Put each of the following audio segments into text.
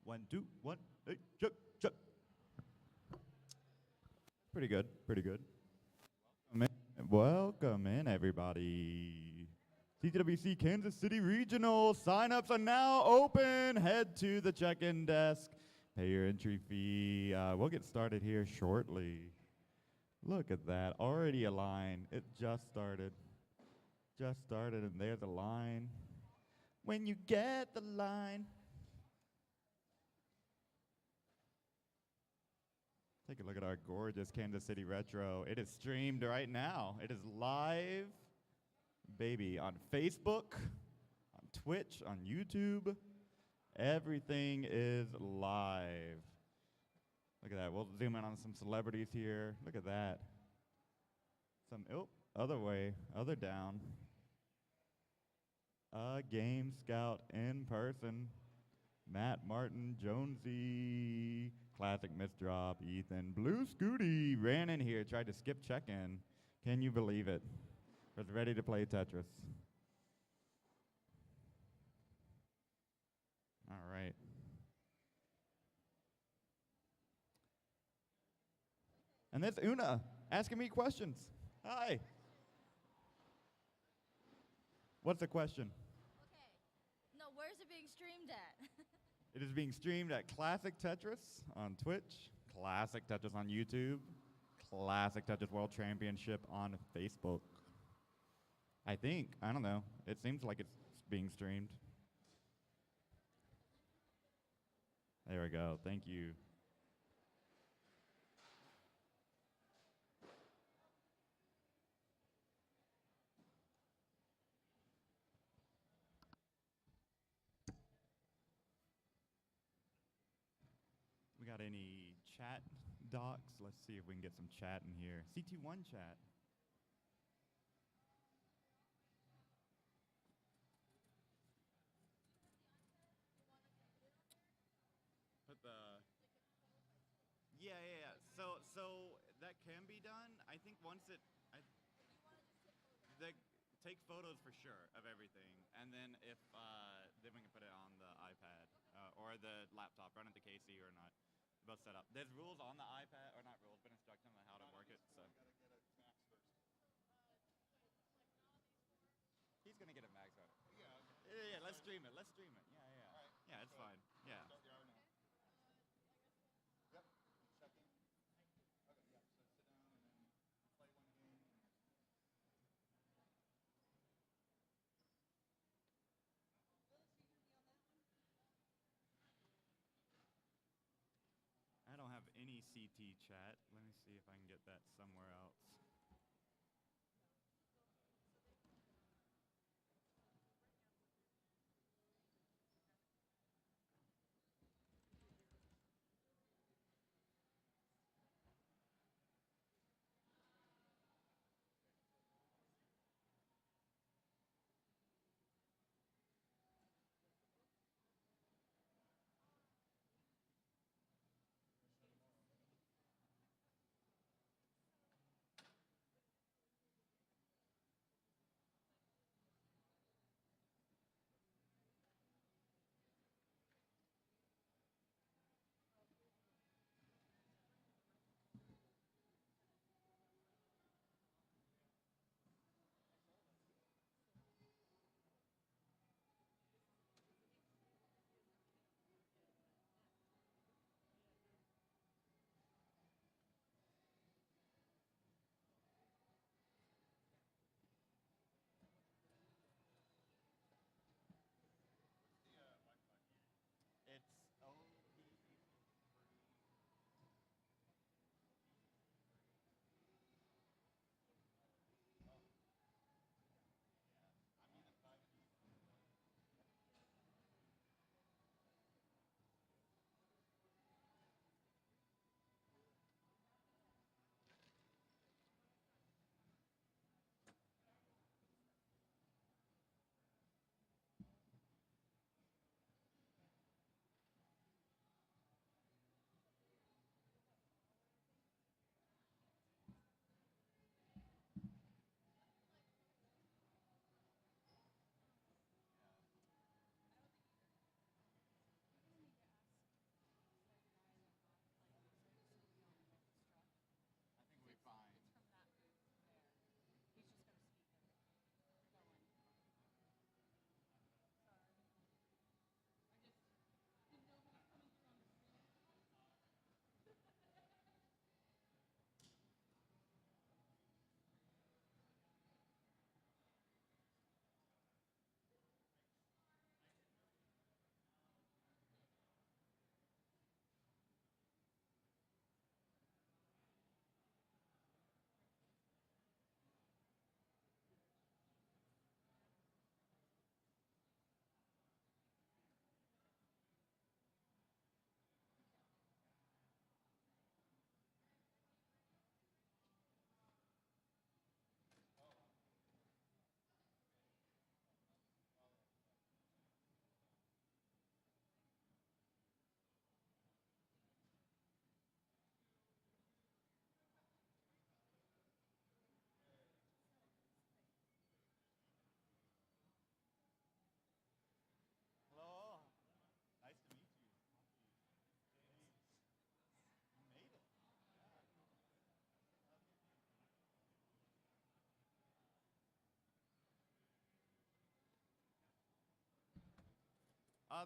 One, two, one, hey, check, check. Pretty good, pretty good. Welcome in, everybody. CTWC Kansas City Regional signups are now open. Head to the check-in desk, pay your entry fee. We'll get started here shortly. Look at that, already a line. It just started. Just started, and there's a line. When you get the line. Take a look at our gorgeous Kansas City Retro. It is streamed right now. It is live, baby, on Facebook, on Twitch, on YouTube. Everything is live. Look at that. We'll zoom in on some celebrities here. Look at that. Other way, other down. A Game Scout in person. Matt Martin, Jonesy, classic misdrop, Ethan, Blue Scooty ran in here, tried to skip check-in. Can you believe it? Was ready to play Tetris. All right. And that's Una asking me questions. Hi. What's the question? Okay. No, where's it being streamed at? It is being streamed at Classic Tetris on Twitch, Classic Tetris on YouTube, Classic Tetris World Championship on Facebook. I think. I don't know. It seems like it's being streamed. There we go. Thank you. We got any chat docs? Let's see if we can get some chat in here. CT1 chat. Put the yeah. So that can be done. I think once take photos for sure of everything, and then if then we can put it on the iPad or the laptop, run it to KC or not. Both set up. There's rules on the iPad, or not rules, but instructions on how to work it. So he's gonna get a max out. Yeah. Let's stream it. Let's stream it. Yeah. Right. Yeah, it's fine. Yeah. I don't have any CT chat. Let me see if I can get that somewhere else.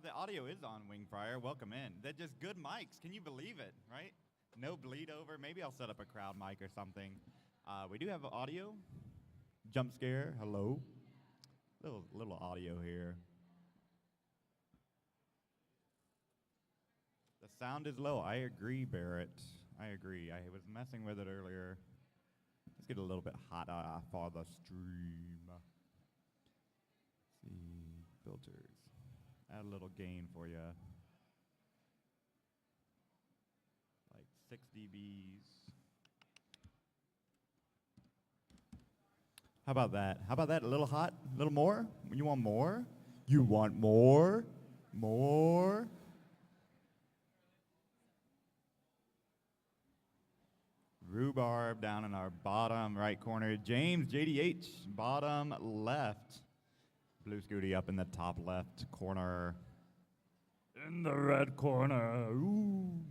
The audio is on, Wingfryer. Welcome in. They're just good mics. Can you believe it, right? No bleed over. Maybe I'll set up a crowd mic or something. We do have audio. Jump scare. Hello. Little audio here. The sound is low. I agree, Barrett. I agree. I was messing with it earlier. Let's get a little bit hotter for the stream. Let's see, filters. Add a little gain for you. Like 6 dBs. How about that? How about that? A little hot? A little more? You want more? You want more? More? Rhubarb down in our bottom right corner. James, JDH, bottom left. Blue Scooty up in the top left corner. In the red corner. Ooh.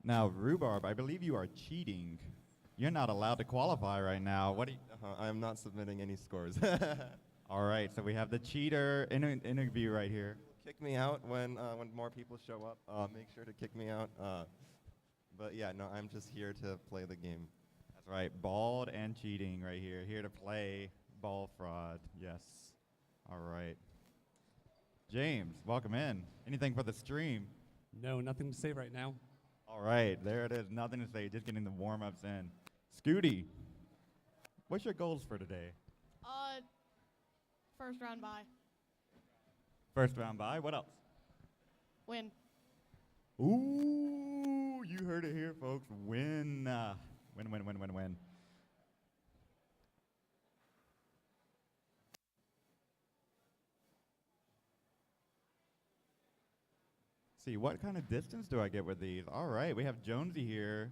Now, Rhubarb, I believe you are cheating. You're not allowed to qualify right now. What do you... I am not submitting any scores. All right, so we have the cheater interview right here. Kick me out when more people show up. Make sure to kick me out. But yeah, no, I'm just here to play the game. That's right, bald and cheating right here. Here to play ball fraud. Yes. All right. James, welcome in. Anything for the stream? No, nothing to say right now. All right, there it is. Nothing to say. Just getting the warm-ups in. Scooty, what's your goals for today? First round bye. First round bye. What else? Win. Ooh, you heard it here, folks. Win. Win. See, what kind of distance do I get with these? All right, we have Jonesy here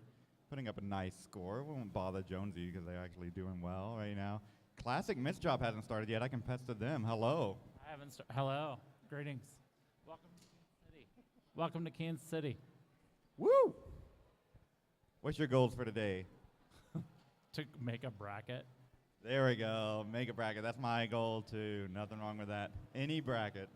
putting up a nice score. We won't bother Jonesy because they're actually doing well right now. Classic Miss Drop hasn't started yet. I can pester them. Hello. I haven't started. Hello. Greetings. Welcome to Kansas City. Welcome to Kansas City. Woo! What's your goals for today? To make a bracket. There we go. Make a bracket. That's my goal too. Nothing wrong with that. Any bracket.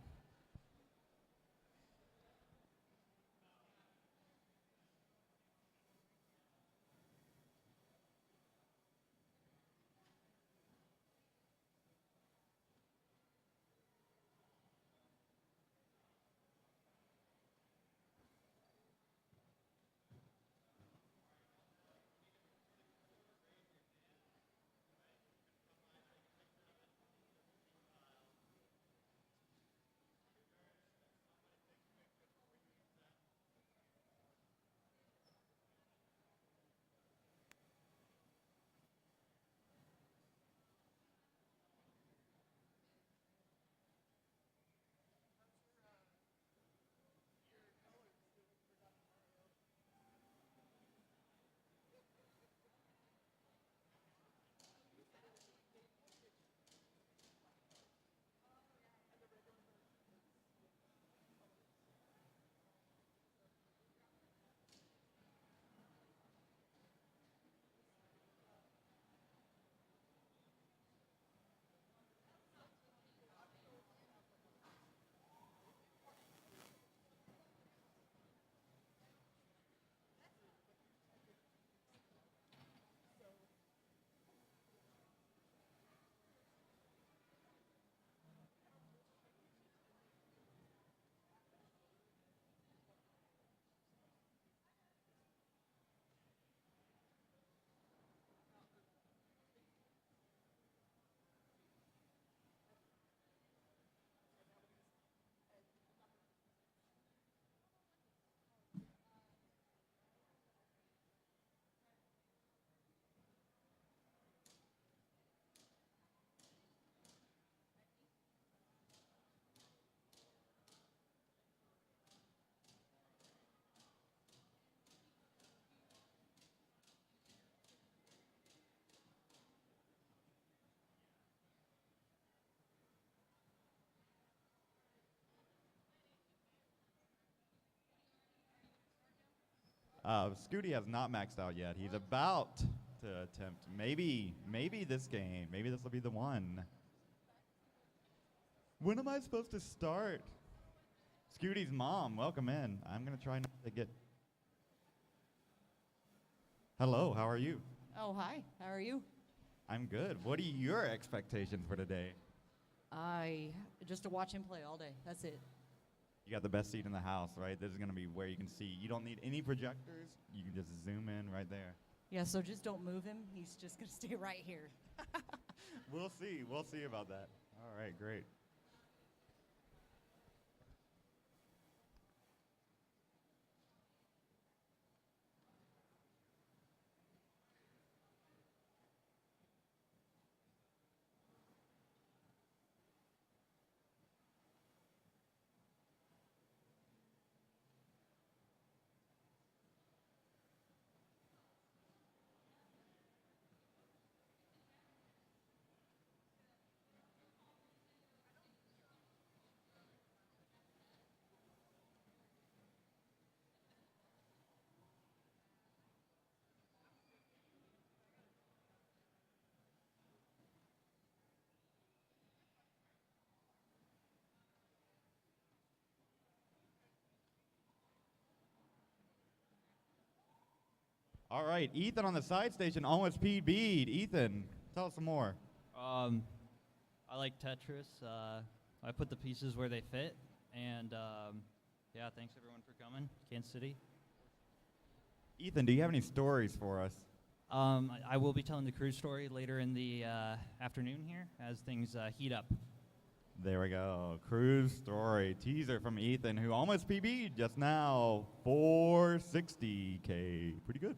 Scooty has not maxed out yet. He's about to attempt. Maybe this game. Maybe this will be the one. When am I supposed to start? Scooty's mom, welcome in. I'm going to try not to get... Hello, how are you? Oh, hi. How are you? I'm good. What are your expectations for today? Just to watch him play all day. That's it. You got the best seat in the house, right? This is going to be where you can see. You don't need any projectors. You can just zoom in right there. Yeah, so just don't move him. He's just going to stay right here. We'll see. We'll see about that. All right, great. All right, Ethan on the side station almost PB'd. Ethan, tell us some more. I like Tetris. I put the pieces where they fit, and yeah, thanks everyone for coming. Kansas City. Ethan, do you have any stories for us? I will be telling the cruise story later in the afternoon here as things heat up. There we go. Cruise story. Teaser from Ethan, who almost PB'd just now. 460K. Pretty good.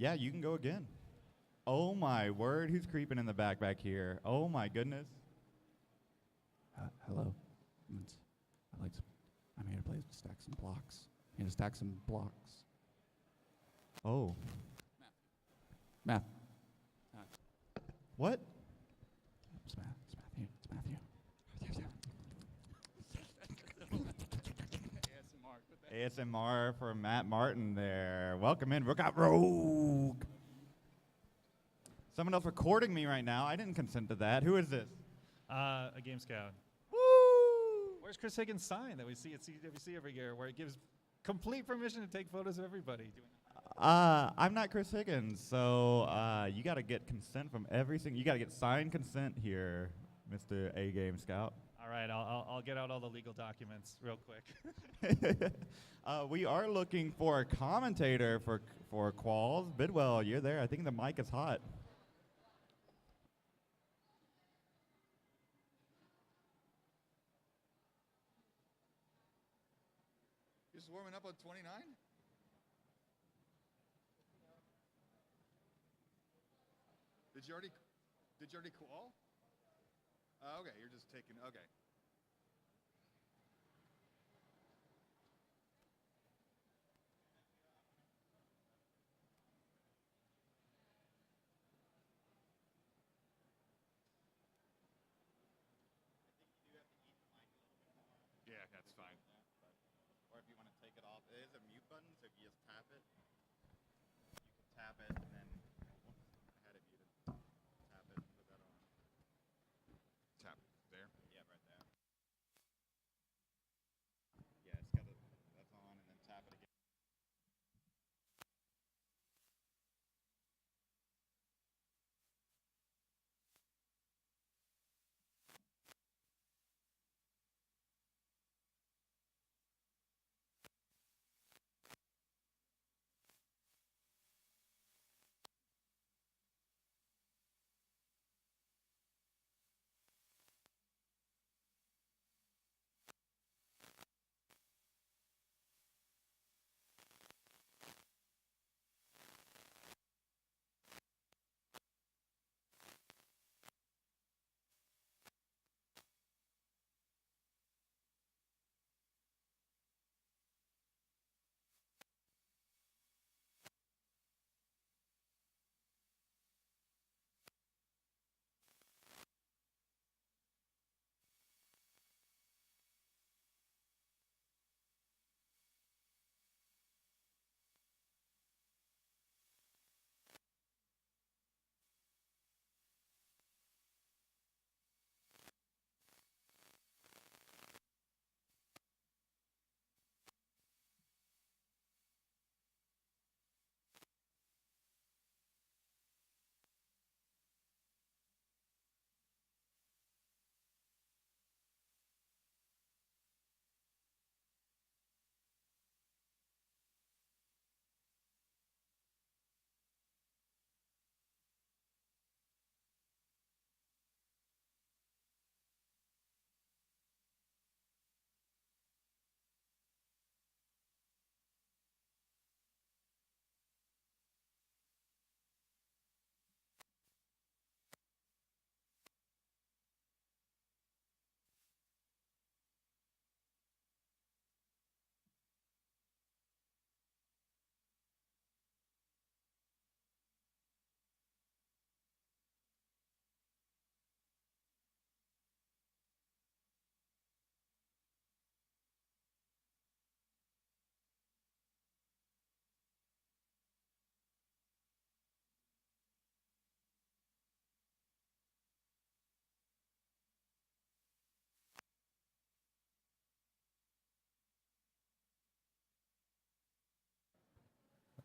Yeah, you can go again. Oh my word, who's creeping in the back here? Oh my goodness. Hello. I'm here to play stack some blocks. I'm here to stack some blocks. Oh. Math. What? It's Matthew. It's Matthew. ASMR for Matt Martin there. Welcome in. Rook out Rogue. Someone else recording me right now. I didn't consent to that. Who is this? A Game Scout. Woo! Where's Chris Higgins' sign that we see at CTWC every year, where it gives complete permission to take photos of everybody? I'm not Chris Higgins, so you got to get consent from every single. You got to get signed consent here, Mr. A Game Scout. All right, I'll get out all the legal documents real quick. We are looking for a commentator for Qualls. Bidwell, you're there. I think the mic is hot. You're just warming up on 29? Did you already call? Okay, you're just taking, okay. Yeah, that's fine. Or if you want to take it off, it is a mute button, so if you just tap it, you can tap it and then I had it muted. Tap it and put that on. Tap.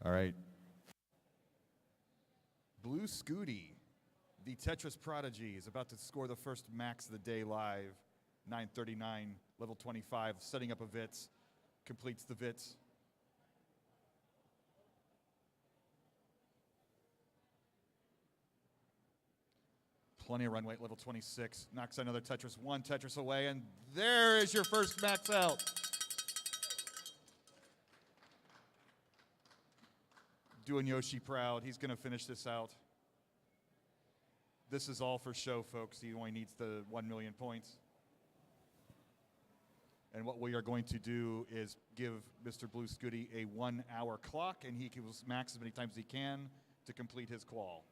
All right. Blue Scooty, the Tetris prodigy, is about to score the first max of the day live. 939, level 25, setting up a Vitz, completes the Vitz. Plenty of runway at level 26, knocks another Tetris, one Tetris away, and there is your first max out. Doing Yoshi proud, he's gonna finish this out. This is all for show, folks. He only needs the 1 million points. And what we are going to do is give Mr. Blue Scooty a 1 hour clock, and he can max as many times as he can to complete his qual.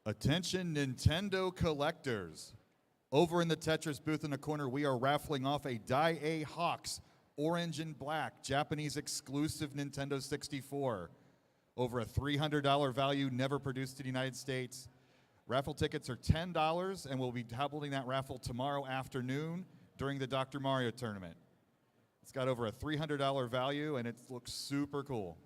Attention Nintendo collectors. Over in the Tetris booth in the corner, we are raffling off a Dai-A Hawks orange and black Japanese exclusive Nintendo 64. Over a $300 value, never produced in the United States. Raffle tickets are $10, and we'll be holding that raffle tomorrow afternoon during the Dr. Mario tournament. It's got over a $300 value, and it looks super cool.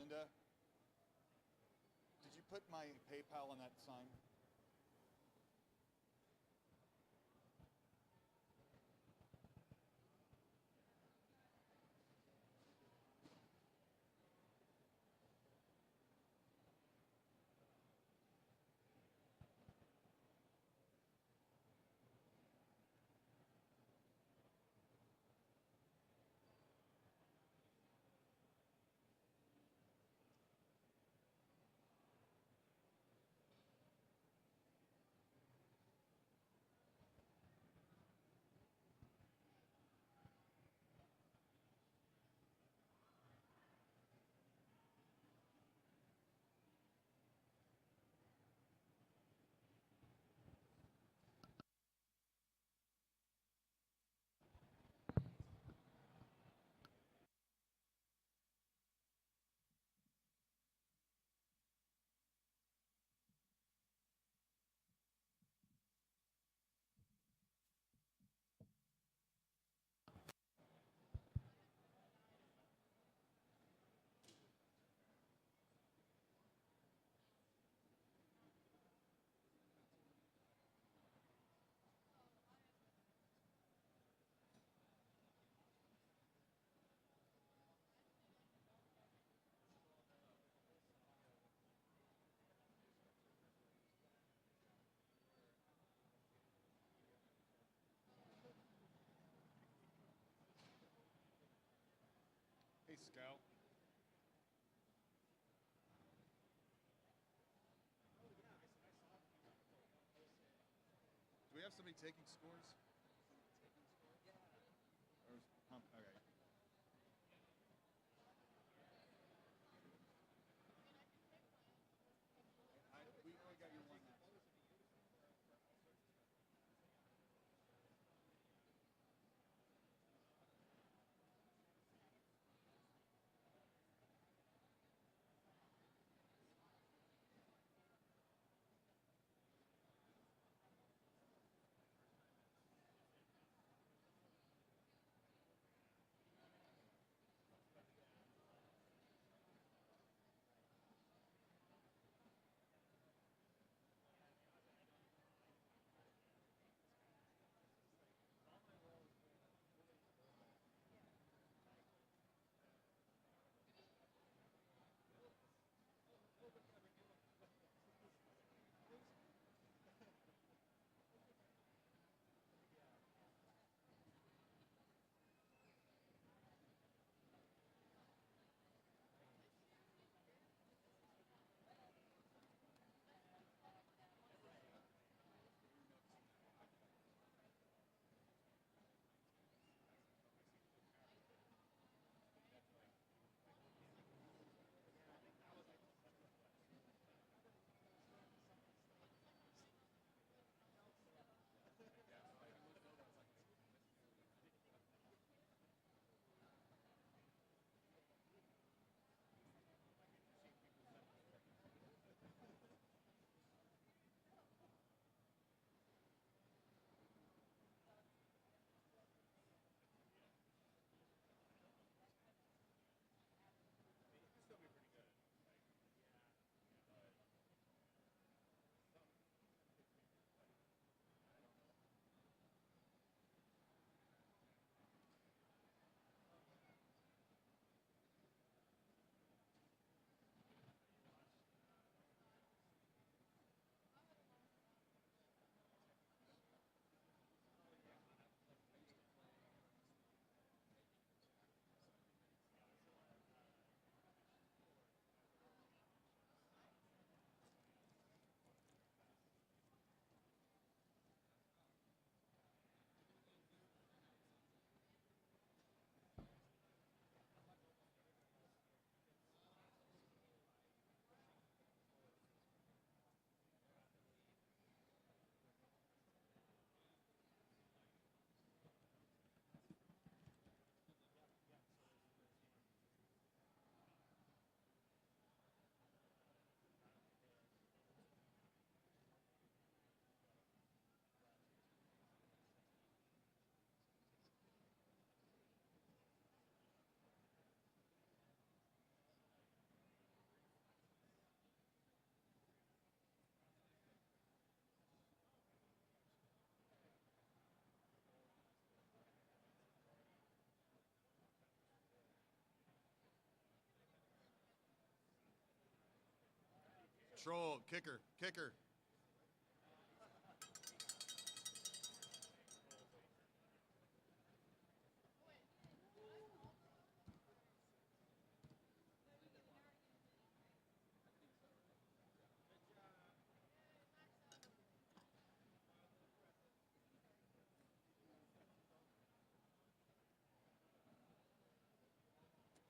Linda, did you put my PayPal on that sign? Hey, Scout. Do we have somebody taking scores? Or okay. We only got your one now. Troll, kicker, kicker.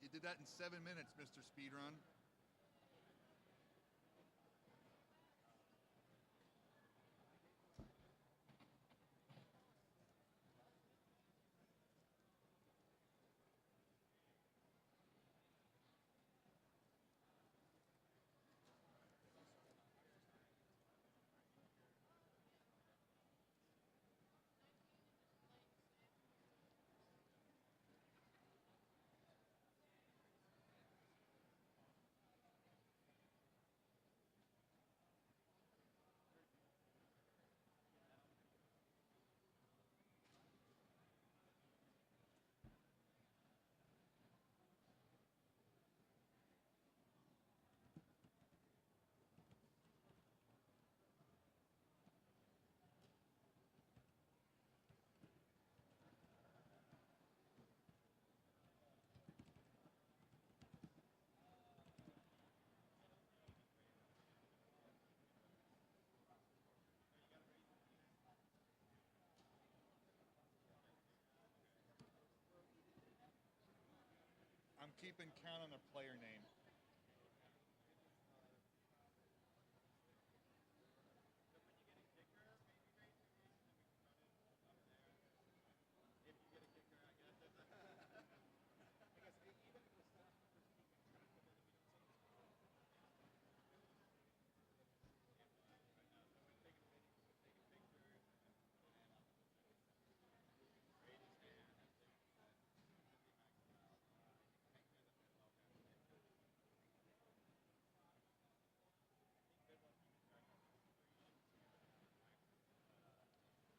You did that in 7 minutes, Mr. Speedrun. I'm keeping count on the player name.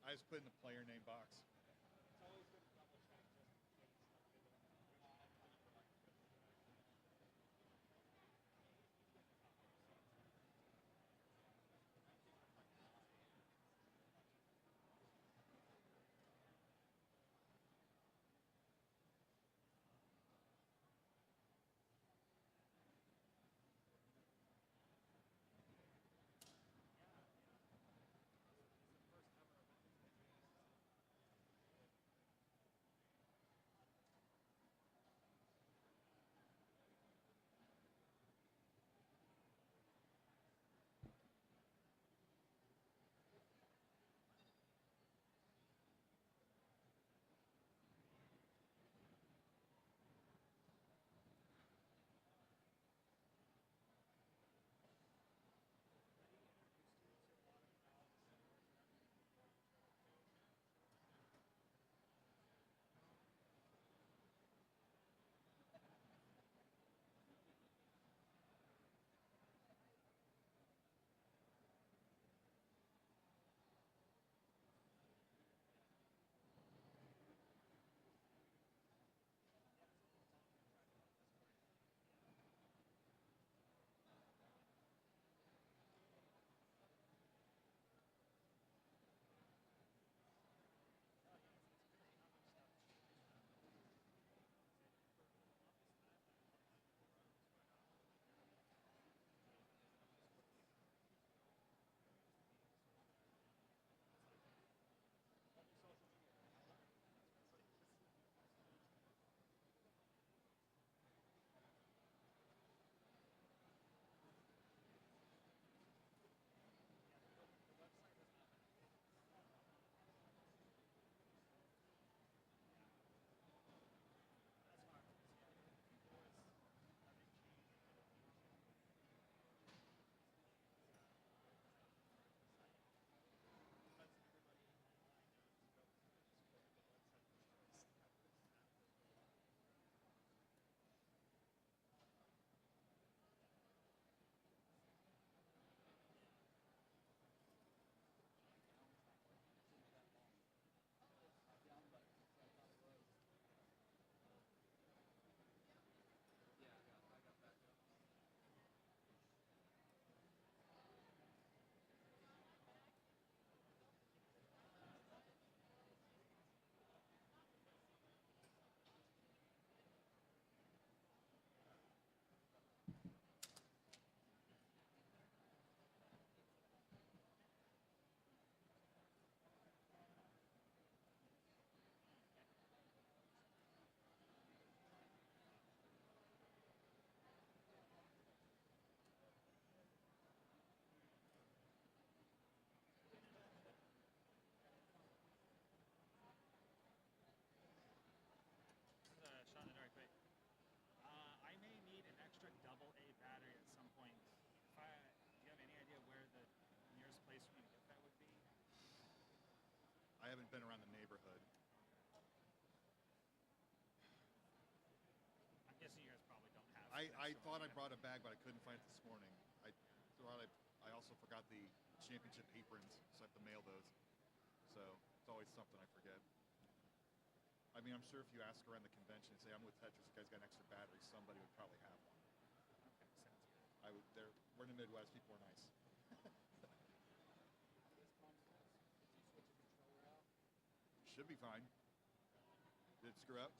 I just put in the player name box. I haven't been around the neighborhood. I'm guessing you guys probably don't have. I thought I brought a bag, but I couldn't find it this morning. I also forgot the championship aprons, so I have to mail those. So it's always something I forget. I mean, I'm sure if you ask around the convention and say, I'm with Tetris, you guys got an extra battery, somebody would probably have one. Okay, sounds good. We're in the Midwest, people are nice. Should be fine. Did it screw up?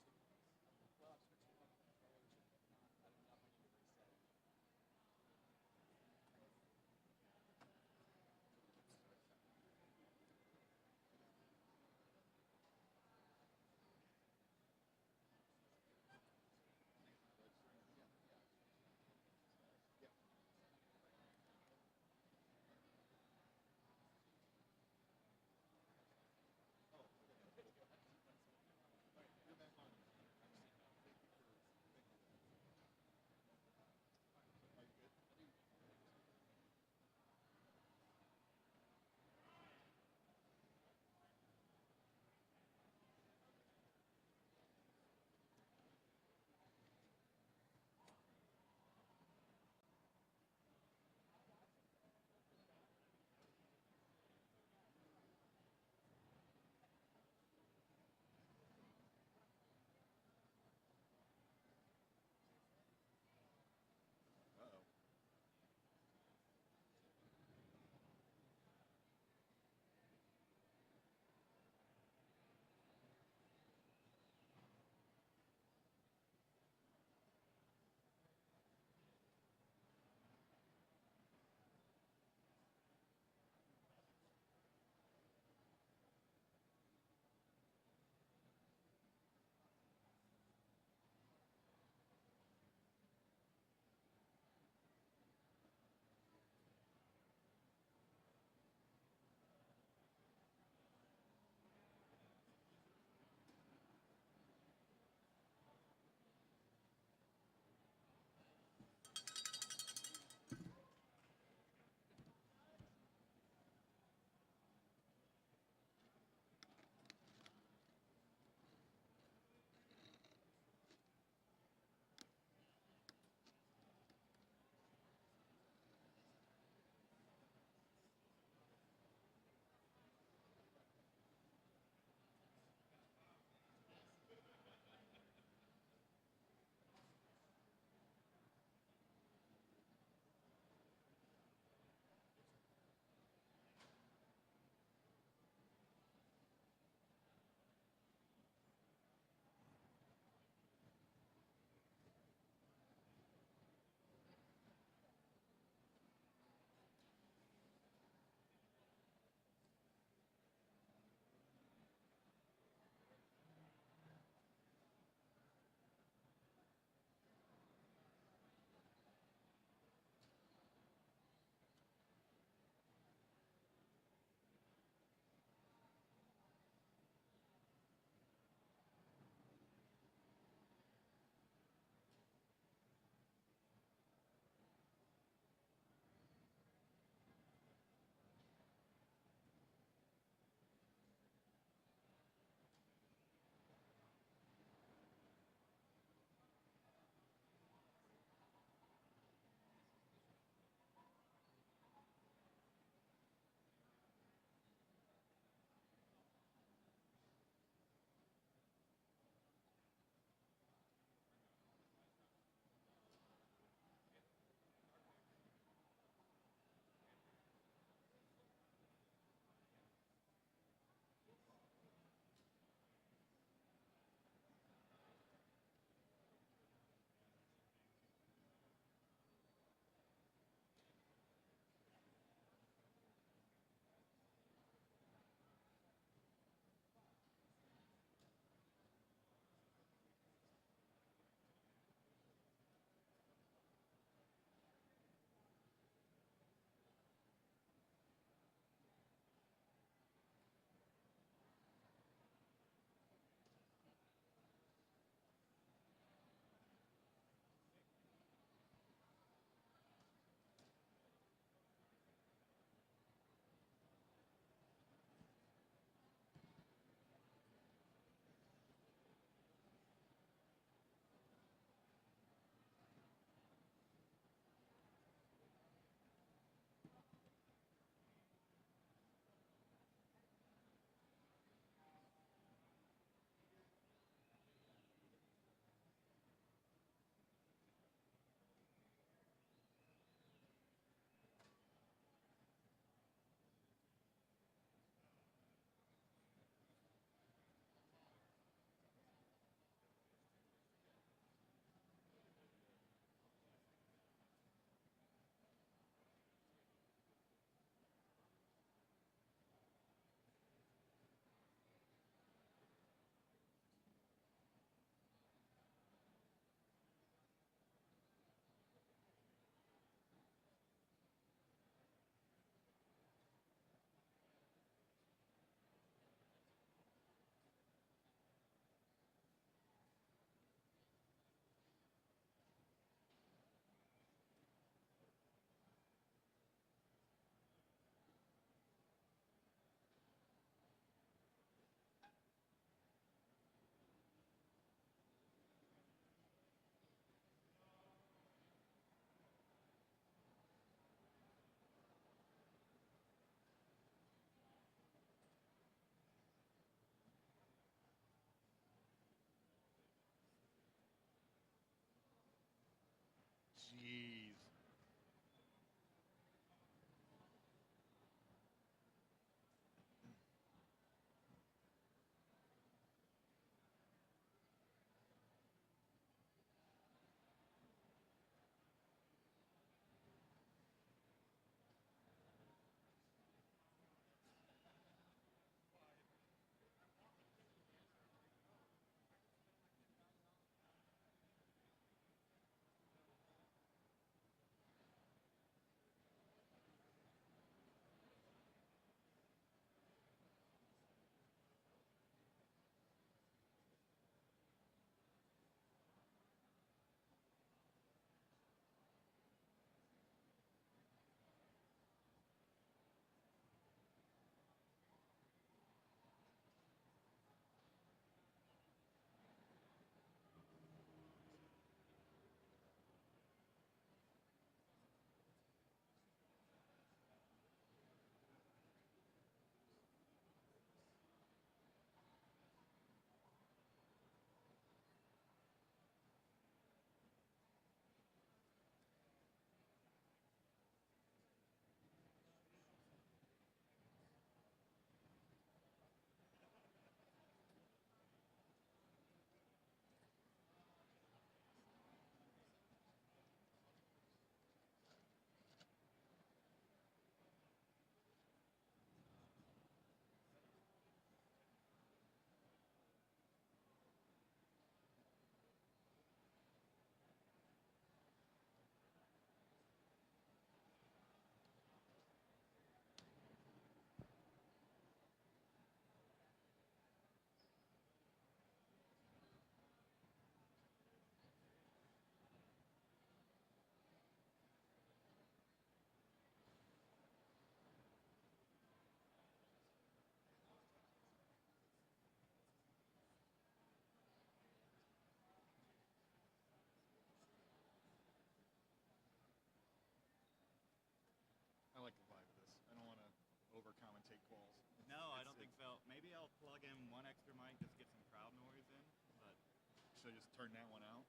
should I just turn that one out?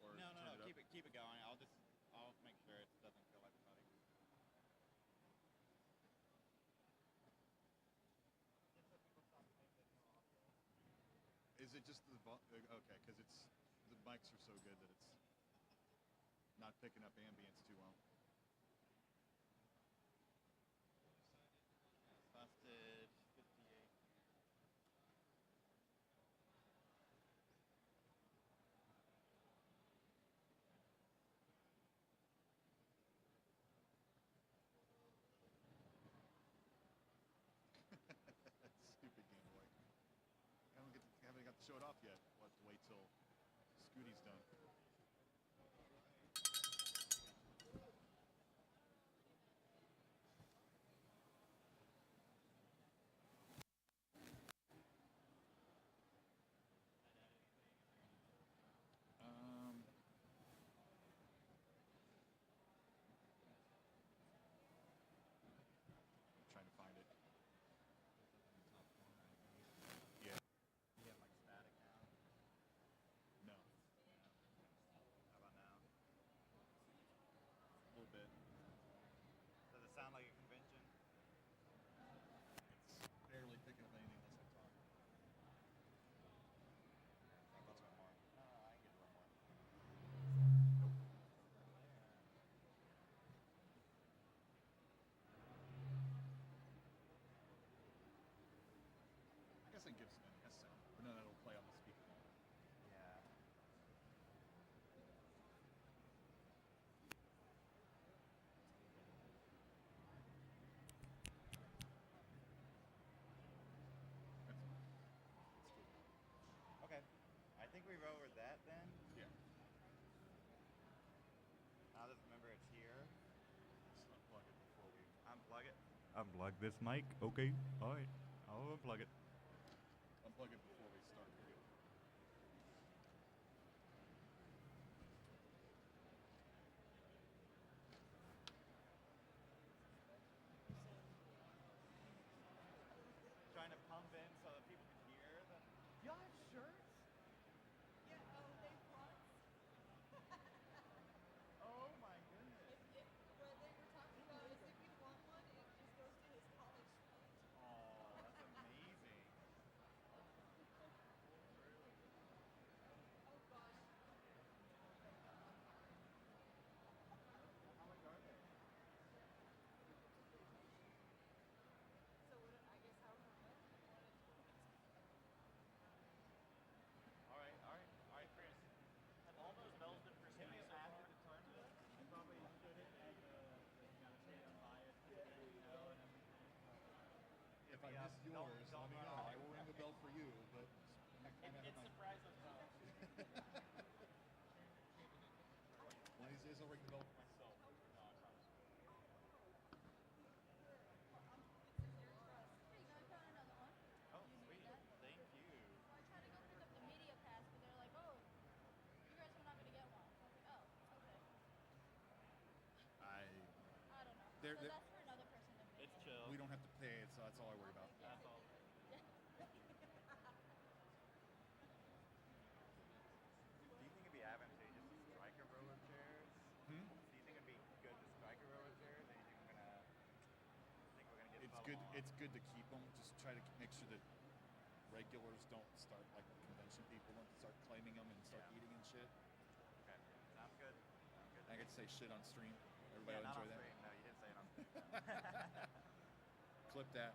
Or No, turn it up? keep it going. I'll make sure it doesn't kill everybody. Is it just the okay? Because the mics are so good that it's not picking up ambience too well. Busted 58. Stupid Game Boy. Haven't got to show it off yet. We'll have to wait till Scooty's done. Trying to find it. Yeah. You have like static now. No. How about now? A little bit. Does it sound like a convention? It's barely picking up anything unless I talk. A little bit more. No, I can get a little more. I guess I can give some NES sound, but no, that'll play on the speaker. Yeah. Okay. I think we wrote over that then. Yeah. Now just remember it's here. Just unplug it before we. Unplug it. Unplug this mic. Okay. All right. I'll unplug it. Unplug it before we start. Trying to pump in so that people can hear the. Y'all have shirts? Yeah, oh, they brought. Oh my goodness. What they were talking about is if you want one, it just goes to his college fund. Oh, that's amazing. Oh gosh. How much are they? So what? I guess however much you wanted to. All right, Chris. Have all those bells been presented so far? The tournament? I probably shouldn't have you gotta stay unbiased, you know, and everything. If I miss don't- yours, don't let me run know. off. I will ring the bell for you, but It's surprise us both. one of these days I'll ring the bell for myself. No, I promise. Hey, I found another one. Oh, You sweet. need that? Thank you. So I tried to go pick up the media pass, but they're like, oh, you guys are not gonna get one. So I was like, oh, okay. I don't know. They're- So they're- that's for another person to make. It's chill. We don't have to pay it, so that's all I worry about. That's all. Do you think it'd be advantageous to strike a row of chairs? Do you think it'd be good to strike a row of chairs? Or do you think we're gonna get It's some good. off? It's good to keep them. Just try to make sure that regulars don't start like convention people don't start claiming them and start Yeah. eating and shit. Okay. Sounds good. Sounds good. I get to say shit on stream. Everybody Yeah, will not enjoy on that. stream. No, you didn't say it on stream. Clip that.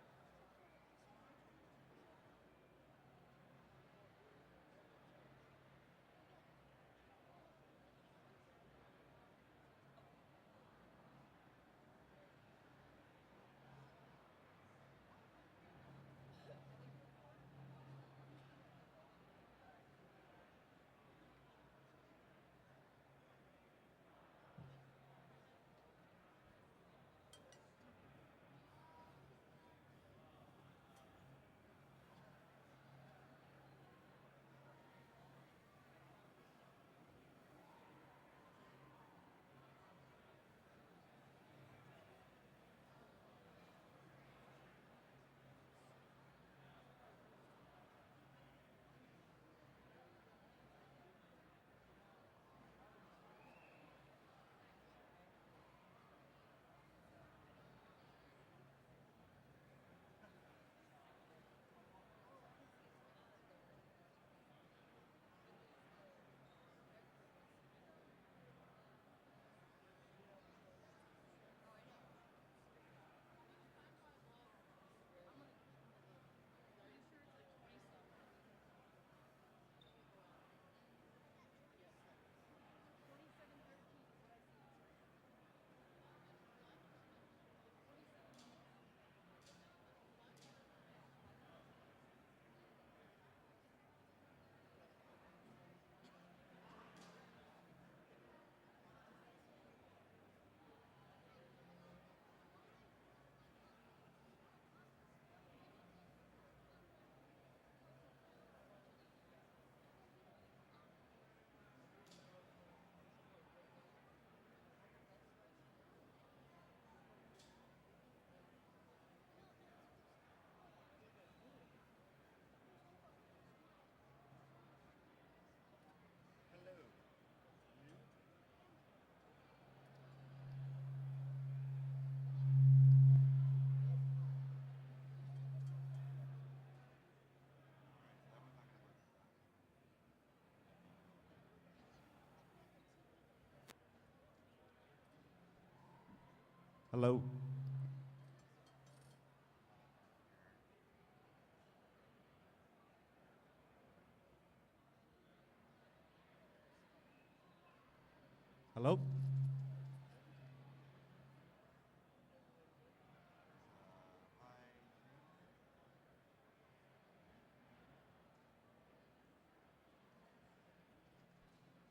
Hello. Hello.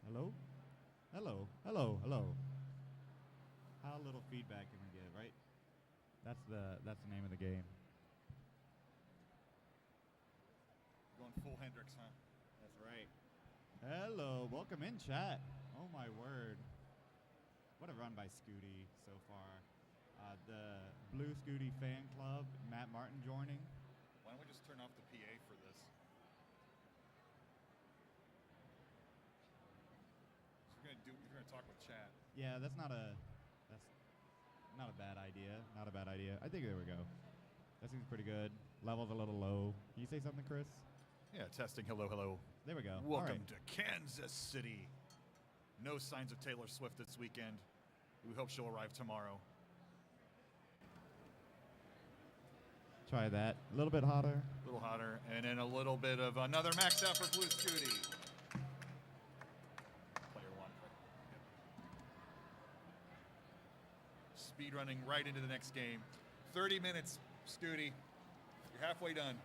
Hello? Hello, hello, hello. How little feedback can we get, right? That's the name of the game. Going full Hendrix, huh? That's right. Hello, welcome in chat. Oh my word. What a run by Scooty so far. The Blue Scooty fan club, Matt Martin joining. Why don't we just turn off the PA for this? So you're gonna talk with chat. Yeah, that's not a bad idea. Not a bad idea. I think there we go. That seems pretty good. Level's a little low. Can you say something, Chris? Yeah, testing. Hello, hello. There we go. Welcome to Kansas City. No signs of Taylor Swift this weekend. We hope she'll arrive tomorrow. Try that. A little bit hotter. A little hotter, and then a little bit of another max out for Blue Scooty. Player one. Speed running right into the next game. 30 minutes, Scooty. You're halfway done.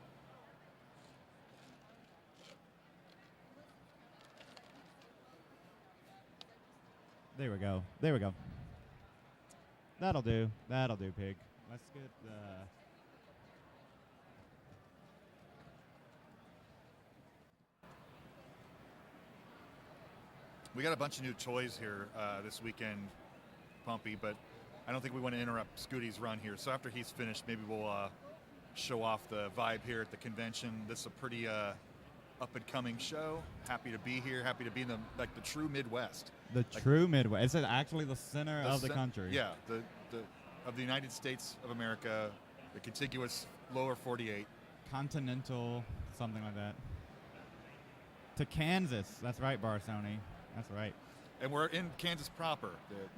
There we go. There we go. That'll do. That'll do, pig. Let's get the... We got a bunch of new toys here this weekend, Pumpy, but I don't think we want to interrupt Scooty's run here. So after he's finished, maybe we'll show off the vibe here at the convention. This is a pretty up-and-coming show. Happy to be here. Happy to be in the true Midwest. The true Midwest. It's actually the center of the country. Yeah, of the United States of America, the contiguous lower 48. Continental, something like that. To Kansas. That's right, Barsoni. That's right. And we're in Kansas proper.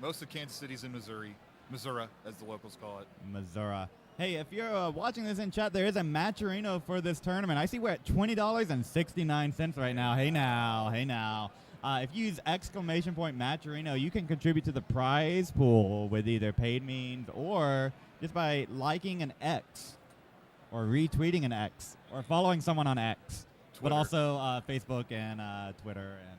Most of Kansas City's in Missouri, as the locals call it. Missouri. Hey, if you're watching this in chat, there is a Matcherino for this tournament. I see we're at $20.69 right now. Hey now, hey now. If you use exclamation point Matcherino, you can contribute to the prize pool with either paid means or just by liking an X or retweeting an X or following someone on X. But Twitter. also Facebook and Twitter and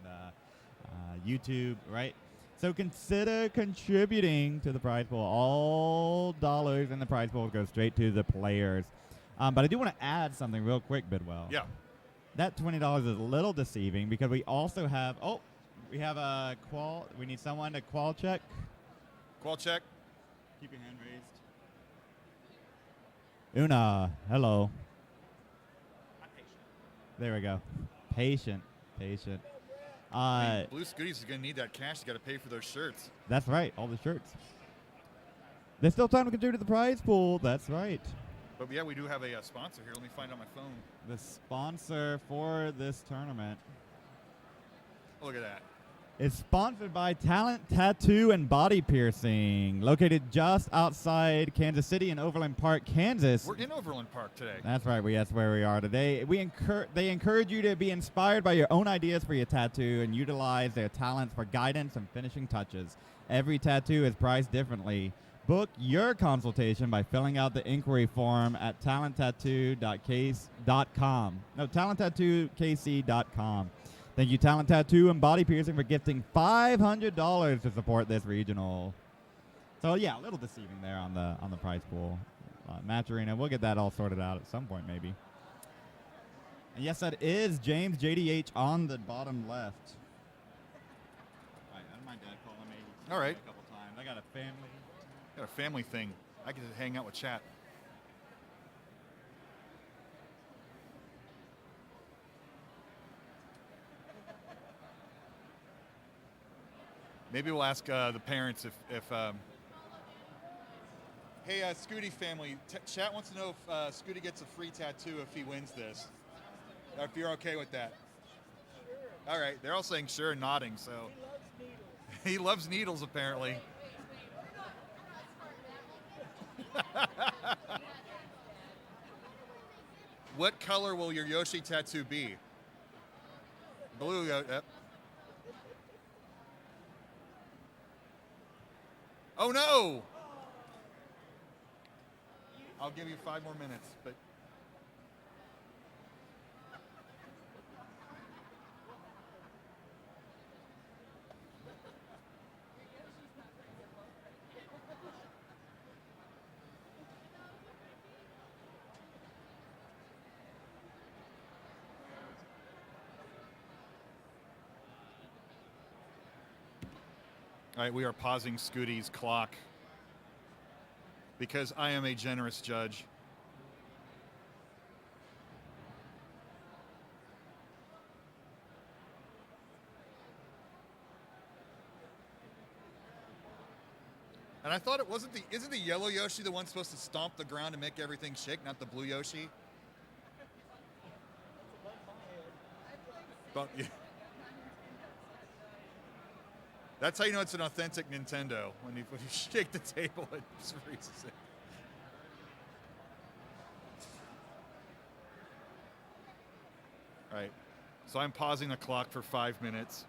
YouTube, right? So consider contributing to the prize pool. All dollars in the prize pool go straight to the players. But I do want to add something real quick, Bidwell. Yeah. That $20 is a little deceiving because we also have, we have a qual. We need someone to qual check. Qual check. Keep your hand raised. Una, hello. There we go. Patient. Blue Scooties is going to need that cash. You got to pay for those shirts. That's right, all the shirts. There's still time to contribute to the prize pool. That's right. But yeah, we do have a sponsor here. Let me find out my phone. The sponsor for this tournament Look at that. is sponsored by Talent Tattoo and Body Piercing, located just outside Kansas City in Overland Park, Kansas. We're in Overland Park today. That's right. That's where we are today. They encourage you to be inspired by your own ideas for your tattoo and utilize their talents for guidance and finishing touches. Every tattoo is priced differently. Book your consultation by filling out the inquiry form at talenttattoo.kc.com. No, talenttattoo.kc.com. Thank you, Talent Tattoo and Body Piercing, for gifting $500 to support this regional. So yeah, a little deceiving there on the prize pool. Matcherino, we'll get that all sorted out at some point, maybe. And yes, that is James JDH on the bottom left. All right, that's my dad calling me. All right. A couple times. I got a family. Got a family thing. I get to hang out with chat. Maybe we'll ask the parents if hey, Scooty family, chat wants to know if Scooty gets a free tattoo if he wins this. If you're okay with that. All right, they're all saying sure and nodding, so. He loves needles, apparently. What color will your Yoshi tattoo be? Blue. Yep. Oh no! I'll give you 5 more minutes, but. All right, we are pausing Scooty's clock because I am a generous judge. And I thought it isn't the yellow Yoshi the one supposed to stomp the ground and make everything shake, not the blue Yoshi? But, yeah. That's how you know it's an authentic Nintendo, when you shake the table, it just freezes it. All right, so I'm pausing the clock for 5 minutes.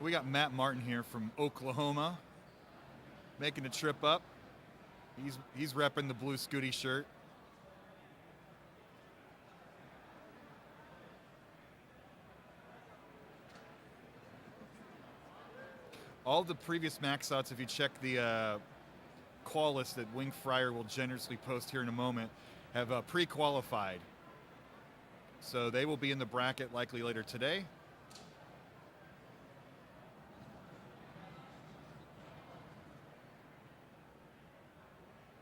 We got Matt Martin here from Oklahoma, making a trip up. He's repping the blue Scooty shirt. All the previous max outs, if you check the qual list that Wing Fryer will generously post here in a moment, have pre-qualified. So they will be in the bracket likely later today.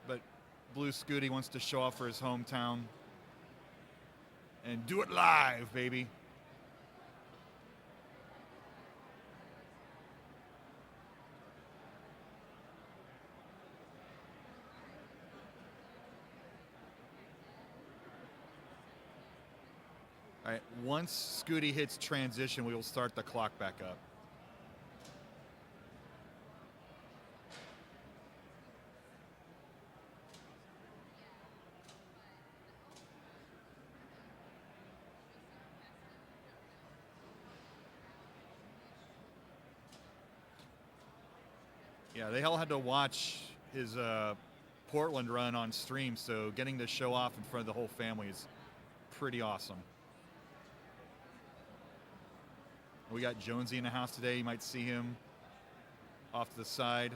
But Blue Scooty wants to show off for his hometown and do it live, baby. All right, once Scooty hits transition, we will start the clock back up. Yeah, they all had to watch his Portland run on stream, so getting to show off in front of the whole family is pretty awesome. We got Jonesy in the house today. You might see him off to the side.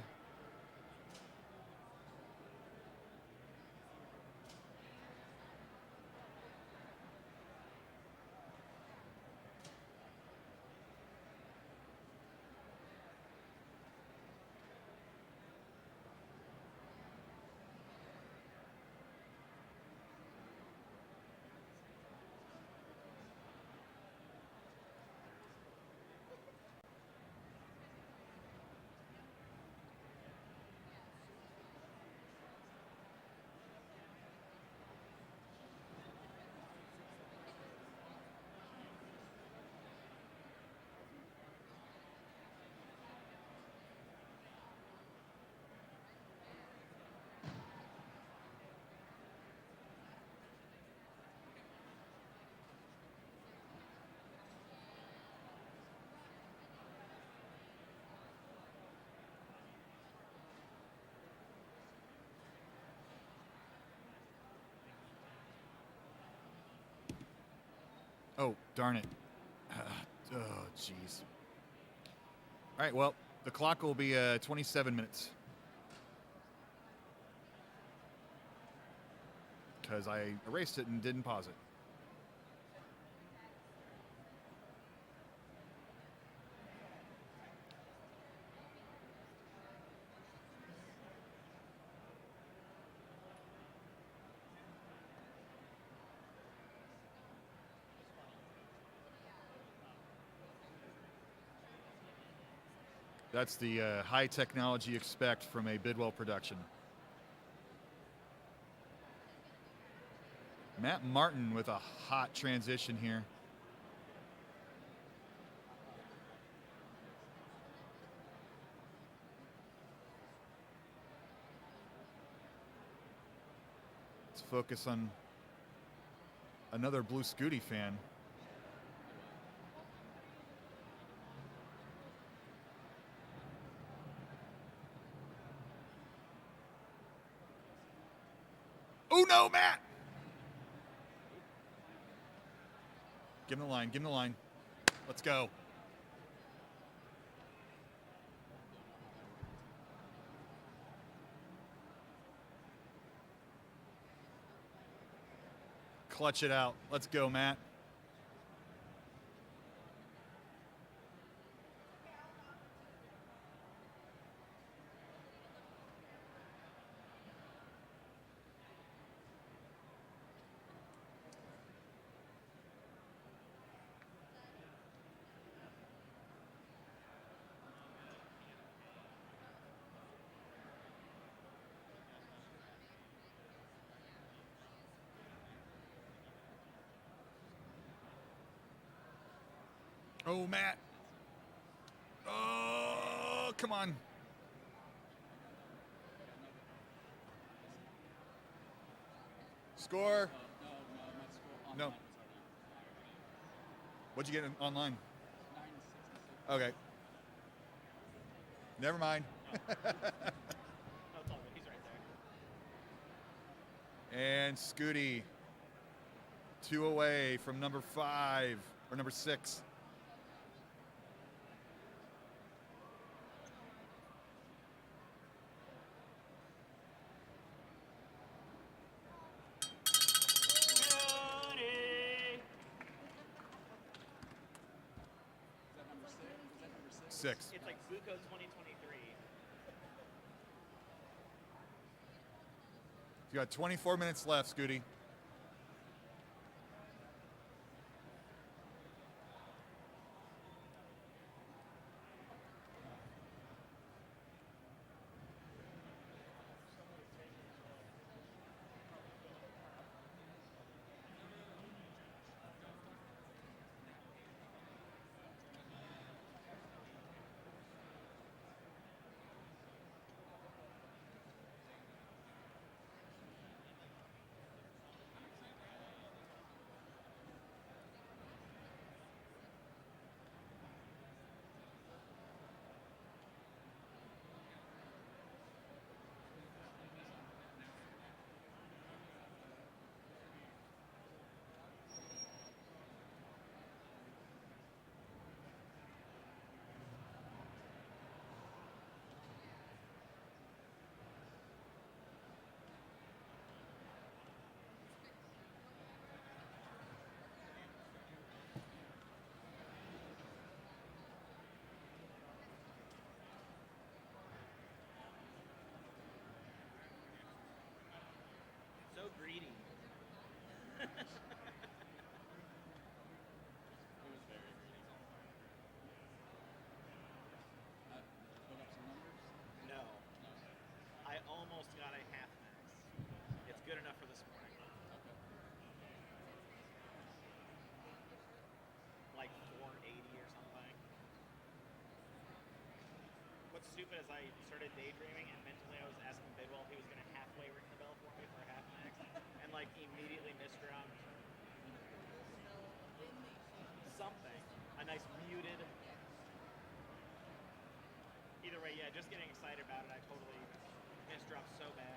Oh, darn it. Oh, jeez. All right, well, the clock will be 27 minutes. Because I erased it and didn't pause it. That's the high technology you expect from a Bidwell production. Matt Martin with a hot transition here. Let's focus on another Blue Scooty fan. Oh no, Matt! Give him the line, give him the line. Let's go. Clutch it out. Let's go, Matt. Oh, Matt. Oh, come on. Score. No. What'd you get online? Okay. Never mind. And Scooty, 2 away from number 5 or number 6. Six. It's like Buco 2023. You got 24 minutes left, Scooty. So greedy. No. I almost got a half max. It's good enough for this morning. Like 480 or something. What's stupid is I started daydreaming and mentally I was asking Bidwell if he was going to halfway ring the bell for me for a half max. And like immediately misdropped something. A nice muted. Either way, yeah, just getting excited about it, I totally misdropped so bad.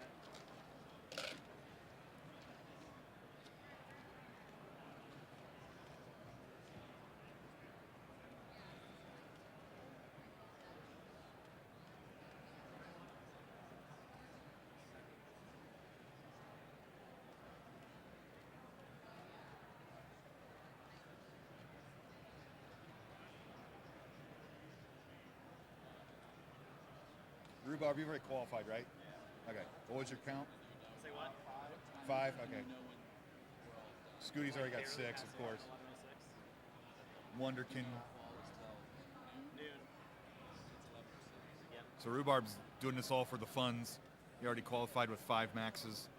Rhubarb, you've already qualified, right? Yeah. Okay. What was your count? Say what? 5? Okay. Scooty's already got 6, of course. Wonderkin. Noon. So Rhubarb's doing this all for the funds. He already qualified with 5 maxes.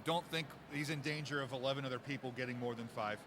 Don't think he's in danger of 11 other people getting more than 5.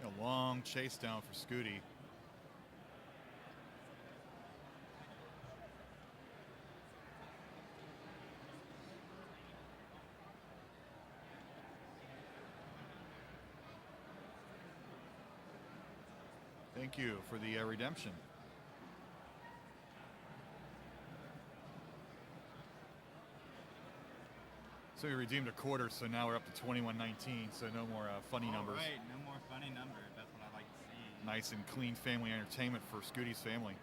A long chase down for Scooty. I Thank you for the redemption. So we redeemed a quarter, so now we're up to 21-19, so no more funny numbers. Right, no more funny numbers. That's what I like to see. Nice and clean family entertainment for Scooty's family.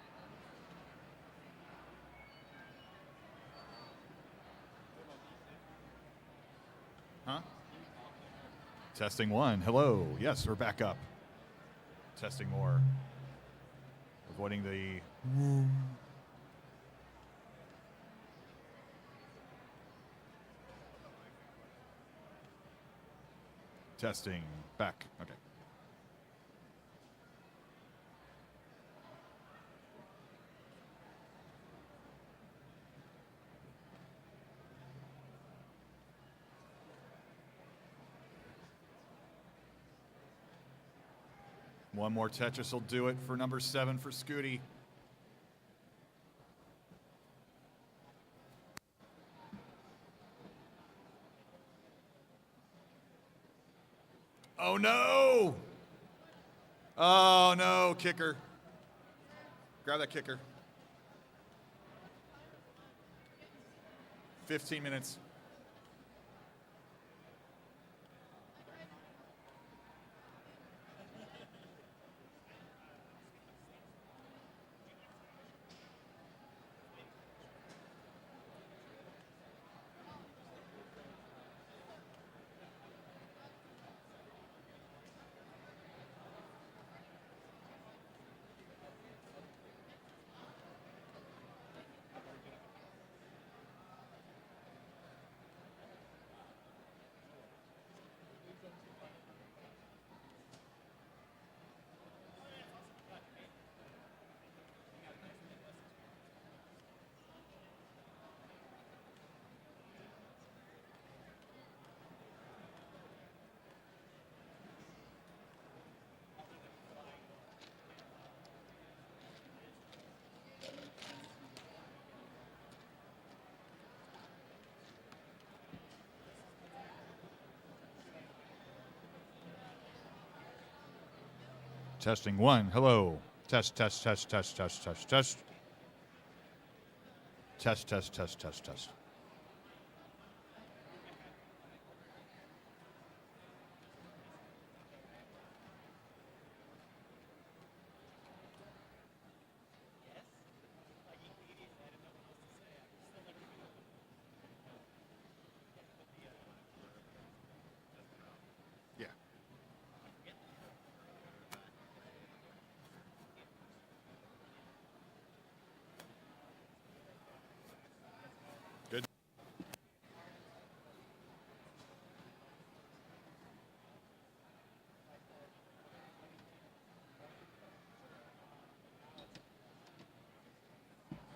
Huh? Testing 1. Hello. Yes, we're back up. Testing more. Avoiding the... Testing. Back. Okay. One more Tetris will do it for number 7 for Scooty. Oh no! Oh no, kicker. Grab that kicker. 15 minutes. Testing 1. Hello. Test, test, test, test, test, test, test. Test, test, test, test, test. Yeah. Good.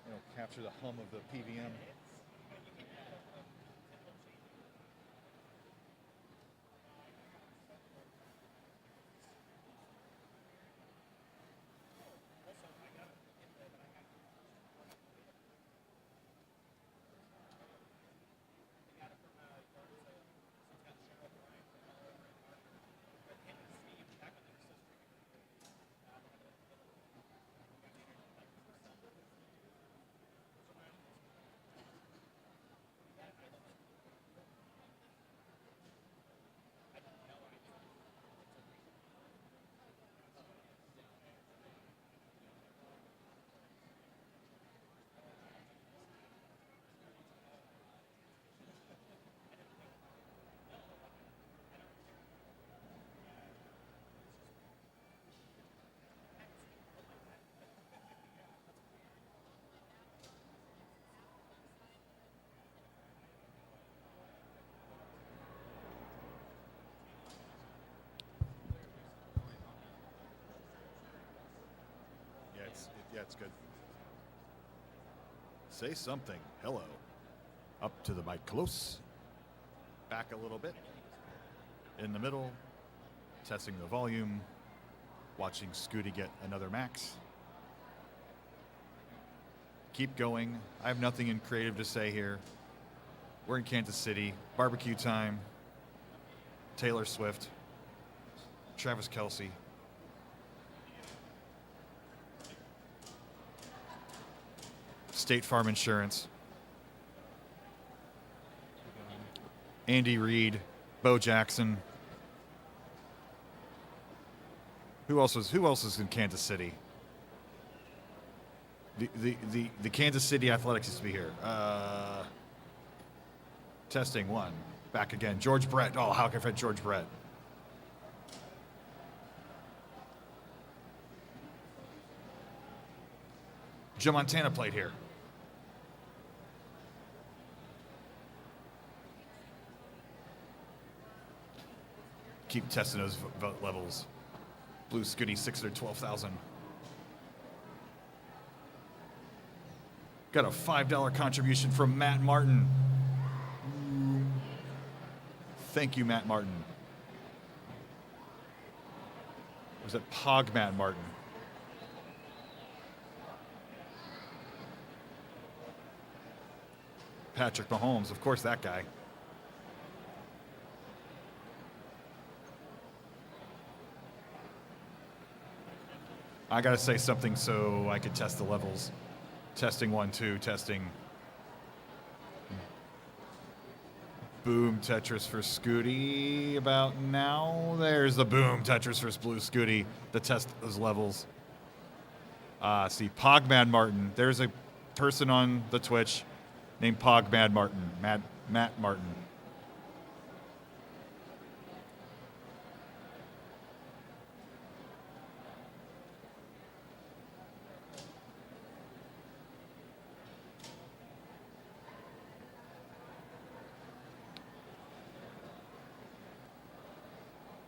It'll capture the hum of the PVM. Yeah, it's good. Say something. Hello. Up to the mic close. Back a little bit. In the middle. Testing the volume. Watching Scooty get another max. Keep going. I have nothing in creative to say here. We're in Kansas City. Barbecue time. Taylor Swift. Travis Kelce. State Farm Insurance. Andy Reid, Bo Jackson. Who else is in Kansas City? The Kansas City Athletics used to be here. Testing one. Back again. George Brett. Oh, how can I forget George Brett? Joe Montana played here. Keep testing those vote levels. Blue Scooty, 612,000. Got a $5 contribution from Matt Martin. Thank you, Matt Martin. Or was it Pog Matt Martin? Patrick Mahomes, of course, that guy. I gotta say something so I could test the levels. Testing 1, 2, testing. Boom Tetris for Scooty about now. There's the boom Tetris for Blue Scooty to test those levels. See, Pogmad Martin. There's a person on the Twitch named Pogmad Martin. Matt Martin.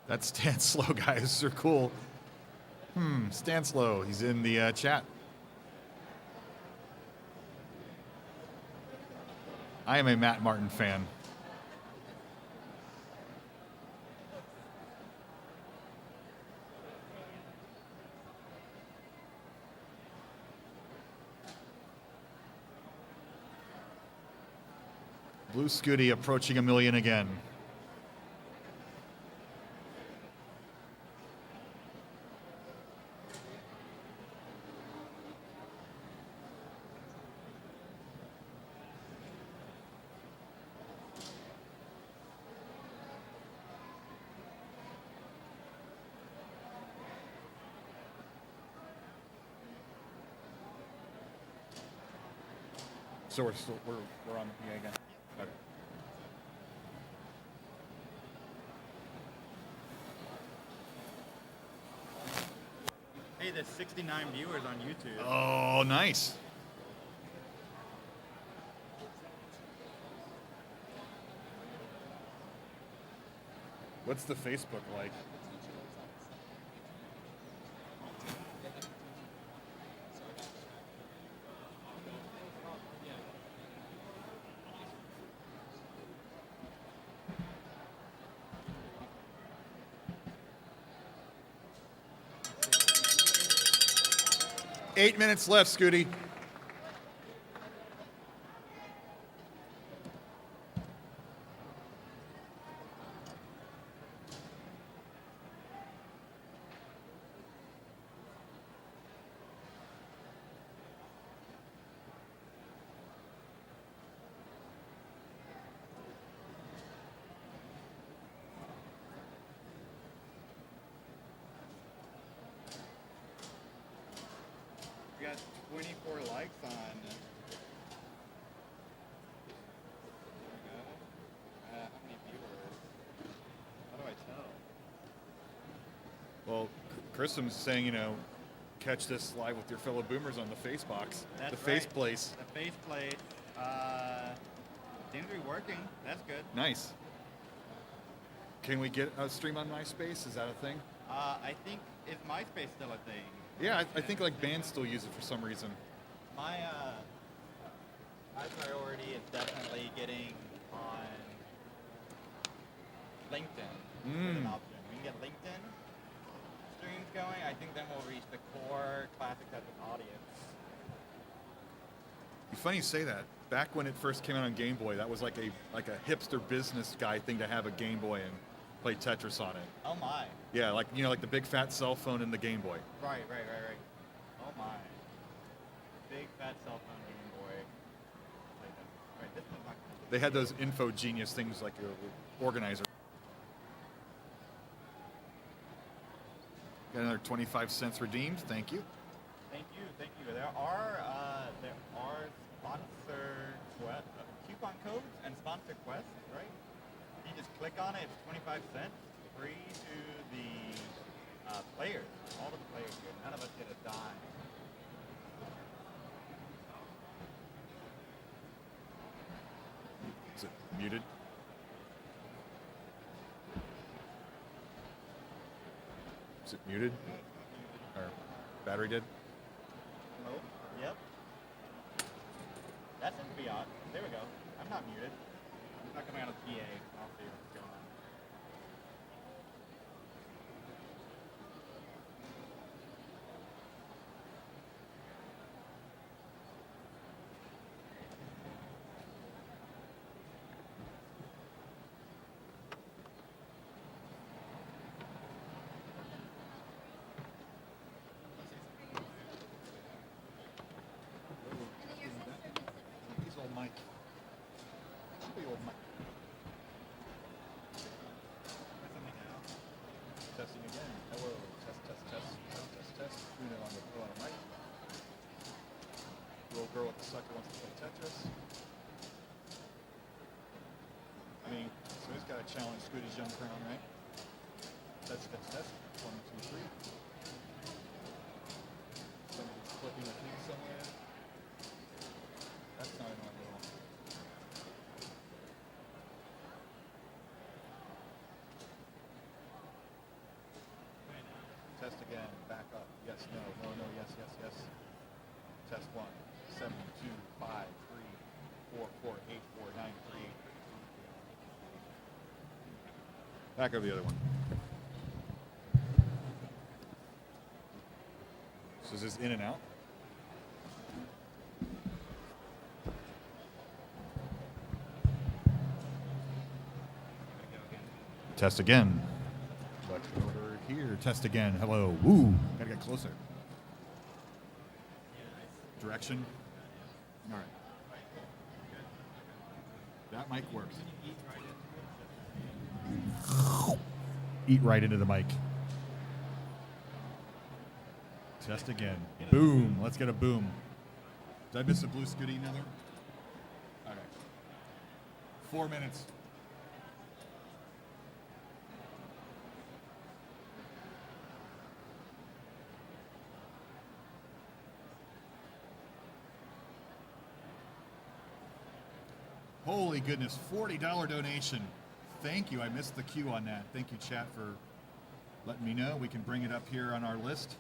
That's Stan Slow, guys. They're cool. Stan Slow. He's in the chat. I am a Matt Martin fan. Blue Scooty approaching 1 million again. So we're on the PA again. Okay. Hey, there's 69 viewers on YouTube. Oh, nice. What's the Facebook like? Eight minutes left, Scooty. We got 24 likes on. How many viewers? How do I tell? Well, Chrism's saying, catch this live with your fellow boomers on the face box. That's the face right. place. The face place. Seems to be working. That's good. Nice. Can we get a stream on MySpace? Is that a thing? I think, is MySpace still a thing? Yeah, I think like bands still use it for some reason. My priority is definitely getting on LinkedIn. Is an option. We can get LinkedIn streams going. I think then we'll reach the core classic type of audience. It's funny you say that. Back when it first came out on Game Boy, that was like a hipster business guy thing to have a Game Boy and play Tetris on it. Oh my. Yeah, like like the big fat cell phone and the Game Boy. Right. Oh my. Big fat cell phone Game Boy. They had those info genius things like your organizer. Got another 25 cents redeemed. Thank you. Thank you, thank you. There are sponsor coupon codes and sponsor quests, right? You just click on it. It's 25 cents, free to the players. All of the players here. None of us get a dime. Is it muted? Is it muted? Or battery dead? Hello? Yep. That shouldn't be odd. There we go. I'm not muted. It's not coming out of PA. I'll see what's going on. He's old Mike. Hey, old Mike. Testing again. Hello. Test, test, test, test, test, test. Tune in on the mic. Little girl with the sucker wants to play Tetris. I mean, so he's got to challenge Scooty's young crown, right? Test, test, test. 1, 2, 3. Somebody's flipping a thing somewhere. That's not in our little. Test again. Back up. Yes, no, no, no, yes, yes, yes. Test 1. 7, 2, 5, 3, 4, 4, 8, 4, 9, 3, 8. Back over the other one. So is this in and out? Test again. Let's go over here. Test again. Hello. Woo. Gotta get closer. Direction. All right. That mic works. Eat right into the mic. Test again. Boom. Let's get a boom. Did I miss a blue Scooty another? All right. 4 minutes. Holy goodness, $40 donation. Thank you. I missed the cue on that. Thank you, chat, for letting me know. We can bring it up here on our list.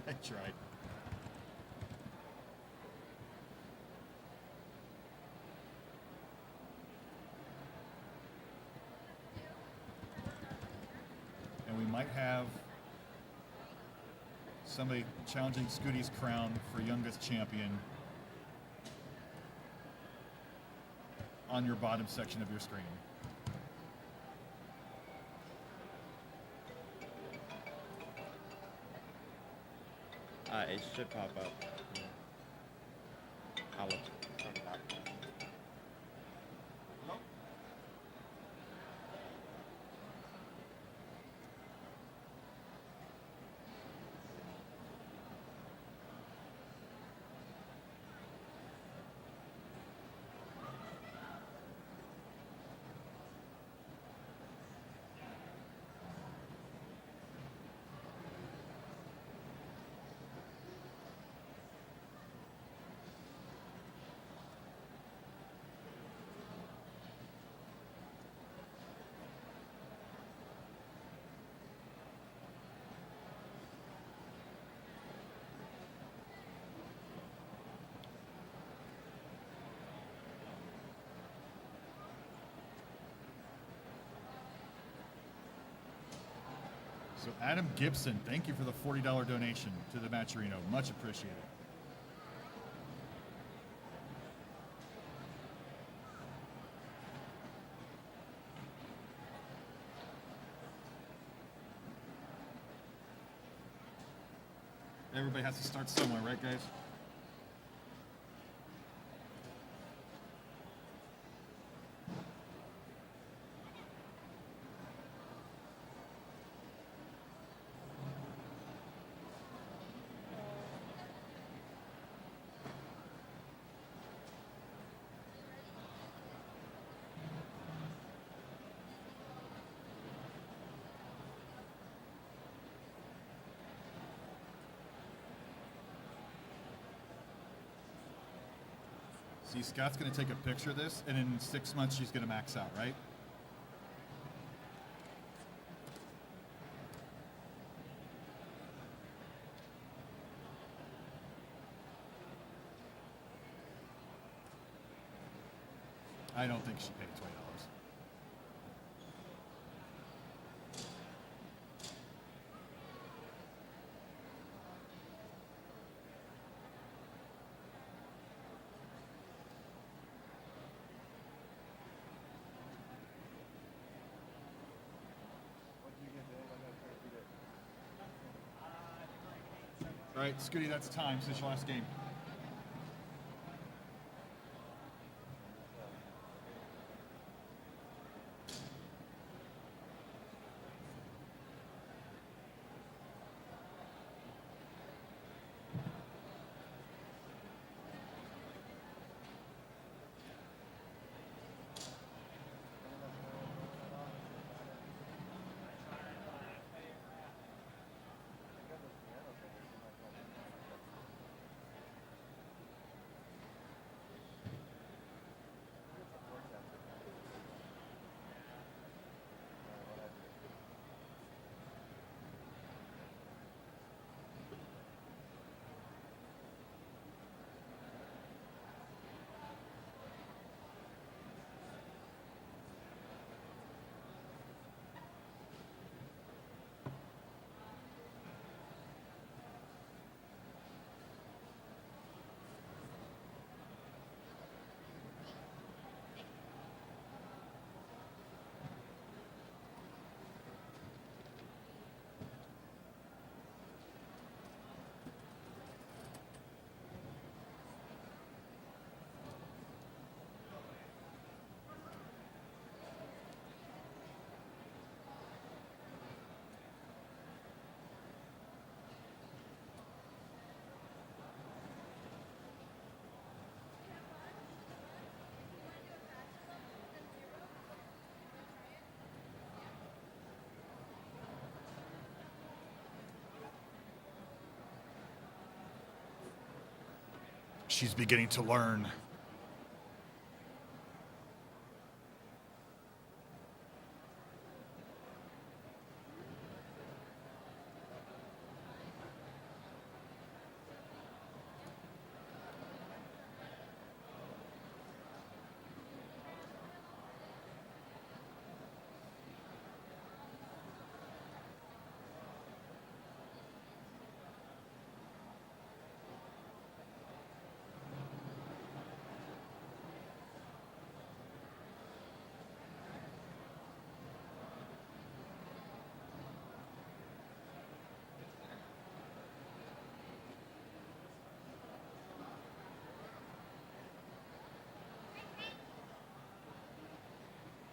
I tried. And we might have somebody challenging Scooty's crown for youngest champion on your bottom section of your screen. It should pop up. I'll look. So Adam Gibson, thank you for the $40 donation to the Matcherino. Much appreciated. Everybody has to start somewhere, right, guys? See, Scott's going to take a picture of this, and in 6 months, she's going to max out, right? I don't think she paid $20. All right, Scooty, that's time since your last game. She's beginning to learn.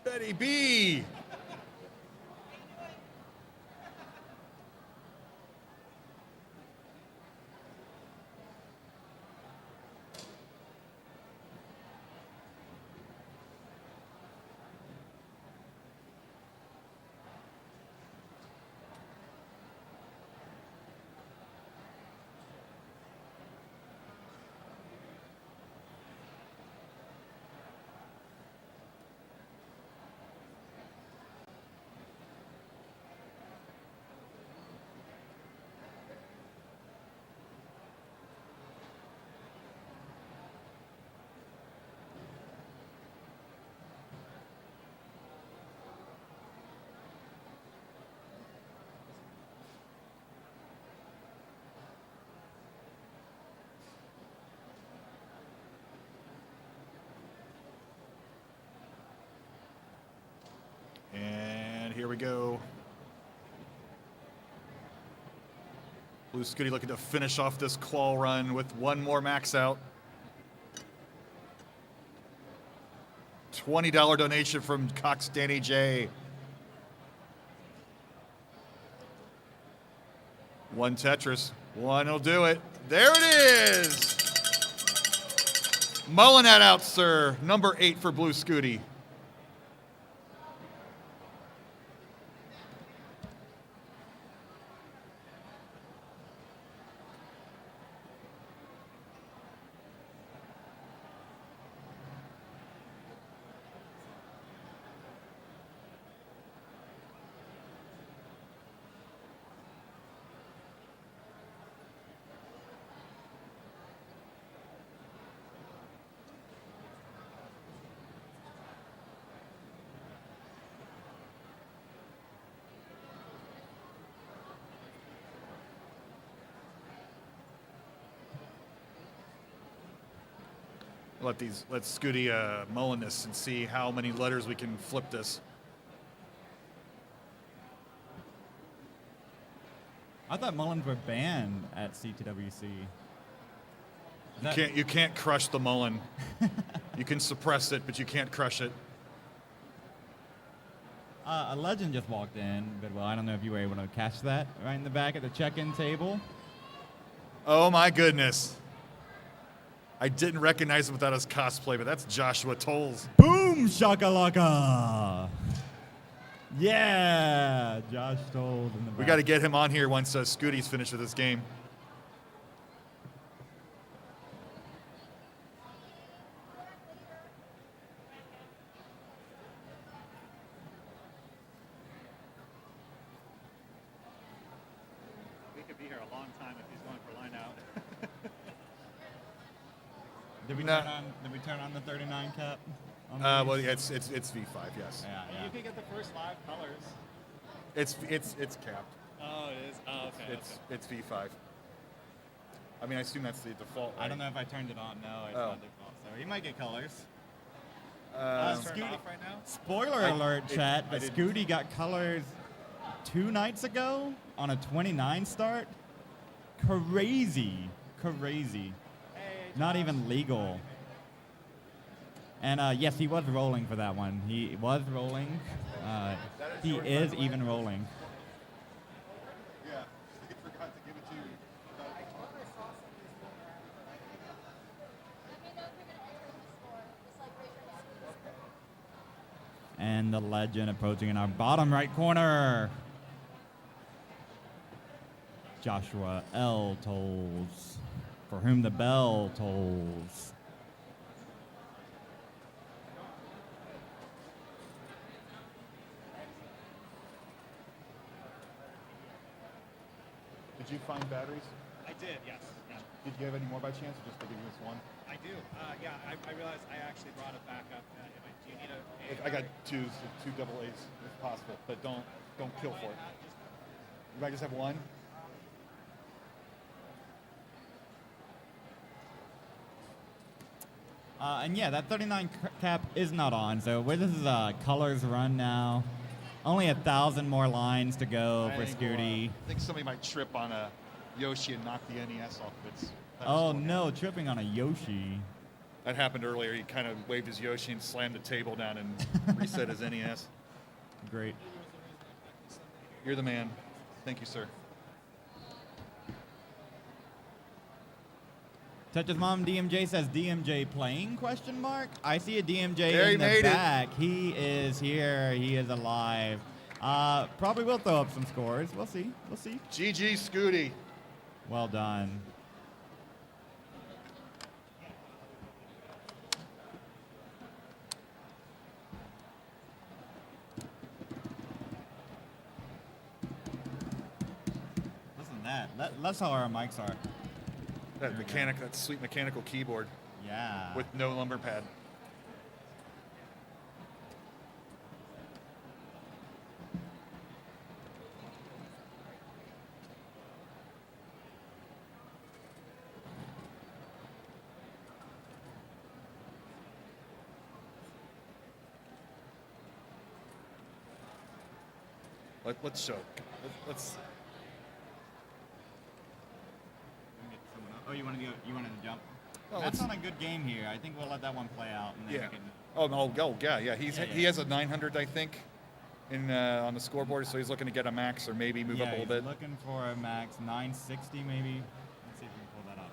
Betty B. And here we go. Blue Scooty looking to finish off this qual run with one more max out. $20 donation from Cox Danny J. One Tetris. One will do it. There it is. Mulling that out, sir. Number 8 for Blue Scooty. Let Scooty mulling this and see how many letters we can flip this. I thought Mullins were banned at CTWC. You can't crush the mullen. You can suppress it, but you can't crush it. A legend just walked in, Bidwell. I don't know if you were able to catch that right in the back at the check-in table. Oh my goodness. I didn't recognize him without his cosplay, but that's Joshua Tolles. Boom shakalaka. Yeah, Josh Tolles in the back. We got to get him on here once Scooty's finished with this game. We could be here a long time if he's going for line out. Did we turn on the 39 cap? Well, yeah, it's V5, yes. You could get the first live colors. It's capped. Oh, it is? Oh, okay. It's V5. I mean, I assume that's the default. I don't know if I turned it on. No, it's not default. So you might get colors. Scooty right now? Spoiler alert, chat, but Scooty got colors 2 nights ago on a 29 start. Crazy. Not even legal. And yes, he was rolling for that one. He was rolling. He is even rolling. Yeah, I forgot to give it to you. And the legend approaching in our bottom right corner. Joshua L. Tolles, for whom the bell tolls. Did you find batteries? I did, yes. Yeah. Did you have any more by chance, or just give us one? I do. Yeah, I realized I actually brought it back up. Do you need a I got two double A's if possible, but don't kill for it. You might just have one. And yeah, that 39 cap is not on. So this is a colors run now. Only 1,000 more lines to go for Scooty. I think somebody might trip on a Yoshi and knock the NES off of its. Oh no, tripping on a Yoshi. That happened earlier. He kind of waved his Yoshi and slammed the table down and reset his NES. Great. You're the man. Thank you, sir. Tetris Mom DMJ says DMJ playing ? I see a DMJ There he in the made it. back. He is here. He is alive. Probably will throw up some scores. We'll see. GG Scooty. Well done. Listen to that. That's how our mics are. That sweet mechanical keyboard Yeah. with no lumbar pad. Let's show. you wanted to jump? Well, That's let's- not a good game here. I think we'll let that one play out. And then Yeah. we can, Oh, no, yeah. He Yeah. has a 900, I think, in on the scoreboard, so he's looking to get a max or maybe move up a little bit. looking for a max 960 maybe. Let's see if we can pull that up.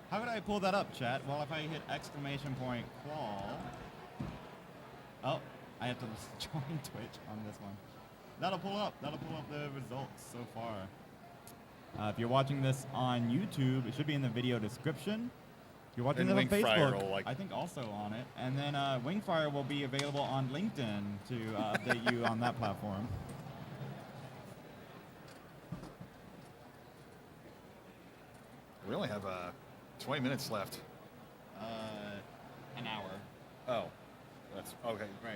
How would I pull that up, chat? Well, if I hit exclamation point qual. Oh, I have to join Twitch on this one. That'll pull up the results so far. If you're watching this on YouTube, it should be in the video description. If you're watching And it on Wingfire Facebook, will, I think also on it. And then Wingfire will be available on LinkedIn to update you on that platform. We only have 20 minutes left. An hour. Oh, that's okay. Right.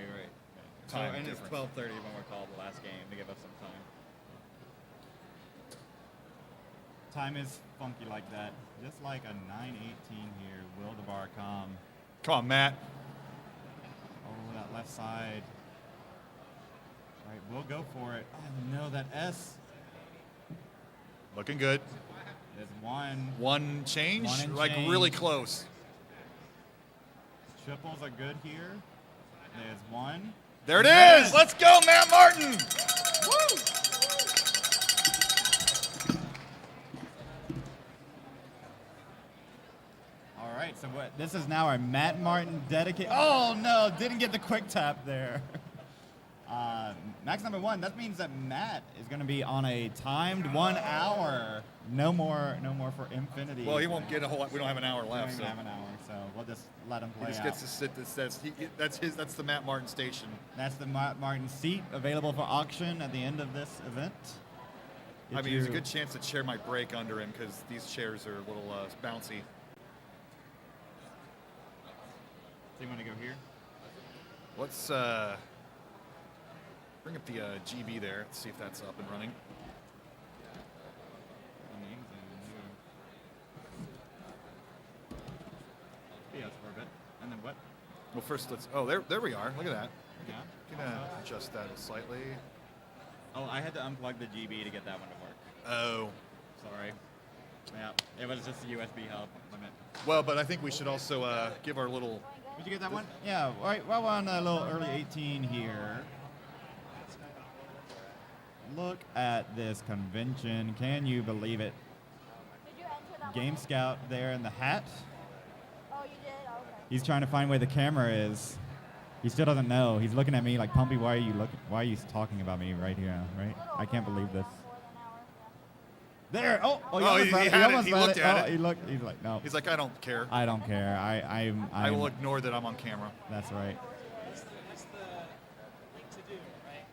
Time and difference. it's 12:30 when we're called the last game to give us some time. Time is funky like that. Just like a 9:18 here. Will the bar come? Come on, Matt. Oh, that left side. All right, we'll go for it. Oh no, that S Looking good. is one. One change, One and like change. really close. Triples are good here. There's one. There it Yes! is. Let's go, Matt Martin. Woo! All right, so this is now our Matt Martin dedicated. Oh no, didn't get the quick tap there. Max number one. That means that Matt is going to be on a timed 1 hour. No more for infinity. Well, he won't get a whole lot. We don't have an hour We left. don't So have an hour, so we'll just let him he play just out. gets to sit. That's the Matt Martin station. That's the Matt Martin seat available for auction at the end of this event. I Get mean, there's a you- good chance the chair might break under him because these chairs are a little bouncy. So you want to go here? Let's bring up the GB there. Let's see if that's up and running. Yes, for a bit. And then what? Well, first let's. Oh, there we are. Look at that. Yeah. Gonna adjust that slightly. Oh, I had to unplug the GB to get that one to work. Oh. Sorry. Yeah, it was just a USB hub limit. Well, but I think we should also give our little. Did you get that one? Yeah, right. Well, we're on a little early 18 here. Look at this convention. Can you believe it? Did you enter that Game one? Scout there in the hat. Oh, you did? Oh, okay. He's trying to find where the camera is. He still doesn't know. He's looking at me like, Pumpy, why are you talking about me right here, right? I can't believe this. There. Oh, Oh, he almost he got it. had it. almost He got looked at Oh, it. he looked. He's like, no. He's like, I don't care. I don't care. I will ignore that I'm on camera. That's right. That's the thing to do, right?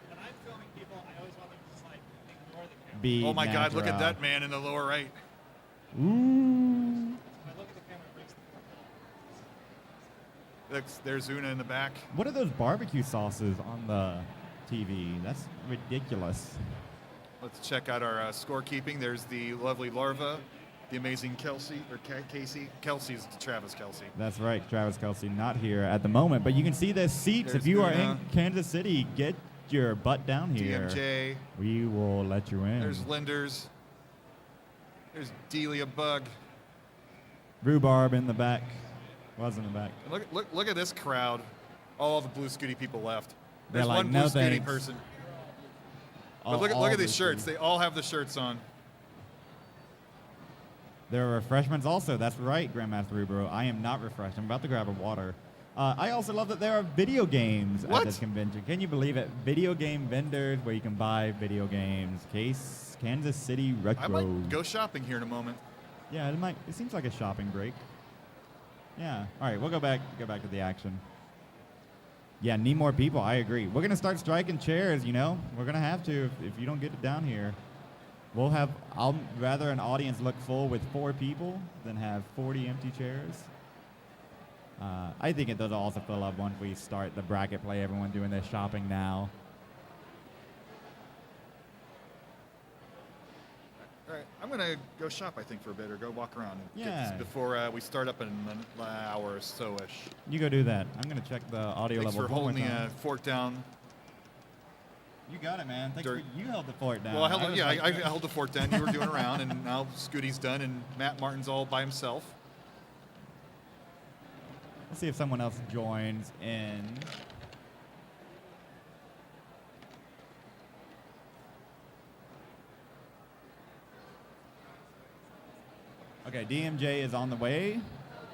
When I'm filming people, I always want them to just like ignore the camera. Be Oh my God! Look at natural. that man in the lower right. Ooh. When I look at the camera, it breaks the There's Una in the back. What are those barbecue sauces on the TV? That's ridiculous. Let's check out our scorekeeping. There's the lovely Larva, the amazing Kelsey or Casey. Kelsey's Travis Kelsey. That's right. Travis Kelsey not here at the moment, but you can see the seats. There's If you are in Una. Kansas City, get your butt down here. DMJ. We will let you in. There's Linders. There's Delia Bug. Rhubarb in the back. Was in the back. And look at this crowd. All the Blue Scooty people left. They're There's like, one "No Blue Scooty thanks." person. All- But all look at Blue these shirts. Scooty. They all have the shirts on. There are refreshments also. That's right, Grandmaster Rubro. I am not refreshed. I'm about to grab a water. I also love that there are video games What? at this convention. Can you believe it? Video game vendors where you can buy video games. Kansas City Retro. I might go shopping here in a moment. Yeah, it seems like a shopping break. Yeah. All right, we'll go back to the action. Yeah, need more people. I agree. We're gonna start striking chairs. You know, we're gonna have to if you don't get it down here. I'll rather an audience look full with 4 people than have 40 empty chairs. I think it does also fill up once we start the bracket play. Everyone doing their shopping now. All right, I'm gonna go shop. I think for a bit, or go walk around. And get Yeah. this before we start up in an hour or so-ish. You go do that. I'm gonna check the audio Thanks level for one more holding the time. fork down. You got it, man. Thanks During- you held the fort down. Well, I held, was yeah, like- I held the fort down. You were doing around, and now Scooty's done, and Matt Martin's all by himself. Let's see if someone else joins in. Okay, DMJ is on the way.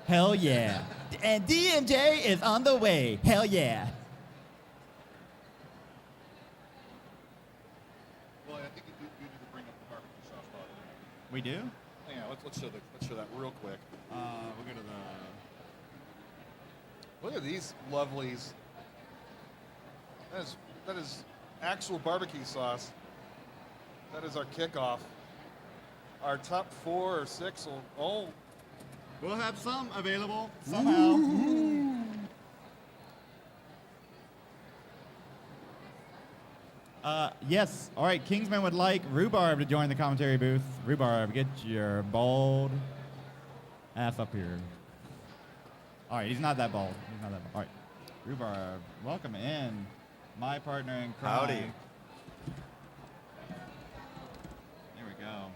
Hell yeah. And DMJ is on the way. Hell yeah. Well, I think you need to bring up the barbecue sauce bottle. We do? Yeah, let's show that real quick. We'll go to the... Look at these lovelies. That is actual barbecue sauce. That is our kickoff. Our top 4 or 6 will all. We'll have some available somehow. Yes. All right. Kingsman would like Rhubarb to join the commentary booth. Rhubarb, get your bald ass up here. All right. He's not that bald. He's not that bald. All right. Rhubarb, welcome in. My partner in crime. Howdy. There we go.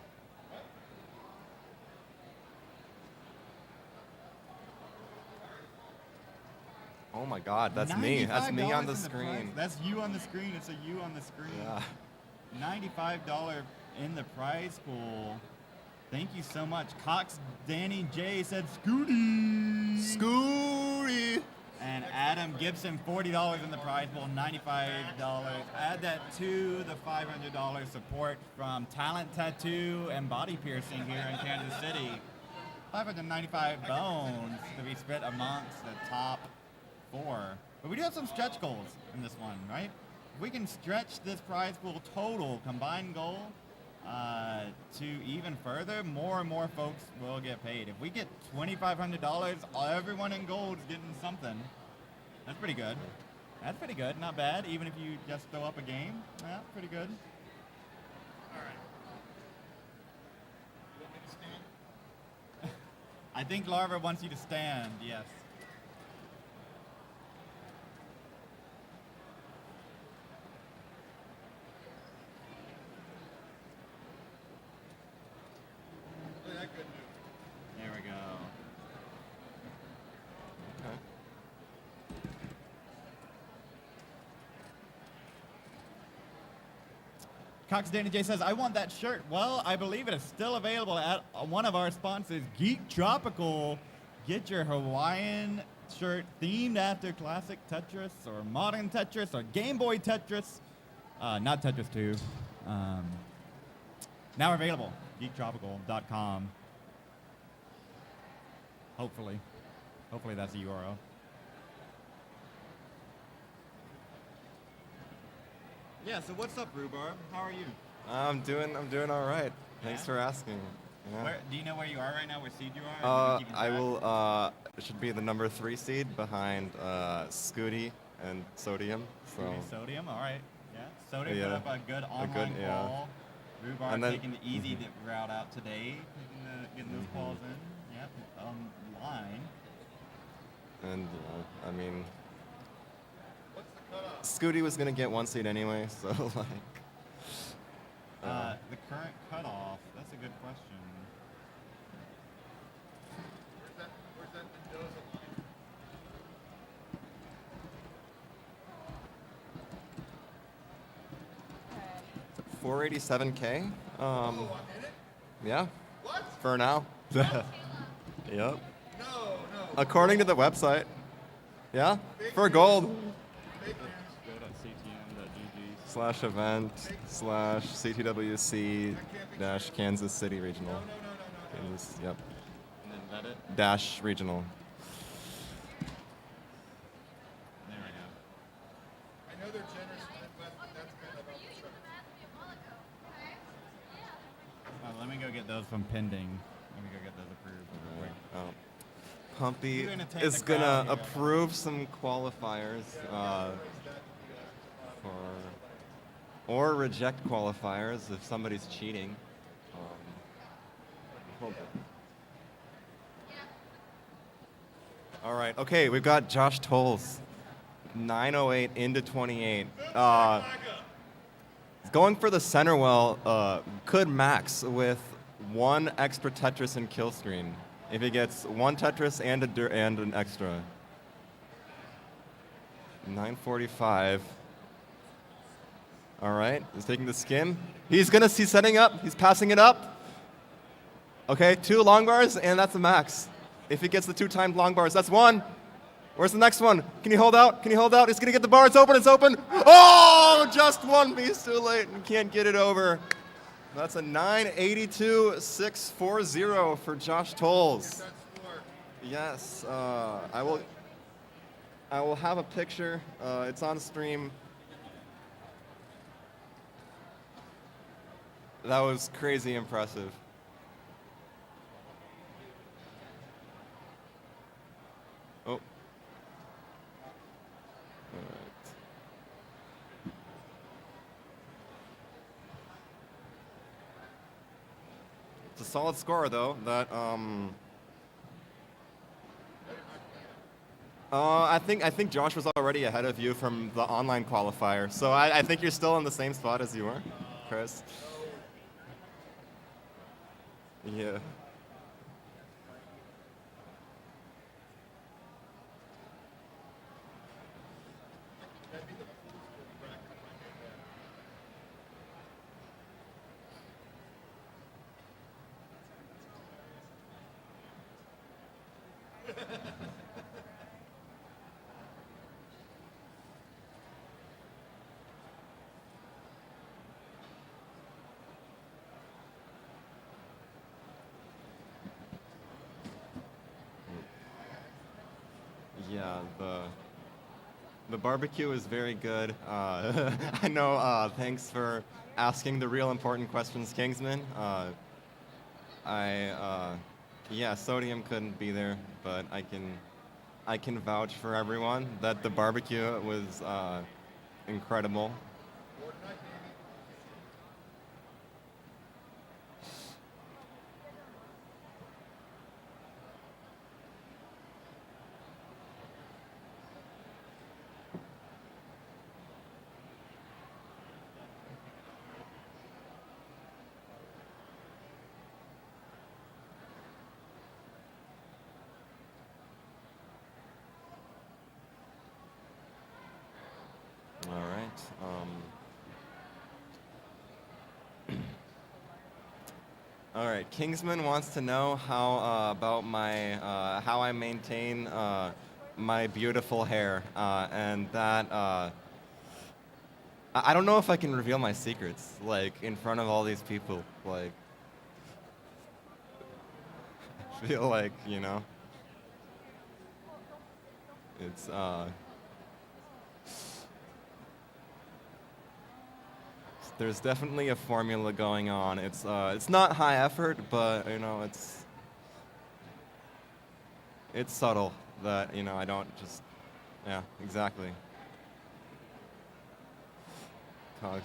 Oh my God, that's me. That's me on the $95 in screen. prize. That's you on the screen. It's a you on the screen. Yeah. $95 in the prize pool. Thank you so much. Cox Danny J said Scooty. Scooty. And Adam Gibson, $40 in the prize pool, $95. Add that to the $500 support from Talent Tattoo and Body Piercing here in Kansas City. 595 bones to be split amongst the top 4. But we do have some stretch goals in this one, right? If we can stretch this prize pool total combined goal to even further, more and more folks will get paid. If we get $2,500, everyone in gold is getting something. That's pretty good. That's pretty good. Not bad. Even if you just throw up a game, yeah, pretty good. All right. You want me to stand? I think Larva wants you to stand. Yes. There we go. Okay. Cox Danny J says, I want that shirt. Well, I believe it is still available at one of our sponsors, Geek Tropical. Get your Hawaiian shirt themed after classic Tetris or modern Tetris or Game Boy Tetris. Not Tetris 2. Now available. GeekTropical.com. Hopefully. Hopefully that's the URL. Yeah, so what's up, Rhubarb? How are you? I'm doing all right. Thanks Yeah? for asking. Yeah. Where, do you know where you are right now, what seed you are? Or do you keep I track? will. It should be the number 3 seed behind Scooty and Sodium. So. Maybe Sodium, all right. Yeah, Sodium Yeah. put up a good online yeah. call. Rhubarb And then- taking the easy route out today, getting those calls in. Yeah, online. And I mean, Scooty was gonna get 1 seed anyway, so like. The current cutoff, that's a good question. Where's that Mendoza line? 487K. I'm in it? Yeah. What? For now. Yep. No. According to the website. Yeah. For gold. Fake /event/CTWC Kansas City Regional. No. Kansas, yep. And then that it? Dash Regional. There we go. I know they're generous, but that's kind of You even asked me a while ago. Okay? Yeah. Let me go get those from pending. Let me go get those approved. real quick. Pumpy You're entertain is the crowd gonna here. approve some qualifiers or reject qualifiers if somebody's cheating. Hold on. All right. Okay, we've got Josh Tolles, 908 into 28. going for the center well could max with one extra Tetris and kill screen. If he gets one Tetris and an extra. 945. All right, he's taking the skim. He's setting up. He's passing it up. Okay, 2 long bars, and that's the max. If he gets the 2 timed long bars, that's 1. Where's the next one? Can you hold out? Can you hold out? He's gonna get the bar. It's open. It's open. Oh, just 1 piece too late and can't get it over. That's a 982.640 for Josh Tolles. Yes, I will have a picture. It's on stream. That was crazy impressive. Oh. All right. It's a solid score, though. I think Josh was already ahead of you from the online qualifier, so I think you're still in the same spot as you were, Chris. Yeah. Yeah, the barbecue is very good. I know. Thanks for asking the real important questions, Kingsman. Yeah, Sodium couldn't be there, but I can vouch for everyone that the barbecue was incredible. All right. All right. Kingsman wants to know how about my how I maintain my beautiful hair, and that I don't know if I can reveal my secrets like in front of all these people. Like, I feel like it's there's definitely a formula going on. It's not high effort, but it's subtle that I don't just exactly. Cogs.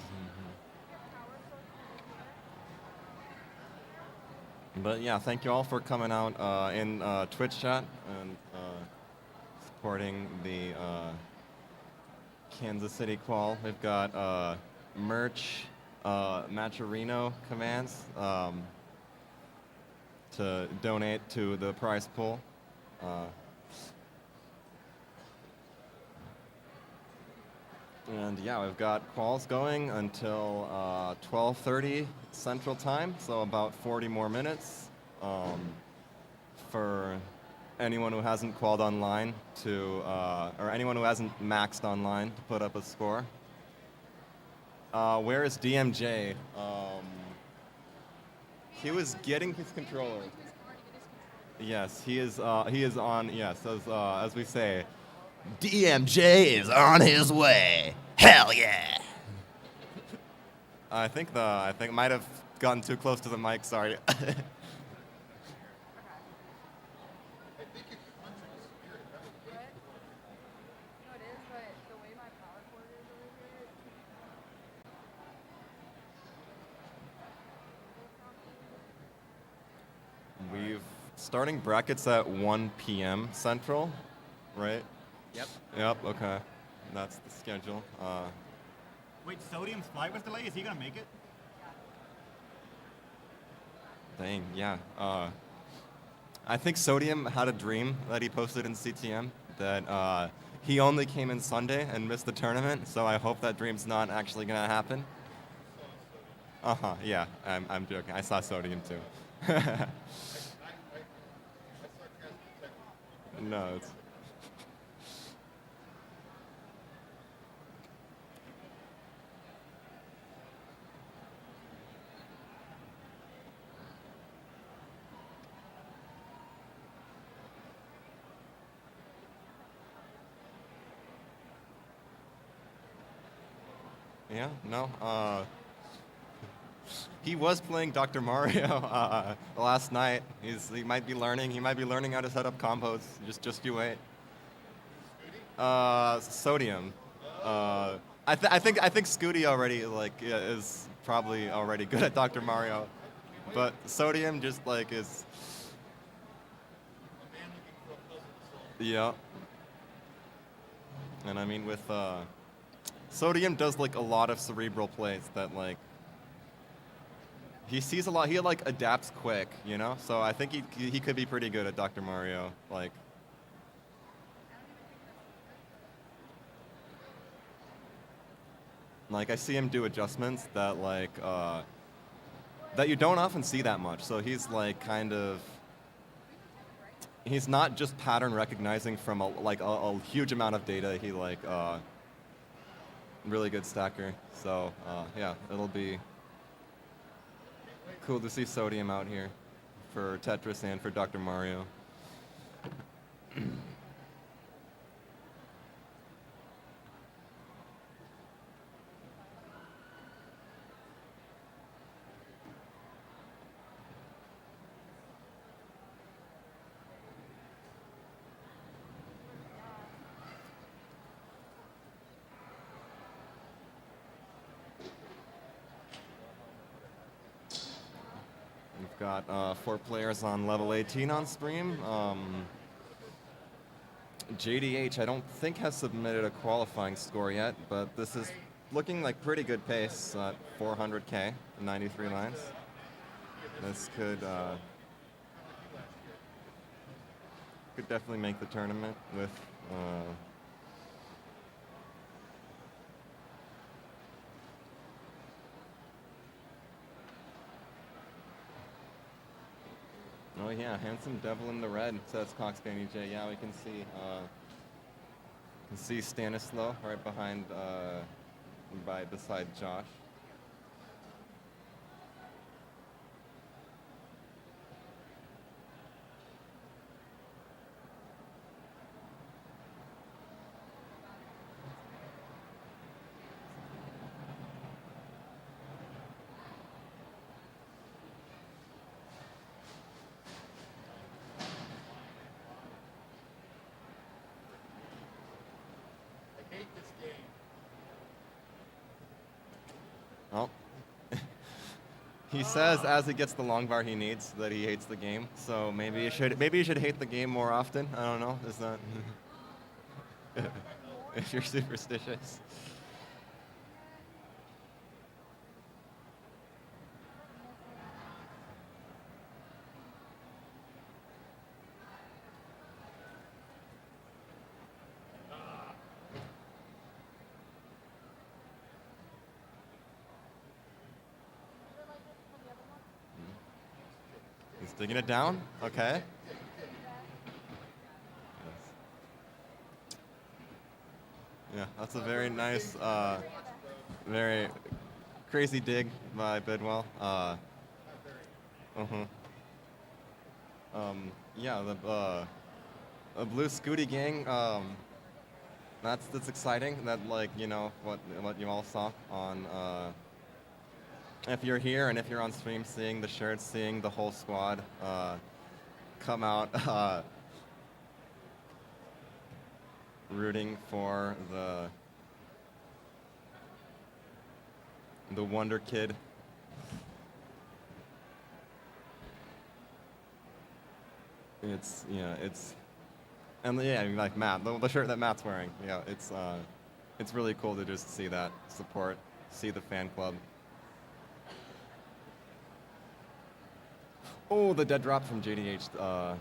But yeah, thank you all for coming out in Twitch chat and supporting the Kansas City qual. We've got merch, Matcherino commands to donate to the prize pool. And yeah, we've got quals going until 12:30 Central Time, so about 40 more minutes for anyone who hasn't qualled online or anyone who hasn't maxed online to put up a score. Where is DMJ? He was getting his controller. Yes, he is on. Yes, as we say, DMJ is on his way. Hell yeah! I think might have gotten too close to the mic. Sorry. We've starting brackets at 1 p.m. Central, right? Yep. Yep. Okay, that's the schedule. Wait, Sodium's flight was delayed? Is he gonna make it? Dang, yeah. I think Sodium had a dream that he posted in CTM that he only came in Sunday and missed the tournament, so I hope that dream's not actually gonna happen. Yeah, I'm joking. I saw Sodium too. No, it's... Yeah, no. He was playing Dr. Mario last night. He might be learning. He might be learning how to set up combos. Just you wait. Sodium. I think Scooty already is probably already good at Dr. Mario, but Sodium just is. Yeah. And I mean with Sodium does a lot of cerebral plays that he sees a lot. He adapts quick, you know. So I think he could be pretty good at Dr. Mario. I see him do adjustments that that you don't often see that much. So he's he's not just pattern recognizing from a huge amount of data. He really good stacker. So yeah, it'll be cool to see Sodium out here for Tetris and for Dr. Mario. We've got 4 players on level 18 on stream. JDH, I don't think has submitted a qualifying score yet, but this is looking like pretty good pace at 400K, 93 lines. This could definitely make the tournament with oh yeah, handsome devil in the red, says Cox Danny J. Yeah, we can see Stanislaw right behind beside Josh. Oh. He says as he gets the long bar he needs that he hates the game. So maybe you should hate the game more often. I don't know. Is that if you're superstitious? He's digging it down. Okay. Yeah, that's a very nice, very crazy dig by Bidwell. Yeah, the Blue Scooty gang. That's exciting. That what you all saw on. If you're here and if you're on stream, seeing the shirts, seeing the whole squad come out, rooting for the Wonder Kid. It's and yeah, I mean, like Matt, the shirt that Matt's wearing. Yeah, it's really cool to just see that support. see the fan club. Oh, the dead drop from JDH,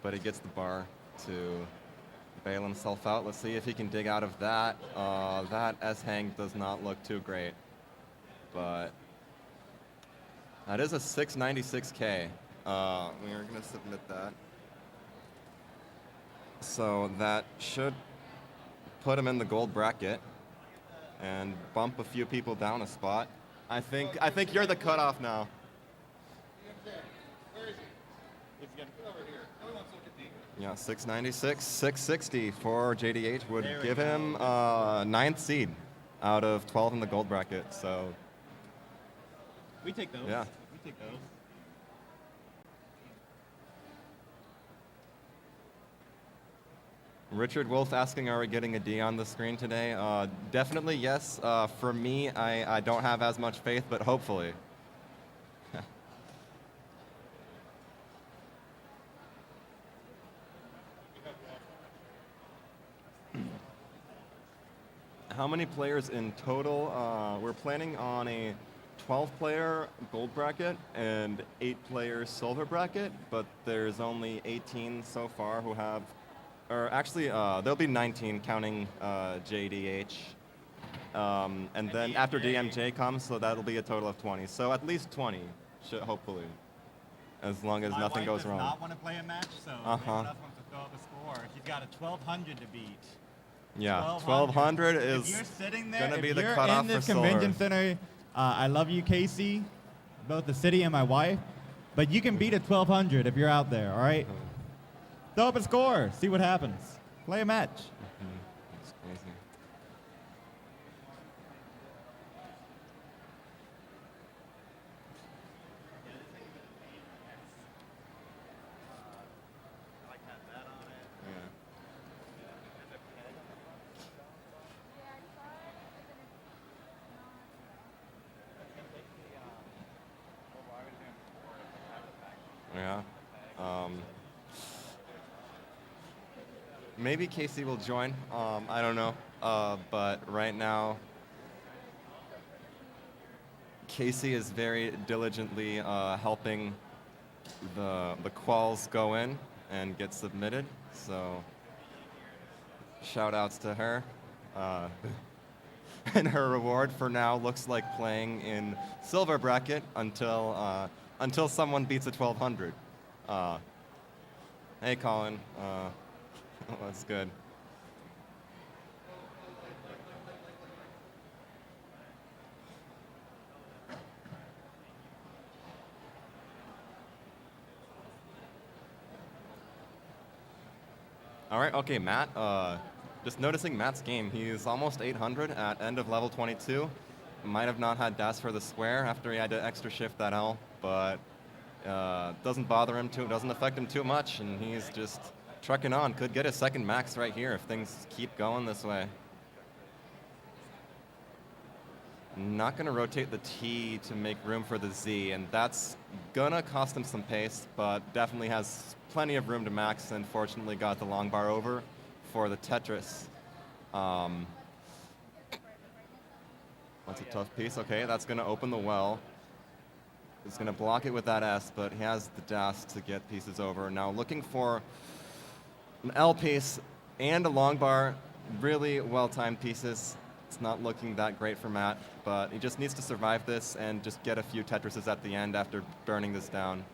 but he gets the bar to bail himself out. Let's see if he can dig out of that. That S-hang does not look too great, but that is a 696K. We are going to submit that. So that should put him in the gold bracket and bump a few people down a spot. I think you're the cutoff now. Yeah, 696, 660 for JDH would give him 9th seed out of 12 in the gold bracket. So We take those. yeah. We take those. Richard Wolf asking, are we getting a D on the screen today? Definitely yes. For me, I don't have as much faith, but hopefully. How many players in total? We're planning on a 12-player gold bracket and 8-player silver bracket, but there's only 18 so far who have, or actually there'll be 19 counting JDH. And then after DMJ comes, so that'll be a total of 20. So at least 20, hopefully, as long as nothing goes wrong. My wife does not want to play a match, so if anyone else wants to throw up a score. She's got a 1200 to beat. Yeah, 1200 If is you're sitting there, gonna be if the you're cutoff in this for silver. convention center, I love you, Casey, both the city and my wife, but you can beat a 1200 if you're out there, all right? Throw up a score, see what happens. Play a match. That's crazy. Yeah. Yeah. Maybe Casey will join. I don't know. But right now, Casey is very diligently helping the quals go in and get submitted. So shout outs to her. And her reward for now looks like playing in silver bracket until someone beats a 1200. Hey, Colin. That's good. All right, okay, Matt. Just noticing Matt's game. He's almost 800 at end of level 22. Might have not had dash for the square after he had to extra shift that L, but doesn't bother him too, doesn't affect him too much, and he's just trucking on. Could get a second max right here if things keep going this way. Not gonna rotate the T to make room for the Z, and that's gonna cost him some pace, but definitely has plenty of room to max, and fortunately got the long bar over for the Tetris. That's a tough piece. Okay, that's gonna open the well. He's gonna block it with that S, but he has the dash to get pieces over. Now looking for an L piece and a long bar, really well-timed pieces. It's not looking that great for Matt, but he just needs to survive this and just get a few Tetrises at the end after burning this down.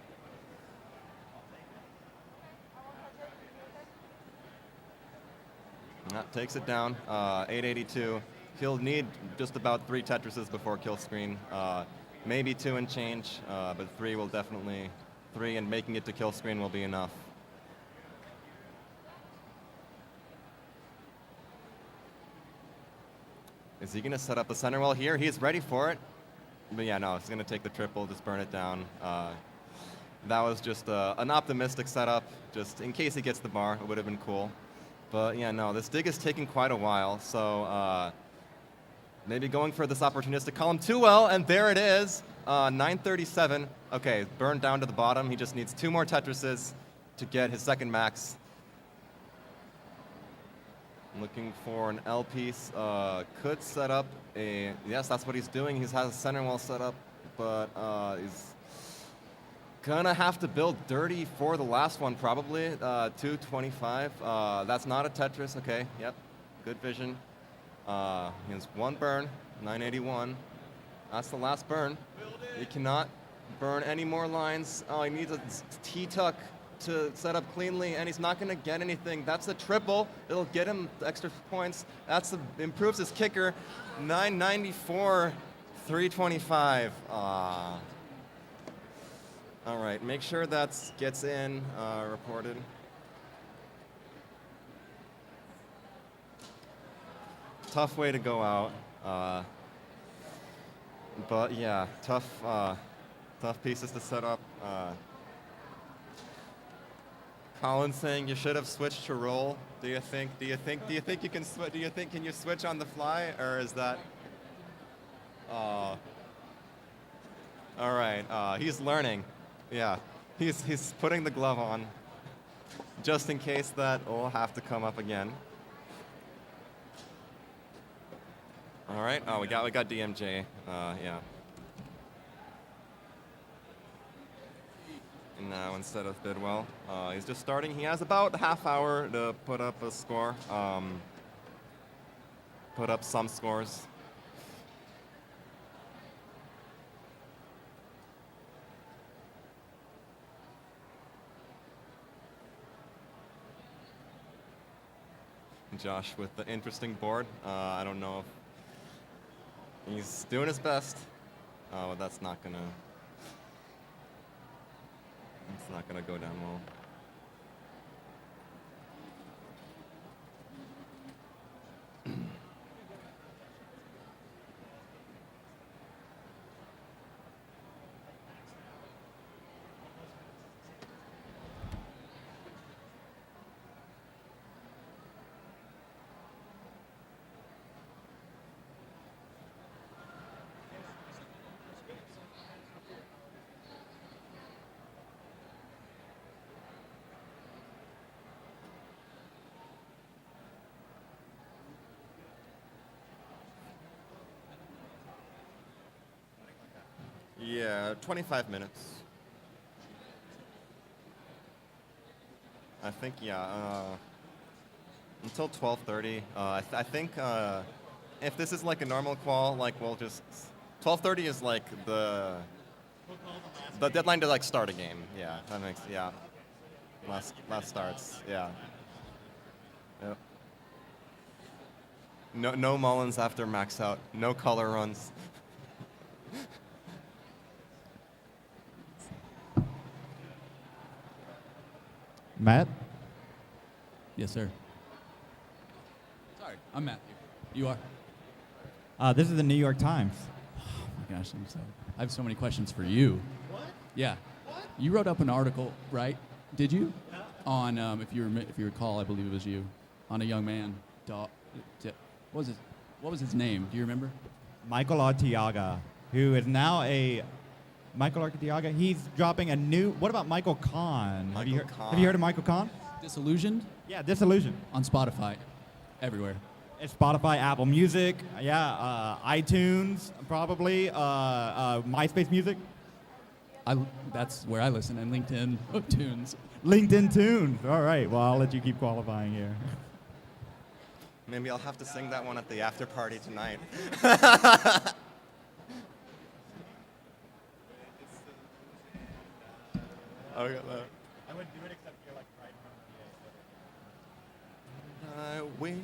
And that takes it down, 882. He'll need just about 3 Tetrises before kill screen. Maybe 2 and change, but 3 will definitely, 3 and making it to kill screen will be enough. Is he going to set up a center well here? He's ready for it. But yeah, no, he's going to take the triple, just burn it down. That was just an optimistic setup. Just in case he gets the bar, it would have been cool. But yeah, no, this dig is taking quite a while. So maybe going for this opportunistic column too well, and there it is. 937. Okay, burned down to the bottom. He just needs 2 more Tetrises to get his second max. Looking for an L piece. Could set up a. Yes, that's what he's doing. He has a center wall set up, but he's gonna have to build dirty for the last one probably. 225. That's not a Tetris. Okay. Yep. Good vision. He has one burn. 981. That's the last burn. He cannot burn any more lines. Oh, he needs a T-tuck to set up cleanly, and he's not going to get anything. That's a triple. It'll get him the extra points. Improves his kicker. 994, 325. All right, make sure that gets in, reported. Tough way to go out. But yeah, tough pieces to set up. Colin saying you should have switched to roll. Do you think you can can you switch on the fly, or is that? All right, he's learning. Yeah, he's putting the glove on, just in case that will have to come up again. All right. Oh, we got DMJ. Yeah. And now instead of Bidwell, he's just starting. He has about a half hour to put up a score. Put up some scores. Josh with the interesting board. I don't know if he's doing his best. But that's not gonna go down well. Yeah, 25 minutes. I think, yeah, until 12:30. I think if this is like a normal qual, like we'll just 12:30 is like the deadline to like start a game. Yeah, that makes last starts. Yeah. Yep. No Mullins after max out. No color runs. Matt? Yes, sir. Sorry, I'm Matthew. You are? This is the New York Times. Oh my gosh, I have so many questions for you. What? Yeah. What? You wrote up an article, right? Did you? Yeah. On, if you recall, I believe it was you, on a young man. What was his name? Do you remember? Michael Arteaga, who is now Michael Arteaga, he's dropping a new. What about Michael Kahn? Have you heard of Michael Kahn? Disillusioned? Yeah, Disillusioned. On Spotify, everywhere. It's Spotify, Apple Music, iTunes, probably, MySpace Music. That's where I listen, and LinkedIn Tunes. LinkedIn Tunes. All right. Well, I'll let you keep qualifying here. Maybe I'll have to sing that one at the after party tonight. I wouldn't do it except you're like right in front of the PA. I will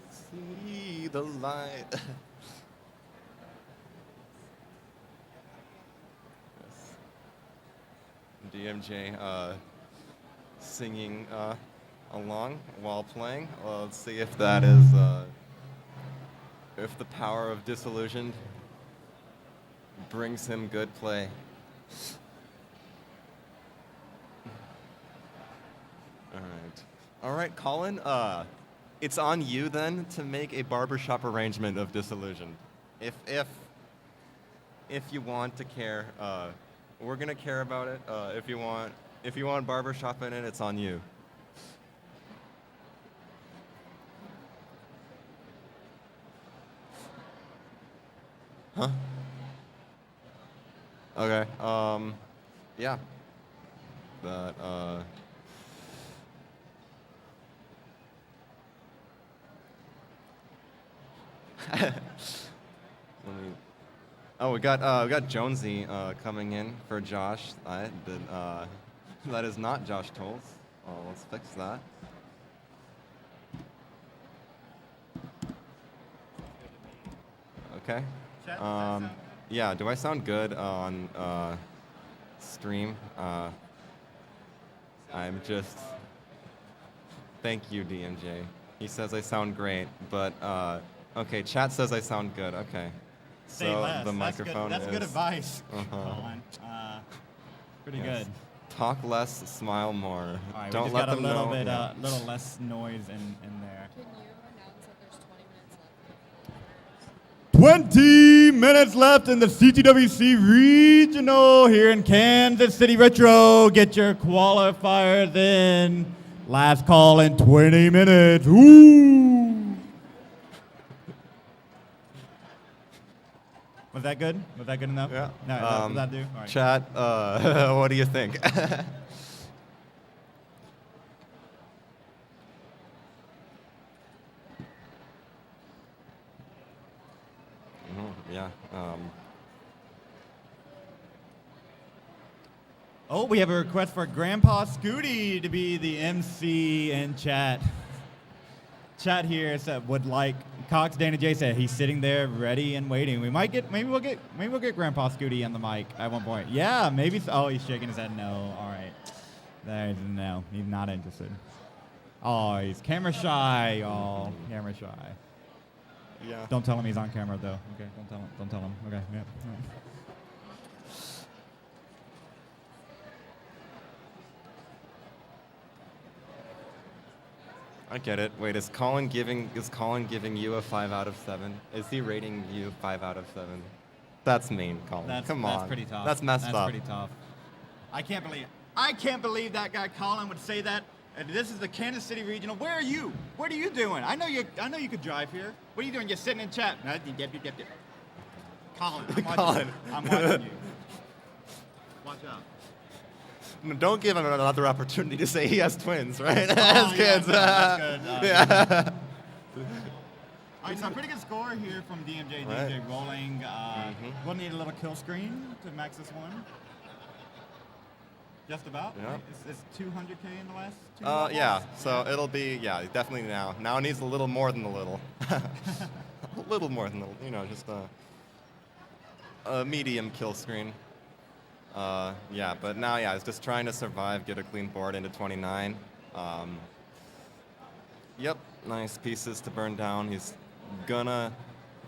see the light. Yes. DMJ singing along while playing. Well, let's see if that is if the power of Disillusioned brings him good play. All right, Colin, it's on you then to make a barbershop arrangement of Disillusioned. If you want to care, we're gonna care about it. If you want barbershop in it, it's on you. Huh? Okay. Yeah. But Oh, we got Jonesy coming in for Josh. That is not Josh Tolles. Oh, let's fix that. Okay. Yeah. Do I sound good on stream? I'm just. Thank you, DMJ. He says I sound great, but okay. Chat says I sound good. Okay. Say So less. the microphone That's is. good advice, Uh-huh. Colin. Pretty Yes. good. Talk less, smile more. All right, Don't we just let got a them little know. bit, yeah. little less noise in there. Can you announce that there's 20 minutes left? 20 minutes left in the CTWC Regional here in Kansas City Retro. Get your qualifiers in. Last call in 20 minutes. Ooh. Was that good? Was that good enough? Yeah. No, does that do? All right. Chat, what do you think? Yeah. Oh, we have a request for Grandpa Scooty to be the MC in chat. Chat here said would like Cox Dana J said he's sitting there ready and waiting. Maybe we'll get Grandpa Scooty on the mic at one point. Yeah, maybe. Oh, he's shaking his head. No. All right. There's no. He's not interested. Oh, he's camera shy. Oh, camera shy. Yeah. Don't tell him he's on camera though. Okay. Don't tell him. Don't tell him. Okay. Yeah. All right. I get it. Wait, is Colin giving you a 5 out of 7? Is he rating you 5 out of 7? That's mean, Colin. Come on. That's pretty tough. That's messed up. That's pretty tough. I can't believe that guy Colin would say that. And this is the Kansas City Regional. Where are you? What are you doing? I know you could drive here. What are you doing? You're sitting in chat. Colin, I'm watching you. Watch out. No, don't give him another opportunity to say he has twins, right? Oh, As yeah, kids. no, that's good. Yeah. All right, so a pretty good score here from DMJ. Right. DJ rolling. We'll need a little kill screen to max this one. Just about. Yeah. Right? Is 200K in the last two levels? Yeah. So it'll be definitely now. Now it needs a little more than a little. A little more than a little. You know, just a medium kill screen. But now, it's just trying to survive, get a clean board into 29. Yep, nice pieces to burn down. He's gonna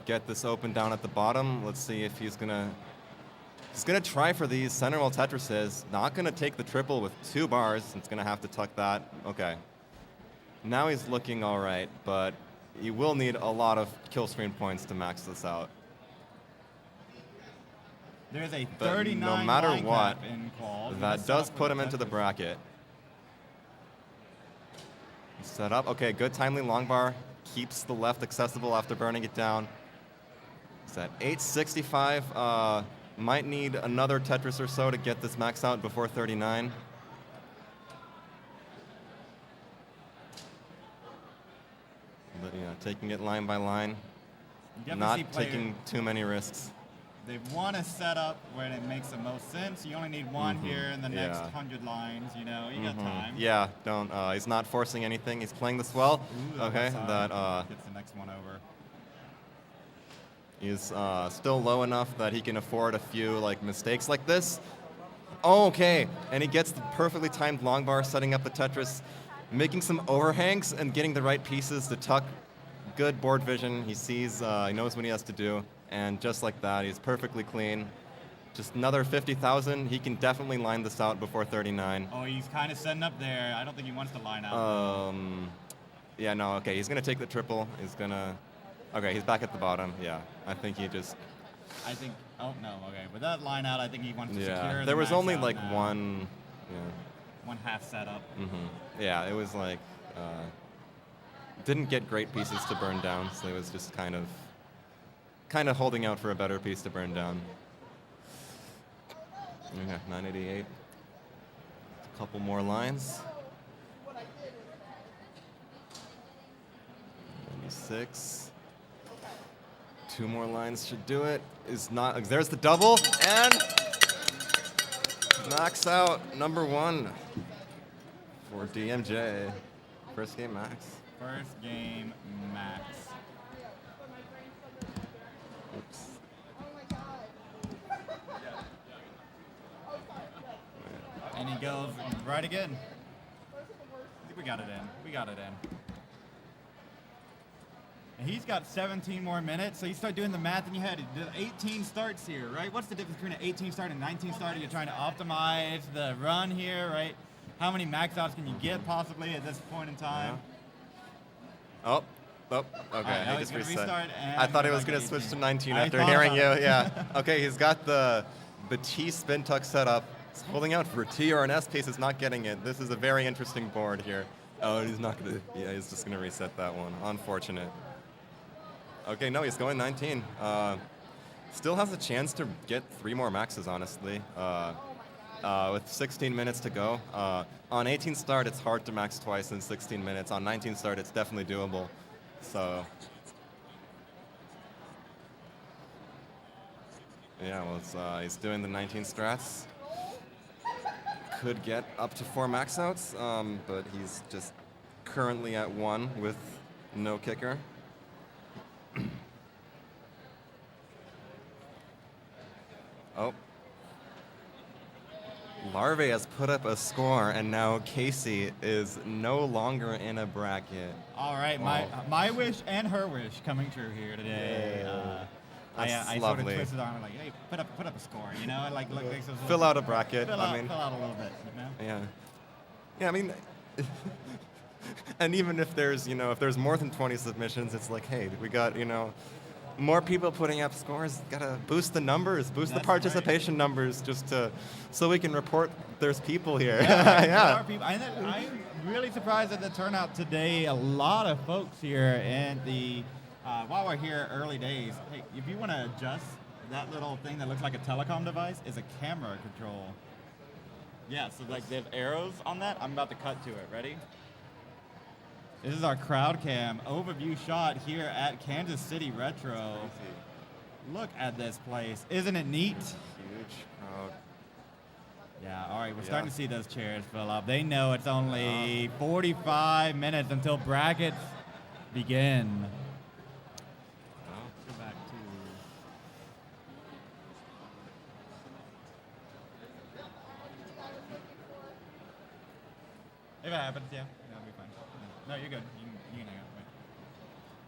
get this open down at the bottom. Let's see if he's gonna try for these center wall Tetrises. Not gonna take the triple with 2 bars. It's gonna have to tuck that. Okay. Now he's looking all right, but he will need a lot of kill screen points to max this out. There's a But 39 no matter line what, cap in qual. that does put him into the bracket. Set up. Okay, good timely long bar. Keeps the left accessible after burning it down. It's at 865. Might need another Tetris or so to get this max out before 39. But yeah, taking it line by line. Not taking too many risks. They want to set up where it makes the most sense. You only need one here in the next 100 lines. You know, you got time. Yeah, don't. He's not forcing anything. He's playing this well. Ooh, Okay, that gets the next one over. He's still low enough that he can afford a few mistakes like this. Oh, okay, and he gets the perfectly timed long bar, setting up the Tetris, making some overhangs and getting the right pieces to tuck. Good board vision. He sees. He knows what he has to do. And just like that, he's perfectly clean. Just another 50,000. He can definitely line this out before 39. Oh, he's kind of setting up there. I don't think he wants to line out. Yeah, no, okay. He's going to take the triple. He's going to... Okay, he's back at the bottom. Yeah, I think he just... Oh, no, okay. With that line out, I think he wants to secure Yeah, the there was max only out now. one... One half setup. Yeah, it was didn't get great pieces to burn down, so it was just kind of... kind of holding out for a better piece to burn down. Okay, 988. A couple more lines. 96. 2 more lines should do it. Is not. There's the double and max out number 1 for DMJ. First game max. First game max. Oops. And he goes right again. I think we got it in. We got it in. And he's got 17 more minutes, so you start doing the math in your head. 18 starts here, right? What's the difference between an 18 start and 19 start? You're trying to optimize the run here, right? How many max outs can you get possibly at this point in time? Yeah. Oh, okay. Right, now I he's just gonna reset. restart and I thought he go was back going to to switch 18. to 19 I after thought hearing you. about it. Yeah. Okay, he's got the T spin tuck set up. He's holding out for a T or an S piece. Is not getting it. This is a very interesting board here. Oh, he's not going to. Yeah, he's just going to reset that one. Unfortunate. Okay, no, he's going 19. Still has a chance to get 3 more maxes, honestly. With 16 minutes to go. On 18 start, it's hard to max twice in 16 minutes. On 19 start, it's definitely doable. So, yeah, well, he's doing the 19 strats. Could get up to 4 max outs, but he's just currently at 1 with no kicker. Oh. Larvae has put up a score, and now Casey is no longer in a bracket. All right, my wish and her wish coming true here today. I sort of lovely. twisted arm like, hey, put up a score, you know, like look, Fill out a bracket. Fill I mean, out a little bit, you know. yeah, yeah. I mean, and even if there's if there's more than 20 submissions, it's like, hey, we got more people putting up scores. Gotta boost the numbers, boost the participation numbers, just so we can report there's people here. Yeah, Yeah. there are people. I'm really surprised at the turnout today. A lot of folks here, and while we're here, early days. Hey, if you want to adjust that little thing that looks like a telecom device, is a camera control. Yeah, so like there's arrows on that. I'm about to cut to it. Ready? This is our crowd cam overview shot here at Kansas City Retro. Look at this place. Isn't it neat? Huge crowd. Yeah, all right, we're starting to see those chairs fill up. They know it's only 45 minutes until brackets begin. Go back to... If it happens, yeah, that'll be fine. No, you're good. You can hang out. Wait.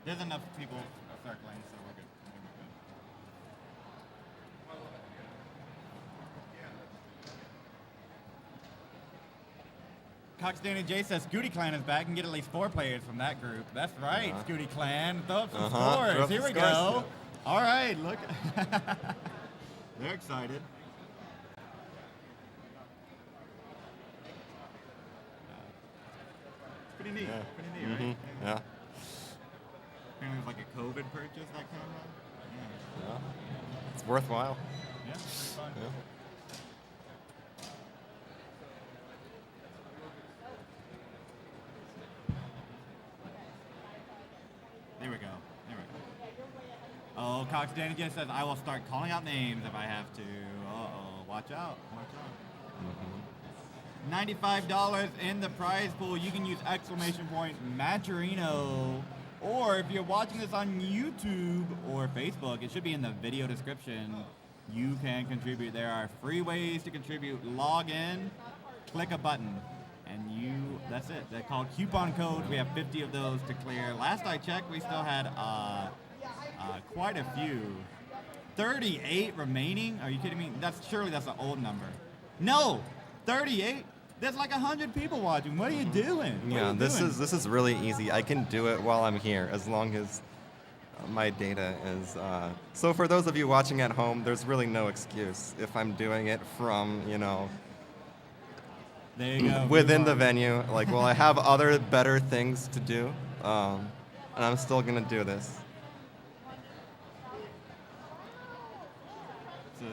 There's enough people circling, so we're good. Cox Danny J says Scooty Clan is back and get at least 4 players from that group. That's right, Scooty Clan. Throw up some scores. Here we go. All right, look. They're excited. Pretty neat. Yeah. Pretty neat, right? Yeah. Apparently it was like a COVID purchase, that camera. Yeah. It's worthwhile. Yeah, it's fun. Yeah. There we go. There we go. Oh, Cox Danny J says, I will start calling out names if I have to. Uh-oh. Watch out. Watch out. $95 in the prize pool. You can use exclamation point Matcherino. Or if you're watching this on YouTube or Facebook, it should be in the video description. You can contribute. There are free ways to contribute. Log in, click a button, and that's it. They're called coupon codes. We have 50 of those to clear. Last I checked, we still had quite a few. 38 remaining? Are you kidding me? Surely that's an old number. No, 38? There's like 100 people watching. What are you doing? Yeah, this is really easy. I can do it while I'm here as long as my data is. So for those of you watching at home, there's really no excuse if I'm doing it from there you go, within the venue. Like, well, I have other better things to do, and I'm still gonna do this. So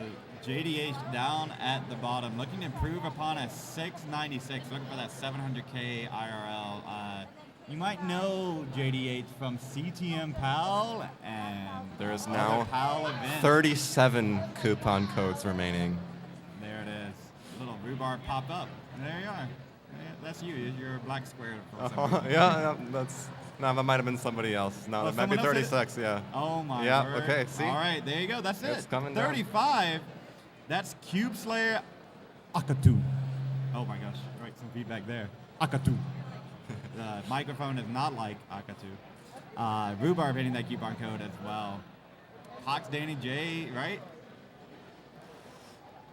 JDH down at the bottom, looking to improve upon a 696, looking for that 700K IRL. You might know JDH from CTM PAL and There is other now PAL events. 37 coupon codes remaining. There it is. Little rhubarb pop up. There you are. Yeah, that's you. You're a black square. For some reason. Yeah, that's. No, that might have been somebody else. No, Oh, that might be someone else 36. Yeah. Oh my Yeah. word. Okay. See. All right, there you go. That's It's it. coming down. 35. That's Cube Slayer Akatu. Oh my gosh. Right, some feedback there. Akatu. The microphone is not like Akatu. Rhubarb hitting that coupon code as well. Hawks Danny J, right?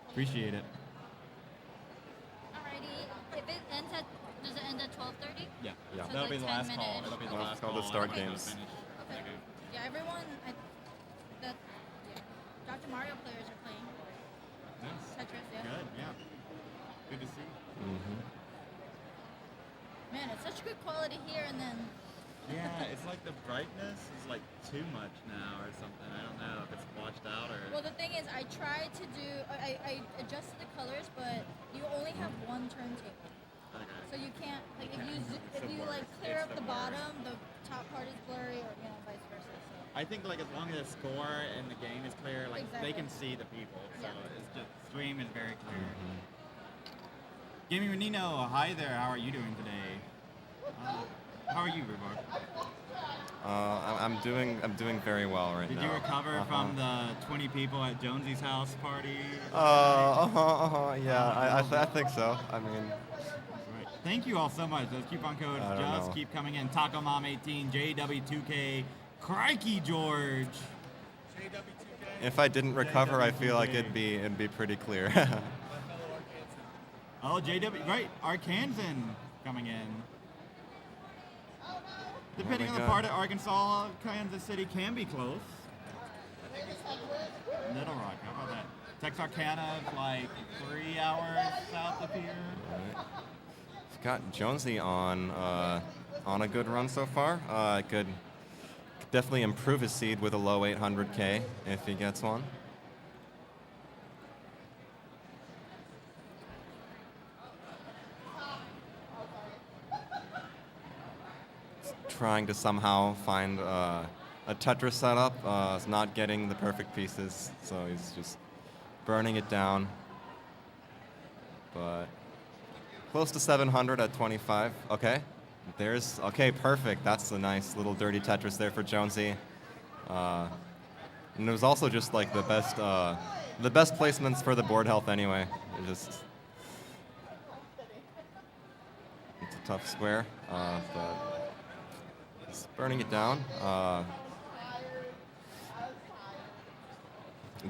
Appreciate it. Alrighty. If it ends at, does it end at 12:30? Yeah. Yeah. So That'll be like the 10 last call. minutes. That'll be the Well, last it's called call. the start and then games. we'll finish. Okay. Yeah, everyone. Dr. Mario players are playing. Nice. Tetris, yeah. Good, yeah. Good to see. Man, it's such good quality here, and then Yeah, it's like the brightness is like too much now or something. I don't know if it's washed out or. well, the thing is, I tried to do. I adjusted the colors, but you only have one turntable, Okay. so you can't like if you It's if you the like worst. clear It's up the the bottom, the top part is blurry, or vice versa. So. I think like as long as the score and the game is clear, like they Exactly. can see the people. So Yeah. it's just stream is very clear. Gaming Menino, hi there. How are you doing today? How are you, Rhubarb? I'm doing very well right Did now. you recover from the 20 people at Jonesy's house party? Yeah, I think so. I mean, Right. Thank you all so much. Those coupon codes I don't just know. keep coming in. Taco Mom 18, JW2K, Crikey George. if I didn't recover, I feel like it'd be pretty clear. Oh, JW, right, Arkansan coming in. Depending on the God. part of Arkansas, Kansas City can be close. Little Rock, how about that? Texarkana is like 3 hours south of here. He's got Jonesy on a good run so far. Could definitely improve his seed with a low 800K if he gets one. Trying to somehow find a Tetris setup. Is not getting the perfect pieces, so he's just burning it down. But close to 700 at 25. Okay, okay, perfect. That's a nice little dirty Tetris there for Jonesy. And it was also just like the best placements for the board health anyway. It's a tough square, but he's burning it down.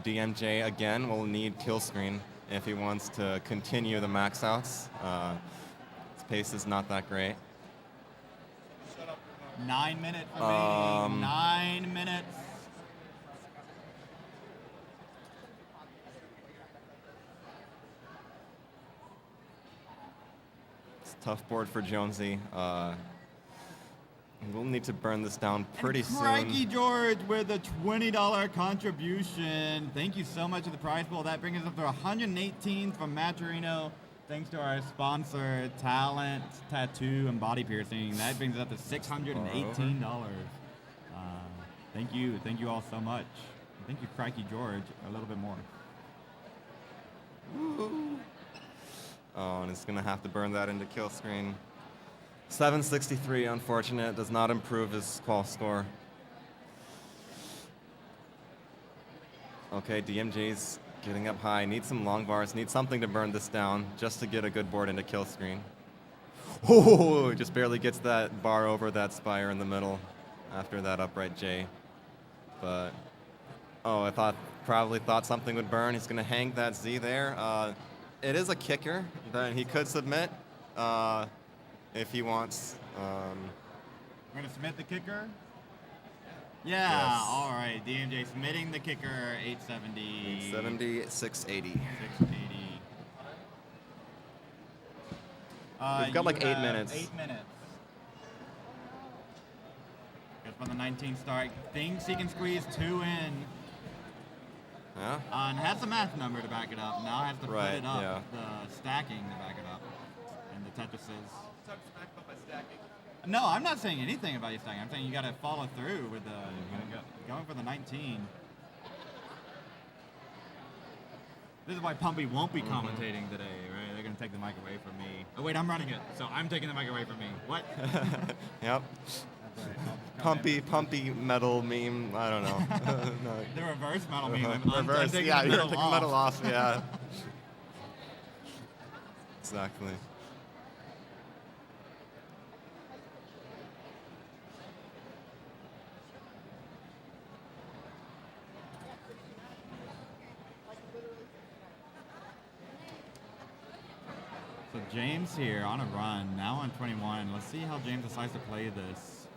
DMJ again will need kill screen if he wants to continue the max outs. His pace is not that great. 9 minutes remaining. 9 minutes. It's a tough board for Jonesy. We'll need to burn this down pretty soon. Crikey George with a $20 contribution. Thank you so much for the prize pool. That brings us up to 118 from Maturino. Thanks to our sponsor, Talent, Tattoo, and Body Piercing. That brings us up to $618. Thank you all so much. Thank you, Crikey George, a little bit more. Oh, and it's gonna have to burn that into kill screen. 763, unfortunate, does not improve his qual score. Okay, DMJ's getting up high, needs some long bars, needs something to burn this down just to get a good board into kill screen. Oh, just barely gets that bar over that spire in the middle after that upright J. But, oh, probably thought something would burn. He's gonna hang that Z there. It is a kicker that he could submit. If he wants. We're going to submit the kicker? Yeah, Yes. all right. DMJ submitting the kicker, 870. 870, 680. 680. We've got like you 8 have minutes. 8 minutes. Just from the 19th start. Thinks he can squeeze 2 in. Yeah. And has the math number to back it up. Now has to put Right, it up, yeah. the stacking to back it up. And the Tetrises. No, I'm not saying anything about you stacking. I'm saying you got to follow through with going for the 19. This is why Pumpy won't be commentating today, right? They're going to take the mic away from me. Oh, wait, I'm running it, so I'm taking the mic away from me. What? Yep. That's right. Pumpy metal meme. I don't know. No. The reverse metal meme. Reverse. taking Yeah, the you're metal taking off. metal off. Yeah. Exactly. So James here on a run, now on 21. Let's see how James decides to play this.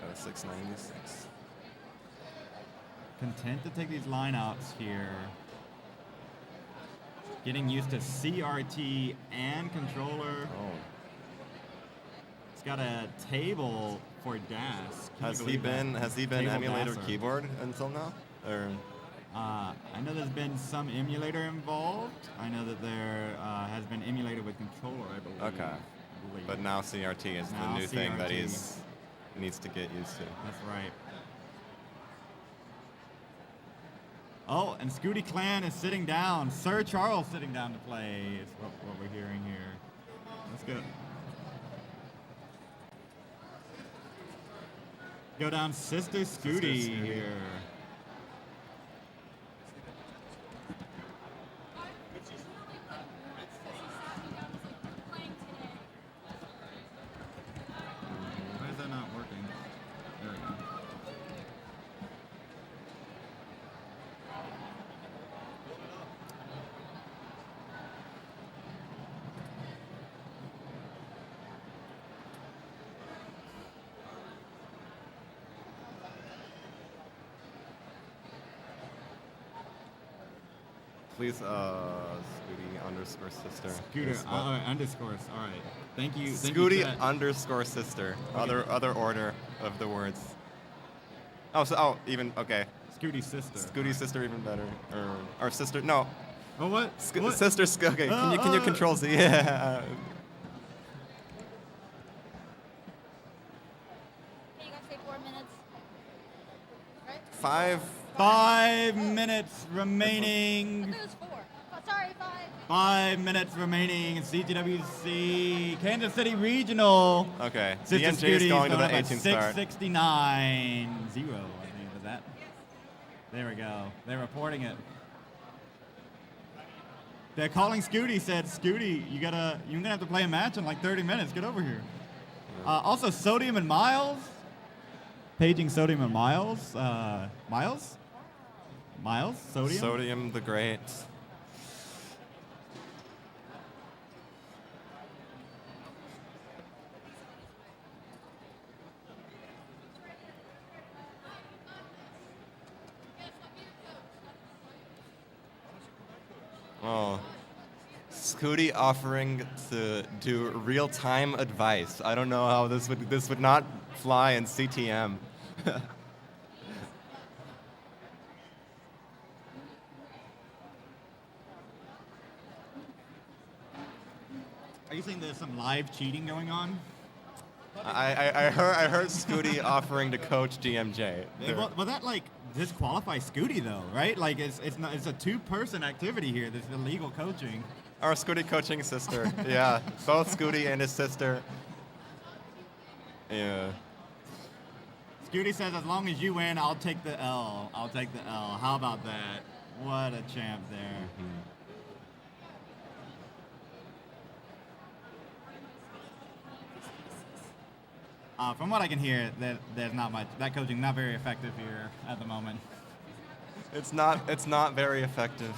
Got a 696. Content to take these lineouts here. Getting used to CRT and controller. Oh. He's got a table for DAS. Can Has you he believe that? been Table emulator DASer. keyboard until now? Or I know there's been some emulator involved. I know that there has been emulator with controller, I believe. okay. I believe. But now CRT is Now the new thing that CRT. needs to get used to. That's right. Oh, and Scooty Clan is sitting down. Sir Charles sitting down to play is what we're hearing here. Let's go. Go down Sister Scooty Scooty. here. Why is that not working? There we go. Please, Scooty underscore sister. Scooter is what? underscores. All right. Thank you. Thank Scooty you, chat. underscore sister. Okay. Other order of the words. Even okay. Scooty's sister. Scooty's sister even better. Or sister. No. Oh what? What? Sister. Okay. Can you control Z? Yeah. Hey, you guys say 4 minutes. Right? 5 minutes remaining. I thought it was 4. Oh, sorry, 5. 5 minutes remaining in CTWC Kansas City Regional. Okay. Sister DMJ is Scooty going to the up at 18th start. 669-0, I think, was that? There we go. They're reporting it. They're calling Scooty, said, Scooty, you're gonna have to play a match in like 30 minutes. Get over here. Also, Sodium and Miles. Paging Sodium and Miles. Miles? Sodium? Sodium the Great. Oh. Scooty offering to do real-time advice. I don't know how this would not fly in CTM. Are you saying there's some live cheating going on? I heard Scooty offering to coach DMJ. Well, that like disqualifies Scooty though, right? Like it's a two-person activity here. There's illegal coaching. Our Scooty coaching sister. Yeah, both Scooty and his sister. Yeah. Scooty says, as long as you win, I'll take the L. I'll take the L. How about that? What a champ there. From what I can hear, there's not much. That coaching not very effective here at the moment. It's not very effective.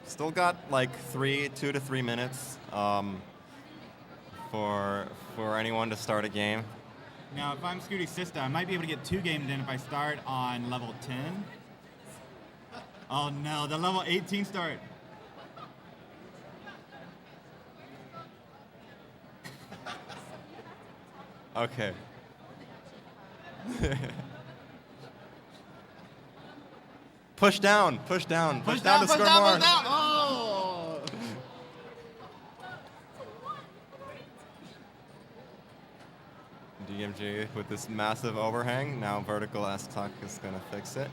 Still got like 2 to 3 minutes for anyone to start a game. Now, if I'm Scooty's sister, I might be able to get 2 games in if I start on level 10. Oh no, the level 18 start. Okay. Push down, push down, push down to score more. Push down. Oh! DMG with this massive overhang. Now vertical S-Tuck is going to fix it.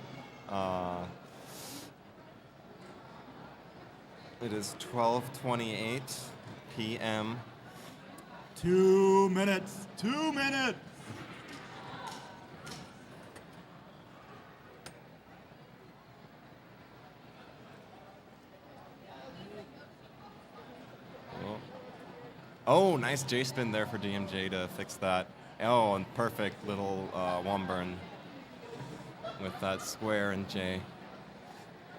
It is 12:28 p.m. 2 minutes. 2 minutes. Oh, nice J-spin there for DMJ to fix that. Oh, and perfect little one burn with that square and J.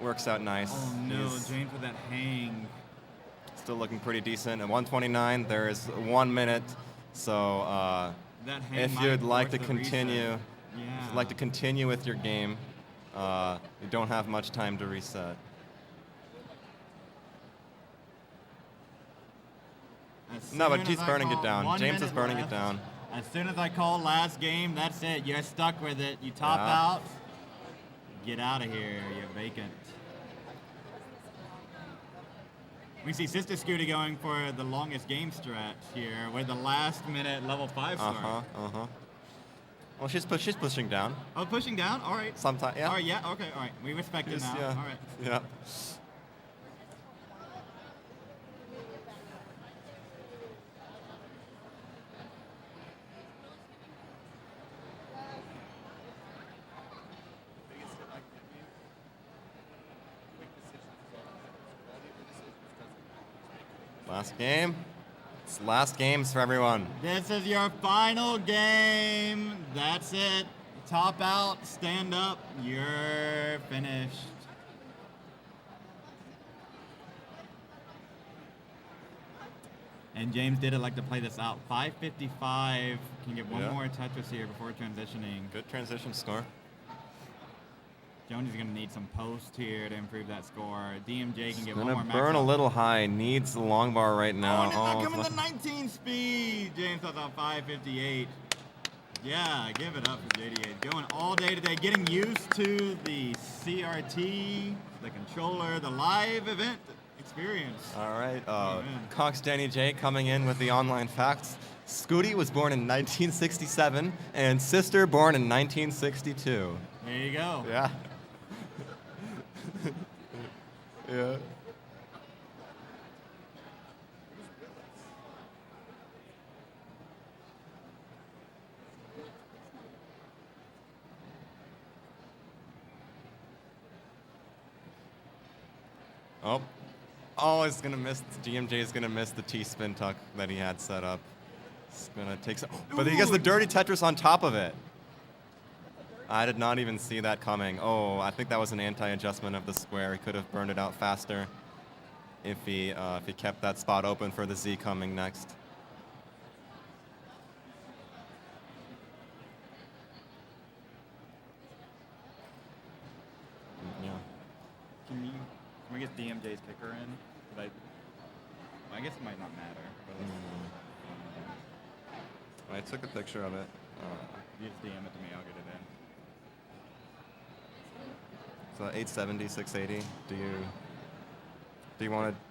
Works out nice. Oh no, He's James with that hang. still looking pretty decent. At 129, there is 1 minute. So That hang if might you'd like to force the reset. continue, if Yeah. you'd like to continue with your game, you don't have much time to reset. As No, but soon he's as I burning it call down. 1 James is minute burning it left, down. As soon as I call last game, that's it. You're stuck with it. You top Yeah. out. Get out of here. You're vacant. We see Sister Scooty going for the longest game stretch here with the last minute level 5 start. Well, she's pushing down. Oh, pushing down? All right. Sometime, yeah. All right, yeah, okay, all right. We respect it Just, now. yeah. All right. Yeah. Last game. It's last games for everyone. This is your final game. That's it. Top out, stand up. You're finished. And James did it like to play this out. 5:55. Can get one Yeah. more Tetris here before transitioning. Good transition score. Jones is going to need some post here to improve that score. DMJ can get one Gonna more max burn a out. little high. Needs the long bar right now. Oh, and it's not it's coming not- to 19 speed. James was on 5:58. Yeah, give it up for JD8. Going all day today, getting used to the CRT, the controller, the live event experience. All right. Amen. Cox Danny J coming in with the online facts. Scooty was born in 1967 and Sister born in 1962. There you go. Yeah. Yeah. Oh. Oh, he's gonna miss. DMJ is gonna miss the T-spin tuck that he had set up. It's gonna take some. But he gets the dirty Tetris on top of it. I did not even see that coming. Oh, I think that was an anti-adjustment of the square. He could have burned it out faster if he kept that spot open for the Z coming next. Yeah. Can we get DMJ's kicker in? Like, I guess it might not matter. But I took a picture of it. you just DM it to me. I'll get it in. So 870, 680. Do you want to?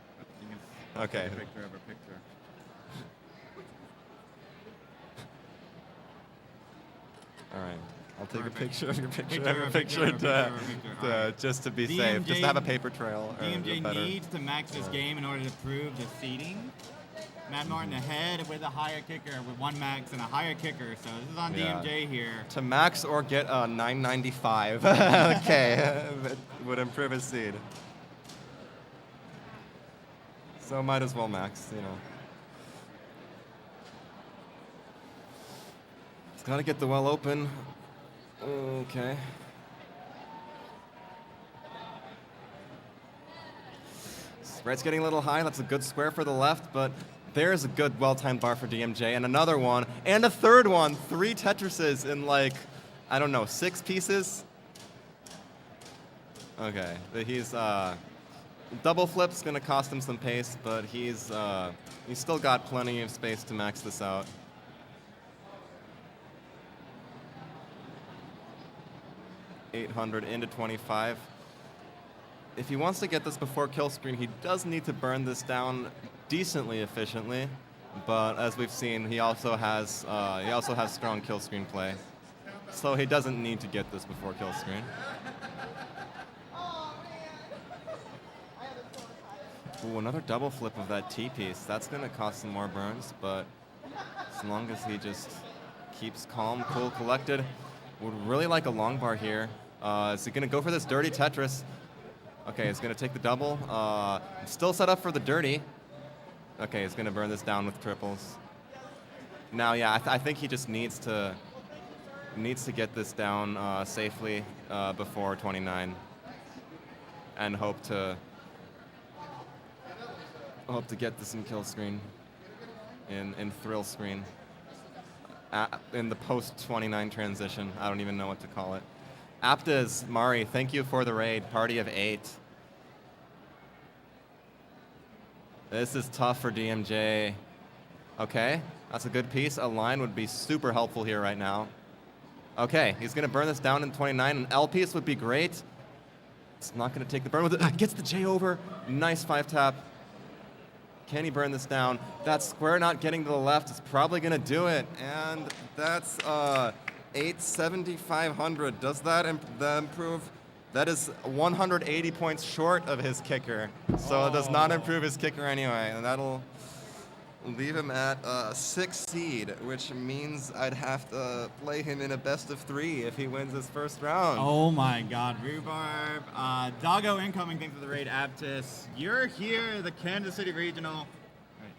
You can Okay. take a picture of a picture. All right. I'll take Perfect. a picture of your picture, Picture of your of picture, picture, to- picture of picture. to- All right. just to be safe, just to have a paper trail. Or DMJ better. needs to max this game in order to prove the seeding. Matt Martin ahead with a higher kicker, with one max and a higher kicker. So this is on Yeah. DMJ here. To max or get a 995. Okay, that would improve his seed. So might as well max, you know. It's got to get the well open. Okay. Spread's getting a little high. That's a good square for the left, but there's a good well-timed bar for DMJ, and another one, and a third one. 3 Tetrises in like, I don't know, 6 pieces. Okay, but he's double flip's gonna cost him some pace, but he's still got plenty of space to max this out. $800 into 25. If he wants to get this before kill screen, he does need to burn this down decently efficiently. But as we've seen, he also has strong kill screen play, so he doesn't need to get this before kill screen. Ooh, another double flip of that T-piece. That's gonna cost some more burns, but as long as he just keeps calm, cool, collected, would really like a long bar here. Is he gonna go for this dirty Tetris? Okay, he's gonna take the double. Still set up for the dirty. Okay, he's gonna burn this down with triples. Now, yeah, I think he just needs to get this down safely before 29, and hope to get this in kill screen, in thrill screen, in the post 29 transition. I don't even know what to call it. Aptas, Mari, thank you for the raid. Party of 8. This is tough for DMJ. Okay, that's a good piece. A line would be super helpful here right now. Okay, he's gonna burn this down in 29. An L piece would be great. It's not gonna take the burn with it. Gets the J over. Nice 5-tap. Can he burn this down? That square not getting to the left is probably gonna do it. And that's 8,7,500. Does that improve? That is 180 points short of his kicker. So it does not improve his kicker anyway. And that'll leave him at 6 seed, which means I'd have to play him in a best of 3 if he wins his first round. Oh my God, Rhubarb. Doggo incoming, thanks for the raid, Aptis. You're here, the Kansas City Regional. Right.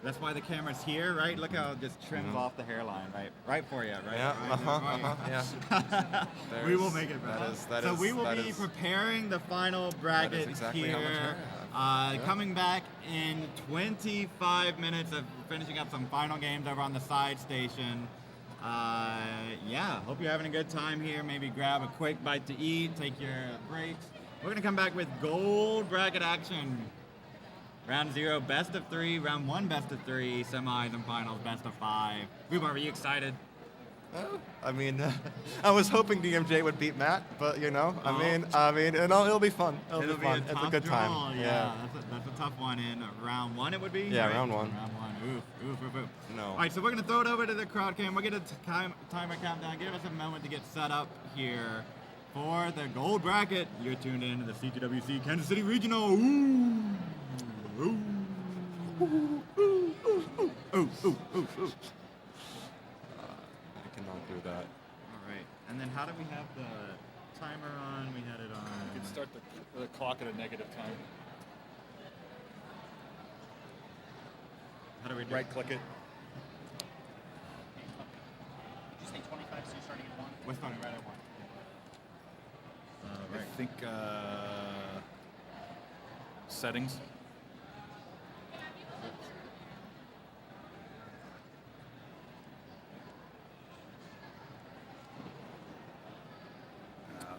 That's why the camera's here, right? Look how it just trims off the hairline, right? Right for you, right? Yeah, Yeah. We will make it, bro. So we will be preparing the final bracket exactly how much here. hair I have. Coming back in 25 minutes of finishing up some final games over on the side station. Yeah, hope you're having a good time here. Maybe grab a quick bite to eat, take your breaks. We're going to come back with gold bracket action. Round 0, best of 3. Round 1, best of 3. Semis and finals, best of 5. Rhubarb, are you excited? I mean, I was hoping DMJ would beat Matt, but you know, I mean, it'll be fun. It'll be fun. It's a good time. Yeah, that's a tough one in round 1. It would be. Yeah, right? round 1. Round 1. Oof. No. All right, so we're gonna throw it over to the crowd cam. We'll get a timer countdown. Give us a moment to get set up here for the gold bracket. You're tuned in to the CTWC Kansas City Regional. Ooh. Do that. All right, and then how do we have the timer on? We had it on. You can start the clock at a negative time. How do we do Right-click it. Did you say 25, so you're starting at 1? We're starting right at 1. I think settings.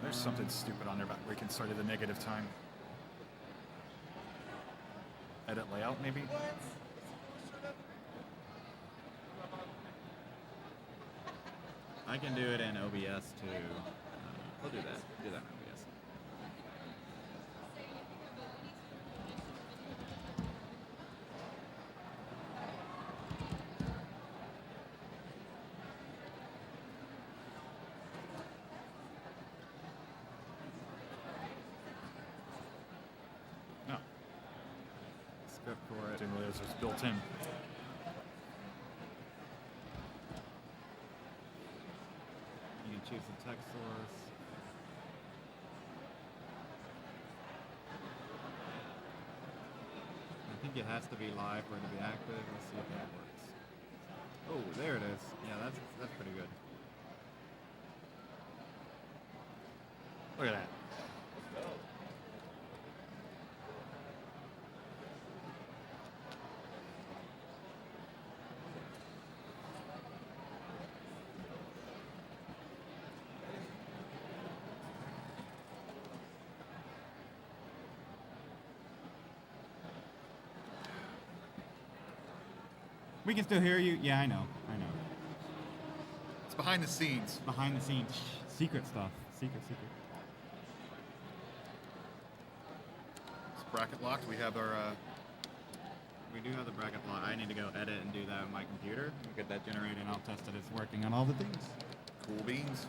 There's something stupid on there about where you can start at the negative time. Edit layout, maybe? I can do it in OBS too. We'll do that. Do that in OBS. No. Script for it. Didn't realize it was built in. You can choose the text source. I think it has to be live for it to be active. Let's see if that works. Oh, there it is. Yeah, that's pretty good. Look at that. We can still hear you. Yeah, I know. I know. It's behind the scenes. Behind the scenes. Secret stuff. Secret. It's bracket locked. We have our. We do have the bracket plot. I need to go edit and do that on my computer. Get that generated, and I'll test that it's working on all the things. Cool beans.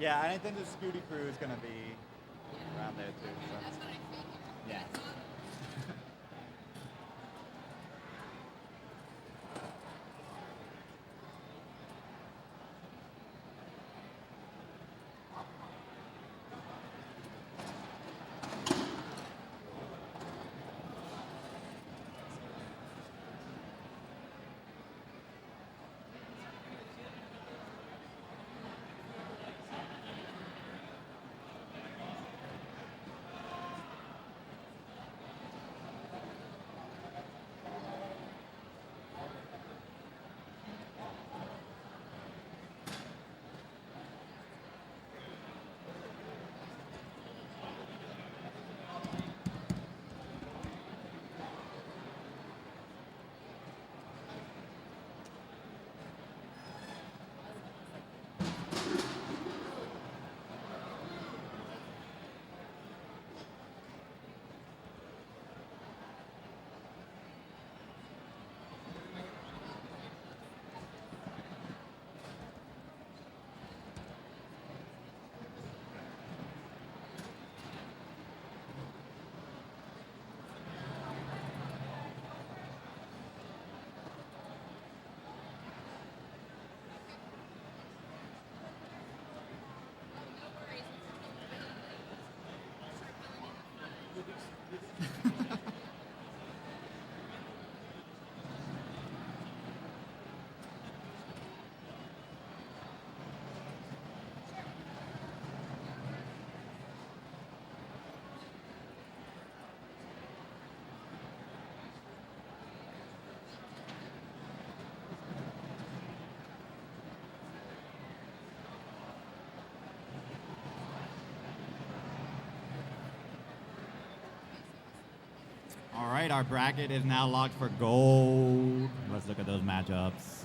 Yeah, I think the Scooty crew is going to be around there too. So. Yeah. All right, our bracket is now locked for gold. Let's look at those matchups.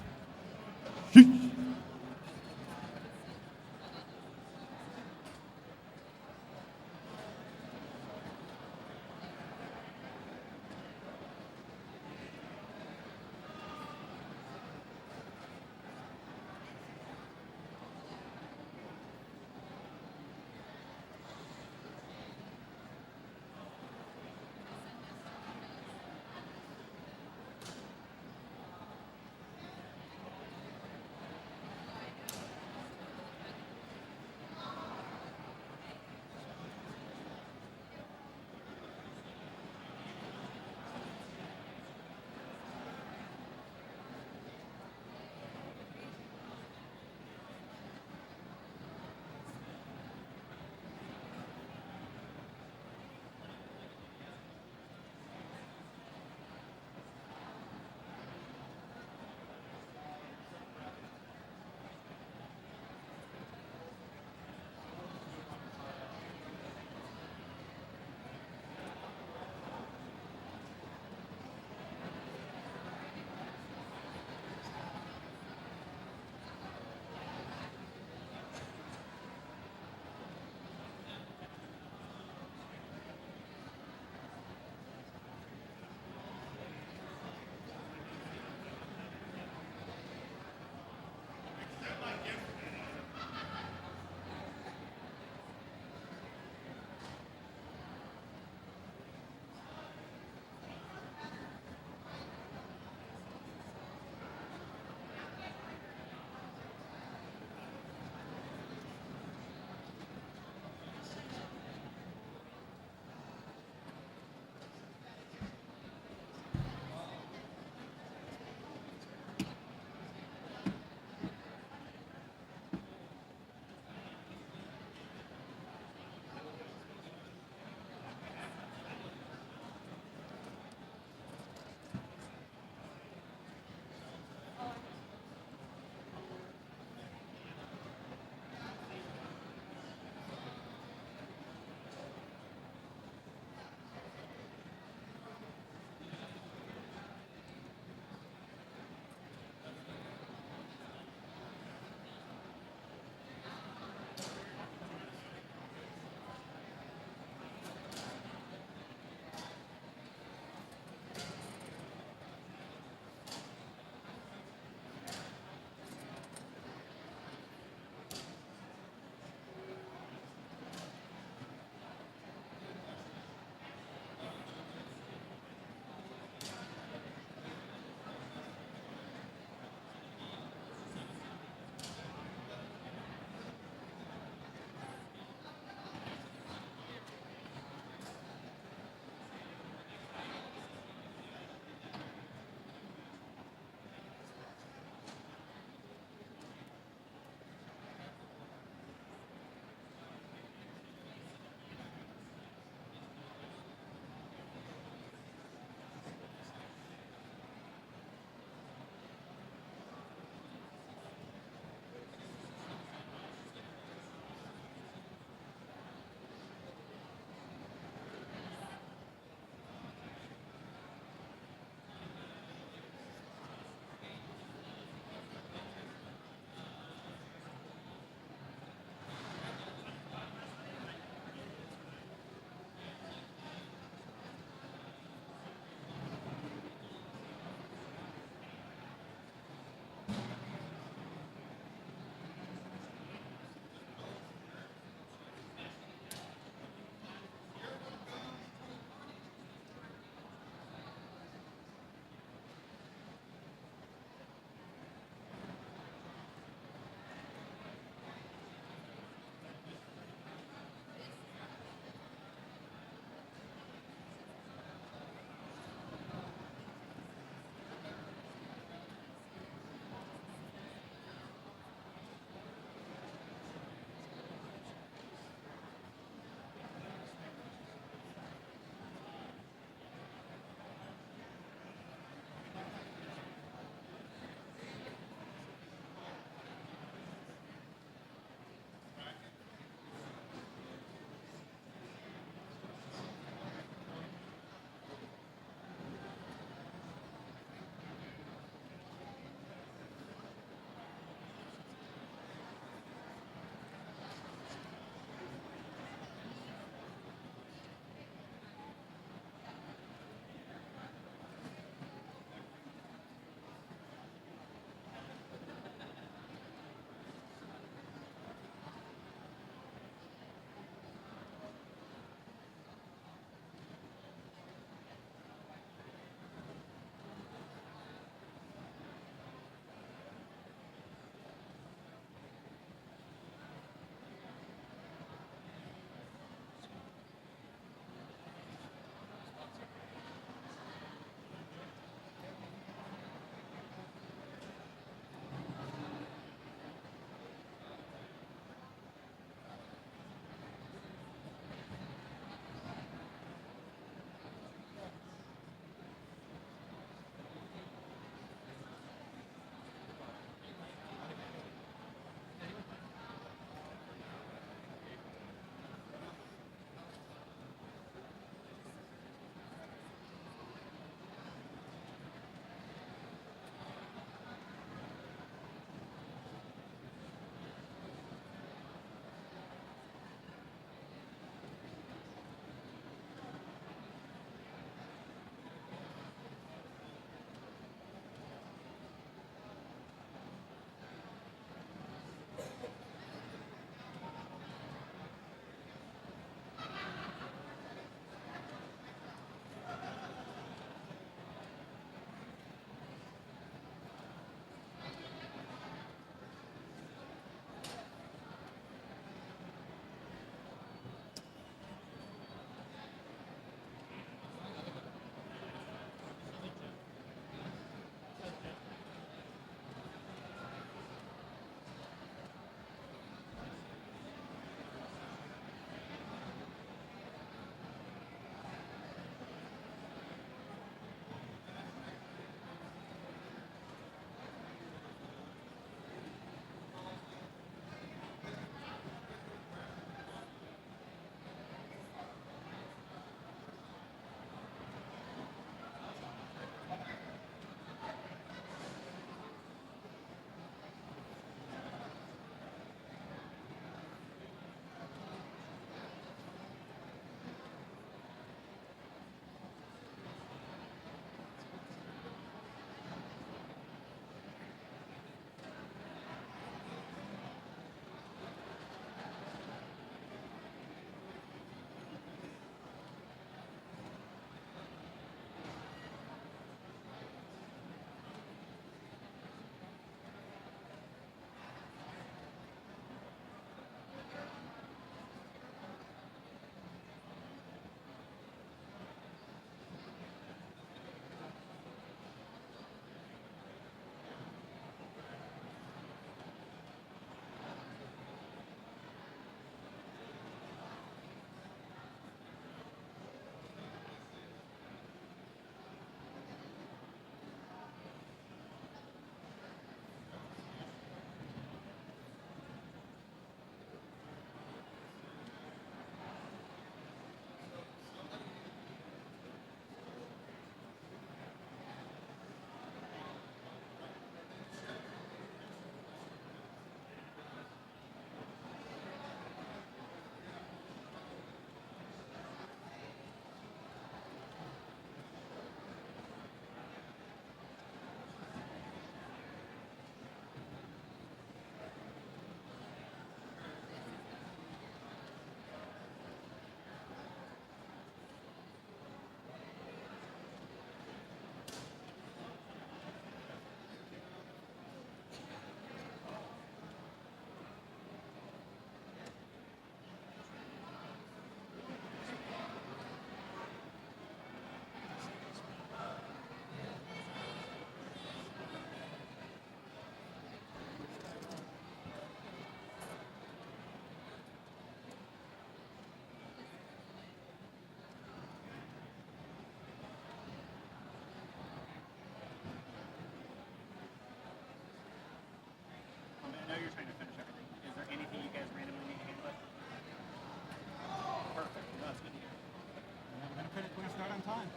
fine.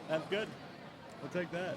That's good. We'll take that.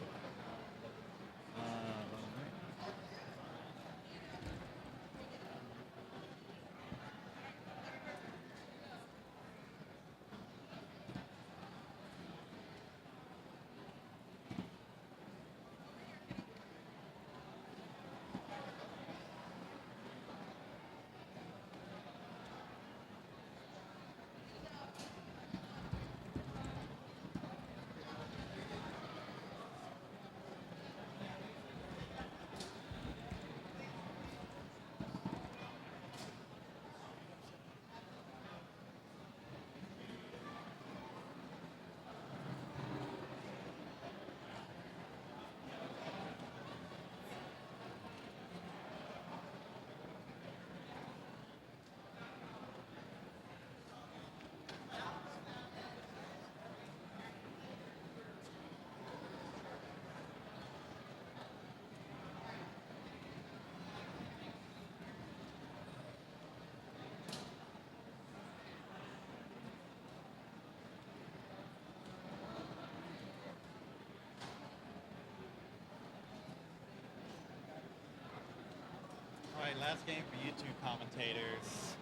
All right, last game for you two commentators.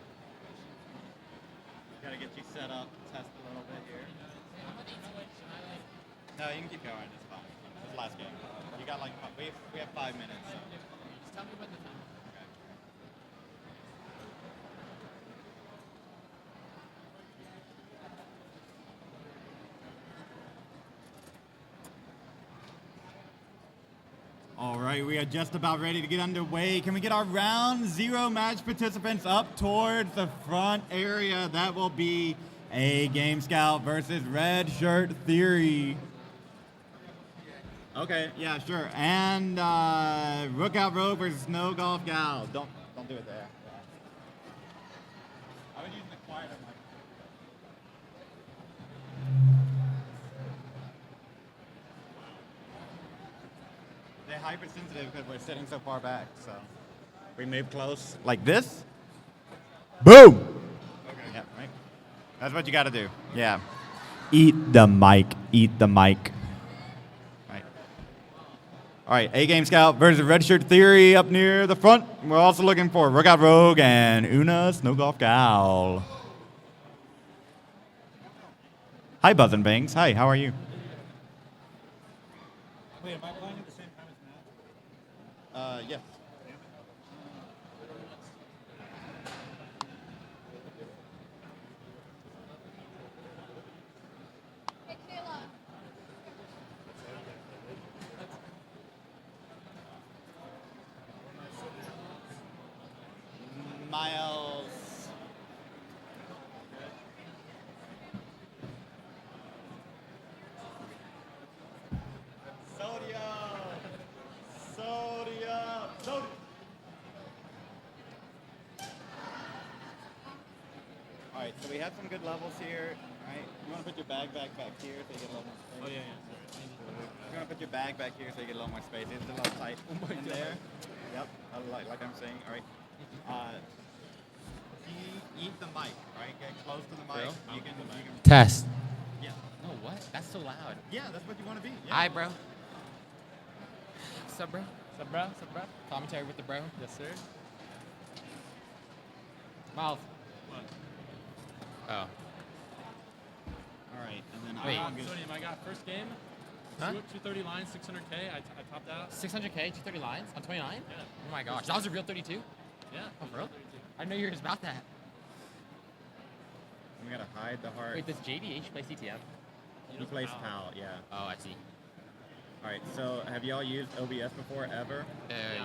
Gotta get you set up, test a little bit here. No, you can keep going. It's fine. This is last game. You got like we have 5 minutes. So. Just tell me when the time. Okay. All right, we are just about ready to get underway. Can we get our round 0 match participants up towards the front area? That will be A Game Scout versus Red Shirt Theory. Okay, yeah, sure. And Rook Out Rogue versus Snow Golf Gal. Don't do it there. Yeah. I was using the quieter mic. They're hypersensitive because we're sitting so far back, so we move close like this. Boom! Okay. Yeah, right. That's what you got to do. Yeah. Eat the mic. Eat the mic. Right. All right. A Game Scout versus Red Shirt Theory up near the front. We're also looking for Rook Out Rogue and Una Snow Golf Gal. Hi, Buzz and Bangs. Hi. How are you? Wait, am I playing at the same time as Matt? Yes. Hey, Kayla. Miles. Sodium. All right, so we have some good levels here. All right, you want to put your bag back here so you get a little more space. Oh yeah, yeah. You want to put your bag back here so you get a little more space. It's a little tight in there. Yep, like I'm saying. All right. Eat the mic. Right, get close to the mic. You can. Test. Yeah. No, what? That's so loud. Yeah, that's what you want to be. Yeah. Hi, bro. What's up, bro? What's up, bro? What's up, bro? Commentary with the bro. Yes, sir. Miles. Oh. All right, and then Wait. Sodium, I got first game. Huh? 230 lines, 600K. I topped out. 600K, 230 lines on 29? Yeah. Oh my gosh. That was a real 32? Yeah. Oh, for real? I didn't know you were about that. we gotta hide the heart. Wait, does JDH play CTM? He plays PAL, yeah. Oh, I see. All right, so have y'all used OBS before ever?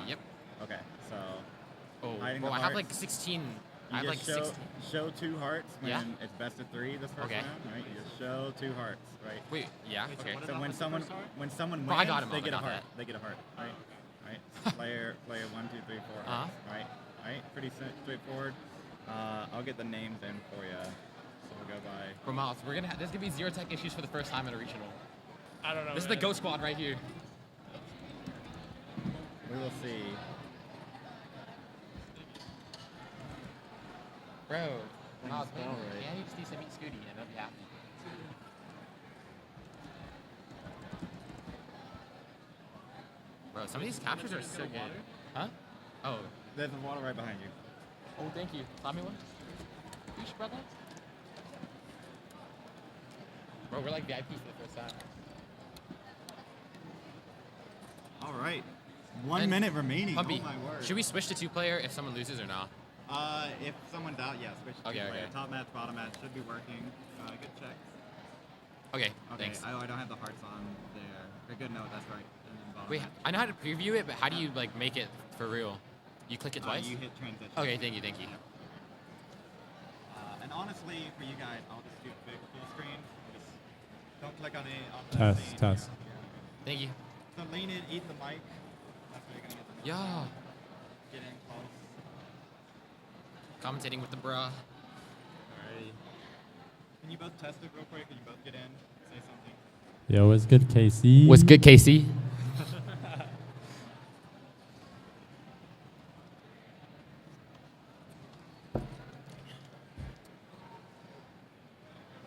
Yep. Okay, so Oh, hiding well, the I have hearts. like 16. I You have like just show, 16. show 2 hearts when Yeah. it's best of 3 this first Okay. round, right? You just show 2 hearts, right? Wait, yeah, Wait, so okay. what So about when the someone first heart? when someone Bro, I wins, got him they all, get I a got heart. that. They get a heart, right? player 1, 2, 3, 4 Uh-huh. hearts, right? Pretty straightforward. I'll get the names in for you. So we'll go by. Bro, Miles, there's gonna be 0 tech issues for the first time in a regional. I don't know. This is the Go Squad right here. We will see. Bro, Miles, spell right. yeah, you just need to meet Scooty and I'll be happy. Bro, some of these captures are so good. Huh? Oh. There's the water right behind you. Oh, thank you. Slap me one. Eesh, brother. Bro, we're like VIPs for the first time. All right. 1 And minute remaining. Pumpy, Oh my word. should we switch to 2-player if someone loses or not? If someone's out, yeah, switch to Okay, two-player. okay. Top match, bottom match should be working. Good check. Okay, Okay, thanks. I don't have the hearts on there. Or good note, that's right. And then bottom Wait, match. I know how to preview it, but how do you like make it for real? You click it twice? You hit transition. Okay, thank you, thank you. And honestly, for you guys, I'll just do quick full screen. Just don't click on it. Test. Thank you. So lean in, eat the mic. That's where you're gonna get the Yeah. Get in close. Commentating with the bruh. Alrighty. Can you both test it real quick? Can you both get in? Say something. Yo, what's good, KC? What's good, Casey?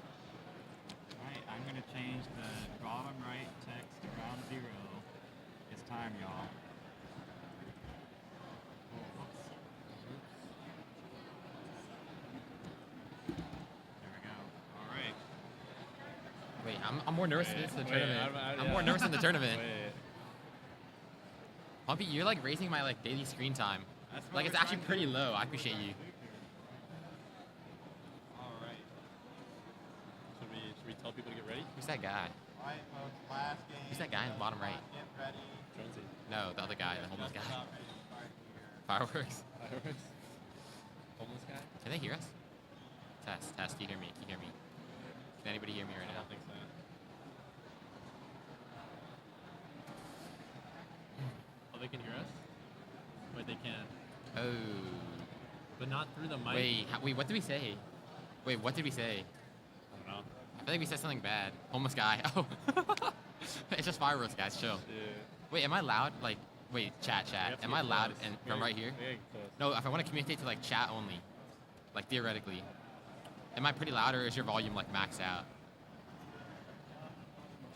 Alright, I'm gonna change the bottom right text to ground 0. It's time, y'all. There we go. Alright. Wait, I'm more nervous than this in the tournament. I'm yeah. more nervous than the tournament. Wait. Pumpy, you're like raising my like daily screen time. That's what Like it's we're actually trying to pretty do. low. I appreciate you. Alright. Should we tell people to get ready? Who's that guy? Alright, folks, last game. Who's that guy in the bottom right? Get ready. Jonesy. No, the other guy, the homeless Just guy. about ready to start here. Fireworks. Fireworks. Homeless guy? Can they hear us? Test. Can you hear me? Can you hear me? Can anybody hear me right I now? don't think so. Oh, they can hear us? Wait, they can. Oh. But not through the mic? Wait, what did we say? Wait, what did we say? I don't know. I feel like we said something bad. Homeless guy. Oh. It's just fireworks, guys. Chill. Yeah. Wait, am I loud? Like, wait, chat. Am I loud and from right here? No, if I want to communicate to like chat only, like theoretically, am I pretty loud or is your volume like maxed out?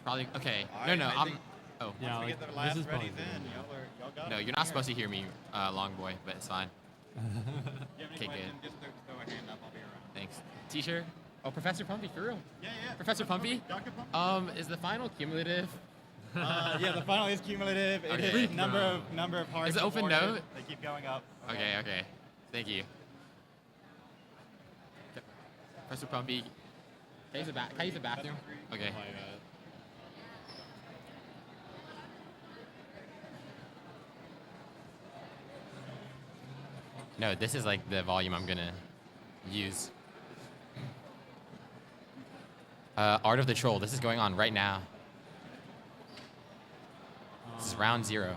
Probably. Okay. Alright, No, I I'm. think Oh. Yeah, Once we like, get the this last is ready probably then, good. y'all got No, it you're not supposed to hear me, long boy, but it's fine. If you have any Okay, questions, good. just throw a hand up. I'll be around. Thanks. T-shirt. Oh, Professor Pumpy, for real. Yeah. Professor Pumpy. Dr. Pumpy. Is the final cumulative? Yeah, the final is cumulative. It Okay. is number of hearts. Is it open awarded. note? They keep going up. Okay. Thank you. Professor Pumpy. Can I use the bathroom? Okay. Oh my god. No, this is like the volume I'm gonna use. Art of the Troll. This is going on right now. This is round 0.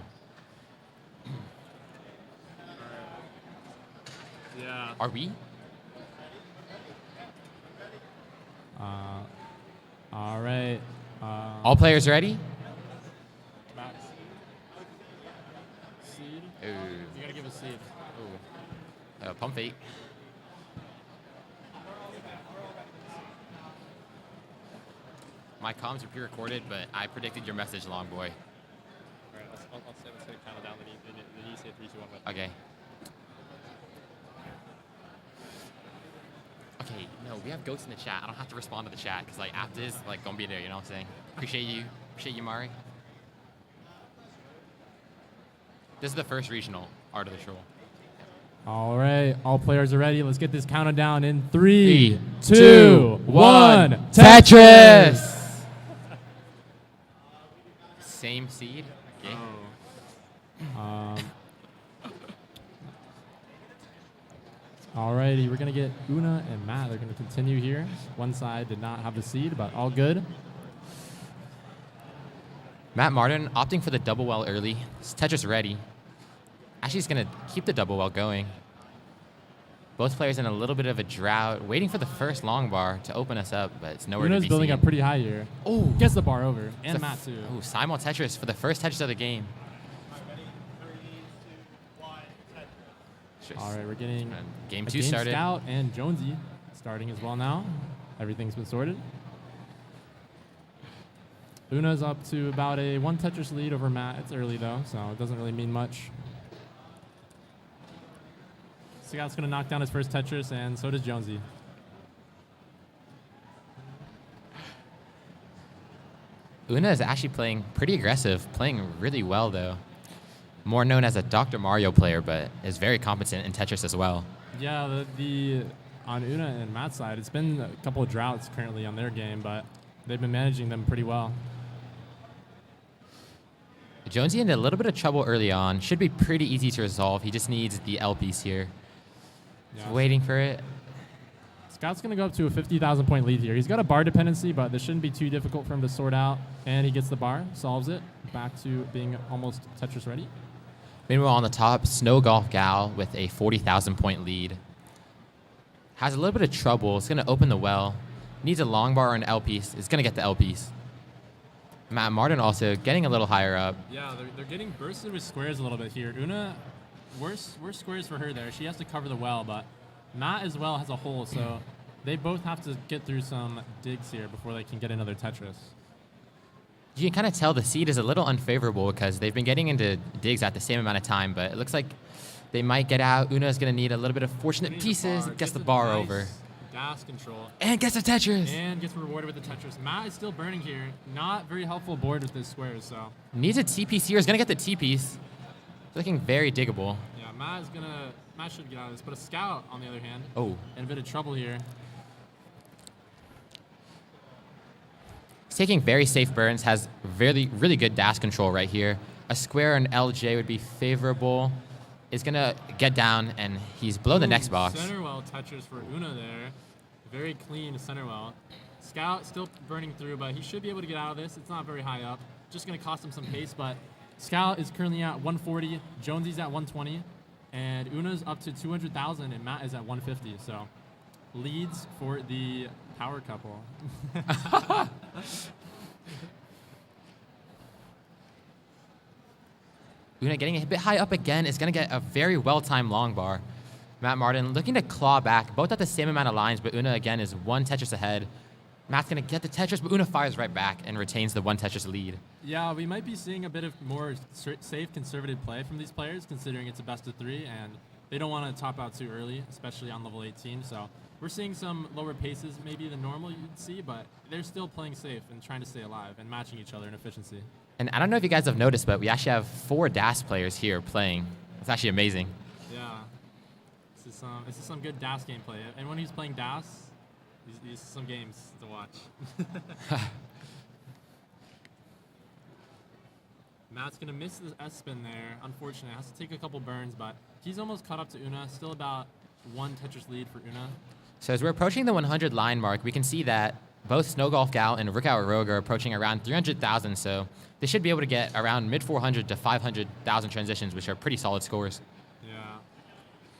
Yeah. Are we? All right. All players ready? Max. Seed? Ooh. You gotta give a seed. Ooh. Pump fake. My comms are pre-recorded, but I predicted your message, long boy. Alright, I'll say count it down. Then you say 3, 2, 1. Okay. Okay, no, we have ghosts in the chat. I don't have to respond to the chat because like after this, like gonna be there. You know what I'm saying? Appreciate you, Mari. This is the first regional Art of the Troll. All right. All players are ready. Let's get this counted down in 3, 2, 1. Tetris. Same seed. Okay. Alrighty, we're gonna get Una and Matt. They're gonna continue here. One side did not have the seed, but all good. Matt Martin opting for the double well early. Is Tetris ready? Actually, he's gonna keep the double well going. Both players in a little bit of a drought, waiting for the first long bar to open us up, but it's nowhere to Una's be building seen. up pretty high here. Oh, Gets the bar over, and Matt too. Oh, Simul Tetris for the first Tetris of the game. All right, we're getting Game a 2 started. Scout and Jonesy starting as well now. Everything's been sorted. Una's up to about a 1 Tetris lead over Matt. It's early though, so it doesn't really mean much. Scout's going to knock down his first Tetris, and so does Jonesy. Una is actually playing pretty aggressive, playing really well though. More known as a Dr. Mario player, but is very competent in Tetris as well. Yeah, on Una and Matt's side, it's been a couple of droughts currently on their game, but they've been managing them pretty well. Jonesy in a little bit of trouble early on. Should be pretty easy to resolve. He just needs the L piece here. Yeah. Just waiting for it. Scout's going to go up to a 50,000 point lead here. He's got a bar dependency, but this shouldn't be too difficult for him to sort out. And he gets the bar, solves it, back to being almost Tetris ready. Meanwhile, on the top, Snow Golf Gal with a 40,000 point lead. Has a little bit of trouble. It's going to open the well. Needs a long bar or an L piece. It's going to get the L piece. Matt Martin also getting a little higher up. Yeah, they're getting bursted with squares a little bit here. Una, worse squares for her there. She has to cover the well, but Matt as well has a hole, so they both have to get through some digs here before they can get another Tetris. You can kind of tell the seed is a little unfavorable because they've been getting into digs at the same amount of time, but it looks like they might get out. Una's going to need a little bit of fortunate pieces. Gets the bar nice over. Gas control. And gets a Tetris. And gets rewarded with the Tetris. Matt is still burning here. Not very helpful board with this squares, so. Needs a T piece here. Is going to get the T piece. Looking very diggable. Yeah, Matt should get out of this, but a Scout, on the other hand. Oh. In a bit of trouble here. He's taking very safe burns, has really good dash control right here. A square and LJ would be favorable. Is going to get down, and he's below the next box. Center well Tetris for Una there. Very clean center well. Scout still burning through, but he should be able to get out of this. It's not very high up. Just going to cost him some pace, but Scout is currently at 140. Jonesy's at 120. And Una's up to 200,000, and Matt is at 150. So leads for the power couple. Una getting a bit high up again is going to get a very well-timed long bar. Matt Martin looking to claw back, both at the same amount of lines, but Una again is 1 Tetris ahead. Matt's going to get the Tetris, but Una fires right back and retains the 1 Tetris lead. Yeah, we might be seeing a bit of more safe, conservative play from these players, considering it's a best of 3, and they don't want to top out too early, especially on level 18. So we're seeing some lower paces maybe than normal you'd see, but they're still playing safe and trying to stay alive and matching each other in efficiency. And I don't know if you guys have noticed, but we actually have 4 DAS players here playing. It's actually amazing. Yeah, this is some good DAS gameplay. And when he's playing DAS, these are some games to watch. Matt's going to miss the S-spin there. Unfortunately, has to take a couple burns, but he's almost caught up to Una. Still about 1 Tetris lead for Una. So as we're approaching the 100 line mark, we can see that both Snow Golf Gal and Rookout Rogue are approaching around 300,000, so they should be able to get around mid 400 to 500,000 transitions, which are pretty solid scores. Yeah.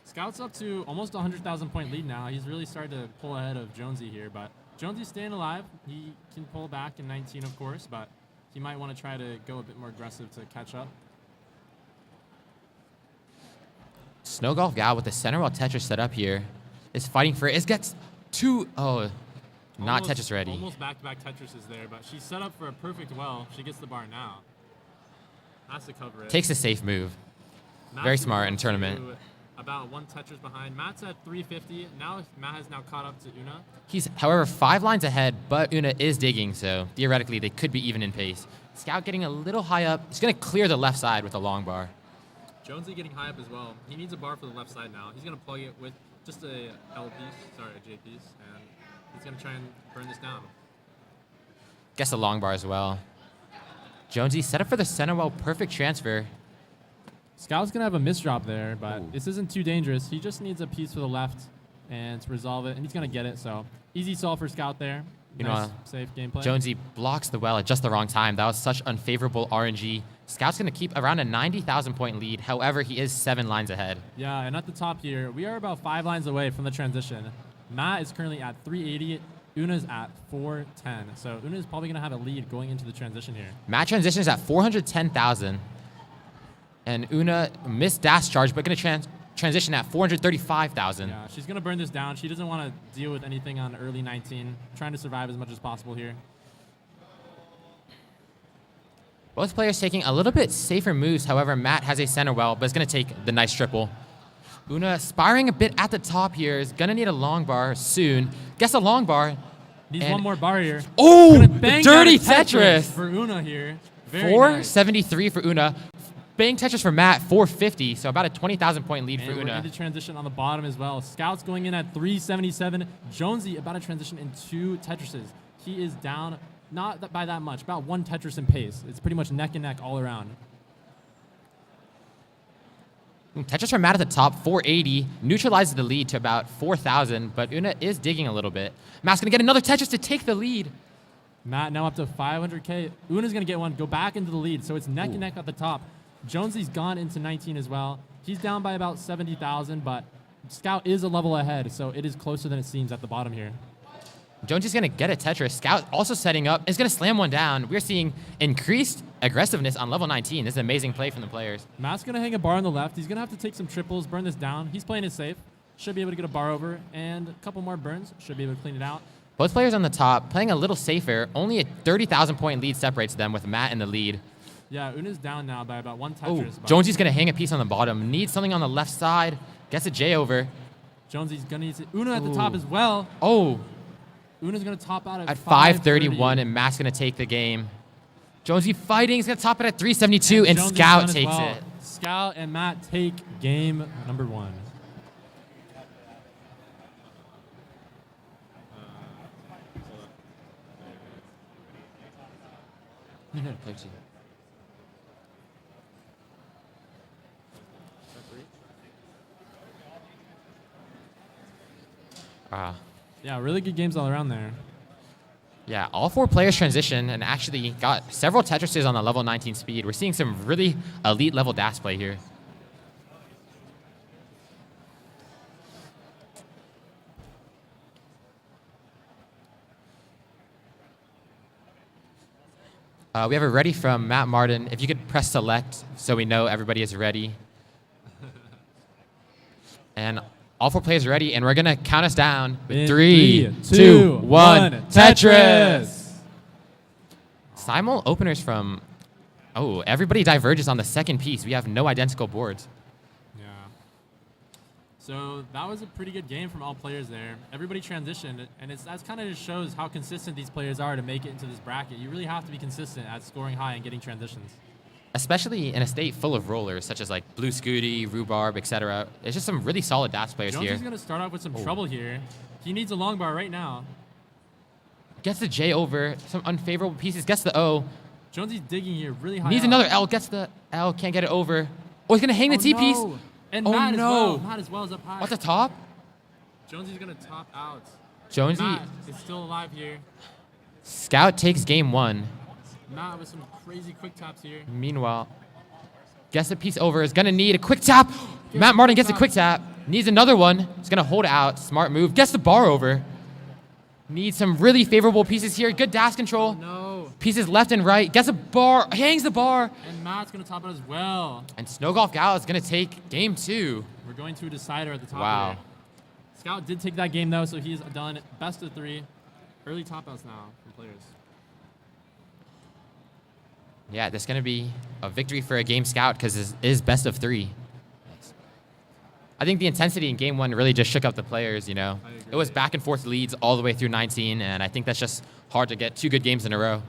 Scout's up to almost a 100,000 point lead now. He's really started to pull ahead of Jonesy here, but Jonesy's staying alive. He can pull back in 19, of course, but he might want to try to go a bit more aggressive to catch up. Snow Golf Gal with the center wall Tetris set up here is fighting for it. It gets 2. Oh, not Tetris ready. Almost back-to-back Tetris is there, but she's set up for a perfect well. She gets the bar now. Has to cover it. Takes a safe move. Matt's Very smart in tournament. About 1 Tetris behind. Matt's at 350. Now Matt has now caught up to Una. He's, however, 5 lines ahead, but Una is digging, so theoretically they could be even in pace. Scout getting a little high up. He's going to clear the left side with a long bar. Jonesy getting high up as well. He needs a bar for the left side now. He's going to plug it with just a L piece, sorry, a J piece, and he's going to try and burn this down. Gets a long bar as well. Jonesy set up for the center well, perfect transfer. Scout's going to have a misdrop there, but this isn't too dangerous. He just needs a piece for the left and to resolve it, and he's going to get it. So easy solve for Scout there. Nice, safe gameplay. Jonesy blocks the well at just the wrong time. That was such unfavorable RNG. Scout's going to keep around a 90,000 point lead. However, he is 7 lines ahead. Yeah, and at the top here, we are about 5 lines away from the transition. Matt is currently at 380. Una's at 410. So Una is probably going to have a lead going into the transition here. Matt transitions at 410,000. And Una missed dash charge, but going to transition at 435,000. Yeah, she's going to burn this down. She doesn't want to deal with anything on early 19. Trying to survive as much as possible here. Both players taking a little bit safer moves. However, Matt has a center well, but is going to take the nice triple. Una aspiring a bit at the top here. Is going to need a long bar soon. Gets a long bar. Needs one more bar here. Oh, Gonna the bang dirty out a Tetris. for Una here. Very nice. 473 for Una. Bang Tetris for Matt, 450. So about a 20,000 point lead for And we're Una. into transition on the bottom as well. Scout's going in at 377. Jonesy about to transition in 2 Tetrises. He is down, not by that much, about 1 Tetris in pace. It's pretty much neck and neck all around. Tetris for Matt at the top, 480. Neutralizes the lead to about 4,000, but Una is digging a little bit. Matt's going to get another Tetris to take the lead. Matt now up to 500K. Una's going to get one, go back into the lead. So it's neck and neck at the top. Jonesy's gone into 19 as well. He's down by about 70,000, but Scout is a level ahead, so it is closer than it seems at the bottom here. Jonesy's going to get a Tetris. Scout also setting up, is going to slam one down. We're seeing increased aggressiveness on level 19. This is an amazing play from the players. Matt's going to hang a bar on the left. He's going to have to take some triples, burn this down. He's playing it safe. Should be able to get a bar over, and a couple more burns. Should be able to clean it out. Both players on the top playing a little safer. Only a 30,000 point lead separates them with Matt in the lead. Yeah, Una's down now by about 1 Oh, Tetris. Jonesy's going to hang a piece on the bottom. Needs something on the left side. Gets a J over. Jonesy's going to need Una at the top as well. Oh. Una's going to top out at 531, and Matt's going to take the game. Jonesy fighting. He's going to top it at 372, and Jonesy's Scout done as takes well. it. Scout and Matt take game number 1. Wow. Yeah, really good games all around there. Yeah, all 4 players transition and actually got several Tetrises on the level 19 speed. We're seeing some really elite level dash play here. We have a ready from Matt Martin. If you could press select so we know everybody is ready. And all 4 players are ready, and we're going to count us down with 3, 2, 1, Tetris! Simul openers from, everybody diverges on the second piece. We have no identical boards. Yeah. So that was a pretty good game from all players there. Everybody transitioned, and that kind of just shows how consistent these players are to make it into this bracket. You really have to be consistent at scoring high and getting transitions. Especially in a state full of rollers, such as like Blue Scooty, Rhubarb, etc. There's just some really solid dash players here. Jonesy's going to start off with some trouble here. He needs a long bar right now. Gets the J over, some unfavorable pieces, gets the O. Jonesy's digging here really high. Needs another L, gets the L, can't get it over. Oh, he's going to hang the T piece. No. And oh, Matt no. as well. Matt as well is up high. What's the top? Jonesy's going to top out. Jonesy. Matt is still alive here. Scout takes game 1. Matt with some crazy quick taps here. Meanwhile, gets the piece over, is going to need a quick tap. Matt Martin gets a quick tap, needs another one. He's going to hold it out. Smart move. Gets the bar over. Needs some really favorable pieces here. Good dash control. Oh, no. Pieces left and right. Gets a bar. Hangs the bar. And Matt's going to top it as well. And Snow Golf Gal is going to take game 2. We're going to a decider at the top. Wow. Here. Scout did take that game, though, so he's done best of 3. Early top outs now from players. Yeah, there's going to be a victory for a game Scout because it is best of 3. I think the intensity in game 1 really just shook up the players, you know. It was back and forth leads all the way through 19, and I think that's just hard to get 2 good games in a row.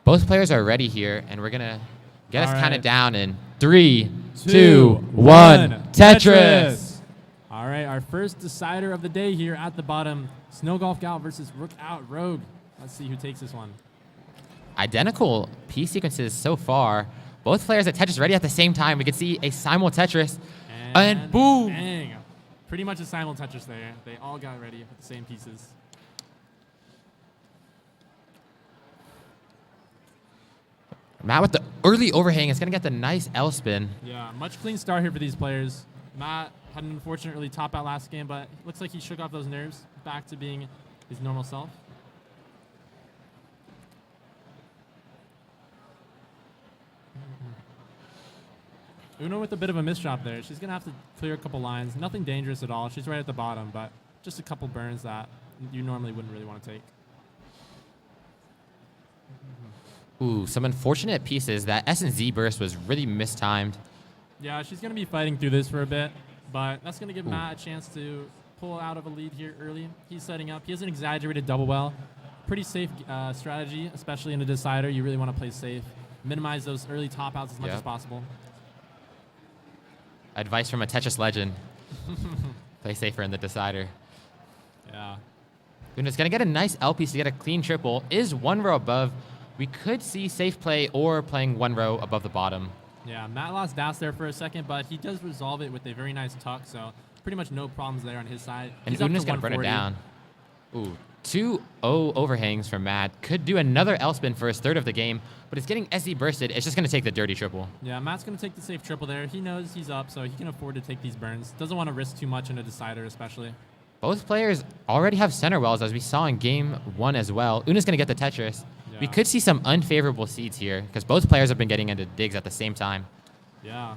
Both players are ready here, and we're going to get us kind of down in 3, 2, 1, Tetris! All right, our first decider of the day here at the bottom. Snow Golf Gal versus Rook Out Rogue. Let's see who takes this one. Identical piece sequences so far. Both players at Tetris ready at the same time. We can see a simul Tetris. And boom! Bang. Pretty much a simul Tetris there. They all got ready with the same pieces. Matt with the early overhang is going to get the nice L spin. Yeah, much clean start here for these players. Matt had an unfortunate early top out last game, but looks like he shook off those nerves, back to being his normal self. Una with a bit of a misdrop there. She's going to have to clear a couple lines. Nothing dangerous at all. She's right at the bottom, but just a couple burns that you normally wouldn't really want to take. Ooh, some unfortunate pieces. That S&Z burst was really mistimed. Yeah, she's going to be fighting through this for a bit, but that's going to give Matt a chance to pull out of a lead here early. He's setting up. He has an exaggerated double well. Pretty safe strategy, especially in a decider. You really want to play safe. Minimize those early top outs as much as possible. Advice from a Tetris legend. Play safer in the decider. Yeah. Una's going to get a nice L piece to get a clean triple. Is one row above. We could see safe play or playing one row above the bottom. Yeah, Matt lost dash there for a second, but he does resolve it with a very nice tuck, so pretty much no problems there on his side. And He's up Una's to going to burn it 140. down. Ooh, 2-0 overhangs from Matt. Could do another L spin for his third of the game, but it's getting SE bursted. It's just going to take the dirty triple. Yeah, Matt's going to take the safe triple there. He knows he's up, so he can afford to take these burns. Doesn't want to risk too much in a decider, especially. Both players already have center wells, as we saw in game 1 as well. Una's going to get the Tetris. We could see some unfavorable seeds here, because both players have been getting into digs at the same time. Yeah.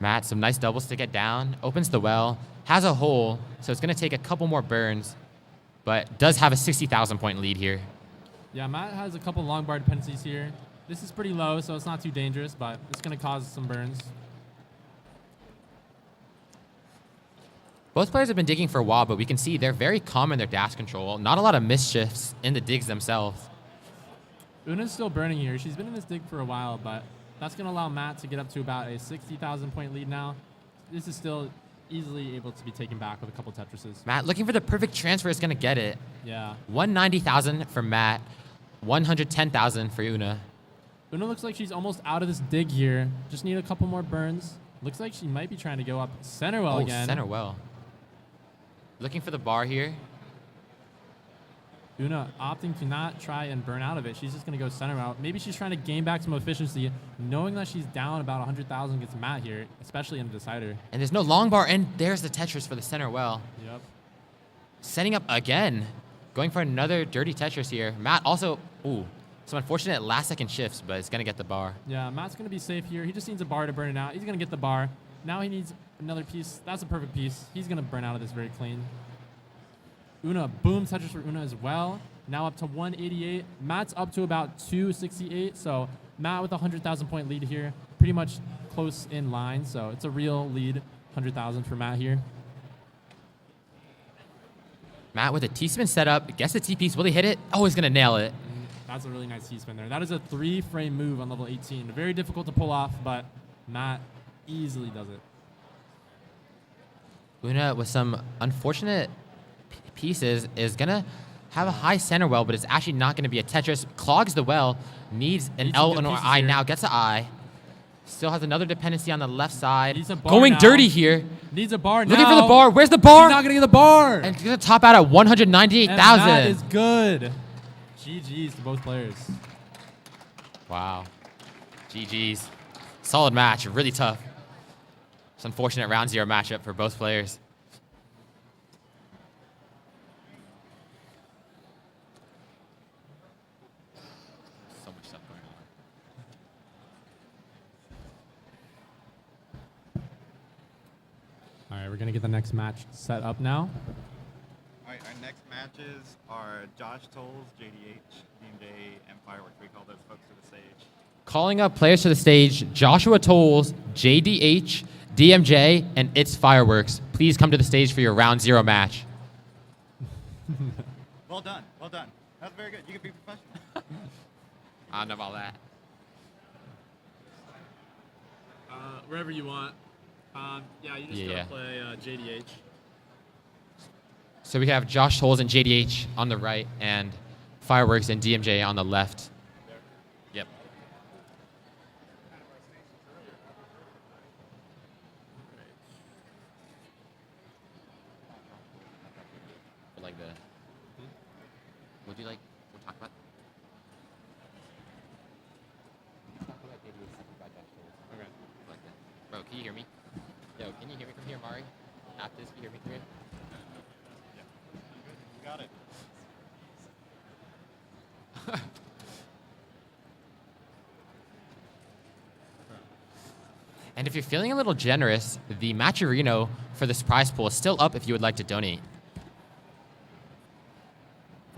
Matt, some nice doubles to get down. Opens the well. Has a hole, so it's going to take a couple more burns, but does have a 60,000 point lead here. Yeah, Matt has a couple long bar dependencies here. This is pretty low, so it's not too dangerous, but it's going to cause some burns. Both players have been digging for a while, but we can see they're very calm in their dash control. Not a lot of mischiefs in the digs themselves. Una's still burning here. She's been in this dig for a while, but that's going to allow Matt to get up to about a 60,000 point lead now. This is still easily able to be taken back with a couple Tetrises. Matt looking for the perfect transfer is going to get it. Yeah. 190,000 for Matt, 110,000 for Una. Una looks like she's almost out of this dig here. Just need a couple more burns. Looks like she might be trying to go up center well again. Center well. Looking for the bar here. Una opting to not try and burn out of it. She's just going to go center out. Maybe she's trying to gain back some efficiency, knowing that she's down about 100,000 against Matt here, especially in a decider. And there's no long bar, and there's the Tetris for the center well. Yep. Setting up again. Going for another dirty Tetris here. Matt also, some unfortunate last second shifts, but it's going to get the bar. Yeah, Matt's going to be safe here. He just needs a bar to burn it out. He's going to get the bar. Now he needs another piece. That's a perfect piece. He's going to burn out of this very clean. Una, boom, Tetris for Una as well. Now up to 188. Matt's up to about 268. So Matt with a 100,000 point lead here. Pretty much close in line. So it's a real lead, 100,000 for Matt here. Matt with a T-spin setup. Gets the T-piece. Will he hit it? Oh, he's going to nail it. That's a really nice T-spin there. That is a 3-frame move on level 18. Very difficult to pull off, but Matt easily does it. Una with some unfortunate pieces is going to have a high center well, but it's actually not going to be a Tetris. Clogs the well, needs an L and or I here. now, gets an I. Still has another dependency on the left side. Needs a bar Going now. dirty here. Needs a bar now. Looking for the bar. Where's the bar? He's not going to get the bar. And he's going to top out at 198,000. And that is good. GG's to both players. Wow. GG's. Solid match. Really tough. It's unfortunate round 0 matchup for both players. So much stuff going on. All right, we're going to get the next match set up now. All right, our next matches are Josh Tolles, JDH, DMJ, and Fireworks. We call those folks to the stage. Calling up players to the stage, Joshua Tolles, JDH, DMJ, and It's Fireworks. Please come to the stage for your round 0 match. Well done, well done. That's very good. You can be professional. I don't know about that. Wherever you want. Yeah, you just gotta play JDH. So we have Josh Tolles and JDH on the right, and Fireworks and DMJ on the left. Yep. Like the. Would you like to talk about? Okay. Like that. Bro, can you hear me? Yo, can you hear me from here, Mari? After this, can you hear me from here? You got it. And if you're feeling a little generous, the Matcherino for this prize pool is still up if you would like to donate.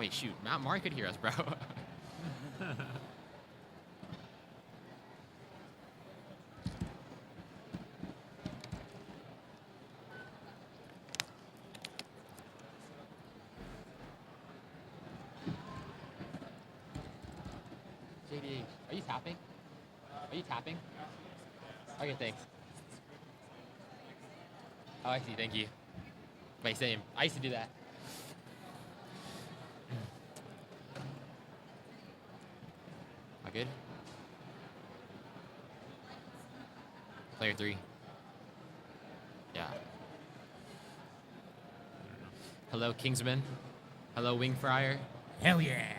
Wait, shoot. Mario could hear us, bro. JD, are you tapping? Are you tapping? Okay, thanks. Oh, I see. Thank you. Wait, same. I used to do that. All good? Player 3. Yeah. Hello, Kingsman. Hello, Wing Fryer. Hell yeah.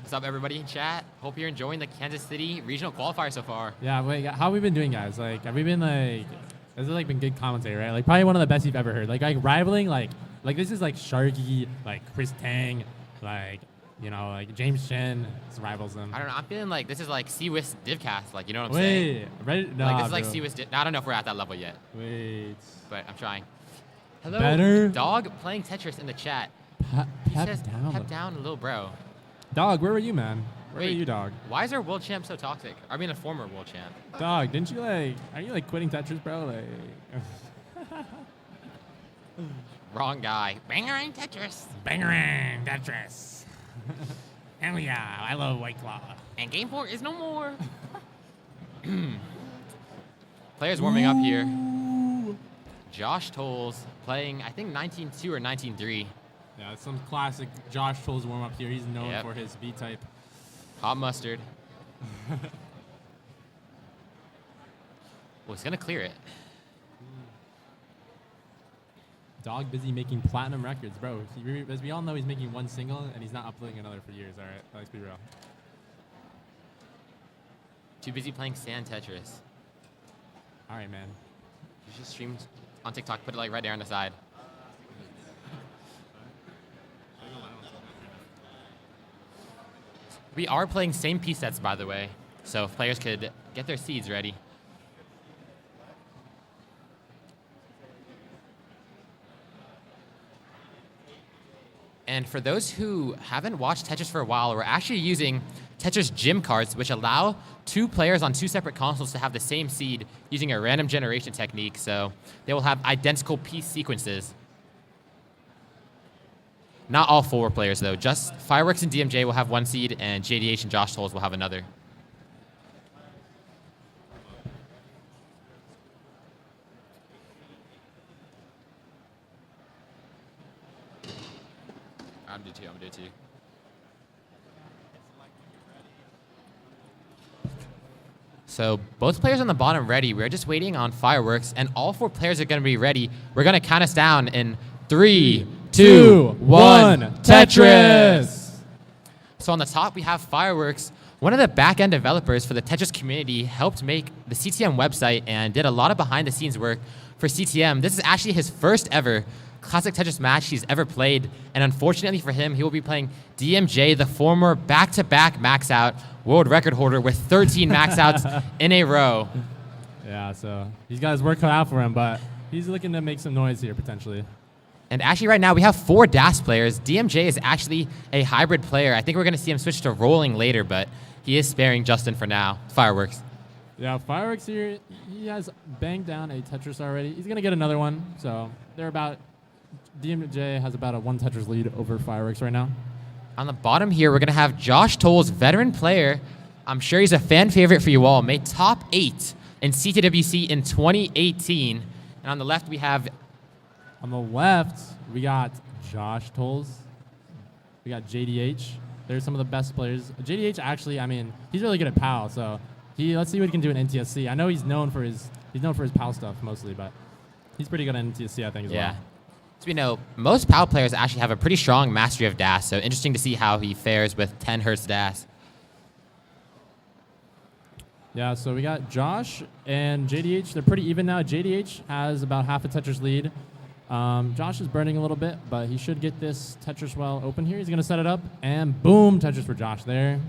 What's up, everybody in chat? Hope you're enjoying the Kansas City regional qualifier so far. Yeah, wait, how have we been doing, guys? Like, have we been like, this has like been good commentary, right? Like, probably one of the best you've ever heard. Like rivaling, like this is like Sharky, like Chris Tang, like, you know, like James Chen rivals them. I don't know. I'm feeling like this is like CWIS Divcast. Like, you know what I'm saying? Wait, nah, like, this is like bro. CWIS I don't know if we're at that level yet. Wait. But I'm trying. Hello, Better? Dog playing Tetris in the chat. He Pep says, down. pep down, little bro. Dog, where were you, man? Where Wait, were you, dog? Why is our world champ so toxic? I mean, a former world champ. Dog, didn't you like, are you like quitting Tetris, bro? Like. Wrong guy. Bangerang Tetris. Bangerang Tetris. Hell yeah, I love White Claw. And Game 4 is no more. Players warming up here. Josh Tolles playing, I think, 19-2 or 19-3. Yeah, it's some classic Josh Tolles warm up here. He's known Yep. for his B type. Hot mustard. Well, he's going to clear it. Dog busy making platinum records, bro. As we all know, he's making one single, and he's not uploading another for years, all right? Let's be real. Too busy playing Sand Tetris. All right, man. You just streamed on TikTok, put it like right there on the side. We are playing same piece sets, by the way, so if players could get their seeds ready. And for those who haven't watched Tetris for a while, we're actually using Tetris gym cards, which allow 2 players on 2 separate consoles to have the same seed using a random generation technique, so they will have identical piece sequences. Not all 4 players, though. Just Fireworks and DMJ will have 1 seed, and JDH and Josh Tolles will have another. I'm gonna do 2. So both players on the bottom ready. We're just waiting on Fireworks, and all 4 players are going to be ready. We're going to count us down in 3, 2, 1, Tetris! So on the top, we have Fireworks. One of the back-end developers for the Tetris community helped make the CTM website and did a lot of behind-the-scenes work for CTM. This is actually his first ever Classic Tetris match he's ever played, and unfortunately for him, he will be playing DMJ, the former back-to-back max-out world record holder with 13 max-outs in a row. Yeah, so he's got his work cut out for him, but he's looking to make some noise here, potentially. And actually right now, we have 4 DAS players. DMJ is actually a hybrid player. I think we're going to see him switch to rolling later, but he is sparing Justin for now. Fireworks. Yeah, Fireworks here, he has banged down a Tetris already. He's going to get another one, so they're about... DMJ has about a 1 Tetris lead over Fireworks right now. On the bottom here, we're going to have Josh Tolles, veteran player. I'm sure he's a fan favorite for you all. Made top 8 in CTWC in 2018. And on the left, we have... On the left, we got Josh Tolles. We got JDH. They're some of the best players. JDH actually, I mean, he's really good at PAL, so let's see what he can do in NTSC. I know he's known for his PAL stuff mostly, but he's pretty good at NTSC, I think, as well. So we know most PAL players actually have a pretty strong mastery of DAS, so interesting to see how he fares with 10 Hz DAS. Yeah, so we got Josh and JDH. They're pretty even now. JDH has about half a Tetris lead. Josh is burning a little bit, but he should get this Tetris well open here. He's going to set it up, and boom, Tetris for Josh there.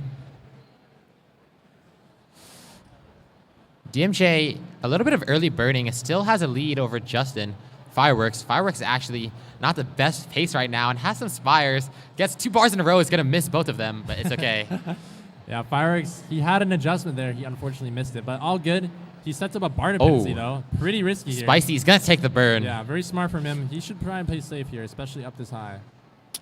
DMJ, a little bit of early burning, still has a lead over Justin. Fireworks. Fireworks is actually not the best pace right now and has some spires. Gets 2 bars in a row. Is going to miss both of them, but it's okay. Yeah, Fireworks, he had an adjustment there. He unfortunately missed it, but all good. He sets up a bar dependency, though. Pretty risky here. Spicy. He's going to take the burn. Yeah, very smart from him. He should try and play safe here, especially up this high.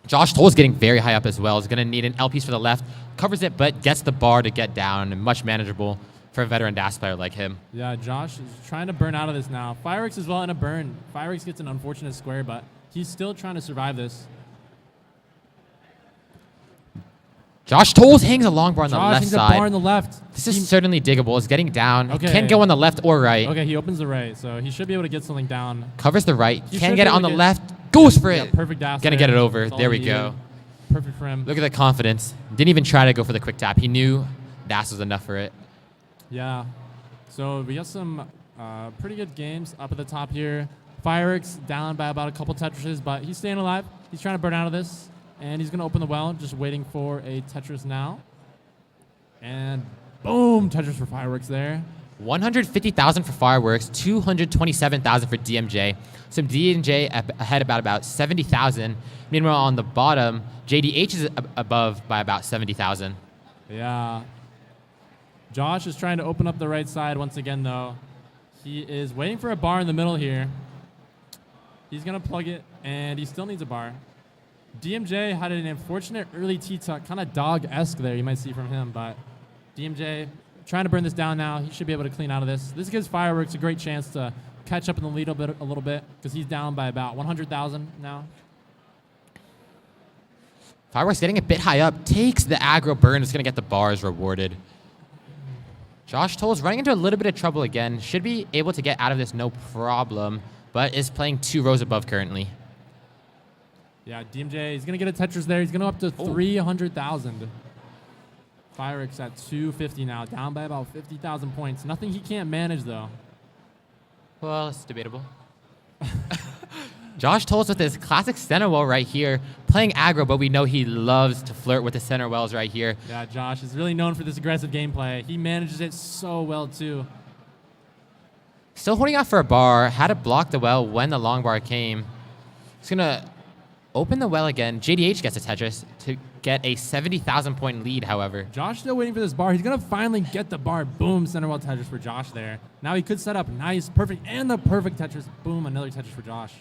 Josh Toll's getting very high up as well. He's going to need an L piece for the left. Covers it, but gets the bar to get down. And much manageable for a veteran DAS player like him. Yeah, Josh is trying to burn out of this now. Fireworks as well in a burn. Fireworks gets an unfortunate square, but he's still trying to survive this. Josh Tolles hangs a long bar on the left hangs side. A bar on the left. This is certainly diggable. It's getting down. Okay. Can go on the left or right. Okay, he opens the right, so he should be able to get something down. Covers the right. He Can should get be it on able the to left. Goes for it. Perfect dash. Gonna get it over. There we go. Perfect for him. Look at the confidence. Didn't even try to go for the quick tap. He knew dash was enough for it. Yeah. So we got some pretty good games up at the top here. Fireworks down by about a couple Tetrises, but he's staying alive. He's trying to burn out of this, and he's going to open the well, just waiting for a Tetris now. And boom, Tetris for Fireworks there. 150,000 for Fireworks, 227,000 for DMJ. Some DMJ ahead about 70,000. Meanwhile, on the bottom, JDH is above by about 70,000. Yeah. Josh is trying to open up the right side once again, though. He is waiting for a bar in the middle here. He's going to plug it, and he still needs a bar. DMJ had an unfortunate early T-tuck, kind of dog-esque there, you might see from him, but DMJ trying to burn this down now. He should be able to clean out of this. This gives Fireworks a great chance to catch up in the lead a little bit because he's down by about 100,000 now. Fireworks getting a bit high up. Takes the aggro burn. Is going to get the bars rewarded. Josh Toll's running into a little bit of trouble again. Should be able to get out of this no problem, but is playing 2 rows above currently. Yeah, DMJ, he's going to get a Tetris there. He's going to up to 300,000. Fireworks at 250 now, down by about 50,000 points. Nothing he can't manage, though. Well, it's debatable. Josh Tolles with his classic center well right here, playing aggro, but we know he loves to flirt with the center wells right here. Yeah, Josh is really known for this aggressive gameplay. He manages it so well, too. Still holding out for a bar, had to block the well when the long bar came. He's going to open the well again. JDH gets a Tetris to get a 70,000 point lead, however. Josh still waiting for this bar. He's going to finally get the bar. Boom, center well Tetris for Josh there. Now he could set up nice, perfect, and the perfect Tetris. Boom, another Tetris for Josh.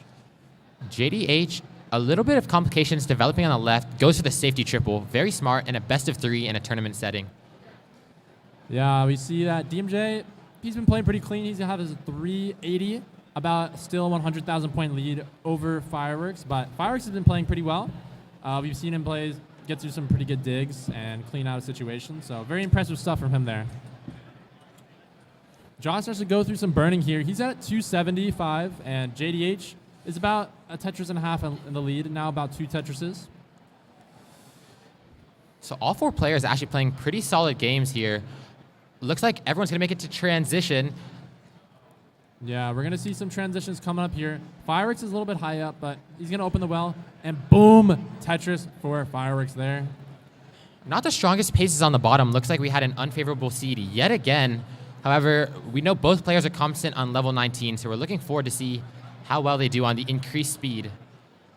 JDH, a little bit of complications developing on the left, goes for the safety triple. Very smart in a best of 3 in a tournament setting. Yeah, we see that DMJ, he's been playing pretty clean. He's going to have his 380, about still 100,000 point lead over Fireworks. But Fireworks has been playing pretty well. We've seen him get through some pretty good digs and clean out a situation. So very impressive stuff from him there. Josh starts to go through some burning here. He's at 275, and JDH is about a Tetris and a half in the lead, now about 2 Tetrises. So all 4 players actually playing pretty solid games here. Looks like everyone's going to make it to transition. Yeah, we're going to see some transitions coming up here. Fireworks is a little bit high up, but he's going to open the well, and boom, Tetris for Fireworks there. Not the strongest paces on the bottom. Looks like we had an unfavorable seed yet again. However, we know both players are competent on level 19, so we're looking forward to see how well they do on the increased speed.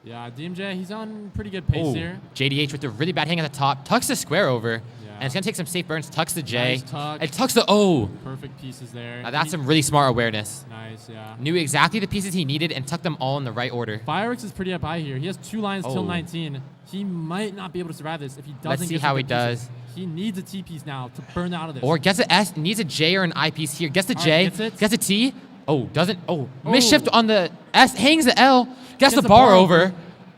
Yeah, DMJ, he's on pretty good pace here. JDH with a really bad hang at the top. Tucks the square over. And it's going to take some safe burns. Tucks the J. Nice tuck. And tucks the O. Perfect pieces there. Now that's some really smart awareness. Nice, yeah. Knew exactly the pieces he needed and tucked them all in the right order. Fireworks is pretty up high here. He has 2 lines till 19. He might not be able to survive this if he doesn't Let's see get how some he good does. pieces. He needs a T piece now to burn out of this. Or gets an S, needs a J or an I piece here. Gets the J, gets a T. Oh, doesn't. Oh, misshift on the S, hangs the L, gets the bar over.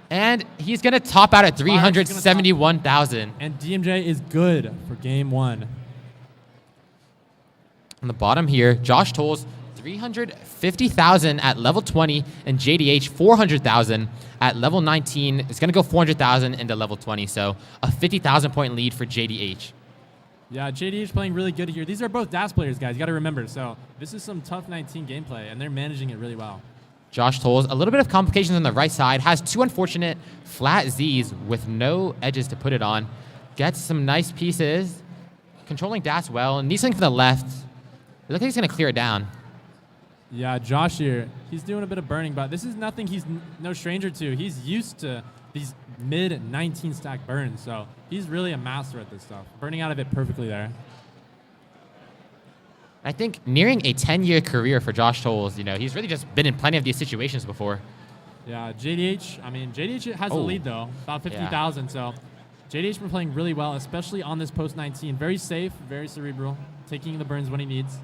And he's going to top out at 371,000. And DMJ is good for game 1. On the bottom here, Josh Tolles, 350,000 at level 20, and JDH, 400,000 at level 19. It's going to go 400,000 into level 20, so a 50,000 point lead for JDH. Yeah, JDH playing really good here. These are both DAS players, guys. You got to remember. So this is some tough 19 gameplay, and they're managing it really well. Josh Tolles, a little bit of complications on the right side, has 2 unfortunate flat Zs with no edges to put it on. Gets some nice pieces, controlling DAS well, and needs something for the left. It looks like he's going to clear it down. Yeah, Josh here, he's doing a bit of burning, but this is nothing he's no stranger to. He's used to these mid 19 stack burns, so he's really a master at this stuff. Burning out of it perfectly there. I think nearing a 10-year career for Josh Tolles, you know, he's really just been in plenty of these situations before. Yeah, JDH has the lead though, about 50,000, so JDH been playing really well, especially on this post 19. Very safe, very cerebral, taking the burns when he needs.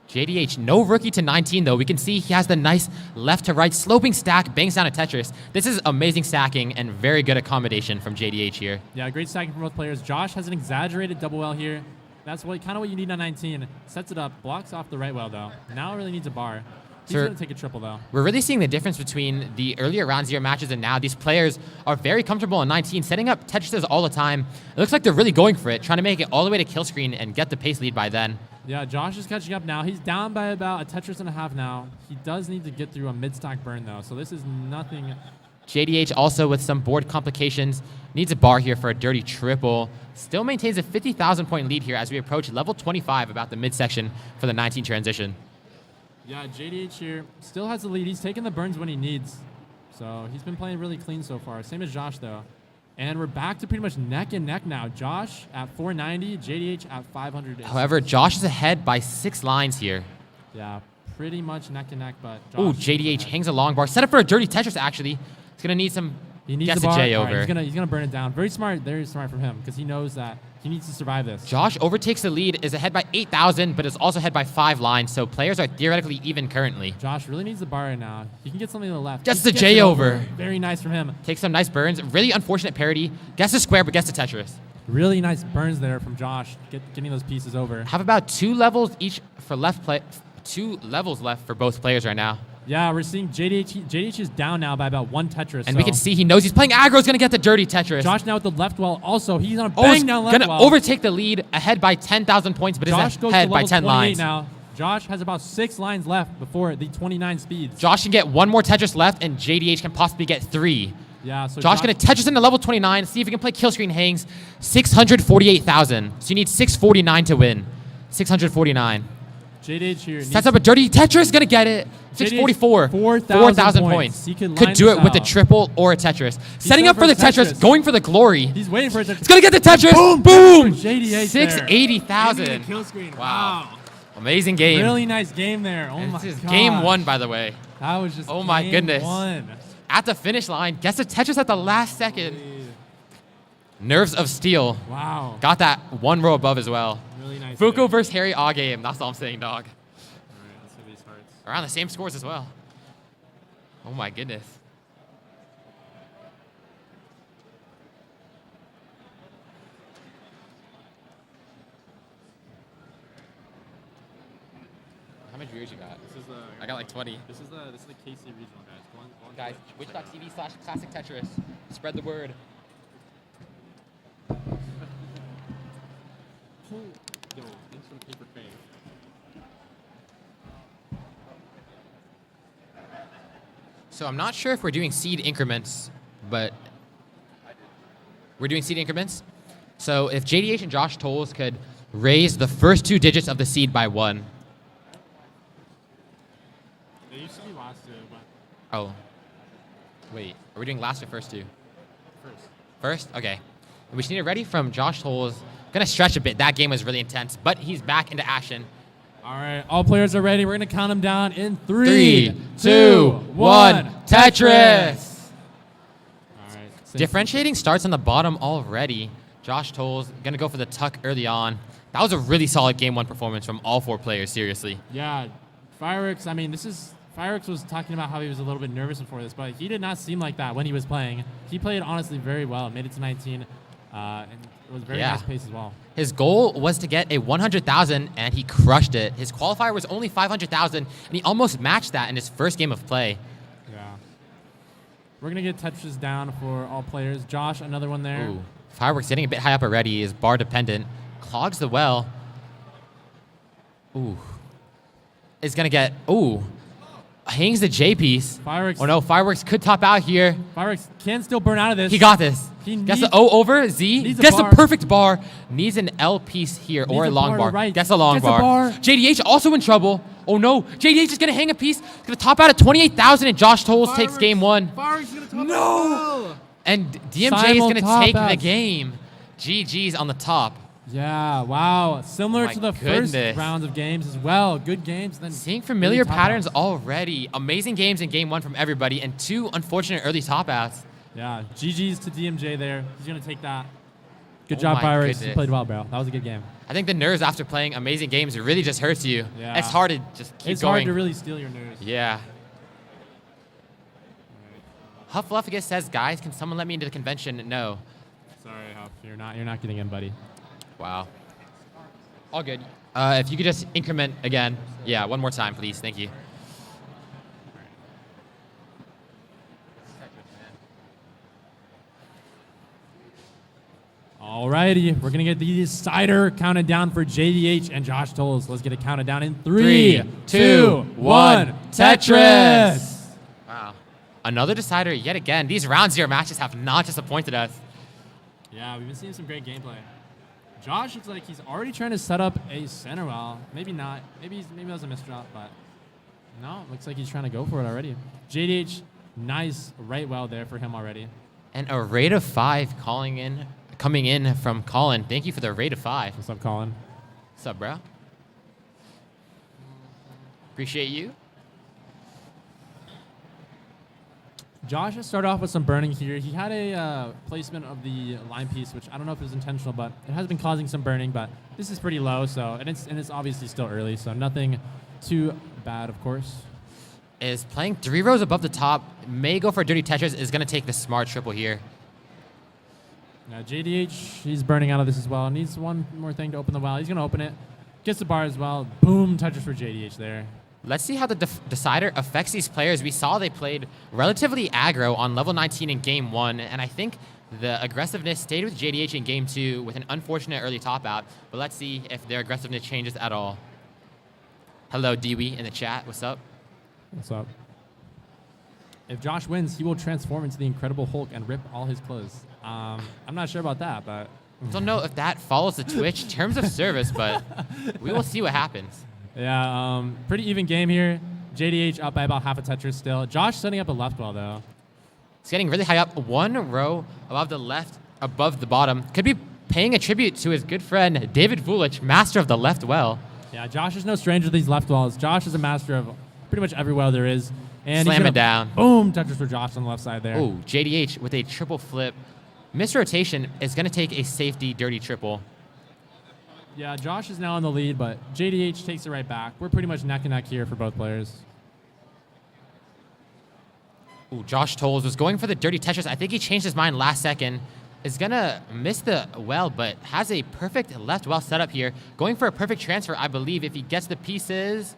JDH, no rookie to 19, though. We can see he has the nice left to right sloping stack, bangs down a Tetris. This is amazing stacking and very good accommodation from JDH here. Yeah, great stacking from both players. Josh has an exaggerated double L here. That's kind of what you need on 19. Sets it up, blocks off the right well, though. Now really needs a bar. He's going to take a triple, though. We're really seeing the difference between the earlier round 0 matches and now. These players are very comfortable on 19, setting up Tetrises all the time. It looks like they're really going for it, trying to make it all the way to kill screen and get the pace lead by then. Yeah, Josh is catching up now. He's down by about a Tetris and a half now. He does need to get through a mid-stack burn, though, so this is nothing. JDH also with some board complications. Needs a bar here for a dirty triple. Still maintains a 50,000 point lead here as we approach level 25, about the midsection for the 19 transition. Yeah, JDH here still has the lead. He's taking the burns when he needs. So he's been playing really clean so far. Same as Josh, though. And we're back to pretty much neck and neck now. Josh at 490, JDH at 500. However, Josh is ahead by 6 lines here. Yeah, pretty much neck and neck, but Josh. Ooh, JDH hangs a long bar. Set up for a dirty Tetris, actually. He's going to need some. He needs gets the bar. a J over. Right, he's gonna burn it down. Very smart from him because he knows that he needs to survive this. Josh overtakes the lead, is ahead by 8,000, but is also ahead by 5 lines, so players are theoretically even currently. Josh really needs the bar right now. He can get something to the left. Gets the J over. Very nice from him. Takes some nice burns. Really unfortunate parity. Gets the square, but gets the Tetris. Really nice burns there from Josh, getting those pieces over. Have about 2 levels each for left play. 2 levels left for both players right now. Yeah, we're seeing JDH. JDH is down now by about 1 Tetris. And we can see he knows he's playing aggro. He's going to get the dirty Tetris. Josh now with the left well also. He's on a bang down left well. Going to overtake the lead, ahead by 10,000 points, but Josh is ahead by 10 lines. Now. Josh has about 6 lines left before the 29 speeds. Josh can get 1 more Tetris left, and JDH can possibly get 3. Yeah, so Josh going to Tetris into level 29, see if he can play kill screen hangs. 648,000. So you need 649 to win. 649. JDH here sets up a dirty Tetris, going to get it. 644. 4,000 points. He could do it with a triple or a Tetris. Setting up for the Tetris, going for the glory. He's waiting for a Tetris. It's going to get the Tetris. Boom! Boom! JDH 680,000. Kill screen. Wow. Amazing game. Really nice game there. Oh my god. This is game 1, by the way. That was just oh my goodness. 1. At the finish line, gets a Tetris at the last second. Nerves of steel. Wow. Got that 1 row above as well. Really nice. Fuko versus Harry all game. That's all I'm saying, dog. All right, let's see these hearts. Around the same scores as well. Oh my goodness. How many viewers you got? I got like 20. This is the KC regional, guys. Go on guys, twitch.tv/classic Tetris. Spread the word. Yo, thanks for the paper fame. So I'm not sure if we're doing seed increments, but we're doing seed increments. So if JDH and Josh Tolles could raise the first 2 digits of the seed by 1. They used to be last 2, but... Oh. Wait, are we doing last or first 2? First. First? Okay. We just need it ready from Josh Tolles. Gonna stretch a bit. That game was really intense, but he's back into action. All right, all players are ready. We're gonna count them down in 3, 2, 1, Tetris! All right. Differentiating starts on the bottom already. Josh Tolles gonna go for the tuck early on. That was a really solid game 1 performance from all 4 players, seriously. Yeah, Fireworks, I mean, Fireworks was talking about how he was a little bit nervous before this, but he did not seem like that when he was playing. He played honestly very well, made it to 19, and it was very nice pace as well. His goal was to get a 100,000, and he crushed it. His qualifier was only 500,000, and he almost matched that in his first game of play. Yeah. We're going to get Tetris down for all players. Josh, another one there. Ooh. Fireworks getting a bit high up already, is bar dependent. Clogs the well. Ooh. Is going to get, hangs the J piece. Fireworks. Oh no, Fireworks could top out here. Fireworks can still burn out of this. He got this. He Gets needs- the O over Z. needs a Gets the bar. perfect bar. Needs an L piece here or a Needs a long bar to bar. right. Gets a long Gets a bar. bar. JDH also in trouble. Oh no. JDH is going to hang a piece. Going to top out at 28,000 and Josh Tolles takes game 1. Fireworks gonna top No! And DMJ is Simul going to top take the outs. game. GG's on the top. Yeah, wow. Similar my to the goodness. first round of games as well. Good games. Then Seeing familiar really top patterns outs. already. Amazing games in game 1 from everybody and 2 unfortunate early top outs. Yeah, GG's to DMJ there. He's going to take that. Good Oh job, my Fireworks. You goodness. played well, bro. That was a good game. I think the nerves after playing amazing games really just hurts you. Yeah. It's hard to just keep It's going. hard to really steal your nerves. Yeah. Huffluffagus says, guys, can someone let me into the convention? No. Sorry, Huff. You're not getting in, buddy. Wow. All good. If you could just increment again. Yeah, one more time, please. Thank you. Alrighty, we're gonna get the decider counted down for JDH and Josh Tolles. Let's get it counted down in 3, 2, 1. Tetris. Wow. Another decider yet again. These round 0 matches have not disappointed us. Yeah, we've been seeing some great gameplay. Josh looks like he's already trying to set up a center well. Maybe not. Maybe that was a misdrop, but no, looks like he's trying to go for it already. JDH, nice right well there for him already. And a rate of 5 coming in from Colin. Thank you for the rate of 5. What's up, Colin? What's up, bro? Appreciate you. Josh has started off with some burning here. He had a placement of the line piece, which I don't know if it was intentional, but it has been causing some burning. But this is pretty low, so and it's obviously still early, so nothing too bad, of course. Is playing 3 rows above the top. May go for Dirty Tetris. Is going to take the smart triple here. Now JDH, he's burning out of this as well. Needs one more thing to open the well. He's going to open it. Gets the bar as well. Boom, Tetris for JDH there. Let's see how the decider affects these players. We saw they played relatively aggro on level 19 in game 1, and I think the aggressiveness stayed with JDH in game 2 with an unfortunate early top out. But let's see if their aggressiveness changes at all. Hello, Dewey in the chat. What's up? What's up? If Josh wins, he will transform into the Incredible Hulk and rip all his clothes. I'm not sure about that, but Don't know if that follows the Twitch terms of service, but we will see what happens. yeah, pretty even game here. JDH up by about half a Tetris still. Josh setting up a left well though. It's getting really high up, 1 row above the left, above the bottom. Could be paying a tribute to his good friend David Vulich, master of the left well. Yeah, Josh is no stranger to these left wells. Josh is a master of pretty much every well there is. And Slam he's gonna it down. Boom, Tetris for Josh on the left side there. Oh, JDH with a triple flip. Misrotation is going to take a safety dirty triple. Yeah, Josh is now in the lead, but JDH takes it right back. We're pretty much neck and neck here for both players. Ooh, Josh Tolles was going for the dirty Tetris. I think he changed his mind last second. Is going to miss the well, but has a perfect left well set up here. Going for a perfect transfer, I believe, if he gets the pieces.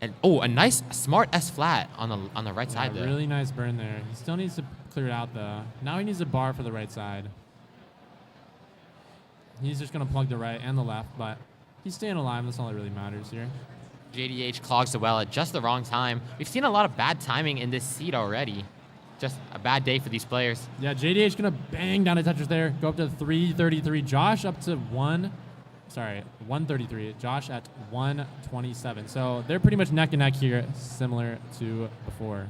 And oh, a nice smart S flat on the right side there. Really nice burn there. He still needs to clear it out though. Now he needs a bar for the right side. He's just going to plug the right and the left, but he's staying alive. That's all that really matters here. JDH clogs the well at just the wrong time. We've seen a lot of bad timing in this seed already. Just a bad day for these players. Yeah, JDH going to bang down a Tetris there. Go up to 333. Josh up to 133. Josh at 127. So they're pretty much neck and neck here, similar to before.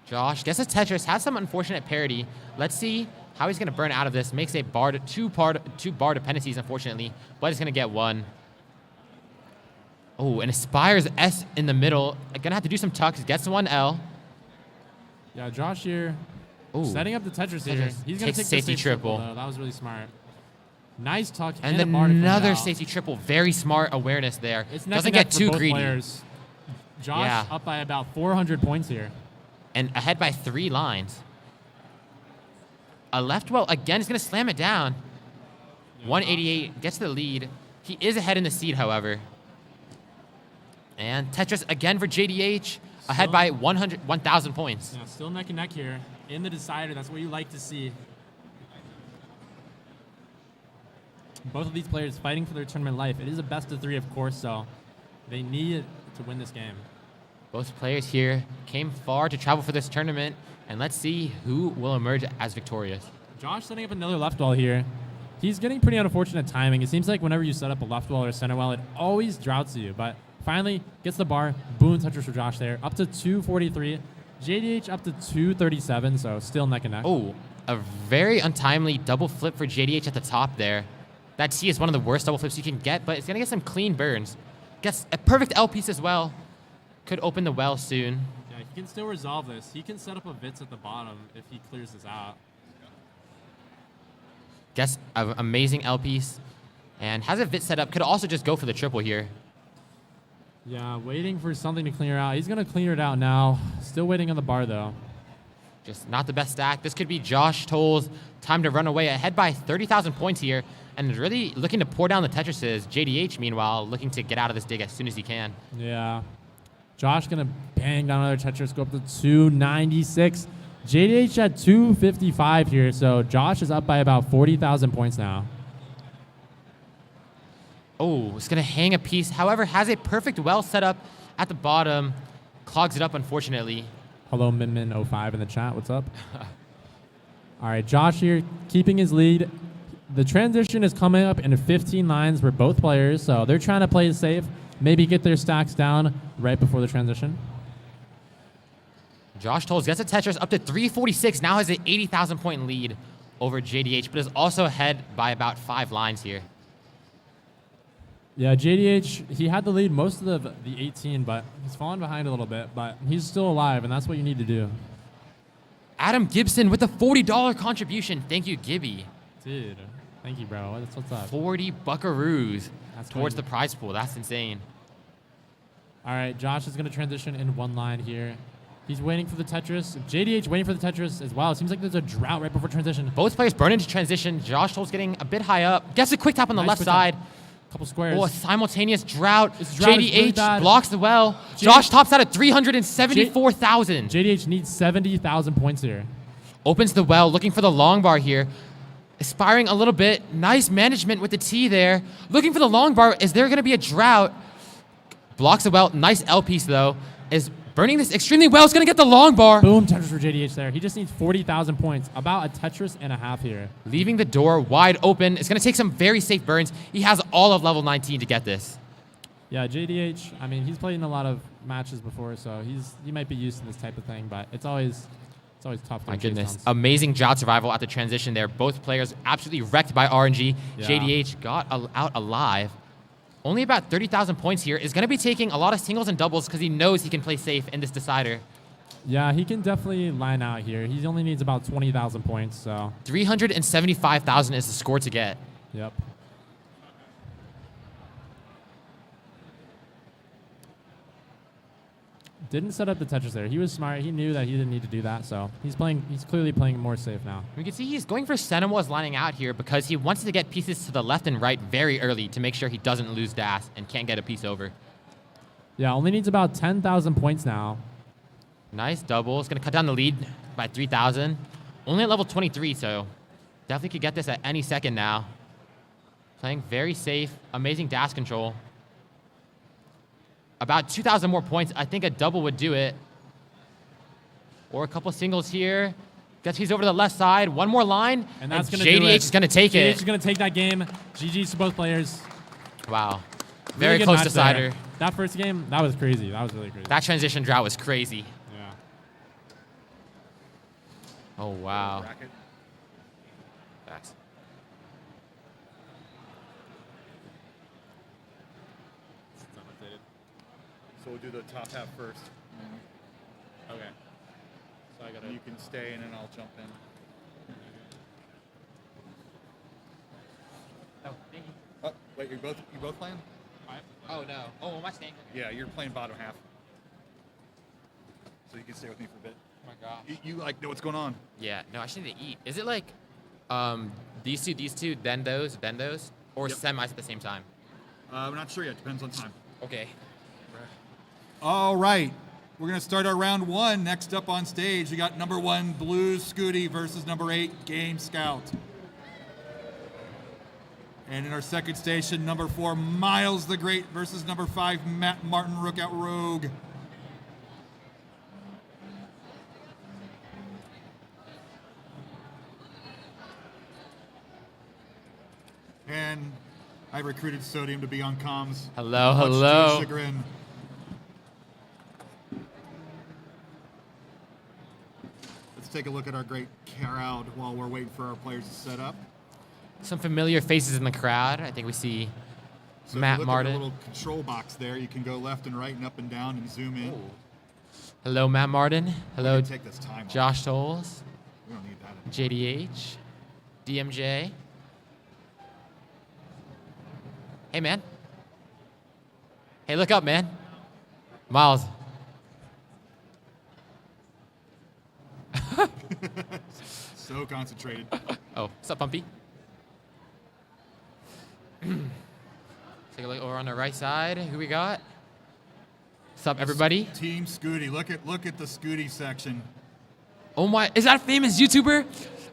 Josh gets a Tetris, has some unfortunate parity. Let's see how he's going to burn out of this. Makes a bar two bar dependencies, unfortunately, but he's going to get 1. Oh, and Aspires S in the middle. Going to have to do some tucks. Gets 1 L. Yeah, Josh here setting up the Tetris here. Tetris. He's going to take the safety triple. though. That was really smart. Nice tuck. And a bar to clean it another out. safety triple. Very smart awareness there. It's neck Doesn't and neck get for too both greedy. players. Josh Yeah. up by about 400 points here. And ahead by 3 lines. A left well again is going to slam it down. 188 gets the lead. He is ahead in the seed, however. And Tetris again for JDH, ahead by 1,000 points. Yeah, still neck and neck here in the decider. That's what you like to see. Both of these players fighting for their tournament life. It is a best of 3, of course, so they need to win this game. Both players here came far to travel for this tournament, and let's see who will emerge as victorious. Josh setting up another left wall here. He's getting pretty unfortunate timing. It seems like whenever you set up a left wall or a center wall, it always droughts you. But finally gets the bar. Boom touchers for Josh there. Up to 243. JDH up to 237, so still neck and neck. Oh, a very untimely double flip for JDH at the top there. That T is one of the worst double flips you can get, but it's going to get some clean burns. Gets a perfect L piece as well. Could open the well soon. Yeah, he can still resolve this. He can set up a Vitz at the bottom if he clears this out. Gets an amazing L piece and has a Vit set up. Could also just go for the triple here. Yeah, waiting for something to clear out. He's going to clear it out now. Still waiting on the bar, though. Just not the best stack. This could be Josh Toll's time to run away, ahead by 30,000 points here, and really looking to pour down the Tetrises. JDH, meanwhile, looking to get out of this dig as soon as he can. Yeah. Josh going to bang down another Tetris, go up to 296. JDH at 255 here, so Josh is up by about 40,000 points now. Oh, it's going to hang a piece. However, has a perfect well set up at the bottom. Clogs it up, unfortunately. Hello, Minmin05 in the chat. What's up? All right, Josh here keeping his lead. The transition is coming up in 15 lines for both players, so they're trying to play it safe, maybe get their stacks down right before the transition. Josh Tolles gets a Tetris up to 346, now has an 80,000 point lead over JDH, but is also ahead by about 5 lines here. Yeah, JDH, he had the lead most of the 18, but he's fallen behind a little bit, but he's still alive, and that's what you need to do. Adam Gibson with a $40 contribution. Thank you, Gibby. Dude, thank you, bro. What's up? 40 buckaroos That's towards crazy. the prize pool. That's insane. All right, Josh is going to transition in one line here. He's waiting for the Tetris. JDH waiting for the Tetris as well. It seems like there's a drought right before transition. Both players burn into transition. Josh Tolles getting a bit high up. Gets a quick tap on the Nice left quick tap. side. Couple squares. Oh, a simultaneous drought. This drought is really JDH bad. blocks the well. Josh tops out at 374,000. JDH needs 70,000 points here. Opens the well, looking for the long bar here. Aspiring a little bit. Nice management with the T there. Looking for the long bar. Is there going to be a drought? Blocks the well. Nice L piece, though. Is burning this extremely well. Is going to get the long bar. Boom, Tetris for JDH there. He just needs 40,000 points. About a Tetris and a half here. Leaving the door wide open. It's going to take some very safe burns. He has all of level 19 to get this. Yeah, JDH, I mean, he's played in a lot of matches before, so he might be used to this type of thing, but it's always tough. My goodness. Amazing drought survival at the transition there. Both players absolutely wrecked by RNG. Yeah. JDH got out alive. Only about 30,000 points here. Is going to be taking a lot of singles and doubles because he knows he can play safe in this decider. Yeah, he can definitely line out here. He only needs about 20,000 points, so. 375,000 is the score to get. Yep. Didn't set up the Tetris there. He was smart. He knew that he didn't need to do that, so he's clearly playing more safe now. We can see he's going for Senemo's lining out here because he wants to get pieces to the left and right very early to make sure he doesn't lose DAS and can't get a piece over. Yeah, only needs about 10,000 points now. Nice double. It's going to cut down the lead by 3,000. Only at level 23, so definitely could get this at any second now. Playing very safe. Amazing DAS control. About 2,000 more points. I think a double would do it. Or a couple singles here. Gets he's over to the left side. One more line. And that's going to do it. JDH is going to take it. JDH is going to take that game. GG's to both players. Wow. Really Very good close match decider. there. That first game, that was crazy. That was really crazy. That transition drought was crazy. Yeah. Oh, wow. That's So we'll do the top half first. Okay. So I gotta. You can stay and then I'll jump in. Oh, thank you. Oh, wait, you both playing? Oh, no. Oh, my staying? Yeah, you're playing bottom half. So you can stay with me for a bit. Oh, my gosh. You like know what's going on? Yeah, no, I should need to eat. Is it like these two, then those, or Yep. semis at the same time? I'm not sure yet. Depends on time. Okay. All right. We're going to start our round one. Next up on stage, we got number 1, Blue Scooty versus number 8, Game Scout. And in our second station, number 4, Miles the Great versus number 5, Matt Martin, Rookout Rogue. I recruited Sodium to be on comms. Hello, Much to his hello. chagrin. Let's take a look at our great crowd while we're waiting for our players to set up. Some familiar faces in the crowd. I think we see So Matt if you look Martin. at the little control box there, you can go left and right and up and down and zoom in. Hello, Matt Martin. Hello, take this time off. Josh Tolles. We don't need that. JDH. DMJ. Hey, man. Hey, look up, man. Miles. So concentrated. Oh, what's up, Pumpy? Take a look over on the right side. Who we got? What's up, everybody? Team Scooty. Look at the Scooty section. Oh my, is that a famous YouTuber?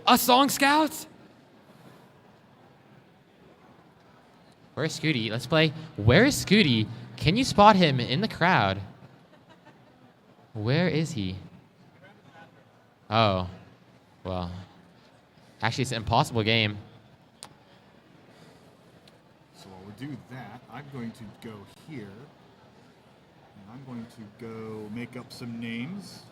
A Song Scout? Where's Scooty? Let's play. Where is Scooty? Can you spot him in the crowd? Where is he? Oh, well. Actually, it's an impossible game. So while we do that, I'm going to go here. And I'm going to go make up some names.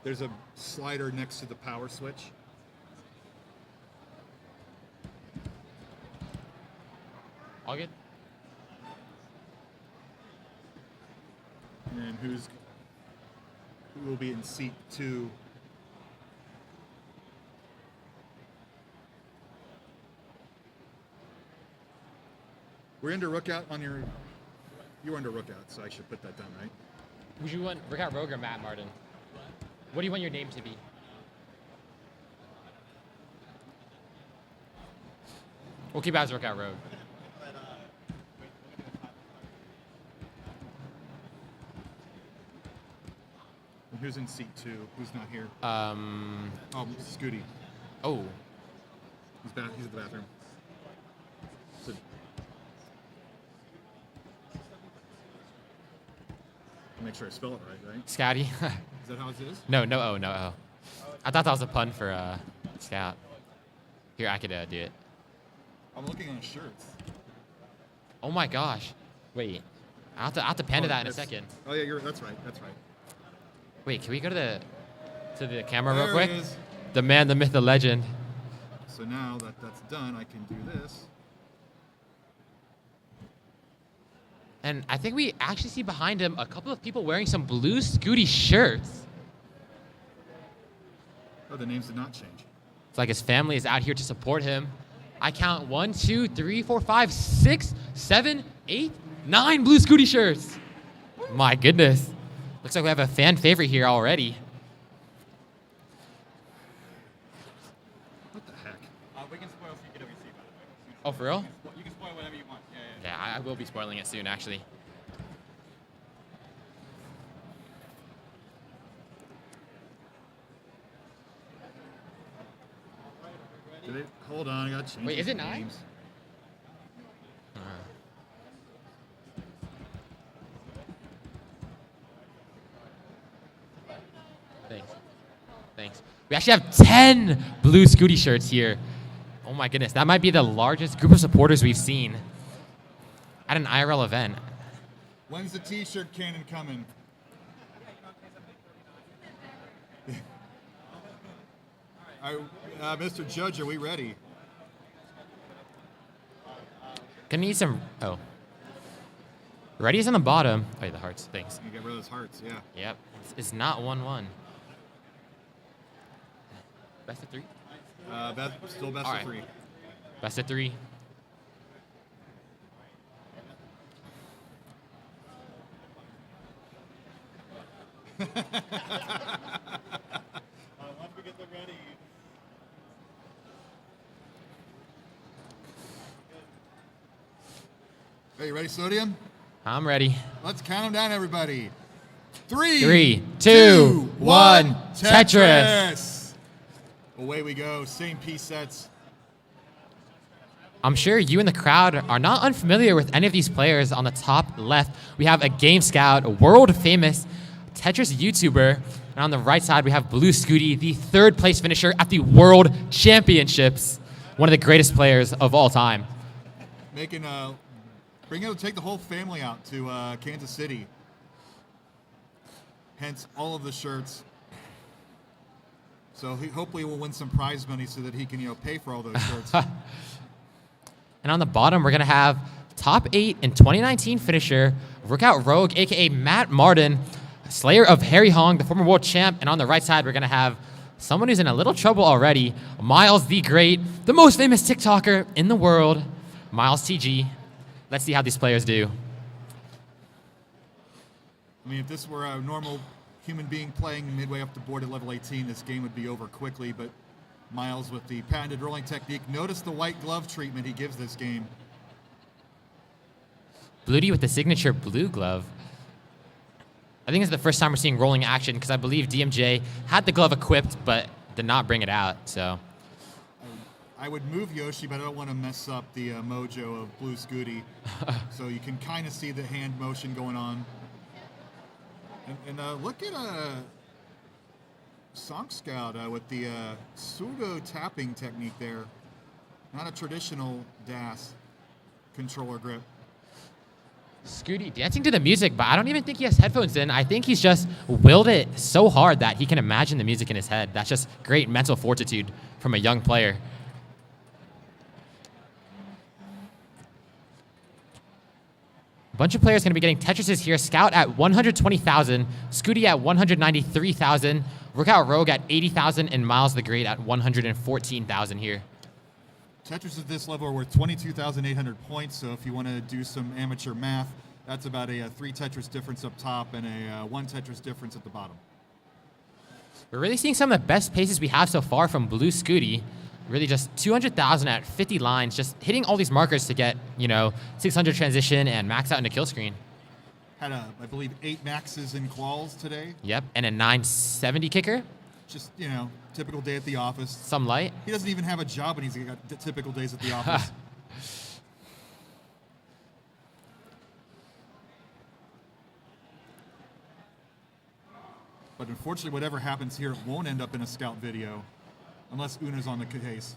There's a slider next to the power switch. All good? And who will be in seat 2? We're into Rookout on your... You were into Rookout, so I should put that down, right? Would you want Rickout Rogue or Matt Martin? What do you want your name to be? We'll keep it as Rickout Rogue. And who's in seat 2? Who's not here? Oh, Scooty. Oh. He's at the bathroom. So, make sure I spell it right? Scouty. Is that how it is? No O. I thought that was a pun for Scout. Here, I could do it. I'm looking on shirts. Oh my gosh. Wait. I'll have to pan to that in a that's- second. Oh yeah, that's right. Wait, can we go to the camera There real quick? it is. The man, the myth, the legend. So now that that's done, I can do this. And I think we actually see behind him a couple of people wearing some blue Scooty shirts. Oh, the names did not change. It's like his family is out here to support him. I count 1, 2, 3, 4, 5, 6, 7, 8, 9 blue Scooty shirts. My goodness. Looks like we have a fan favorite here already. What the heck? We can spoil CTWC, by the way. Oh, for real? You can spoil whatever you want. Yeah, I will be spoiling it soon, actually. Hold on, I gotta change. Wait, is these it 9? names. Thanks. We actually have 10 blue Scooty shirts here. Oh my goodness, that might be the largest group of supporters we've seen at an IRL event. When's the T-shirt cannon coming? Mr. Judge, are we ready? Gonna need some. Oh. Ready is on the bottom. Oh, yeah, the hearts. Thanks. You get rid of those hearts, yeah. Yep. It's not 1-1. Best of 3? Still best All of right. 3. Best of 3. Once we get them ready. Are you ready, Sodium? I'm ready. Let's count them down, everybody. 3, 3, 2, 1. Tetris. Away we go. Same piece sets. I'm sure you in the crowd are not unfamiliar with any of these players. On the top left, we have a Game Scout, a world-famous Tetris YouTuber. And on the right side, we have Blue Scooty, the third-place finisher at the World Championships. One of the greatest players of all time. Take the whole family out to Kansas City. Hence, all of the shirts. So hopefully we'll win some prize money so that he can, pay for all those shirts. And on the bottom, we're going to have top 8 in 2019 finisher, Rookout Rogue, a.k.a. Matt Martin, slayer of Harry Hong, the former world champ. And on the right side, we're going to have someone who's in a little trouble already, Miles the Great, the most famous TikToker in the world, Miles TG. Let's see how these players do. I mean, if this were a normal human being playing midway up the board at level 18, this game would be over quickly, but Miles with the patented rolling technique. Notice the white glove treatment he gives this game. Bluty with the signature blue glove. I think it's the first time we're seeing rolling action because I believe DMJ had the glove equipped but did not bring it out, so. I would move Yoshi, but I don't want to mess up the mojo of Blue Scooty. So you can kind of see the hand motion going on. And look at Song Scout with the pseudo tapping technique there. Not a traditional DAS controller grip. Scooty dancing to the music, but I don't even think he has headphones in. I think he's just willed it so hard that he can imagine the music in his head. That's just great mental fortitude from a young player. A bunch of players going to be getting Tetrises here. Scout at 120,000, Scooty at 193,000, Rookout Rogue at 80,000, and Miles the Great at 114,000 here. Tetris at this level are worth 22,800 points, so if you want to do some amateur math, that's about a 3 Tetris difference up top and a 1 Tetris difference at the bottom. We're really seeing some of the best paces we have so far from Blue Scooty. Really just 200,000 at 50 lines, just hitting all these markers to get, 600 transition and max out into kill screen. Had, I believe, 8 maxes in quals today. Yep, and a 970 kicker. Just, typical day at the office. Some light. He doesn't even have a job and he's got typical days at the office. But unfortunately, whatever happens here, it won't end up in a scout video unless Una's on the case.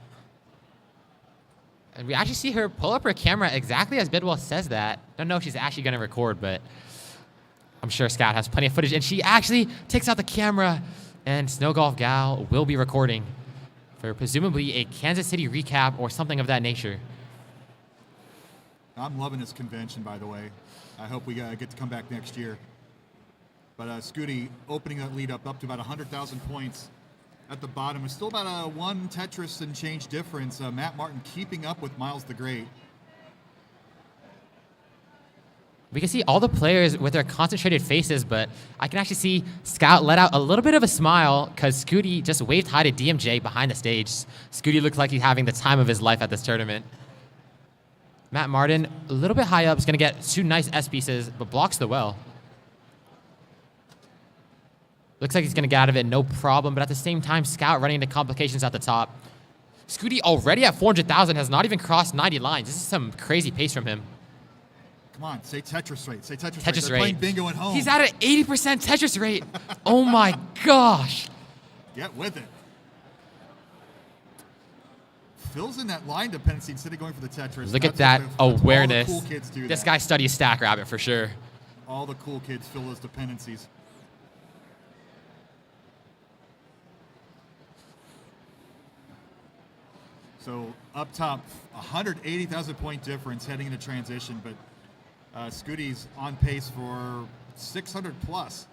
And we actually see her pull up her camera exactly as Bidwell says that. Don't know if she's actually going to record, but I'm sure Scout has plenty of footage. And she actually takes out the camera, and Snow Golf Gal will be recording for presumably a Kansas City recap or something of that nature. I'm loving this convention, by the way. I hope we get to come back next year. But Scooty opening that lead up to about 100,000 points. At the bottom is still about a 1 Tetris and change difference. Matt Martin keeping up with Miles the Great. We can see all the players with their concentrated faces, but I can actually see Scout let out a little bit of a smile because Scooty just waved hi to DMJ behind the stage. Scooty looks like he's having the time of his life at this tournament. Matt Martin, a little bit high up, is going to get 2 nice S pieces, but blocks the well. Looks like he's going to get out of it, no problem. But at the same time, Scout running into complications at the top. Scooty already at 400,000 has not even crossed 90 lines. This is some crazy pace from him. Come on, say Tetris rate. Say Tetris rate. Tetris They're rate. playing bingo at home. He's at an 80% Tetris rate. Oh my gosh. Get with it. Fills in that line dependency instead of going for the Tetris. Look at that awareness. All the cool kids do this that. guy studies Stack Rabbit for sure. All the cool kids fill those dependencies. So up top, 180,000 point difference heading into transition, but Scooty's on pace for 600 plus.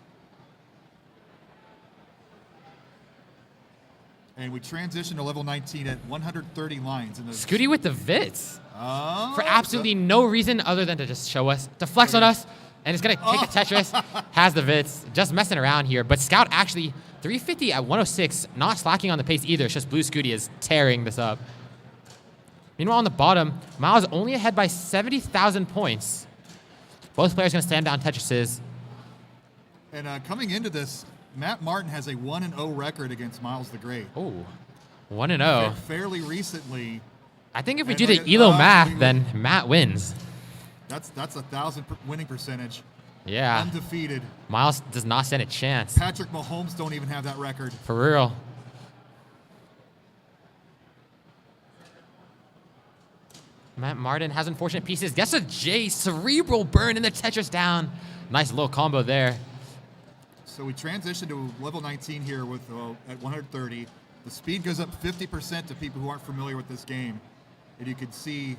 And we transition to level 19 at 130 lines. Scooty with the Vits. For absolutely no reason other than to just show us, to flex on us, and it's going to kick a Tetris, has the Vits, just messing around here. But Scout actually 350 at 106, not slacking on the pace either. It's just Blue Scooty is tearing this up. Meanwhile, on the bottom, Miles only ahead by 70,000 points. Both players going to stand down Tetrises. And coming into this, Matt Martin has a 1-0 record against Miles the Great. Oh, 1-0. Fairly recently, I think if we And do the look at- ELO we math, win. then Matt wins. That's 1,000 winning percentage. Yeah. Undefeated. Miles does not stand a chance. Patrick Mahomes don't even have that record. For real. Matt Martin has unfortunate pieces. Gets a J cerebral burn in the Tetris down. Nice little combo there. So we transition to level 19 here with at 130. The speed goes up 50% to people who aren't familiar with this game. And you can see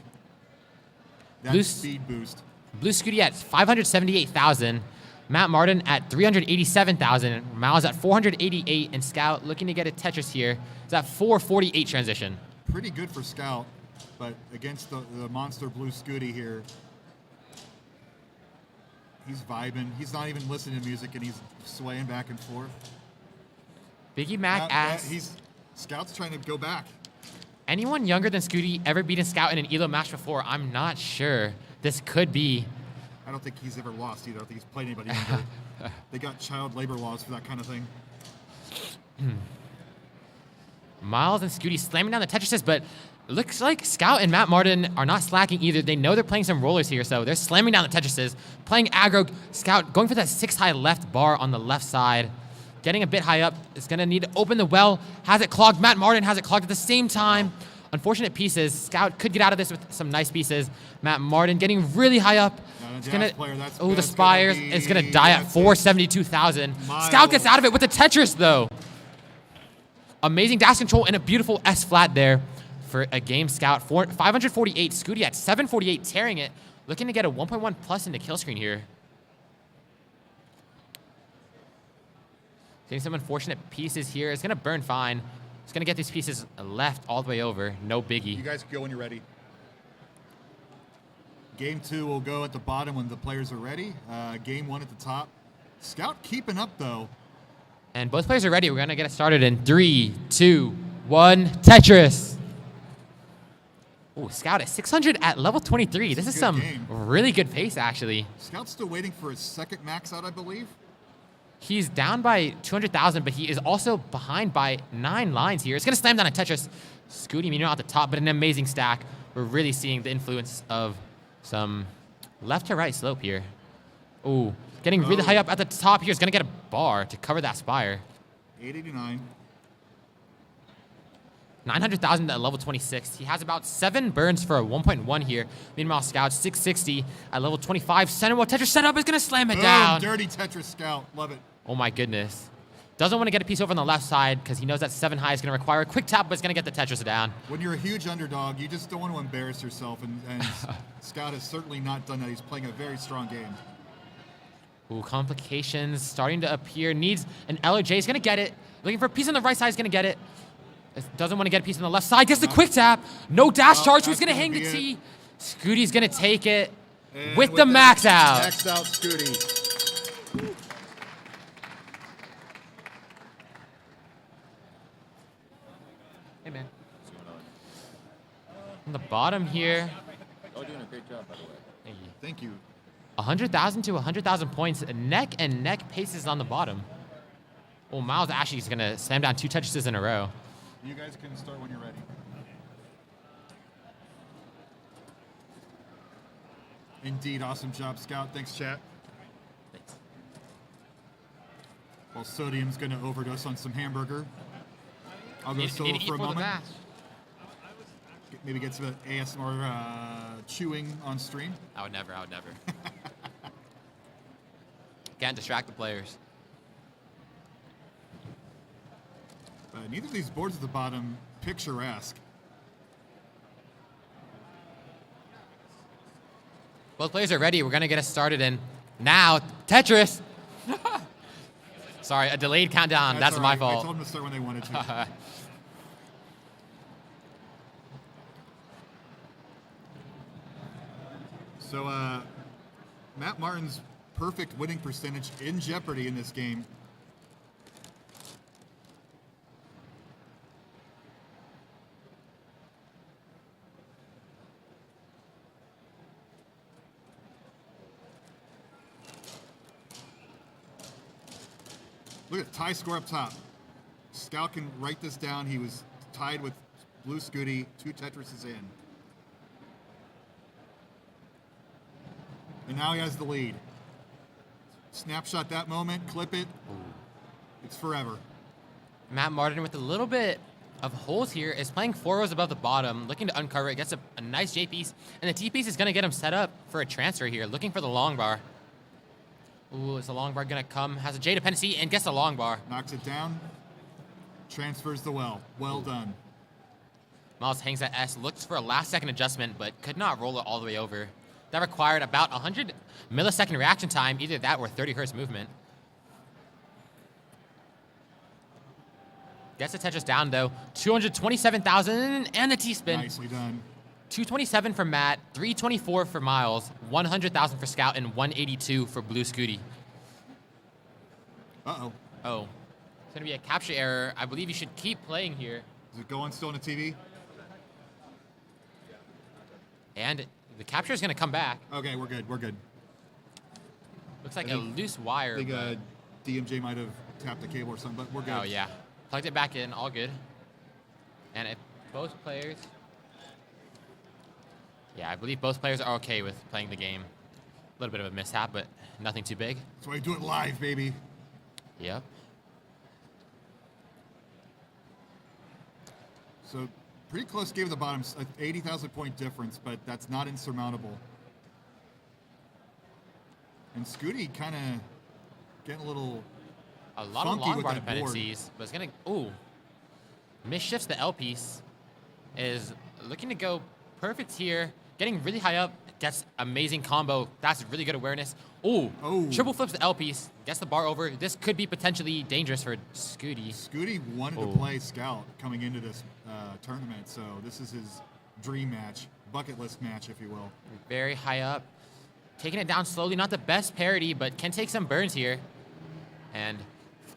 that speed boost. Blue Scooty at 578,000. Matt Martin at 387,000. Miles at 488. And Scout looking to get a Tetris here. It's at 448 transition. Pretty good for Scout, but against the monster Blue Scooty here, he's vibing. He's not even listening to music, and he's swaying back and forth. Biggie Mac asks, Scout's trying to go back. anyone younger than Scooty ever beaten Scout in an ELO match before? I'm not sure. This could be. I don't think he's ever lost either. I don't think he's played anybody younger. They got child labor laws for that kind of thing. Miles and Scooty slamming down the Tetrises, but it looks like Scout and Matt Martin are not slacking either. They know they're playing some rollers here, so they're slamming down the Tetrises, playing aggro. Scout going for that 6-high left bar on the left side, getting a bit high up. It's going to need to open the well. Has it clogged. Matt Martin has it clogged at the same time. Unfortunate pieces. Scout could get out of this with some nice pieces. Matt Martin getting really high up. It's gonna, the Spires is going to die at 472,000. Scout gets out of it with the Tetris, though. Amazing dash control and a beautiful S flat there for a game. Scout. 548. Scooty at 748, tearing it. Looking to get a 1.1 plus into kill screen here. Getting some unfortunate pieces here. It's going to burn fine. It's going to get these pieces left all the way over. No biggie. You guys go when you're ready. Game 2 will go at the bottom when the players are ready. Game 1 at the top. Scout keeping up, though. And both players are ready. We're going to get it started in 3, 2, 1. Tetris. Ooh, Scout at 600 at level 23. This is some really good pace, actually. Scout's still waiting for his second max out, I believe. He's down by 200,000, but he is also behind by 9 lines here. It's going to slam down a Tetris. Scooty, meanwhile, at the top, but an amazing stack. We're really seeing the influence of some left to right slope here. Ooh, getting really high up at the top here. Is going to get a bar to cover that Spire. 889. 900,000 at level 26. He has about 7 burns for a 1.1 here. Meanwhile, Scout 660 at level 25. Center wall Tetris setup is going to slam it down. Dirty Tetris Scout. Love it. Oh my goodness. Doesn't want to get a piece over on the left side because he knows that 7 high is going to require a quick tap, but it's going to get the Tetris down. When you're a huge underdog, you just don't want to embarrass yourself, and Scout has certainly not done that. He's playing a very strong game. Ooh, complications starting to appear. Needs an L or J. He's going to get it. Looking for a piece on the right side. He's going to get it. Doesn't want to get a piece on the left side. Gets the quick tap. No dash charge. Who's going to hang the T? Scooty's going to take it with the max out. Maxed out Scooty. Hey, man. On the bottom here. Oh, doing a great job, by the way. Thank you. Thank you. 100,000 to 100,000 points. Neck and neck paces on the bottom. Oh, Miles actually is going to slam down 2 Tetrises in a row. You guys can start when you're ready. Indeed, awesome job, Scout. Thanks, chat. Thanks. Well, Sodium's going to overdose on some hamburger. I'll go solo for a moment. Maybe get some ASMR chewing on stream. I would never. Can't distract the players. Neither of these boards at the bottom picturesque. Both players are ready. We're going to get us started in now. Tetris. Sorry, a delayed countdown. That's my fault. I told them to start when they wanted to. So, Matt Martin's perfect winning percentage in Jeopardy in this game. Look at tie score up top. Scout can write this down. He was tied with Blue Scooty, 2 Tetrises in. And now he has the lead. Snapshot that moment, clip it. It's forever. Matt Martin with a little bit of holes here is playing 4 rows above the bottom, looking to uncover it, gets a nice J piece, and the T piece is going to get him set up for a transfer here, looking for the long bar. Ooh, is the long bar going to come? Has a J dependency and gets the long bar. Knocks it down, transfers the well. Well done. Miles hangs at S, looks for a last-second adjustment, but could not roll it all the way over. That required about 100 millisecond reaction time, either that or 30 hertz movement. Gets the Tetris down, though. 227,000 and a T-spin. Nicely done. 227 for Matt, 324 for Miles, 100,000 for Scout, and 182 for Blue Scooty. Uh-oh. Oh. It's going to be a capture error. I believe you should keep playing here. Is it going still on the TV? And the capture is going to come back. Okay, we're good. We're good. Looks like a loose wire. I think DMJ might have tapped the cable or something, but we're good. Oh, yeah. Plugged it back in. All good. And if both players... Yeah, I believe both players are okay with playing the game. A little bit of a mishap, but nothing too big. That's why you do it live, baby. Yep. So pretty close game at the bottom, 80,000 point difference, but that's not insurmountable. And Scooty kind of getting a little lot of long bar dependencies, but it's going to... Ooh. Misshifts the L piece. Is looking to go perfect here. Getting really high up. Gets amazing combo. That's really good awareness. Ooh. Oh. Triple flips the L piece. Gets the bar over. This could be potentially dangerous for Scooty. Scooty wanted to play Scout coming into this tournament, so this is his dream match. Bucket list match, if you will. Very high up. Taking it down slowly. Not the best parity, but can take some burns here. And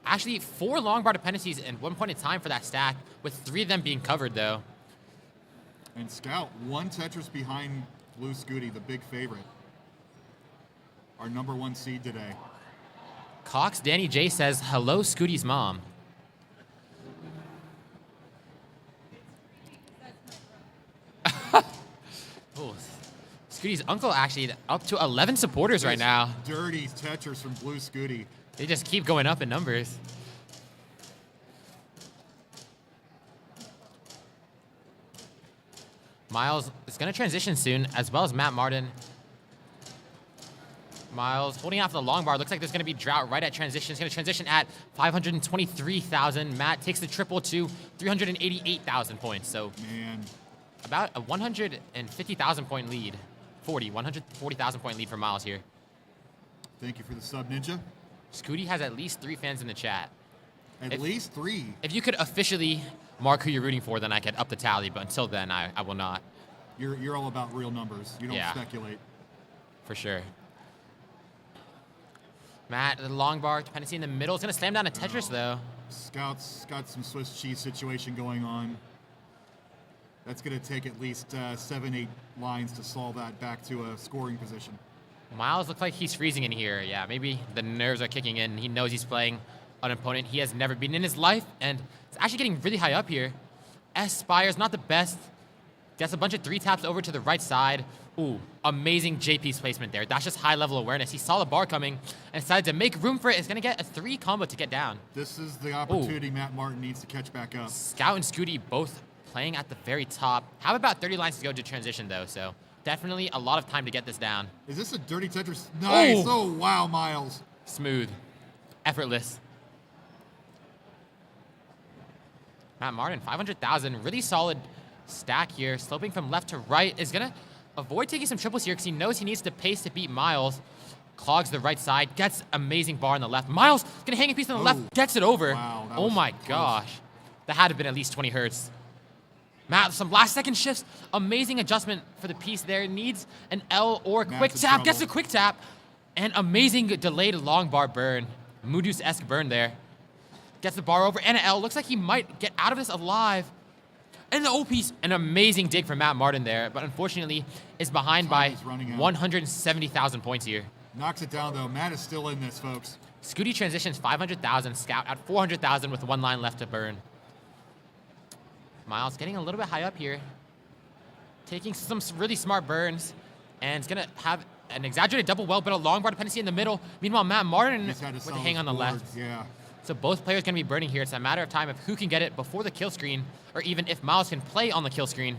actually 4 long bar dependencies at one point in time for that stack, with 3 of them being covered, though. And Scout, 1 Tetris behind Blue Scooty, the big favorite. Our #1 seed today. Cox Danny J says, hello, Scooty's mom. Oh, Scooty's uncle actually up to 11 supporters right now. Dirty Tetris from Blue Scooty. They just keep going up in numbers. Miles is going to transition soon, as well as Matt Martin. Miles holding out for the long bar. Looks like there's going to be drought right at transition. It's going to transition at 523,000. Matt takes the triple to 388,000 points. So about a 150,000 point lead. 140,000 point lead for Miles here. Thank you for the sub, Ninja. Scooty has at least 3 fans in the chat. At least 3. If you could officially mark who you're rooting for, then I could up the tally. But until then, I will not. You're all about real numbers. You don't speculate. For sure. Matt, the long bar dependency in the middle. Is going to slam down a Tetris, though. Scout's got some Swiss cheese situation going on. That's going to take at least 7-8 lines to solve that back to a scoring position. Miles looks like he's freezing in here. Yeah, maybe the nerves are kicking in. He knows he's playing an opponent he has never beaten in his life, and it's actually getting really high up here. Spire's not the best. Gets a bunch of 3 taps over to the right side. Ooh, amazing J-piece placement there. That's just high-level awareness. He saw the bar coming and decided to make room for it. It's going to get a 3 combo to get down. This is the opportunity Matt Martin needs to catch back up. Scout and Scooty both playing at the very top. Have about 30 lines to go to transition, though, so definitely a lot of time to get this down. Is this a dirty Tetris? Nice. Oh, wow, Miles. Smooth. Effortless. Matt Martin, 500,000. Really solid stack here. Sloping from left to right. Is going to avoid taking some triples here because he knows he needs to pace to beat Miles. Clogs the right side. Gets amazing bar on the left. Miles going to hang a piece on the left. Gets it over. Wow, oh my gosh. That had to have been at least 20 hertz. Matt, some last-second shifts. Amazing adjustment for the piece there. Needs an L or quick tap. Gets a quick tap. And amazing delayed long bar burn. Moodus-esque burn there. Gets the bar over and an L. Looks like he might get out of this alive. And the O piece. An amazing dig from Matt Martin there. But unfortunately is behind by 170,000 points here. Knocks it down, though. Matt is still in this, folks. Scooty transitions 500,000. Scout at 400,000 with 1 line left to burn. Miles getting a little bit high up here. Taking some really smart burns. And it's going to have an exaggerated double well, but a long bar dependency in the middle. Meanwhile, Matt Martin with a hang on the left. Yeah. So both players going to be burning here. It's a matter of time of who can get it before the kill screen, or even if Miles can play on the kill screen.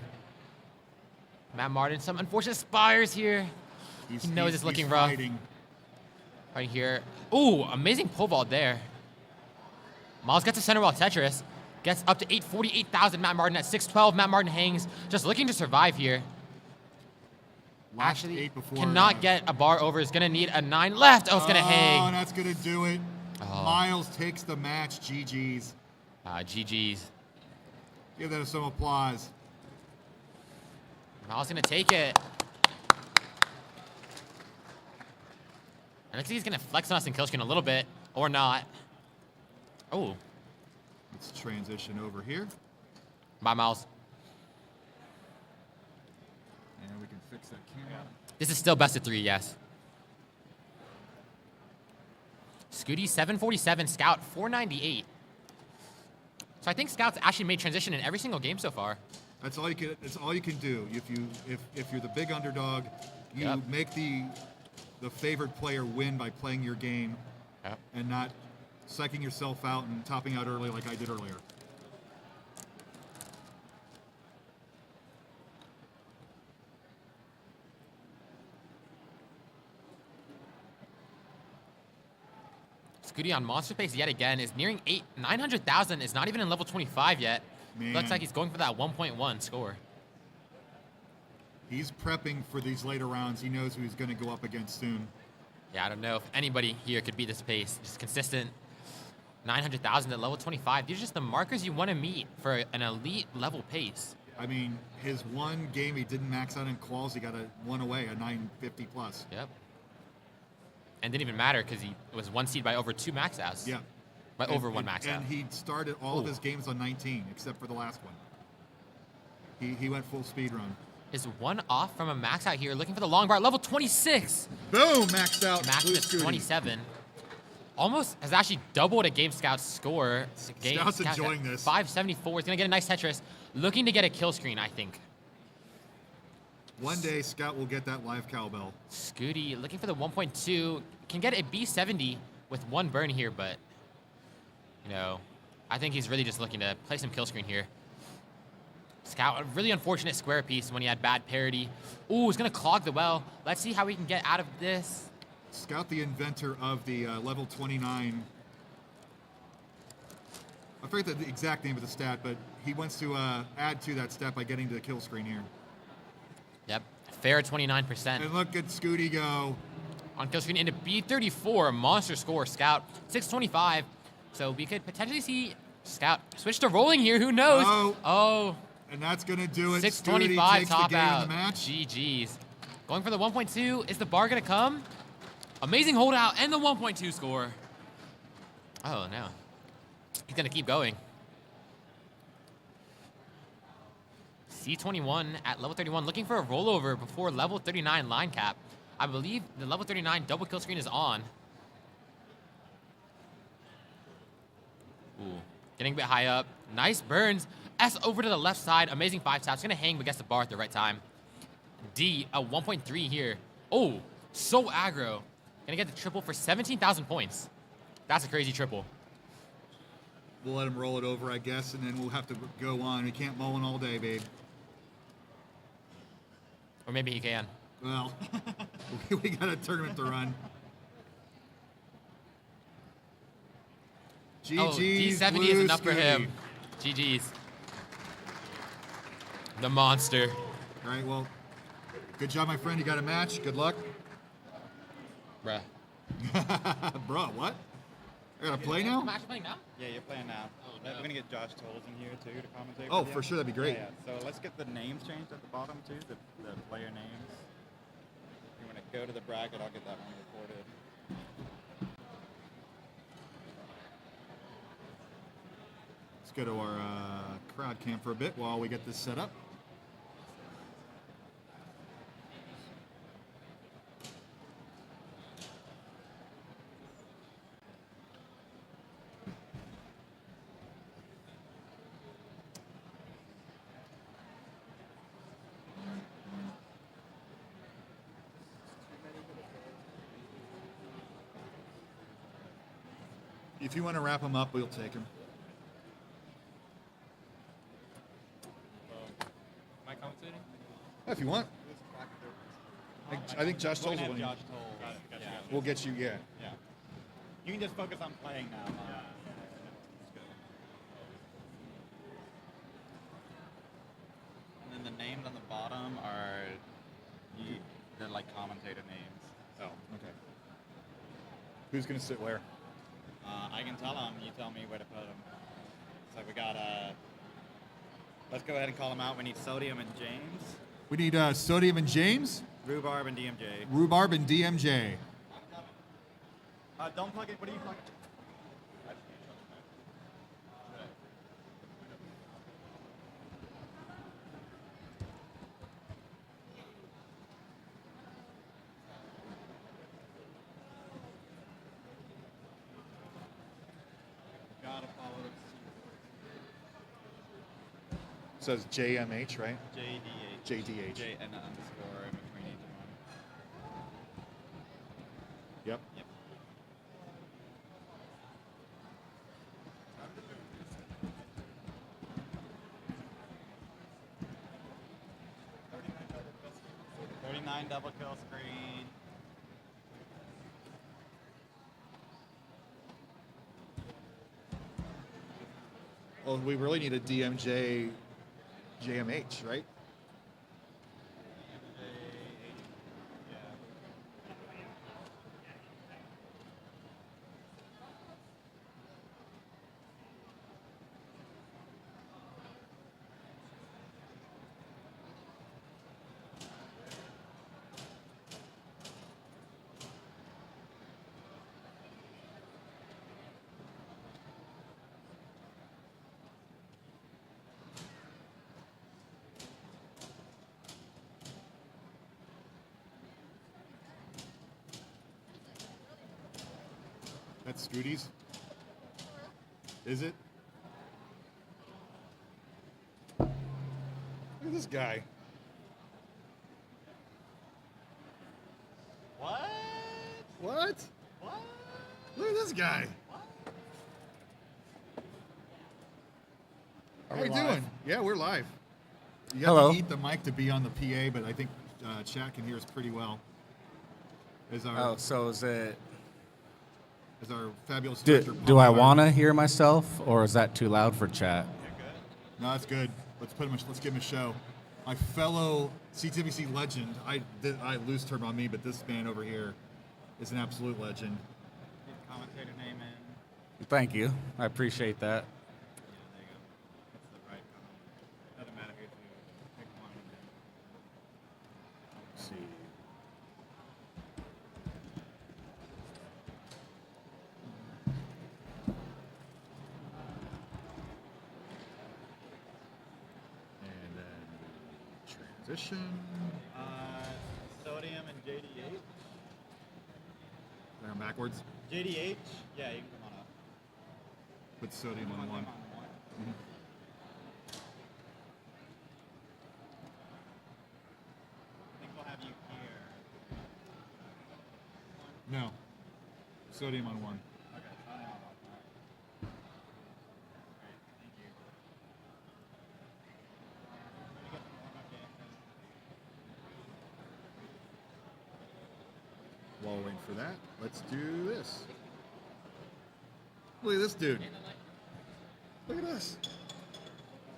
Matt Martin, some unfortunate spires here. He knows it's looking rough. Fighting. Right here. Ooh, amazing pole vault there. Miles gets a center wall Tetris. Gets up to 848,000. Matt Martin at 612. Matt Martin hangs, just looking to survive here. Actually, cannot get a bar over. Is going to need a 9 left. Oh, it's going to hang. Oh, that's going to do it. Miles takes the match. GG's. GG's. Give that some applause. Miles going to take it. And looks like he's going to flex on us in kill screen a little bit, or not. Oh. Let's transition over here. Bye, Miles. And we can fix that camera. This is still best of 3, yes. Scooty 747, Scout 498. So I think Scout's actually made transition in every single game so far. That's all you can. It's all you can do. If you're the big underdog, you make the favored player win by playing your game, and not psyching yourself out and topping out early like I did earlier. Scooty on Monster Pace yet again is nearing 900,000. Is not even in level 25 yet. Man. Looks like he's going for that 1.1 score. He's prepping for these later rounds. He knows who he's going to go up against soon. Yeah, I don't know if anybody here could beat this pace. Just consistent 900,000 at level 25. These are just the markers you want to meet for an elite level pace. I mean, his one game he didn't max out in quals. He got one away, a 950 plus. Yep. And didn't even matter because he was 1 seed by over 2 max outs. Yeah. By over 1 max out. And he started all of his games on 19, except for the last one. He went full speed run. Is 1 off from a max out here, looking for the long bar, level 26. Boom, maxed out. Maxed at 27. Almost has actually doubled a Game Scout's score. Scout's enjoying this. 574. He's going to get a nice Tetris. Looking to get a kill screen, I think. One day, Scout will get that live cowbell. Scooty looking for the 1.2. Can get a B70 with 1 burn here, but, you know, I think he's really just looking to play some kill screen here. Scout, a really unfortunate square piece when he had bad parity. Ooh, he's going to clog the well. Let's see how we can get out of this. Scout, the inventor of the level 29. I forget the exact name of the stat, but he wants to add to that stat by getting to the kill screen here. Yep, fair 29%. And look at Scooty go. On kill screen into B34, monster score, Scout, 625. So we could potentially see Scout switch to rolling here, who knows? Oh. And that's going to do it. 625 Scooty top takes the game out. in the match. GG's. Going for the 1.2. Is the bar going to come? Amazing holdout and the 1.2 score. Oh, no. He's going to keep going. C21 at level 31, looking for a rollover before level 39 line cap. I believe the level 39 double kill screen is on. Ooh, getting a bit high up. Nice burns. S over to the left side. Amazing 5 taps. Gonna hang, but gets the bar at the right time. D, a 1.3 here. Oh, so aggro. Gonna get the triple for 17,000 points. That's a crazy triple. We'll let him roll it over, I guess, and then we'll have to go on. We can't mullen all day, babe. Or maybe he can. Well, we got a tournament to run. GG's. Oh, D70 is enough for him. GG's. The monster. All right, well, good job, my friend. You got a match. Good luck. Bruh. Bruh, what? I gotta play now? Match playing now? Yeah, you're playing now. We're going to get Josh Tolles in here, too, to commentate. Oh, with you. for sure. That'd be great. Yeah. So let's get the names changed at the bottom, too, the player names. If you want to go to the bracket, I'll get that one recorded. Let's go to our crowd cam for a bit while we get this set up. If you want to wrap them up, we'll take them. Am I commentating? If you want. I think Josh Toll's the one. Josh Toll. Yeah. We'll get you, yeah. Yeah. You can just focus on playing now. And then the names on the bottom are, they're like commentator names. Oh, okay. Who's going to sit where? I can tell them. You tell me where to put them. So we got, let's go ahead and call them out. We need Sodium and James. We need Sodium and James. Rhubarb and DMJ. Rhubarb and DMJ. Don't plug it. What do you plug? Gotta follow It says JMH, right? JDH. JDH. J and an underscore in between each one. Yep. Yep. $39 double kill screen. Well, we really need a DMJ JMH, right? That's Strudy's. Is it? Look at this guy. What? What? What? Look at this guy. How you doing? Yeah, we're live. You have Hello. to eat the mic to be on the PA, but I think chat can hear us pretty well. As our, Oh, so is it? as our fabulous Do, director, do I Paul want to hear myself, or is that too loud for chat? No, that's good. Let's give him a show. My fellow CTWC legend. I lose term on me, but this man over here is an absolute legend. Commentator name in. Thank you. I appreciate that. Yeah, there you go. That's the right comment. Doesn't matter if you pick one. Let's see. And then transition. Sodium and JDH. Down backwards. JDH, yeah, you can come on up. Put sodium on one. Mhm. I think we'll have you here. No. Sodium on one. Okay, sodium on one. Great, thank you. Let me get some warm-up dances. While waiting for that, let's do this. Look at this dude. Look at us.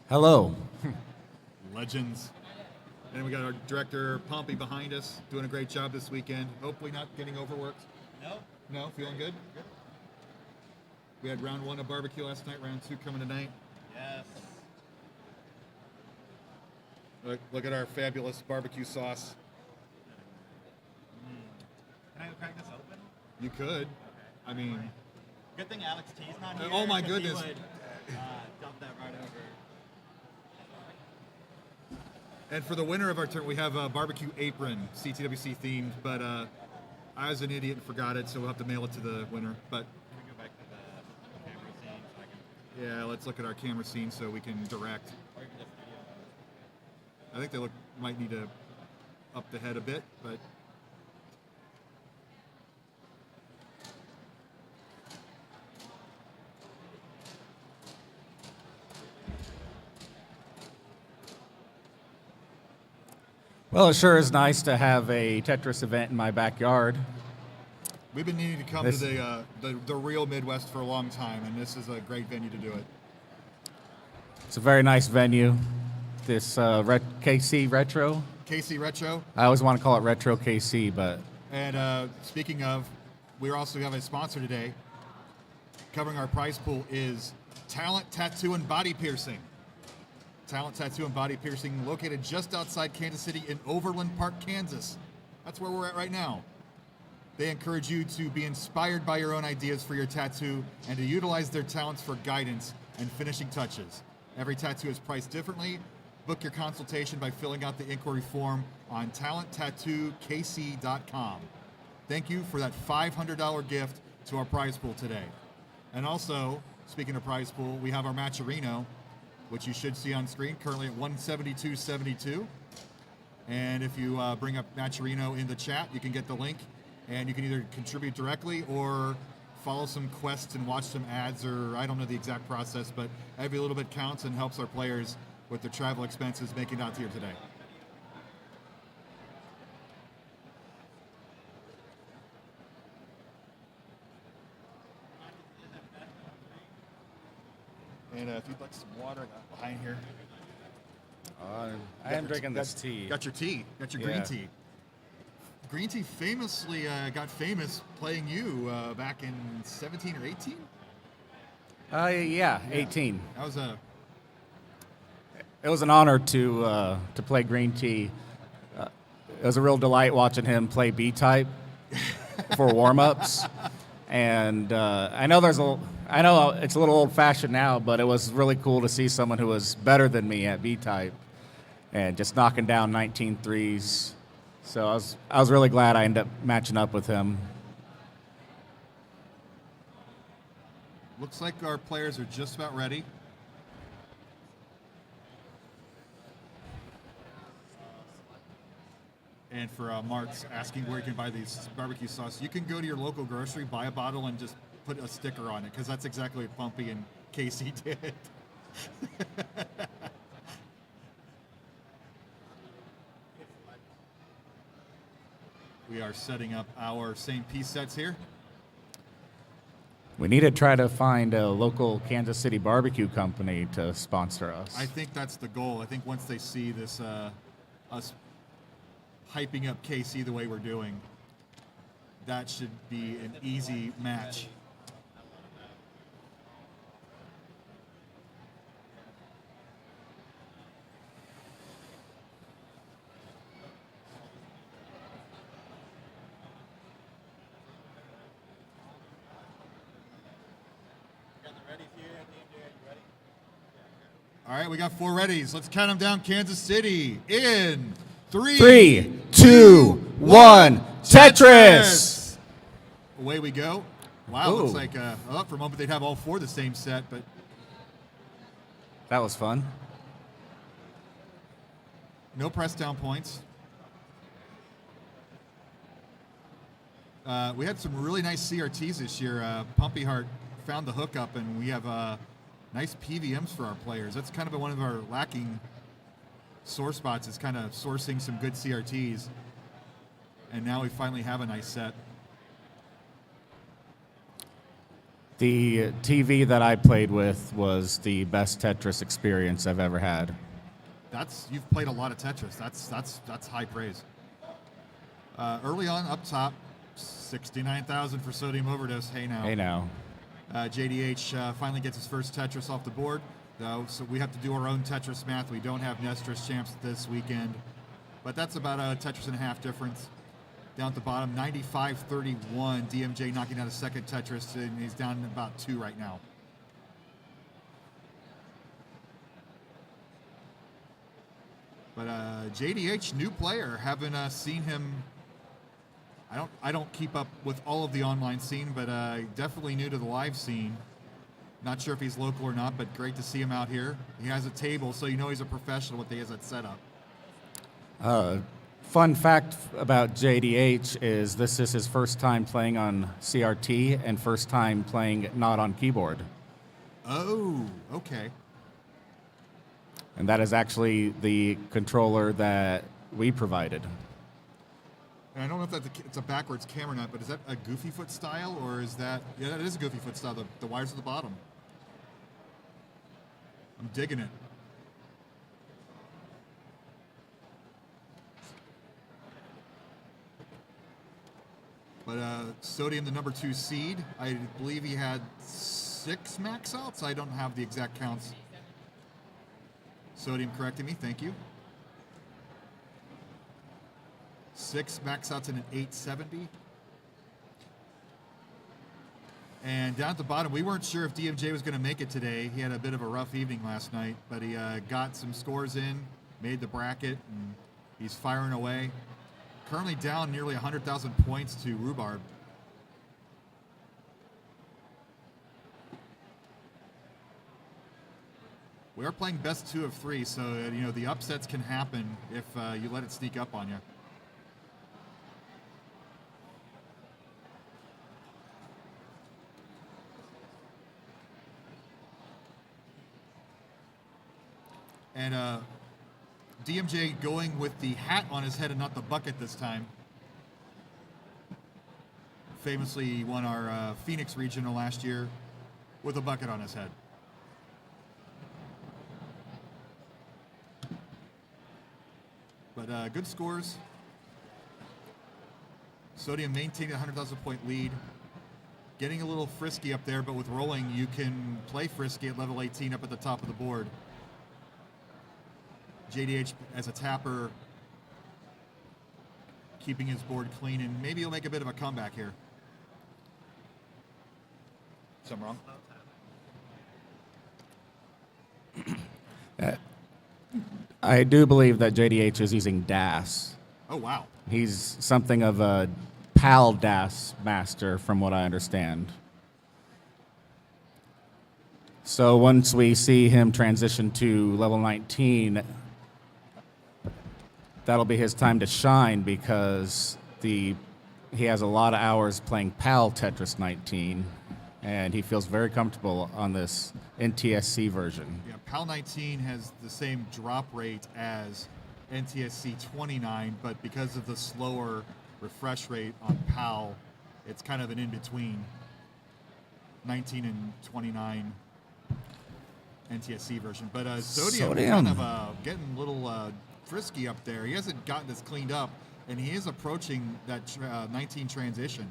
Hello. Legends. And we got our director, Pompey, behind us, doing a great job this weekend. Hopefully not getting overworked. Nope. No? Feeling good? Good. We had round one of barbecue last night, round two coming tonight. Yes. Look at our fabulous barbecue sauce. Can I go crack this open? You could. I mean, Good thing Alex T's not here. Oh my 'cause goodness. He would, dump that right over. and for the winner of our turn, we have a barbecue apron, CTWC themed, but I was an idiot and forgot it, so we'll have to mail it to the winner. But Can we go back to the camera scene so I can, yeah, let's look at our camera scene so we can direct. or you can just video those. I think they might need to up the head a bit, but Well, it sure is nice to have a Tetris event in my backyard. We've been needing to come This- to the real Midwest for a long time, and this is a great venue to do it. It's a very nice venue. This KC Retro. KC Retro. I always want to call it Retro KC, but And speaking of, we also have a sponsor today. Covering our prize pool is Talent Tattoo and Body Piercing. Talent Tattoo and Body Piercing, located just outside Kansas City in Overland Park, Kansas. That's where we're at right now. They encourage you to be inspired by your own ideas for your tattoo and to utilize their talents for guidance and finishing touches. Every tattoo is priced differently. Book your consultation by filling out the inquiry form on talenttattokc.com. Thank you for that $500 gift to our prize pool today. And also, speaking of prize pool, we have our Matcherino, which you should see on screen, currently at $172.72. And if you bring up Matcherino in the chat, you can get the link, and you can either contribute directly or follow some quests and watch some ads, or I don't know the exact process, but every little bit counts and helps our players with their travel expenses making it out here today. And if you'd like some water, I got behind here. I am drinking this tea. Got your tea. Got your green Yeah. tea. Green tea famously got famous playing you back in 17 or 18? Yeah, 18. That was a... It was an honor to play Green Tea. It was a real delight watching him play B-type for warm-ups. And I know it's a little old-fashioned now, but it was really cool to see someone who was better than me at B-type and just knocking down 19 threes. So I was really glad I ended up matching up with him. Looks like our players are just about ready. And for Mark's asking where you can buy these barbecue sauce, you can go to your local grocery, buy a bottle, and just put a sticker on it, because that's exactly what Pumpy and Casey did. We are setting up our same piece sets here. We need to try to find a local Kansas City barbecue company to sponsor us. I think that's the goal. I think once they see this, us hyping up KC the way we're doing, that should be an easy match. All right, we got 4 readies. Let's count them down. Kansas City in 3, 2, 1, Tetris! Away we go. Wow, Ooh. looks like for a moment they'd have all 4 the same set, but That was fun. no press down points. We had some really nice CRTs this year. Pumpy Heart found the hookup, and we have nice PVMs for our players. That's kind of one of our lacking sore spots, is kind of sourcing some good CRTs. And now we finally have a nice set. The TV that I played with was the best Tetris experience I've ever had. You've played a lot of Tetris. That's high praise. Early on, up top, 69,000 for Sodium Overdose. Hey now. Hey now. JDH finally gets his first Tetris off the board, though, so we have to do our own Tetris math. We don't have Nestris champs this weekend, but that's about a Tetris and a half difference. Down at the bottom, 95-31. DMJ knocking out a second Tetris, and he's down about 2 right now. But JDH, new player. Haven't seen him. I don't keep up with all of the online scene, but definitely new to the live scene. Not sure if he's local or not, but great to see him out here. He has a table, so you know he's a professional with the has that setup. Fun fact about JDH is this is his first time playing on CRT and first time playing not on keyboard. Oh, okay. And that is actually the controller that we provided. And I don't know if it's a backwards camera or not, but is that a goofy foot style, or is that, yeah, that is a goofy foot style, the wires at the bottom. I'm digging it. But Sodium, the number 2 seed, I believe he had 6 max outs. I don't have the exact counts. Sodium correcting me, thank you. 6 max outs in an 870. And down at the bottom, we weren't sure if DMJ was going to make it today. He had a bit of a rough evening last night, but he got some scores in, made the bracket, and he's firing away. Currently down nearly 100,000 points to Rhubarb. We are playing best 2 of 3, so you know the upsets can happen if you let it sneak up on you. And DMJ going with the hat on his head and not the bucket this time. Famously won our Phoenix Regional last year with a bucket on his head. But good scores. Sodium maintaining a 100,000 point lead. Getting a little frisky up there, but with rolling, you can play frisky at level 18 up at the top of the board. JDH as a tapper, keeping his board clean, and maybe he'll make a bit of a comeback here. Something wrong? I do believe that JDH is using DAS. Oh, wow. He's something of a PAL DAS master, from what I understand. So once we see him transition to level 19, that'll be his time to shine, because he has a lot of hours playing PAL Tetris 19, and he feels very comfortable on this NTSC version. Yeah, PAL 19 has the same drop rate as NTSC 29, but because of the slower refresh rate on PAL, it's kind of an in-between 19 and 29 NTSC version. But Sodium kind of getting a little frisky up there. He hasn't gotten this cleaned up, and he is approaching that 19 transition.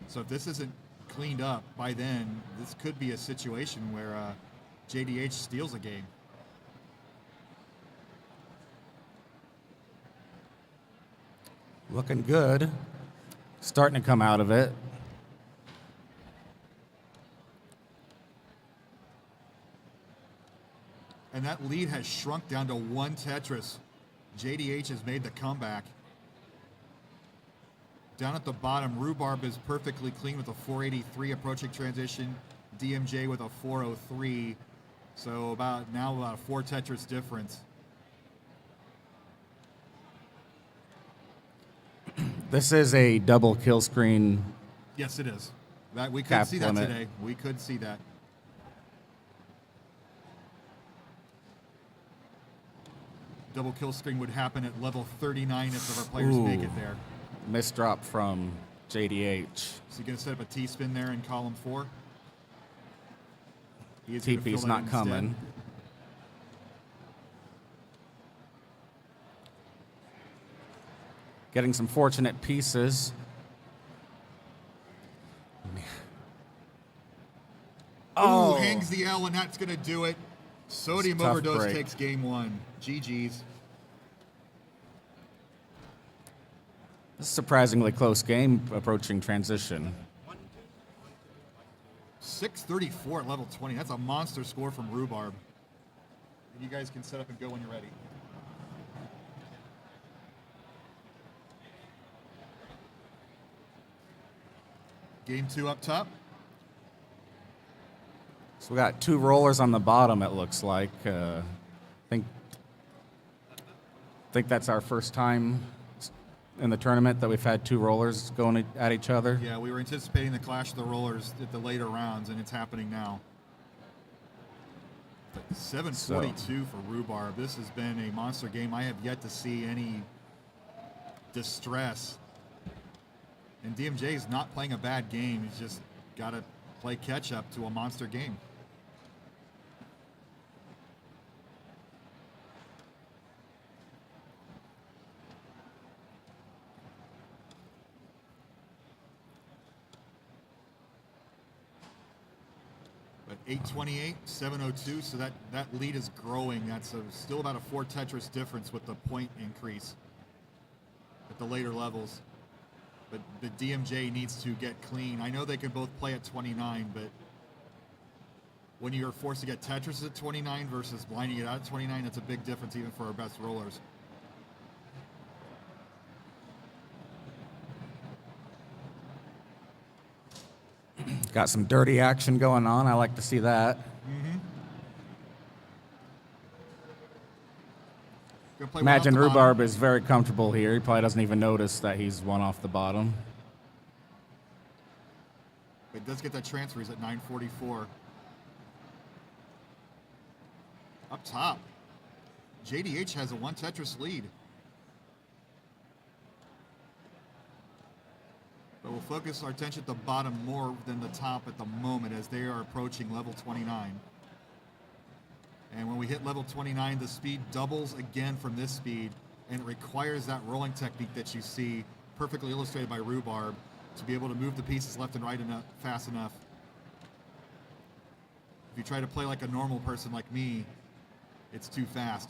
So if this isn't cleaned up by then, this could be a situation where JDH steals a game. Looking good. Starting to come out of it. And that lead has shrunk down to 1 Tetris. JDH has made the comeback. Down at the bottom, Rhubarb is perfectly clean with a 483 approaching transition. DMJ with a 403. So about a 4 Tetris difference. This is a double kill screen. Yes, it is. We could see that today. We could see that. Double kill screen would happen at level 39 if our players make it there. Misdrop from JDH. So you're going to set up a T-spin there in column 4? TP's not coming. Getting some fortunate pieces. Oh, hangs the L, and that's going to do it. Sodium Overdose break. takes game 1. GG's. This is a surprisingly close game approaching transition. 634 at level 20. That's a monster score from Rhubarb. You guys can set up and go when you're ready. Game 2 up top. So we got 2 rollers on the bottom, it looks like. Think that's our first time in the tournament that we've had 2 rollers going at each other. Yeah, we were anticipating the clash of the rollers at the later rounds, and it's happening now. 742 for Rhubarb. This has been a monster game. I have yet to see any distress. And DMJ is not playing a bad game. He's just got to play catch up to a monster game. But 828, 702, so that lead is growing. That's still about a 4 Tetris difference with the point increase at the later levels. But the DMJ needs to get clean. I know they can both play at 29, but when you're forced to get Tetris at 29 versus blinding it out at 29, that's a big difference even for our best rollers. Got some dirty action going on. I like to see that. Imagine Rhubarb is very comfortable here. He probably doesn't even notice that he's one off the bottom. But does get that transfer. He's at 944. Up top, JDH has a 1 Tetris lead. But we'll focus our attention at the bottom more than the top at the moment as they are approaching level 29. And when we hit level 29, the speed doubles again from this speed, and it requires that rolling technique that you see, perfectly illustrated by Rhubarb, to be able to move the pieces left and right enough, fast enough. If you try to play like a normal person like me, it's too fast.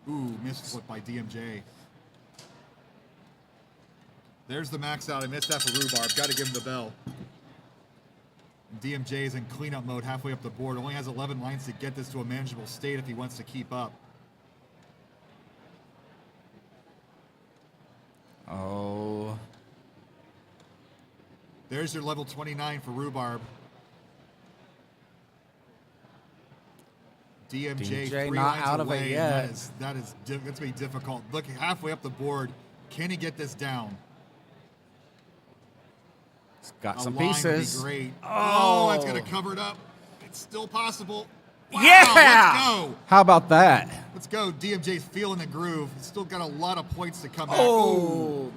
Ooh, missed flip by DMJ. There's the max out. I missed that for Rhubarb. Got to give him the bell. DMJ is in cleanup mode halfway up the board. Only has 11 lines to get this to a manageable state if he wants to keep up. Oh. There's your level 29 for Rhubarb. DMJ 3 not lines out of away. it yet. That's going to be difficult. Look, halfway up the board. Can he get this down? Got some line would be pieces. great. Oh, that's going to cover it up. It's still possible. Wow, yeah! Let's go. How about that? Let's go. DMJ's feeling the groove. He's still got a lot of points to come back. Oh.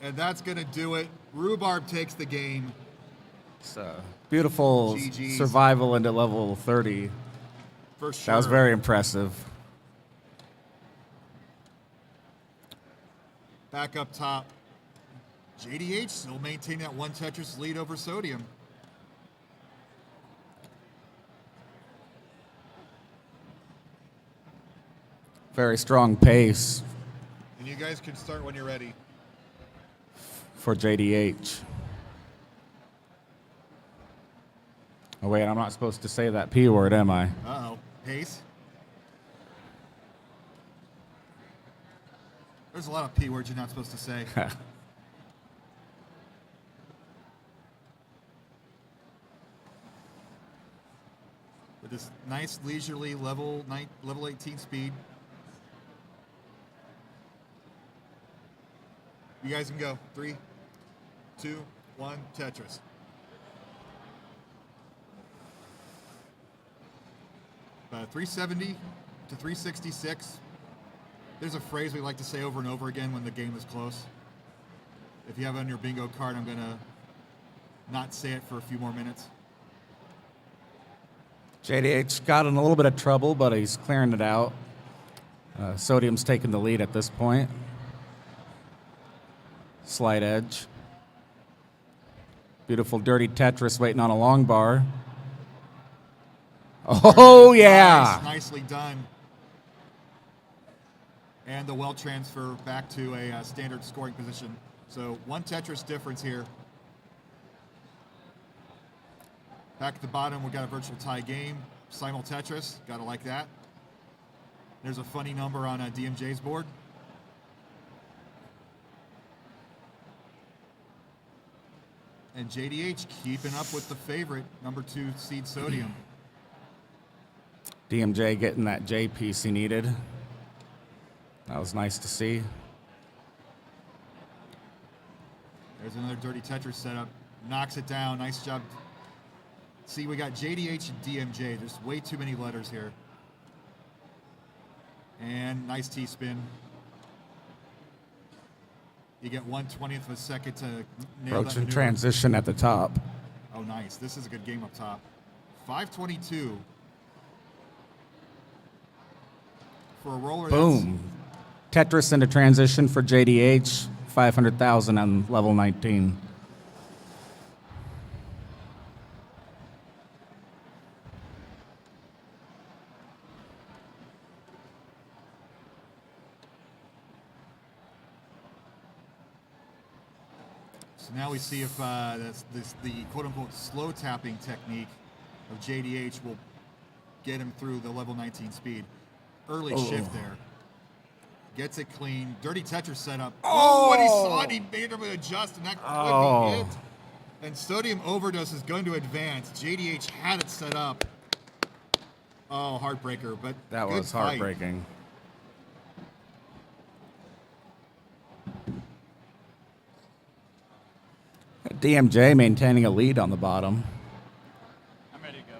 And that's going to do it. Rhubarb takes the game. So beautiful GG's. survival into level 30. For sure. That was very impressive. Back up top. JDH still maintaining that 1 Tetris lead over Sodium. Very strong pace And you guys can start when you're ready. for JDH. Oh, wait, I'm not supposed to say that P word, am I? Uh-oh. Pace. There's a lot of P words you're not supposed to say. With this nice leisurely level 18 speed. You guys can go. 3, 2, 1, Tetris. About 370 to 366. There's a phrase we like to say over and over again when the game is close. If you have it on your bingo card, I'm going to not say it for a few more minutes. JDH got in a little bit of trouble, but he's clearing it out. Sodium's taking the lead at this point. Slight edge. Beautiful dirty Tetris waiting on a long bar. Oh, yeah. Nicely done. And the well transfer back to a standard scoring position. So 1 Tetris difference here. Back at the bottom, we've got a virtual tie game. Simul Tetris, gotta like that. There's a funny number on DMJ's board. And JDH keeping up with the favorite, number 2 seed Sodium. DMJ getting that J piece he needed. That was nice to see. There's another dirty Tetris setup. Knocks it down. Nice job. See, we got JDH and DMJ. There's way too many letters here. And nice T-spin. You get 1/20th of a second to nail that Approaching maneuver. transition at the top. Oh, nice. This is a good game up top. 5:22. For a roller, Boom. Tetris into transition for JDH. 500,000 on level 19. So now we see if the quote-unquote slow tapping technique of JDH will get him through the level 19 speed. Early shift there. Gets it clean. Dirty Tetris setup. Oh, when he saw it, he made him adjust, and that could be it. And Sodium Overdose is going to advance. JDH had it set up. Oh, heartbreaker, but That good was fight. heartbreaking. DMJ maintaining a lead on the bottom. I'm ready to go.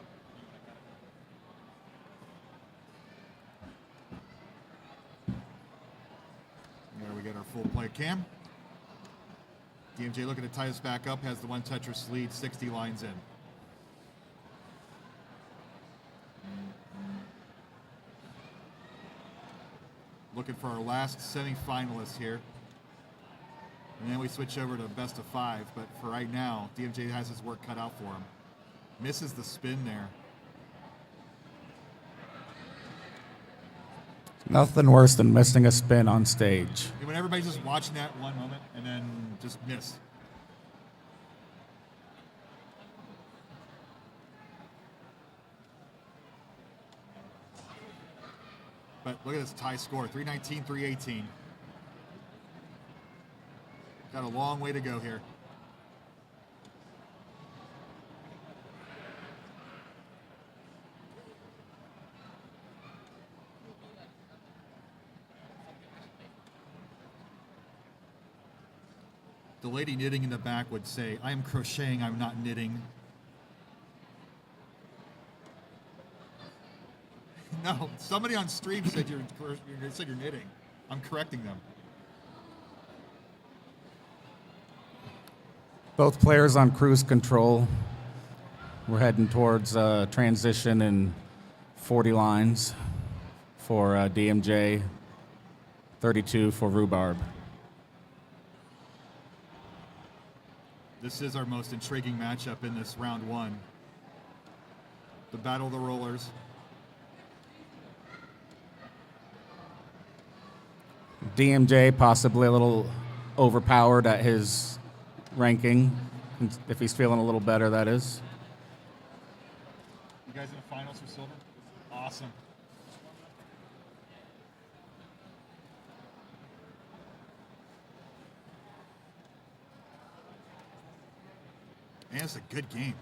There we get our full play cam. DMJ looking to tie us back up, has the one Tetris lead, 60 lines in. Looking for our last semi-finalist here. And then we switch over to best of 5, but for right now, DMJ has his work cut out for him. Misses the spin there. Nothing worse than missing a spin on stage. When everybody's just watching that one moment and then just miss. But look at this tie score, 319, 318. Got a long way to go here. The lady knitting in the back would say, I am crocheting, I'm not knitting. No, somebody on stream said you're knitting. I'm correcting them. Both players on cruise control. We're heading towards transition in 40 lines for DMJ, 32 for Rhubarb. This is our most intriguing matchup in this round 1. The Battle of the Rollers. DMJ possibly a little overpowered at his ranking, if he's feeling a little better, that is. You guys in the finals for silver? Awesome. And it's a good game.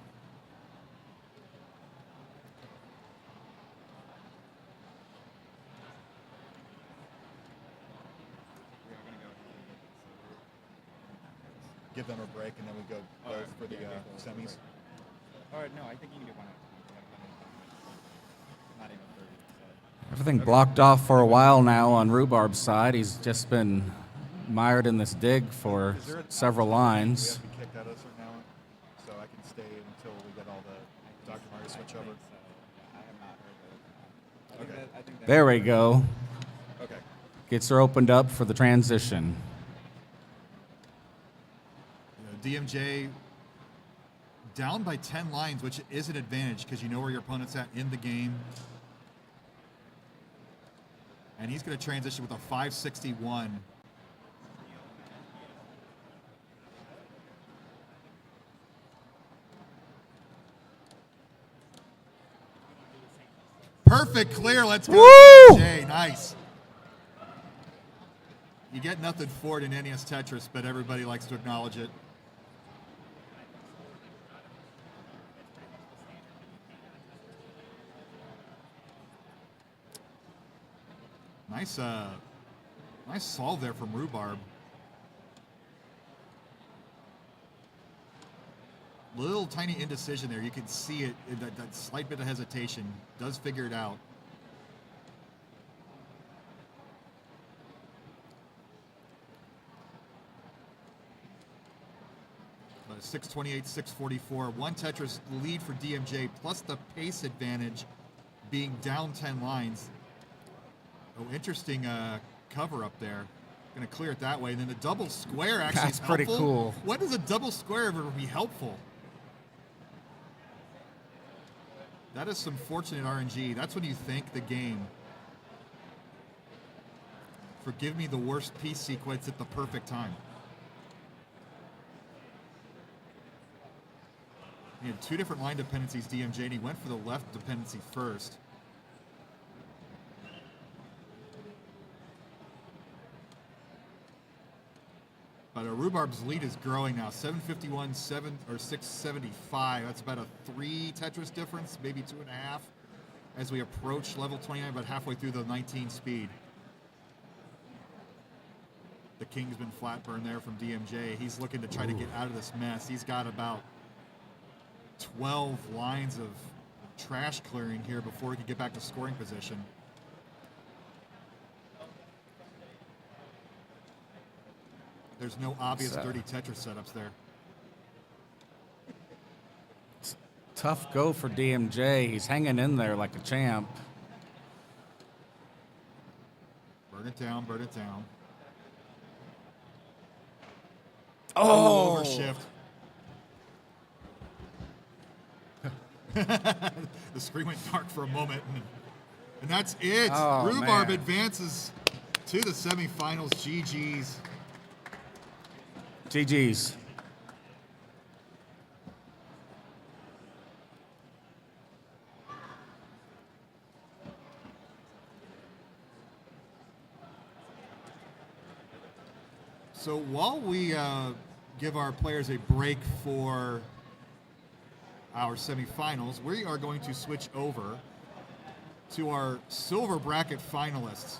Give them a break, and then we go both for the semis. All right, no, I think you can get one out. Not even 30. So. Everything blocked off for a while now on Rhubarb's side. He's just been mired in this dig for We several lines. have to be kicked out of a certain hour, so I can stay until we get all the Dr. Mario switch over. I have not heard that. Okay. There we go. Okay. Gets her opened up for the transition. DMJ down by 10 lines, which is an advantage because you know where your opponent's at in the game. And he's going to transition with a 561. Perfect clear. Let's go. DMJ. Nice. You get nothing for it in NES Tetris, but everybody likes to acknowledge it. Nice solve there from Rhubarb. Little tiny indecision there. You can see it, that slight bit of hesitation. Does figure it out. 628, 644. One Tetris lead for DMJ, plus the pace advantage being down 10 lines. Oh, interesting cover up there. Going to clear it that way. And then the double square actually That's is pretty helpful. cool. When does a double square ever be helpful? That is some fortunate RNG. That's when you think the game. Forgive me the worst piece sequence at the perfect time. He had two different line dependencies, DMJ, and he went for the left dependency first. But Rhubarb's lead is growing now. 751, 675. That's about a 3 Tetris difference, maybe 2.5, as we approach level 29, about halfway through the 19 speed. The King's been flat burn there from DMJ. He's looking to try to get out of this mess. He's got about 12 lines of trash clearing here before he can get back to scoring position. There's no obvious dirty Tetris setups there. Tough go for DMJ. He's hanging in there like a champ. Burn it down, burn it down. Oh! Overshift. The screen went dark for a moment, and that's it. Oh, Rhubarb man. advances to the semifinals. GG's. GG's. So while we give our players a break for our semifinals, we are going to switch over to our silver bracket finalists.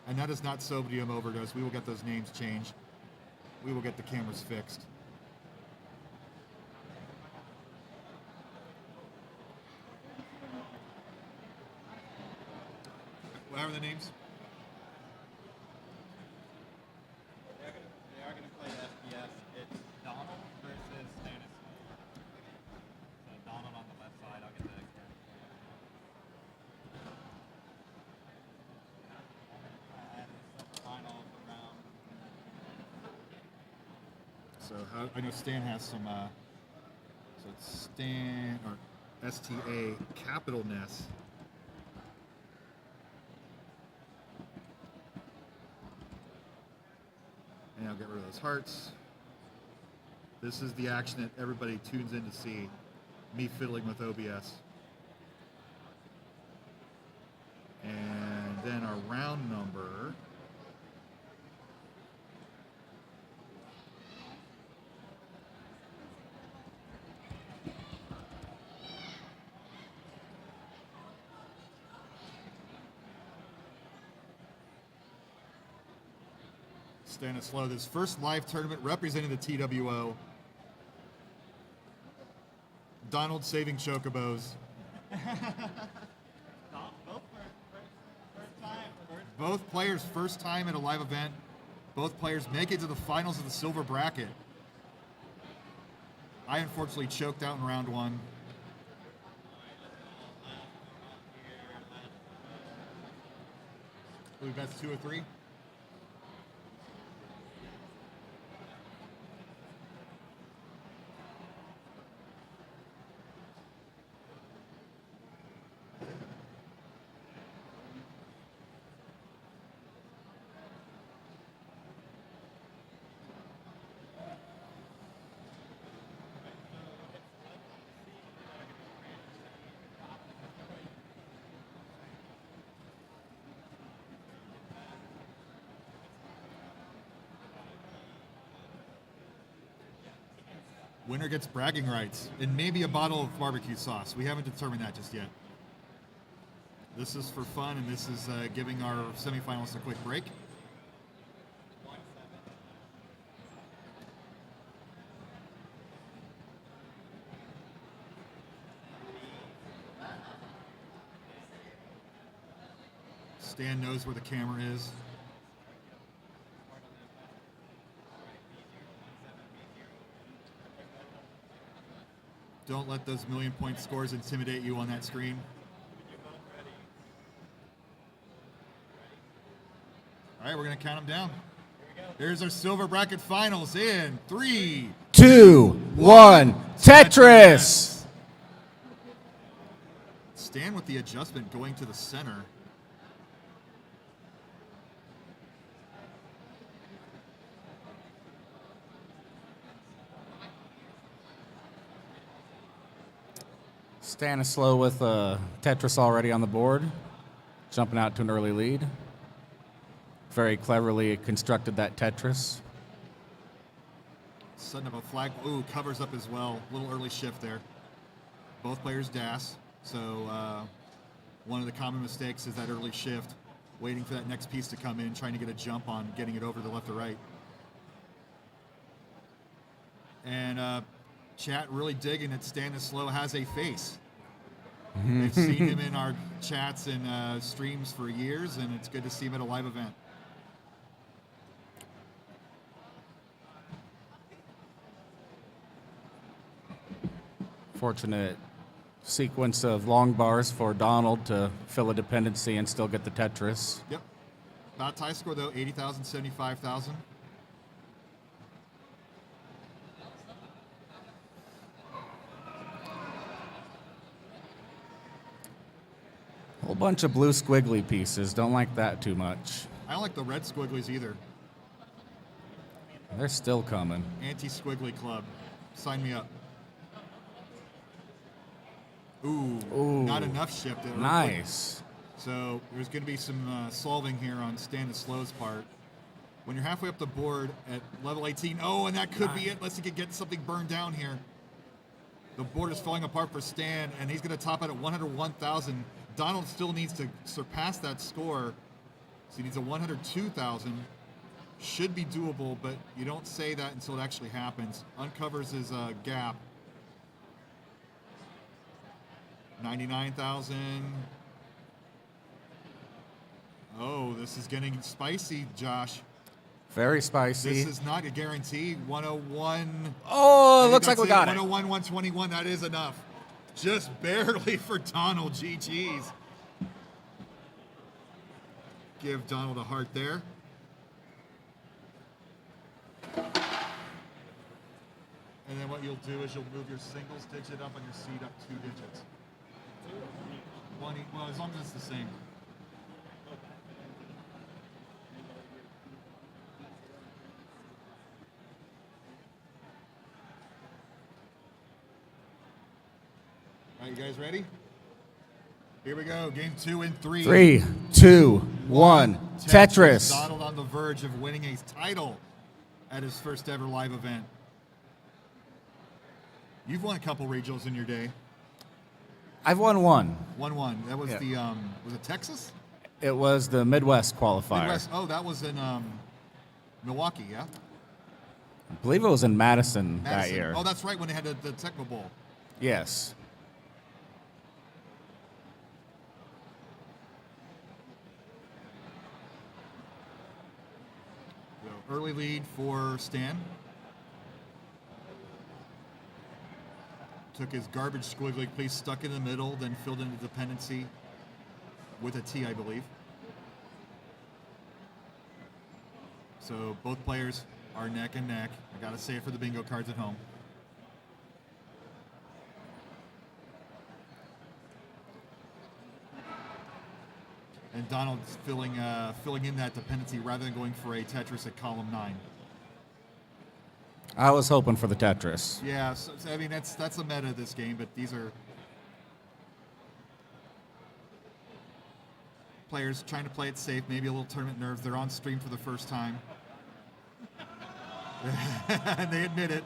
And that is not sodium overdose. We will get those names changed. We will get the cameras fixed. What are the names? They are going to play FPS. It's Donald versus Stanislav. So Donald on the left side. I'll get the final round. So I know Stan has some, so it's Stan, or STA capital Ness. And I'll get rid of those hearts. This is the action that everybody tunes in to see. Me fiddling with OBS. And then our round number. Stanislav, his first live tournament representing the TWO. Donald saving chocobos. Both players first time at a live event. Both players make it to the finals of the silver bracket. I unfortunately choked out in round one. I believe that's 2 or 3. Winner gets bragging rights and maybe a bottle of barbecue sauce. We haven't determined that just yet. This is for fun, and this is giving our semifinalists a quick break. Stan knows where the camera is. Don't let those million-point scores intimidate you on that screen. All right, we're going to count them down. Here's our silver bracket finals in 3, 2, 1. Tetris. Stan with the adjustment going to the center. Stanislaw with Tetris already on the board, jumping out to an early lead. Very cleverly constructed that Tetris. Setting up a flag. Ooh, covers up as well. A little early shift there. Both players DAS. So one of the common mistakes is that early shift, waiting for that next piece to come in, trying to get a jump on getting it over to the left or right. And chat really digging that Stanislaw has a face. They've seen him in our chats and streams for years, and it's good to see him at a live event. Fortunate sequence of long bars for Donald to fill a dependency and still get the Tetris. Yep. About tie score, though, 80,000, 75,000. Whole bunch of blue squiggly pieces. Don't like that too much. I don't like the red squigglies either. They're still coming. Anti-squiggly club. Sign me up. Ooh, Ooh. Not enough shift. Nice. So there's going to be some solving here on Stanislaw's part. When you're halfway up the board at level 18, oh, and that could be it. Unless he could get something burned down here. The board is falling apart for Stan, and he's going to top out at 101,000. Donald still needs to surpass that score, so he needs a 102,000. Should be doable, but you don't say that until it actually happens. Uncovers his gap. 99,000. Oh, this is getting spicy, Josh. Very spicy. This is not a guarantee. 101. Oh, looks like we got it. 101, 121. That is enough. Just barely for Donald. GG's. Give Donald a heart there. And then what you'll do is you'll move your singles digit up on your seed up 2 digits. Well, as long as it's the same. All right, you guys ready? Here we go. Game 2 in 3. 3, 2, 1. Tetris. Donald on the verge of winning a title at his first ever live event. You've won a couple regionals in your day. I've won one. 1-1. That was the was it Texas? It was the Midwest qualifier. Midwest. Oh, that was in Milwaukee, yeah? I believe it was in Madison that year. Oh, that's right, when they had the Tecmo Bowl. Yes. So, early lead for Stan. Took his garbage squiggly piece, stuck in the middle, then filled in the dependency with a T, I believe. So both players are neck and neck. I gotta say it for the bingo cards at home. And Donald's filling in that dependency rather than going for a Tetris at column 9. I was hoping for the Tetris. Yeah, so, I mean, that's the meta of this game, but these are players trying to play it safe, maybe a little tournament nerves. They're on stream for the first time. And they admit it.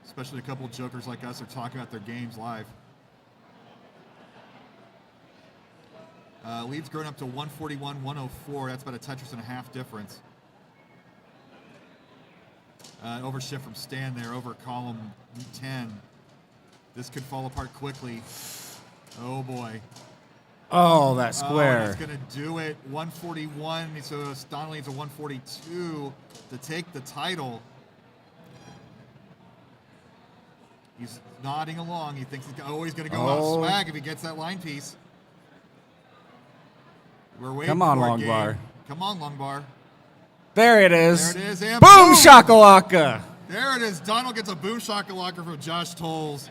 Especially a couple of jokers like us are talking about their games live. Lead's grown up to 141, 104. That's about a Tetris and a half difference. Overshift from Stan there over column 10. This could fall apart quickly. Oh boy. Oh, that square. That's going to do it. 141. So Donald needs a 142 to take the title. He's nodding along. He thinks he's always going to go out swag if he gets that line piece. We're waiting Come on, for it, long game. bar. Come on, long bar. There it is. There it is. And Boom shakalaka. There it is. Donald gets a boom shakalaka from Josh Tolles.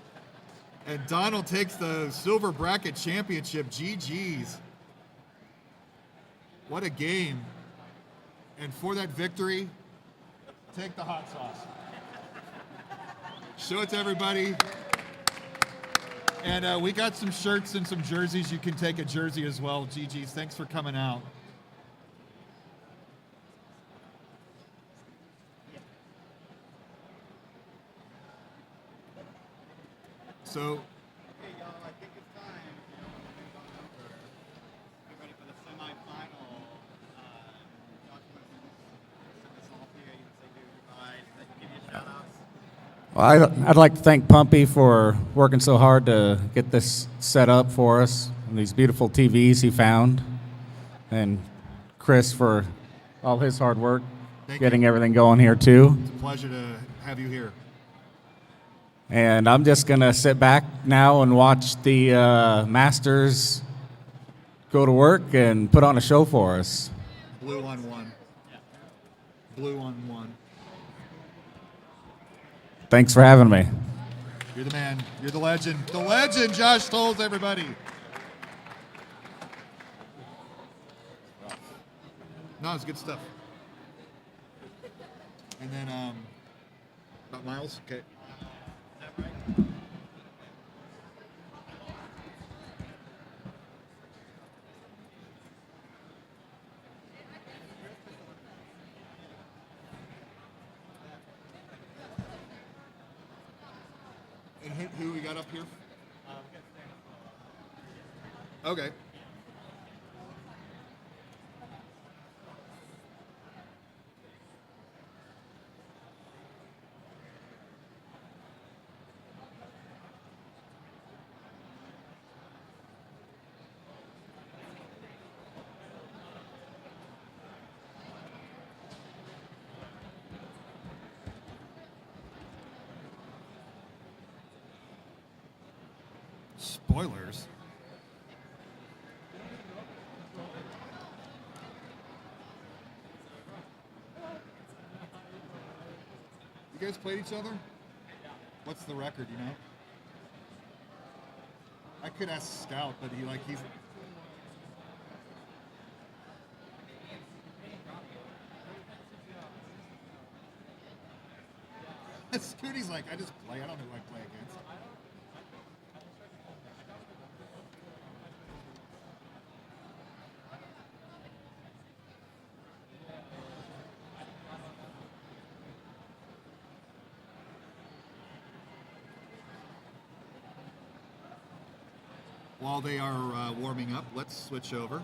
And Donald takes the silver bracket championship. GG's. What a game. And for that victory, take the hot sauce. Show it to everybody. And we got some shirts and some jerseys. You can take a jersey as well. GG's. Thanks for coming out. So, okay, y'all, I think it's time. Get ready for the semifinal. Josh, you want to send us off here? You want to say goodbye? Give you a shout out? Well, I'd like to thank Pumpy for working so hard to get this set up for us, and these beautiful TVs he found, and Chris for all his hard work getting everything going here too. It's a pleasure to have you here. And I'm just going to sit back now and watch the Masters go to work and put on a show for us. Blue on one. Blue on one. Thanks for having me. You're the man. You're the legend. The legend, Josh Tolles, everybody. No, it's good stuff. And then, about Miles? Okay. And who we got up here? Okay. Spoilers. You guys played each other? What's the record, you know? I could ask Scout, but he's Scooty's like, I just play. I don't know who I play against. While they are warming up, let's switch over.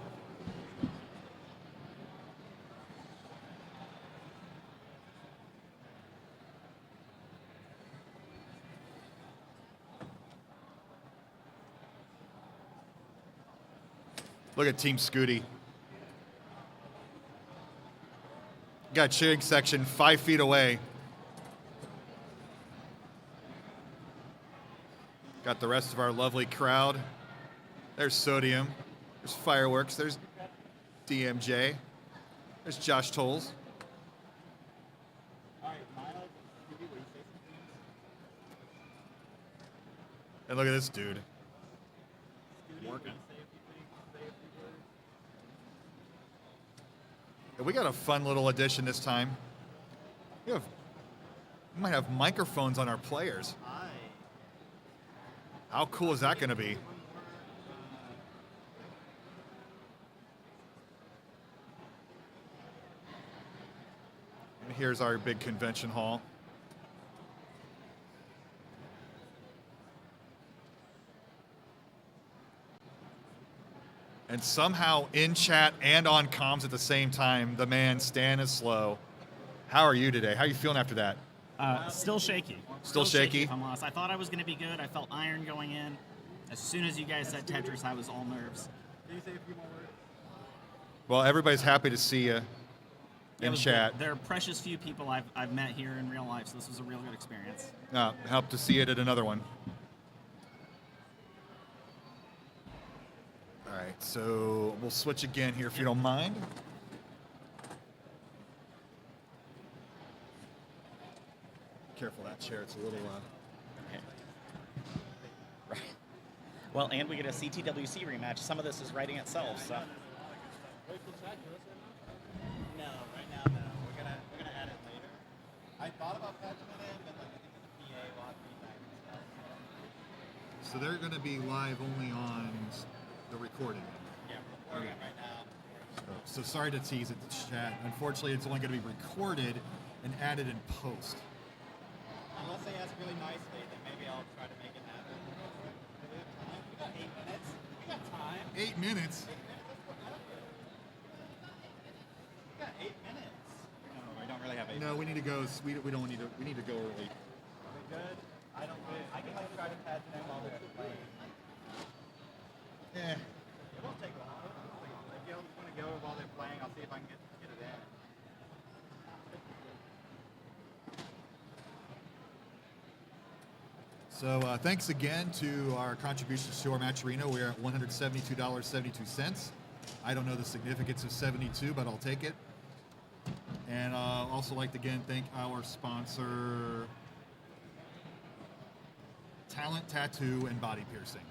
Look at Team Scooty. Got cheering section 5 feet away. Got the rest of our lovely crowd. There's Sodium. There's Fireworks. There's DMJ. There's Josh Tolles. And look at this dude. Working. And we got a fun little addition this time. We might have microphones on our players. How cool is that going to be? And here's our big convention hall. And somehow in chat and on comms at the same time, the man Stan is slow. How are you today? How are you feeling after that? Still shaky. Still shaky? If I'm honest. I thought I was going to be good. I felt iron going in. As soon as you guys said Tetris, I was all nerves. Can you say a few more words? Well, everybody's happy to see you. Yeah, it in was chat. good. There are precious few people I've met here in real life, so this was a real good experience. Help to see it at another one. All right, so we'll switch again here if you don't mind. Careful that chair, it's a little... Right. Well, and we get a CTWC rematch. Some of this is writing itself, so. No, right now no. We're gonna add it later. I thought about patching it in, but like I think with the PA will have to retype and stuff. So they're going to be live only on the recording. Yeah, we're recording right now. So sorry to tease at the chat. Unfortunately, it's only going to be recorded and added in post. Unless they ask really nicely, then maybe I'll try to make it happen. Do we have time? We got 8 minutes. We got time. 8 minutes? We got 8 minutes. No, we don't really have 8 minutes. No, we need to go. We don't need to. We need to go early. Are we good? I don't know. I can like try to patch it in while they're playing. Yeah. It won't take long. If you want to go while they're playing, I'll see if I can get it in. So thanks again to our contributions to our match arena. We're at $172.72. I don't know the significance of 72, but I'll take it. And also like to again thank our sponsor, Talent Tattoo and Body Piercing.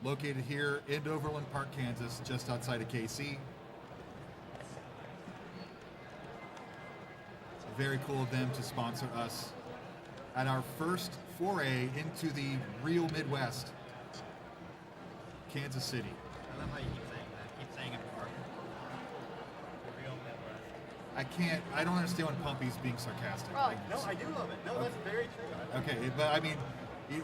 Located here in Overland Park, Kansas, just outside of KC. Very cool of them to sponsor us at our first foray into the real Midwest, Kansas City. I love how you keep saying that. Keep saying it more. The real Midwest. I don't understand when Pumpy's being sarcastic. No, I do love it. No, that's very true. Okay, but I mean,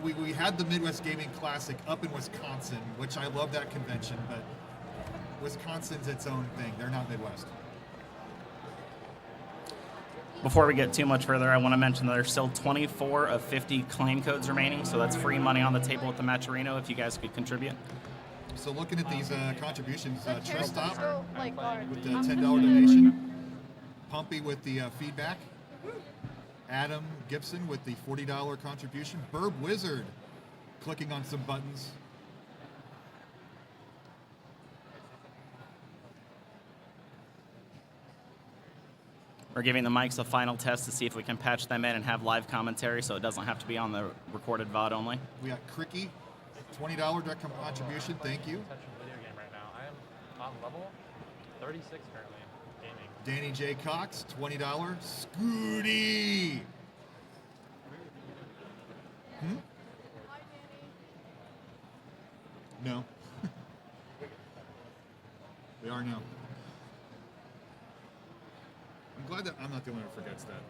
we had the Midwest Gaming Classic up in Wisconsin, which I love that convention, but Wisconsin's its own thing. They're not Midwest. Before we get too much further, I want to mention that there's still 24 of 50 claim codes remaining, so that's free money on the table at the match arena if you guys could contribute. So looking at these contributions, Tristop so, like, hard. with the $10 donation, Pumpy with the feedback, Adam Gibson with the $40 contribution, Burb Wizard clicking on some buttons. We're giving the mics a final test to see if we can patch them in and have live commentary so it doesn't have to be on the recorded VOD only. We got Cricky, $20 direct contribution, thank you. Video game right now. I am on level 36 currently gaming. Danny J. Cox, $20. Scooty! No. We are now. I'm glad that I'm not the only one who forgets that.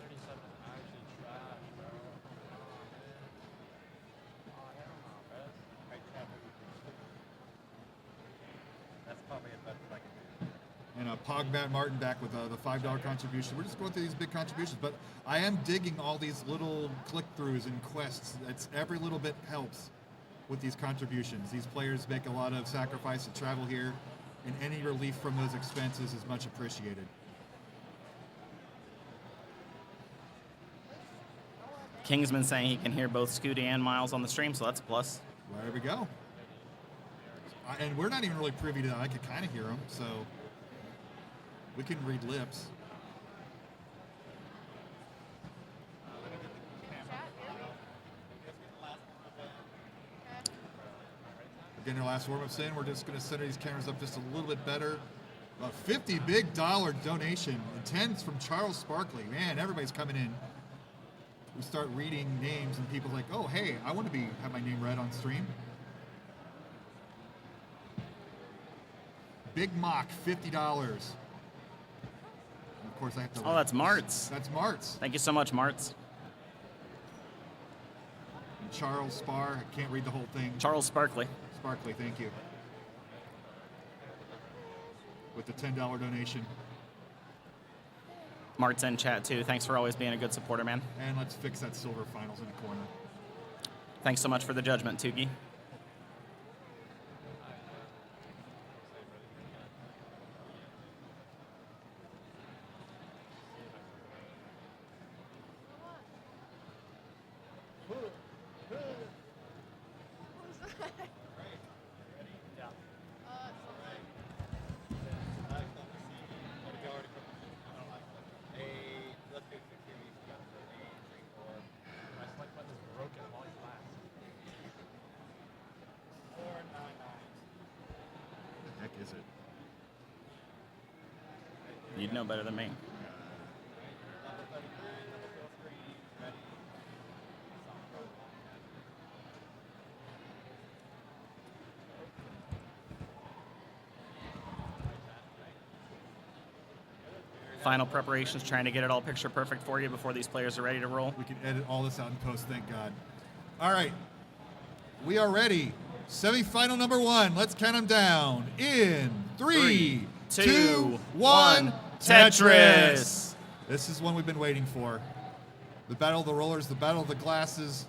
37 actually trash, bro. That's probably as best as I can do. And Pogbat Martin back with the $5 contribution. We're just going through these big contributions, but I am digging all these little click-throughs and quests. Every little bit helps with these contributions. These players make a lot of sacrifice to travel here, and any relief from those expenses is much appreciated. Kingsman saying he can hear both Scooty and Miles on the stream, so that's a plus. Well, there we go. And we're not even really privy to that. I could kind of hear them, so we can read lips. Again, our last warm-up's in. We're just going to center these cameras up just a little bit better. A $50 big donation, and 10's from Charles Sparkley. Man, everybody's coming in. We start reading names, and people's like, "Oh, hey, I want to have my name read on stream." Big Mock, $50. And of course, I have to. Oh, that's Martz. That's Martz. Thank you so much, Martz. And Charles Spar. I can't read the whole thing. Charles Sparkley. Sparkley, thank you. With the $10 donation. Mart's in chat too. Thanks for always being a good supporter, man. And let's fix that silver finals in the corner. Thanks so much for the judgment, Tuki. Is it? You'd know better than me. Final preparations, trying to get it all picture perfect for you before these players are ready to roll. We can edit all this out in post, thank God. All right, we are ready. Semifinal number 1. Let's count them down. In 3, 2, 1. Tetris. This is one we've been waiting for. The battle of the rollers, the battle of the glasses.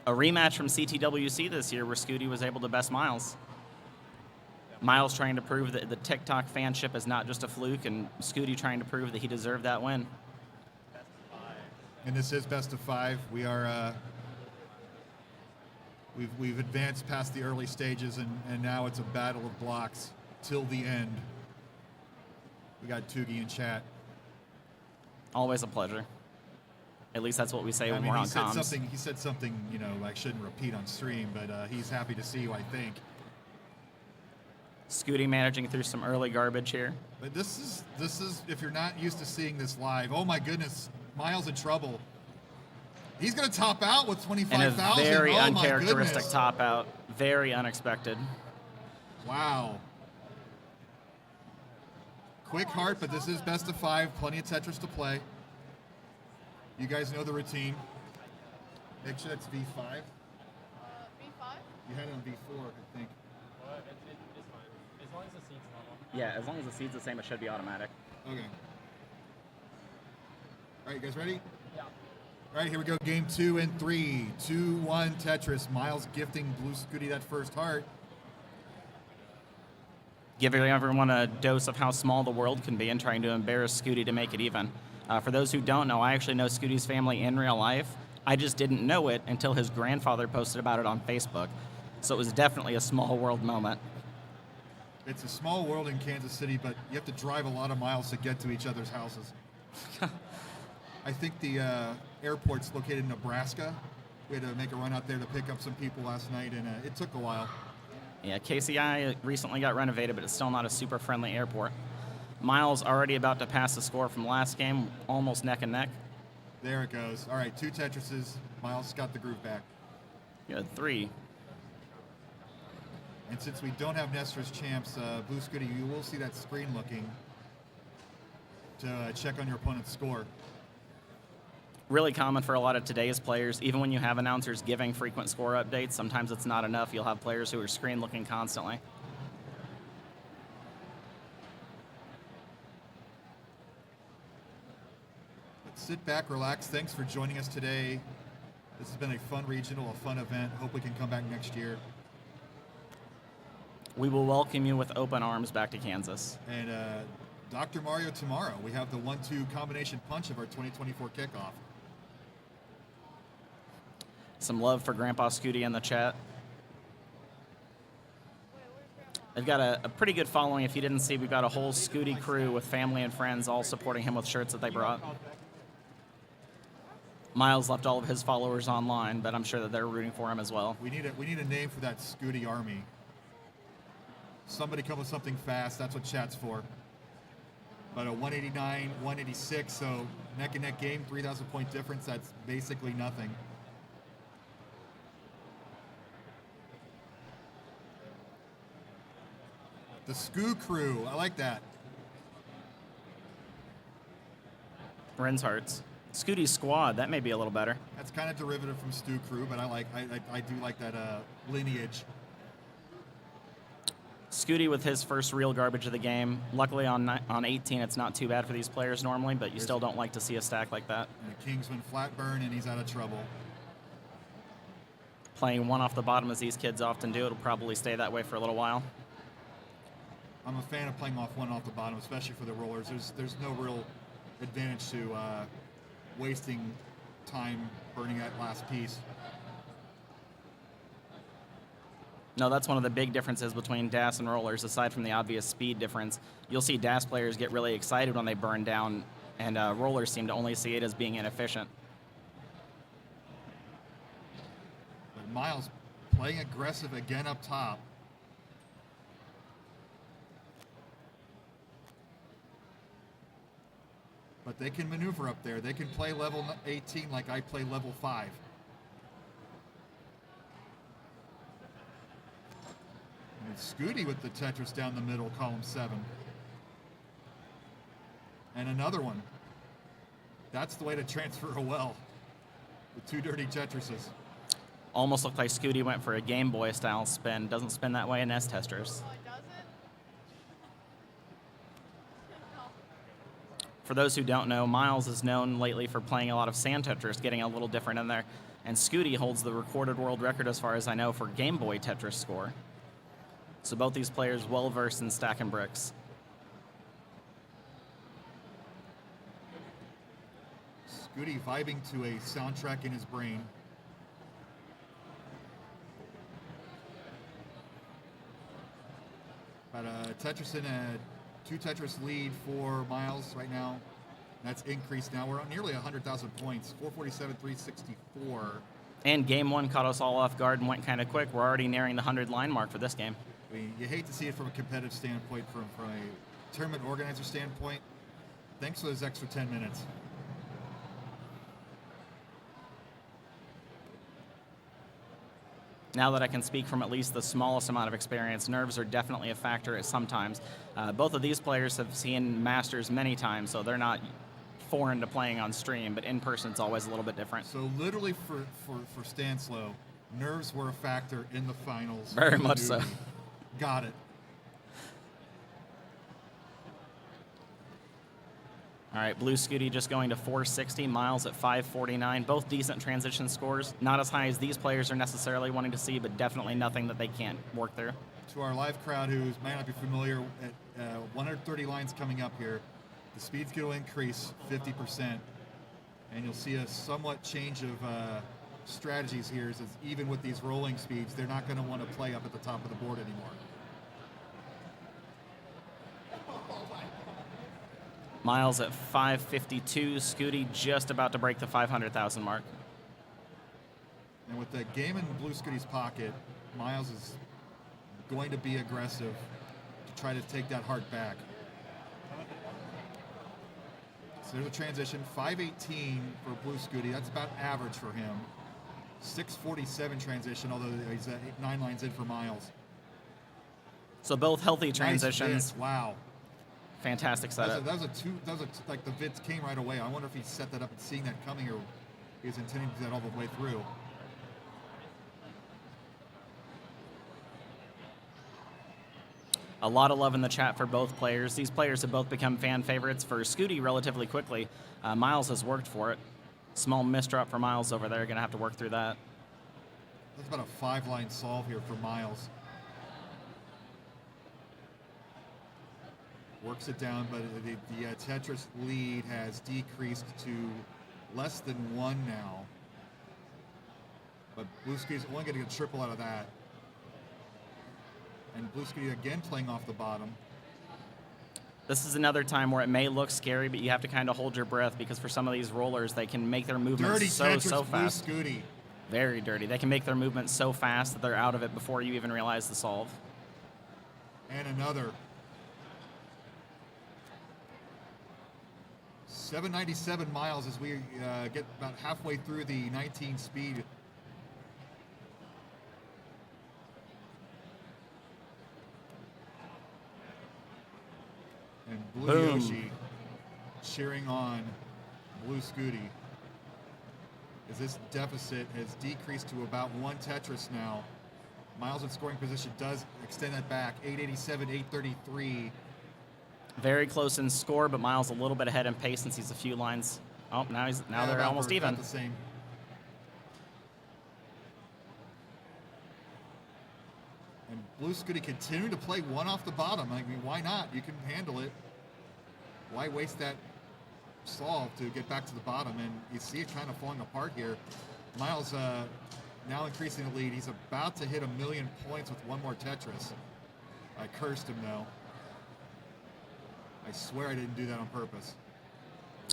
A rematch from CTWC this year where Scooty was able to best Miles. Miles trying to prove that the TikTok fanship is not just a fluke, and Scooty trying to prove that he deserved that win. And this is best of 5. We are we've advanced past the early stages, and now it's a battle of blocks till the end. We got Toogie in chat. Always a pleasure. At least that's what we say when we're on comms. He said something, you know, I shouldn't repeat on stream, but he's happy to see you, I think. Scooty managing through some early garbage here. But this is if you're not used to seeing this live, oh my goodness, Miles in trouble. He's going to top out with 25,000. And a very oh uncharacteristic top out. Very unexpected. Wow. Quick heart, but this is best of 5. Plenty of Tetris to play. You guys know the routine. Make sure that's V5. V5? You had it on V4, I think. It's fine. As long as the seat's normal. Yeah, as long as the seat's the same, it should be automatic. Okay. All right, you guys ready? Yeah. All right, here we go. Game 2 in 3, 2, 1, Tetris. Miles gifting Blue Scooty that first heart. Giving everyone a dose of how small the world can be and trying to embarrass Scooty to make it even. For those who don't know, I actually know Scooty's family in real life. I just didn't know it until his grandfather posted about it on Facebook. So it was definitely a small world moment. It's a small world in Kansas City, but you have to drive a lot of miles to get to each other's houses. I think the airport's located in Nebraska. We had to make a run out there to pick up some people last night, and it took a while. Yeah, KCI recently got renovated, but it's still not a super friendly airport. Miles already about to pass the score from last game, almost neck and neck. There it goes. All right, 2 Tetrises. Miles got the groove back. Good, 3. And since we don't have Nestor's champs, Blue Scooty, you will see that screen looking to check on your opponent's score. Really common for a lot of today's players. Even when you have announcers giving frequent score updates, sometimes it's not enough. You'll have players who are screen looking constantly. Sit back, relax. Thanks for joining us today. This has been a fun regional, a fun event. Hope we can come back next year. We will welcome you with open arms back to Kansas. And Dr. Mario tomorrow. We have the 1-2 combination punch of our 2024 kickoff. Some love for Grandpa Scooty in the chat. They've got a pretty good following. If you didn't see, we've got a whole Scooty crew with family and friends all supporting him with shirts that they brought. Miles left all of his followers online, but I'm sure that they're rooting for him as well. We need a name for that Scooty army. Somebody come with something fast. That's what chat's for. But a 189, 186, so neck and neck game, 3,000 point difference. That's basically nothing. The Scoo crew. I like that. Ren's Hearts. Scooty's Squad. That may be a little better. That's kind of derivative from Stu Crew, but I do like that lineage. Scooty with his first real garbage of the game. Luckily on 18, it's not too bad for these players normally, but you still don't like to see a stack like that. And the Kingsman flat burn, and he's out of trouble. Playing one off the bottom as these kids often do. It'll probably stay that way for a little while. I'm a fan of playing one off the bottom, especially for the rollers. There's no real advantage to wasting time burning that last piece. No, that's one of the big differences between DAS and rollers, aside from the obvious speed difference. You'll see DAS players get really excited when they burn down, and rollers seem to only see it as being inefficient. But Miles playing aggressive again up top. But they can maneuver up there. They can play level 18 like I play level 5. And Scooty with the Tetris down the middle, column 7. And another one. That's the way to transfer a well. The 2 dirty Tetrises. Almost looked like Scooty went for a Game Boy style spin. Doesn't spin that way in S-Testers. For those who don't know, Miles is known lately for playing a lot of Sand Tetris, getting a little different in there. And Scooty holds the recorded world record, as far as I know, for Game Boy Tetris score. So both these players well versed in stacking bricks. Scooty vibing to a soundtrack in his brain. But Tetris in a 2 Tetris lead for Miles right now. That's increased now. We're on nearly 100,000 points. 447, 364. And game 1 caught us all off guard and went kind of quick. We're already nearing the 100 line mark for this game. I mean, you hate to see it from a competitive standpoint, from a tournament organizer standpoint. Thanks for those extra 10 minutes. Now that I can speak from at least the smallest amount of experience, nerves are definitely a factor at some times. Both of these players have seen Masters many times, so they're not foreign to playing on stream, but in person it's always a little bit different. So literally for Stanslow, nerves were a factor in the finals. Very much so. Got it. All right, Blue Scooty just going to 460, Miles at 549. Both decent transition scores. Not as high as these players are necessarily wanting to see, but definitely nothing that they can't work through. To our live crowd who might not be familiar, at 130 lines coming up here, the speed's going to increase 50%. And you'll see a somewhat change of strategies here. Is even with these rolling speeds, they're not going to want to play up at the top of the board anymore. Miles at 552, Scooty just about to break the 500,000 mark. And with the game in Blue Scooty's pocket, Miles is going to be aggressive to try to take that heart back. So there's a transition, 518 for Blue Scooty. That's about average for him. 647 transition, although he's 9 lines in for Miles. So both healthy transitions. Nice bits. Wow. Fantastic setup. That was like the Vits came right away. I wonder if he set that up and seeing that coming, or he was intending to do that all the way through. A lot of love in the chat for both players. These players have both become fan favorites. For Scooty relatively quickly. Miles has worked for it. Small misdrop for Miles over there. Going to have to work through that. That's about a 5-line solve here for Miles. Works it down, but the Tetris lead has decreased to less than 1 now. But Blue Scooty's only getting a triple out of that. And Blue Scooty again playing off the bottom. This is another time where it may look scary, but you have to kind of hold your breath, because for some of these rollers, they can make their movements Dirty so Tetris, fast. Blue Scooty. Very dirty. They can make their movements so fast that they're out of it before you even realize the solve. And another. 797 miles as we get about halfway through the 19 speed. And Blue Boom. Yoshi cheering on Blue Scooty as this deficit has decreased to about 1 Tetris now. Miles in scoring position does extend that back. 887, 833. Very close in score, but Miles a little bit ahead in pace since he's a few lines. Oh, now they're almost even. About the same. And Blue Scooty continuing to play 1 off the bottom. I mean, why not? You can handle it. Why waste that solve to get back to the bottom? And you see it kind of falling apart here. Miles now increasing the lead. He's about to hit 1,000,000 points with 1 more Tetris. I cursed him though. I swear I didn't do that on purpose.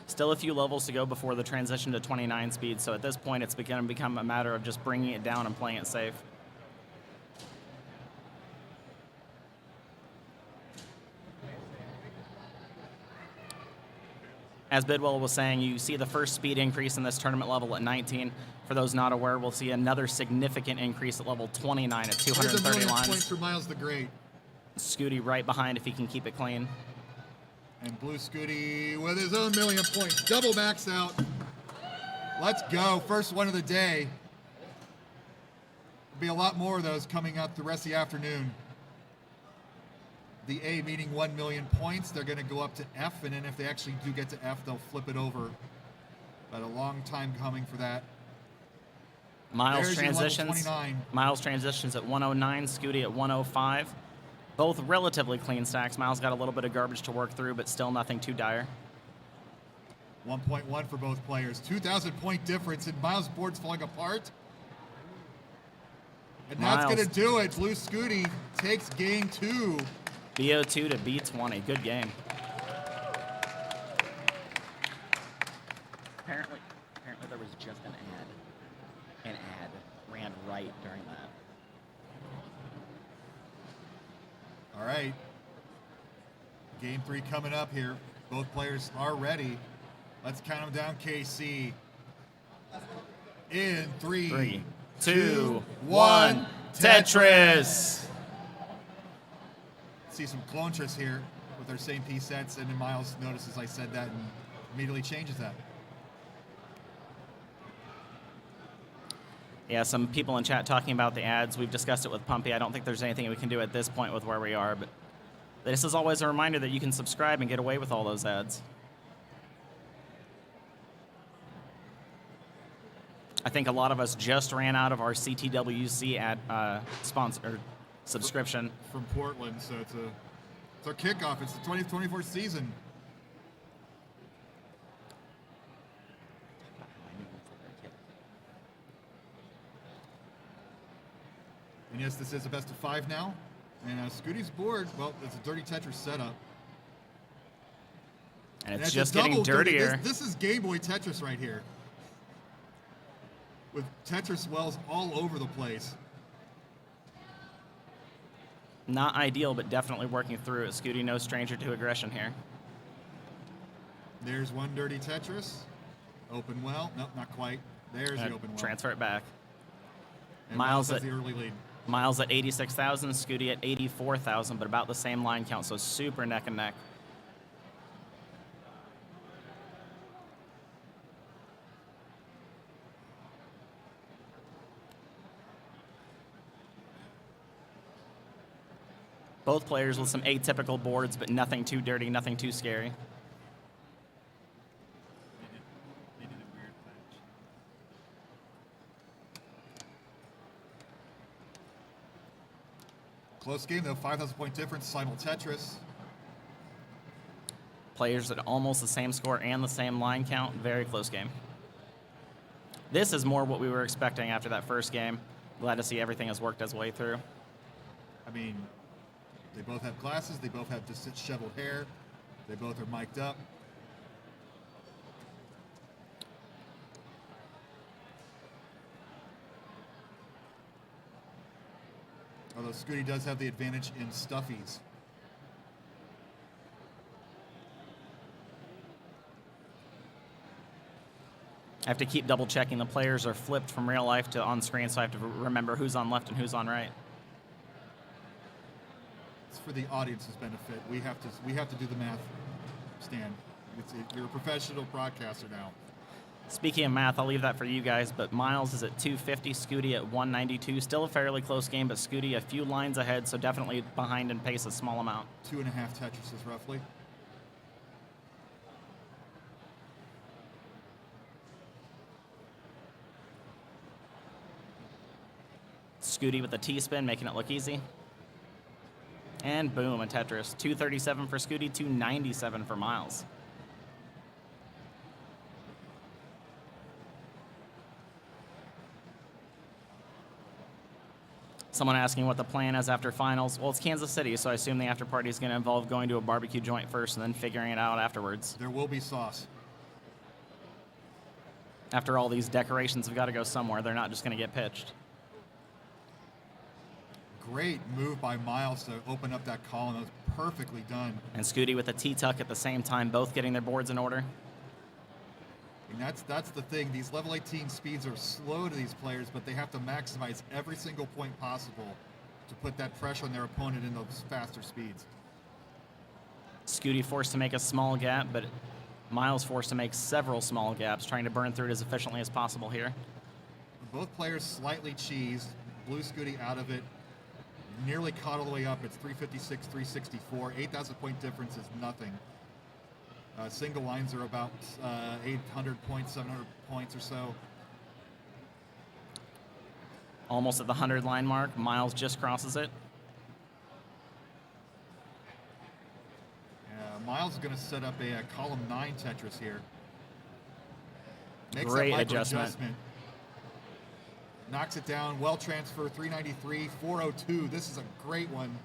Still a few levels to go before the transition to 29 speed, so at this point it's going to become a matter of just bringing it down and playing it safe. As Bidwell was saying, you see the first speed increase in this tournament level at 19. For those not aware, we'll see another significant increase at level 29 at 230 Points lines. for Miles the Great. Scooty right behind if he can keep it clean. And Blue Scooty with his own million points. Double max out. Let's go. First one of the day. There'll be a lot more of those coming up the rest of the afternoon. The A meaning 1 million points. They're going to go up to F, and then if they actually do get to F, they'll flip it over. But a long time coming for that. Miles There's your level transitions. 29. Miles transitions at 109, Scooty at 105. Both relatively clean stacks. Miles got a little bit of garbage to work through, but still nothing too dire. 1.1 for both players. 2,000 point difference, and Miles' board's falling apart. And that's Miles. going to do it. Blue Scooty takes game 2. BO2 to B20. Good game. Apparently there was just an ad. An ad ran right during that. All right. Game 3 coming up here. Both players are ready. Let's count them down, KC. In 3, 2, 1. Tetris! See some clontress here with their same piece sets, and then Miles notices I said that and immediately changes that. Yeah, some people in chat talking about the ads. We've discussed it with Pumpy. I don't think there's anything we can do at this point with where we are, but this is always a reminder that you can subscribe and get away with all those ads. I think a lot of us just ran out of our CTWC ad sponsor subscription. From Portland, so it's our kickoff. It's the 2024 season. And yes, this is a best of 5 now. And Scooty's board, well, it's a dirty Tetris setup. And it's a just getting double dirty. dirtier. This is Game Boy Tetris right here. With Tetris wells all over the place. Not ideal, but definitely working through it. Scooty, no stranger to aggression here. There's one dirty Tetris. Open well. Nope, not quite. There's the open well. Transfer it back. And Miles has at the early lead. Miles at 86,000, Scooty at 84,000, but about the same line count, so super neck and neck. Both players with some atypical boards, but nothing too dirty, nothing too scary. Close game though, 5,000 point difference, simul Tetris. Players at almost the same score and the same line count, very close game. This is more what we were expecting after that first game. Glad to see everything has worked its way through. I mean, they both have glasses, they both have disheveled hair, they both are mic'd up. Although Scooty does have the advantage in stuffies. I have to keep double checking. The players are flipped from real life to on screen, so I have to remember who's on left and who's on right. It's for the audience's benefit. We have to do the math, Stan. You're a professional broadcaster now. Speaking of math, I'll leave that for you guys, but Miles is at 250, Scooty at 192. Still a fairly close game, but Scooty a few lines ahead, so definitely behind in pace a small amount. 2.5 Tetrises roughly. Scooty with the T-spin, making it look easy. And boom, a Tetris. 237 for Scooty, 297 for Miles. Someone asking what the plan is after finals. Well, it's Kansas City, so I assume the after party is going to involve going to a barbecue joint first and then figuring it out afterwards. There will be sauce. After all, these decorations have got to go somewhere. They're not just going to get pitched. Great move by Miles to open up that column. That was perfectly done. And Scooty with a T-tuck at the same time, both getting their boards in order. And that's the thing. These level 18 speeds are slow to these players, but they have to maximize every single point possible to put that pressure on their opponent in those faster speeds. Scooty forced to make a small gap, but Miles forced to make several small gaps, trying to burn through it as efficiently as possible here. Both players slightly cheesed. Blue Scooty out of it. Nearly caught all the way up. It's 356, 364. 8,000 point difference is nothing. Single lines are about 800 points, 700 points or so. Almost at the 100 line mark. Miles just crosses it. Miles is going to set up a column 9 Tetris here. Makes Great that micro adjustment. Knocks it down. Well transfer. 393, 402. This is a great one.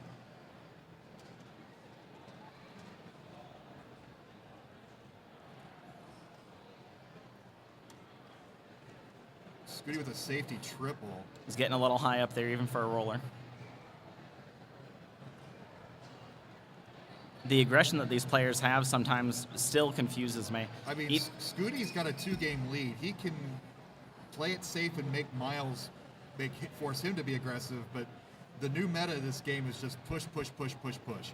Scooty with a safety triple. He's getting a little high up there, even for a roller. The aggression that these players have sometimes still confuses me. I mean, Scooty's got a 2-game lead. He can play it safe and make Miles force him to be aggressive, but the new meta of this game is just push, push, push, push, push.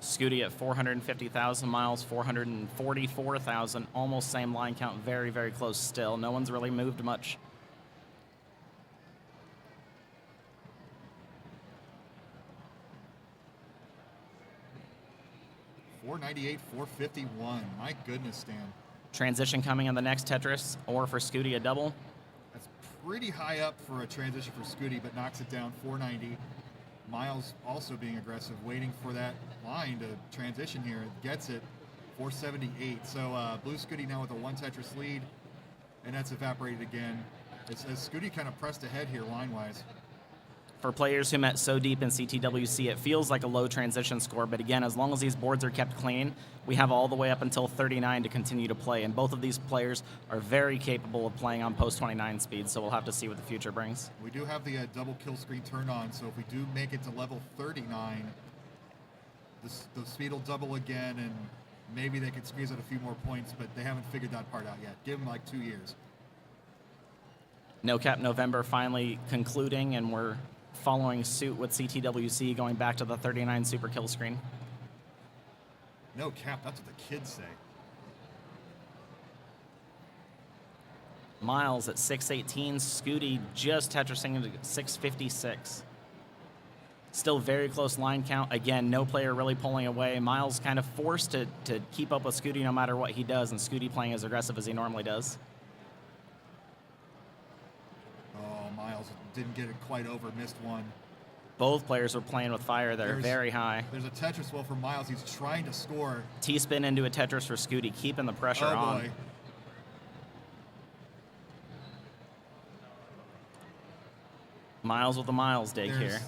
Scooty at 450,000, Miles 444,000, almost same line count, very, very close still. No one's really moved much. $498, $451. My goodness, Stan. Transition coming on the next Tetris, or for Scooty a double. That's pretty high up for a transition for Scooty, but knocks it down. 490. Miles also being aggressive, waiting for that line to transition here. Gets it. 478. So Blue Scooty now with a 1 Tetris lead, and that's evaporated again. As Scooty kind of pressed ahead here line-wise. For players who met so deep in CTWC, it feels like a low transition score, but again, as long as these boards are kept clean, we have all the way up until 39 to continue to play, and both of these players are very capable of playing on post-29 speed, so we'll have to see what the future brings. We do have the double kill screen turned on, so if we do make it to level 39, the speed will double again, and maybe they could squeeze out a few more points, but they haven't figured that part out yet. Give them like 2 years. No Cap November finally concluding, and we're following suit with CTWC, going back to the 39 super kill screen. No cap, that's what the kids say. Miles at 618, Scooty just Tetrising into 656. Still very close line count. Again, no player really pulling away. Miles kind of forced to keep up with Scooty no matter what he does, and Scooty playing as aggressive as he normally does. Oh, Miles didn't get it quite over, missed one. Both players were playing with fire there, very high. There's a Tetris well for Miles. He's trying to score. T-spin into a Tetris for Scooty, keeping the pressure on. Boy. Miles with a Miles dig here.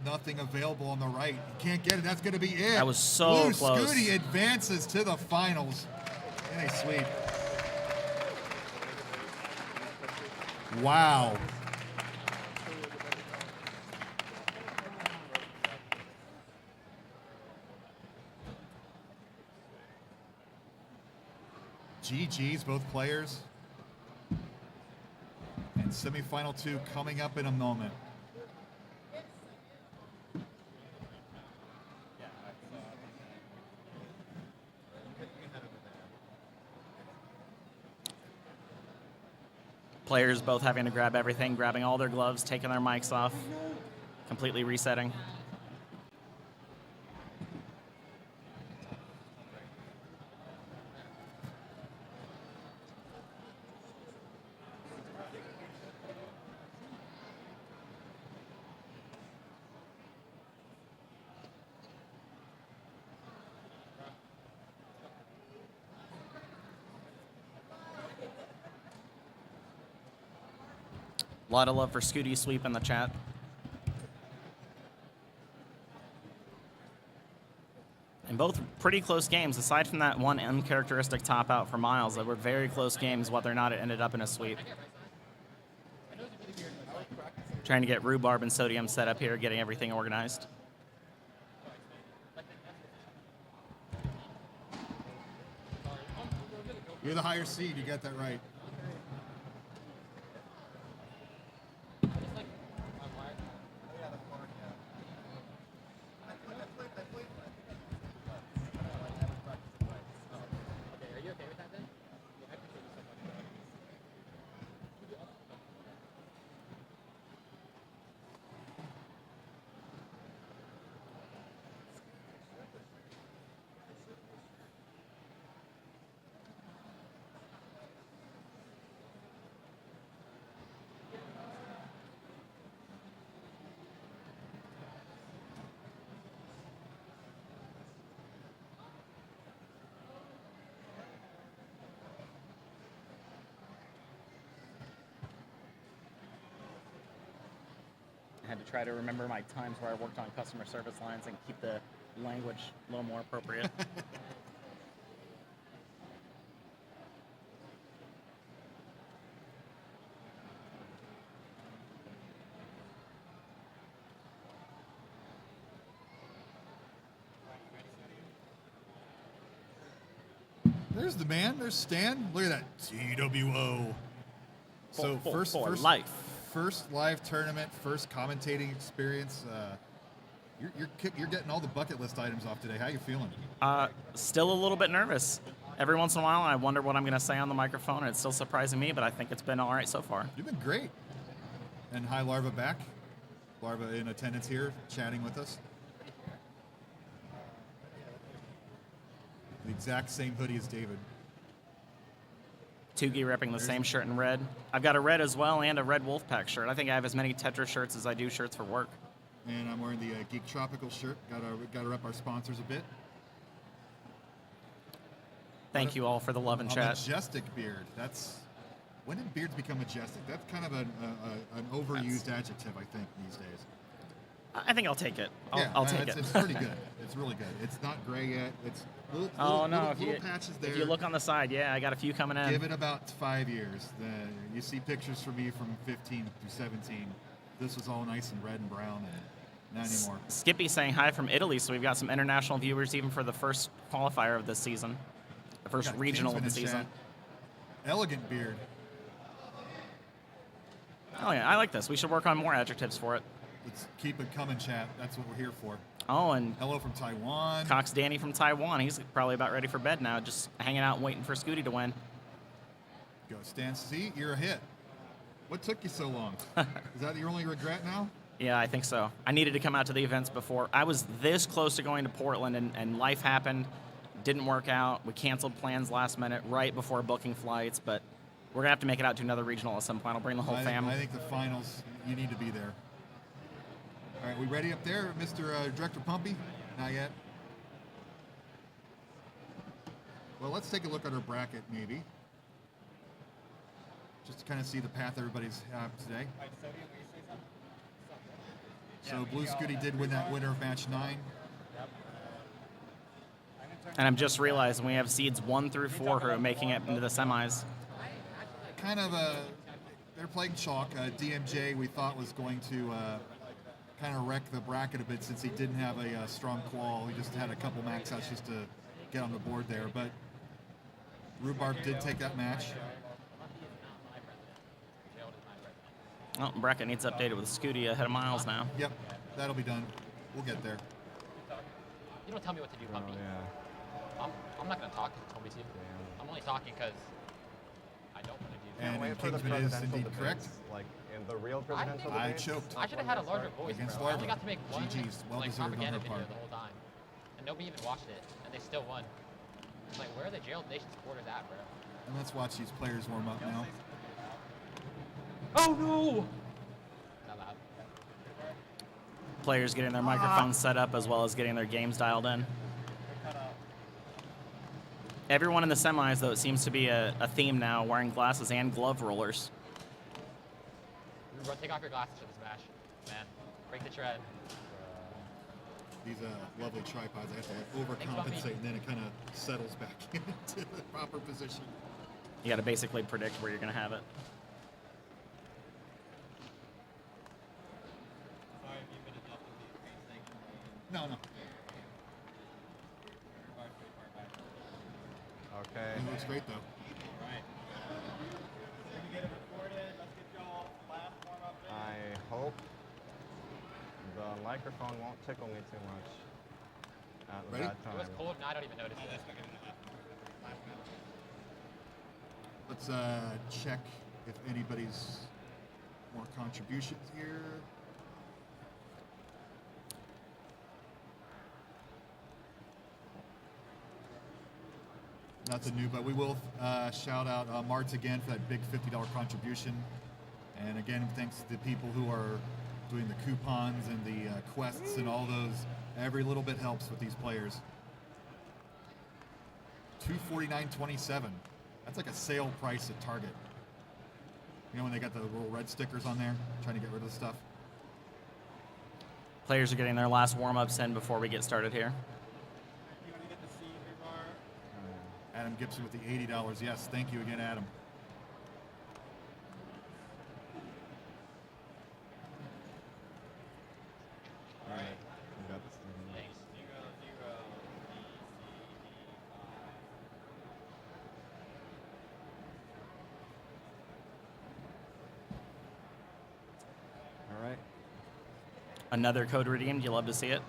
Nothing available on the right. He can't get it. That's going to be it. That was so Blue close. Scooty advances to the finals in a sweep. Wow. GG's, both players. And semifinal 2 coming up in a moment. Players both having to grab everything, grabbing all their gloves, taking their mics off, completely resetting. A lot of love for Scooty Sweep in the chat. And both pretty close games, aside from that one uncharacteristic top out for Miles. That were very close games, whether or not it ended up in a sweep. Trying to get Rhubarb and Sodium set up here, getting everything organized. You're the higher seed. You got that right. I had to try to remember my times where I worked on customer service lines and keep the language a little more appropriate. There's the man. There's Stan. Look at that. TWO. So first live tournament, first commentating experience. You're getting all the bucket list items off today. How you feeling? Still a little bit nervous. Every once in a while, I wonder what I'm going to say on the microphone, and it's still surprising me, but I think it's been all right so far. You've been great. And hi, Larva back. Larva in attendance here, chatting with us. The exact same hoodie as David. Tugi repping the same shirt in red. I've got a red as well and a red Wolfpack shirt. I think I have as many Tetris shirts as I do shirts for work. And I'm wearing the Geek Tropical shirt. Got to rep our sponsors a bit. Thank you all for the love and chat. Majestic beard. When did beards become majestic? That's kind of an overused adjective, I think, these days. I think I'll take it. I'll take it. It's pretty good. It's really good. It's not gray yet. It's little patches there. If you look on the side, yeah, I got a few coming in. Give it about 5 years. You see pictures from me from 15 through 17. This was all nice and red and brown, and not anymore. Skippy saying hi from Italy, so we've got some international viewers even for the first qualifier of this season, the first regional of the season. Chat. Elegant beard. Oh yeah, I like this. We should work on more adjectives for it. Let's keep it coming, chat. That's what we're here for. Oh, and hello from Taiwan. Cox Danny from Taiwan. He's probably about ready for bed now, just hanging out and waiting for Scooty to win. Go, Stan C. You're a hit. What took you so long? Is that your only regret now? Yeah, I think so. I needed to come out to the events before. I was this close to going to Portland, and life happened. Didn't work out. We canceled plans last minute right before booking flights, but we're going to have to make it out to another regional at some point. I'll bring the whole family. I think the finals, you need to be there. All right, we ready up there, Mr. Director Pumpy? Not yet. Well, let's take a look at our bracket, maybe. Just to kind of see the path everybody's today. So Blue Scooty did win that winner of match 9. And I'm just realizing we have seeds 1 through 4 who are making it into the semis. Kind of they're playing chalk. DMJ we thought was going to kind of wreck the bracket a bit since he didn't have a strong qual. He just had a couple max outs just to get on the board there. But Rhubarb did take that match. Oh, bracket needs updated with Scooty ahead of Miles now. Yep, that'll be done. We'll get there. You don't tell me what to do, Pumpy. I'm not going to talk to Toby too. I'm only talking because I don't want to do that. And Kingsman is indeed correct. Like in the real presidential I debate? choked. I should have had a larger voice, Against bro. I only Larva. got to make one GG's, well like, deserved on propaganda her video part. the whole time. And nobody even watched it, and they still won. It's like, where are the Gerald Nation supporters at, bro? And let's watch these players warm up now. Oh, no! Not loud. Players getting their microphones set up as well as getting their games dialed in. Everyone in the semis, though, it seems to be a theme now, wearing glasses and glove rollers. Bro, take off your glasses for this match, man. Break the trend. These lovely tripods, I have to like overcompensate and then it kind of settles back into the proper position. You got to basically predict where you're going to have it. No. Okay. It looks great though. The microphone won't tickle me too much at the Ready? bad time. It was cold. No, I don't even notice it. Let's check if anybody's more contributions here. Nothing new, but we will shout out Martz again for that big $50 contribution. And again, thanks to the people who are doing the coupons and the quests and all those. Every little bit helps with these players. $249.27. That's like a sale price at Target. You know when they got the little red stickers on there, trying to get rid of the stuff? Players are getting their last warm-ups in before we get started here. Adam Gibson with the $80. Yes, thank you again, Adam. All right. We got this thing. Thanks. All right. Another code redeemed. You love to see it.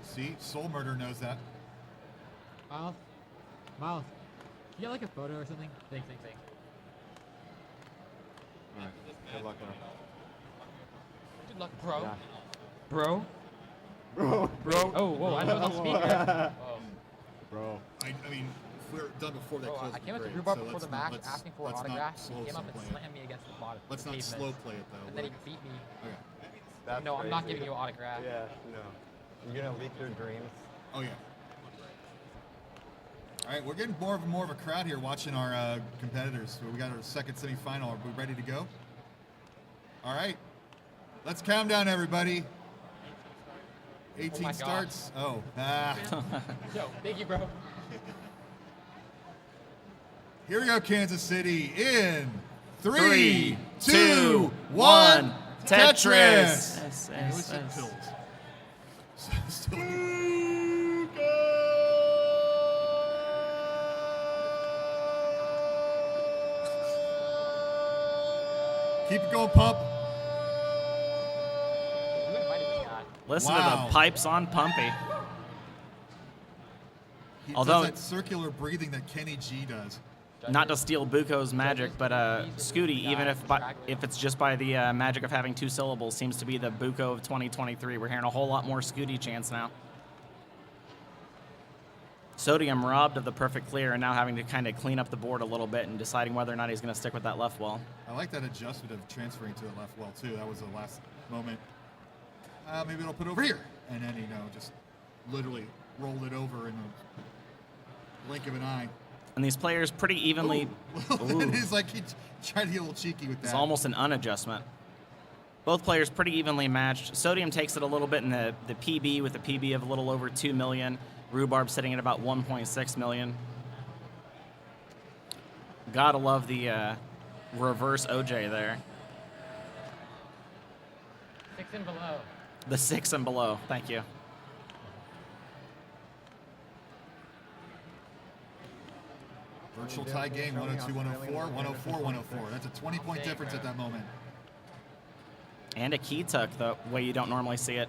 See, Soul Murder knows that. Miles, you got like a photo or something? Thanks. All right. Good luck, now. Good luck, bro. Yeah. Bro? Bro. Oh, whoa, I know it's on speaker. Bro. I mean, if we're done before they Bro, close I the came up to grade, Rhubarb so before let's the not- match let's- asking for an let's not autograph. slow He came up and play it. slammed me against the bottom. Let's not pavement. slow play it, though. And then he beat me. Okay. That's No, I'm not crazy. giving you an autograph. Yeah, no. You're gonna leak their dreams. Oh, yeah. All right, we're getting more of a crowd here watching our competitors. So we got our second semifinal. Are we ready to go? All right. Let's calm down, everybody. 18 my gosh. starts. Oh. Yo, thank you, bro. Here we go, Kansas City in 3, 2, 2, 1. 1. Tetris. Yes, Yes, we said yes. pills. Still- Keep it going, Pump. You invited this guy. Listen Wow. to the pipes on Pumpy. He Although- does that circular breathing that Kenny G does. Not to steal Buko's magic, but Scooty, even if it's just by the magic of having 2 syllables, seems to be the Buko of 2023. We're hearing a whole lot more Scooty chants now. Sodium robbed of the perfect clear and now having to kind of clean up the board a little bit and deciding whether or not he's going to stick with that left wall. I like that adjustment of transferring to the left well, too. That was the last moment. Maybe it'll put over here. And then, just literally rolled it over in a blink of an eye. And these players pretty evenly. And he's like, he tried to get a little cheeky with that. It's almost an unadjustment. Both players pretty evenly matched. Sodium takes it a little bit in the PB with a PB of a little over 2 million. Rhubarb sitting at about 1.6 million. Gotta love the reverse OJ there. 6 and below. The 6 and below. Thank you. Virtual tie game, 102, 104, 104, 104. That's a 20-point difference at that moment. And a key tuck the way you don't normally see it.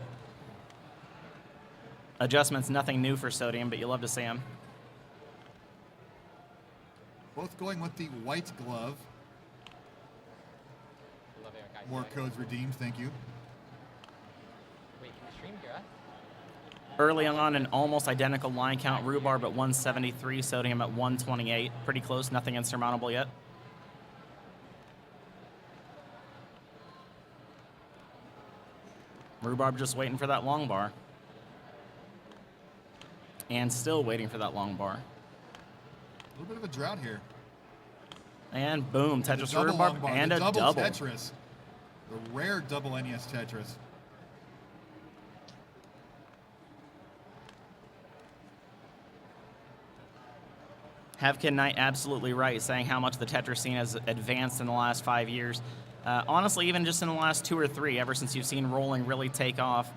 Adjustments, nothing new for Sodium, but you love to see them. Both going with the white glove. Love Eric. I More see. codes redeemed, thank you. Wait, can we stream here? Early on, an almost identical line count. Rhubarb at 173, Sodium at 128. Pretty close, nothing insurmountable yet. Rhubarb just waiting for that long bar. And still waiting for that long bar. A little bit of a drought here. And boom, And a Tetris double Rhubarb long bar, and the a double double. Tetris. The rare double NES Tetris. Havkin Knight absolutely right, saying how much the Tetris scene has advanced in the last 5 years. Honestly, even just in the last 2 or 3, ever since you've seen rolling really take off.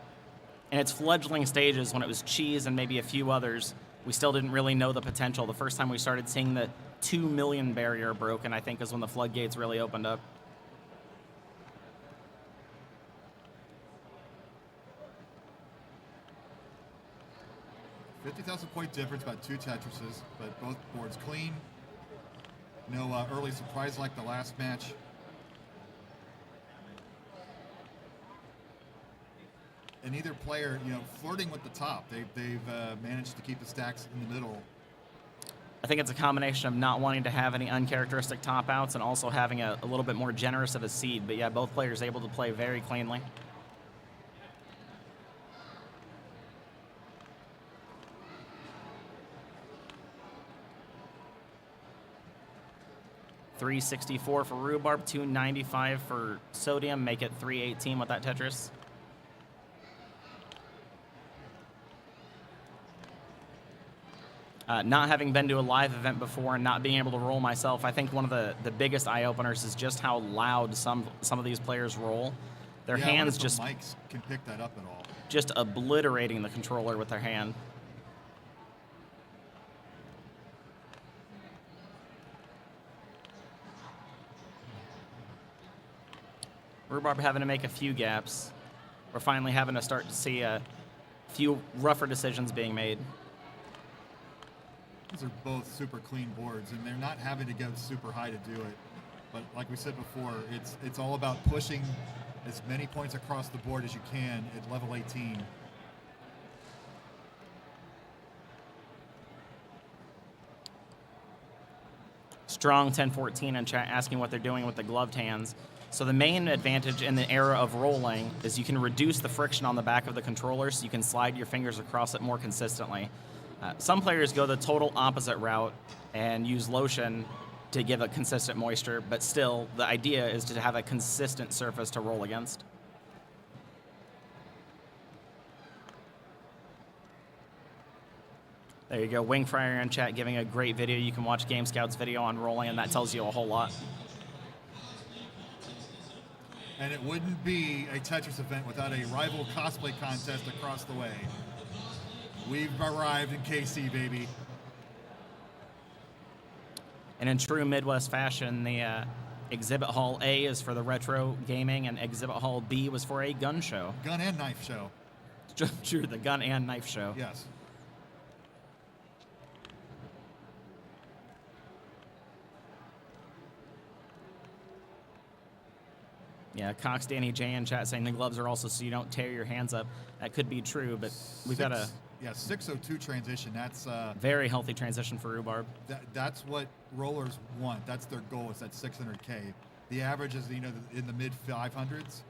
In its fledgling stages, when it was Cheese and maybe a few others, we still didn't really know the potential. The first time we started seeing the 2 million barrier broken, I think, is when the floodgates really opened up. $50,000-point difference, about 2 Tetrises, but both boards clean. No early surprise like the last match. And either player, flirting with the top. They've managed to keep the stacks in the middle. I think it's a combination of not wanting to have any uncharacteristic top outs and also having a little bit more generous of a seed. But yeah, both players able to play very cleanly. $364 for Rhubarb, $295 for Sodium, make it $318 with that Tetris. Not having been to a live event before and not being able to roll myself, I think one of the biggest eye-openers is just how loud some of these players roll. Their hands just... mics can pick that up at all. Just obliterating the controller with their hand. Rhubarb having to make a few gaps. We're finally having to start to see a few rougher decisions being made. These are both super clean boards, and they're not having to go super high to do it. But like we said before, it's all about pushing as many points across the board as you can at level 18. Strong 1014 in chat asking what they're doing with the gloved hands. So the main advantage in the era of rolling is you can reduce the friction on the back of the controller so you can slide your fingers across it more consistently. Some players go the total opposite route and use lotion to give a consistent moisture, but still the idea is to have a consistent surface to roll against. There you go, Wing Fryer in chat giving a great video. You can watch Game Scout's video on rolling, and that tells you a whole lot. And it wouldn't be a Tetris event without a rival cosplay contest across the way. We've arrived in KC, baby. And in true Midwest fashion, the Exhibit Hall A is for the retro gaming, and Exhibit Hall B was for a gun show. Gun and knife show. True, the gun and knife show. Yes. Yeah, Cox Danny J in chat saying the gloves are also so you don't tear your hands up. That could be true, but we've got a 602 transition. That's very healthy transition for Rhubarb. That's what rollers want. That's their goal. Is that 600K. The average is in the mid 500s.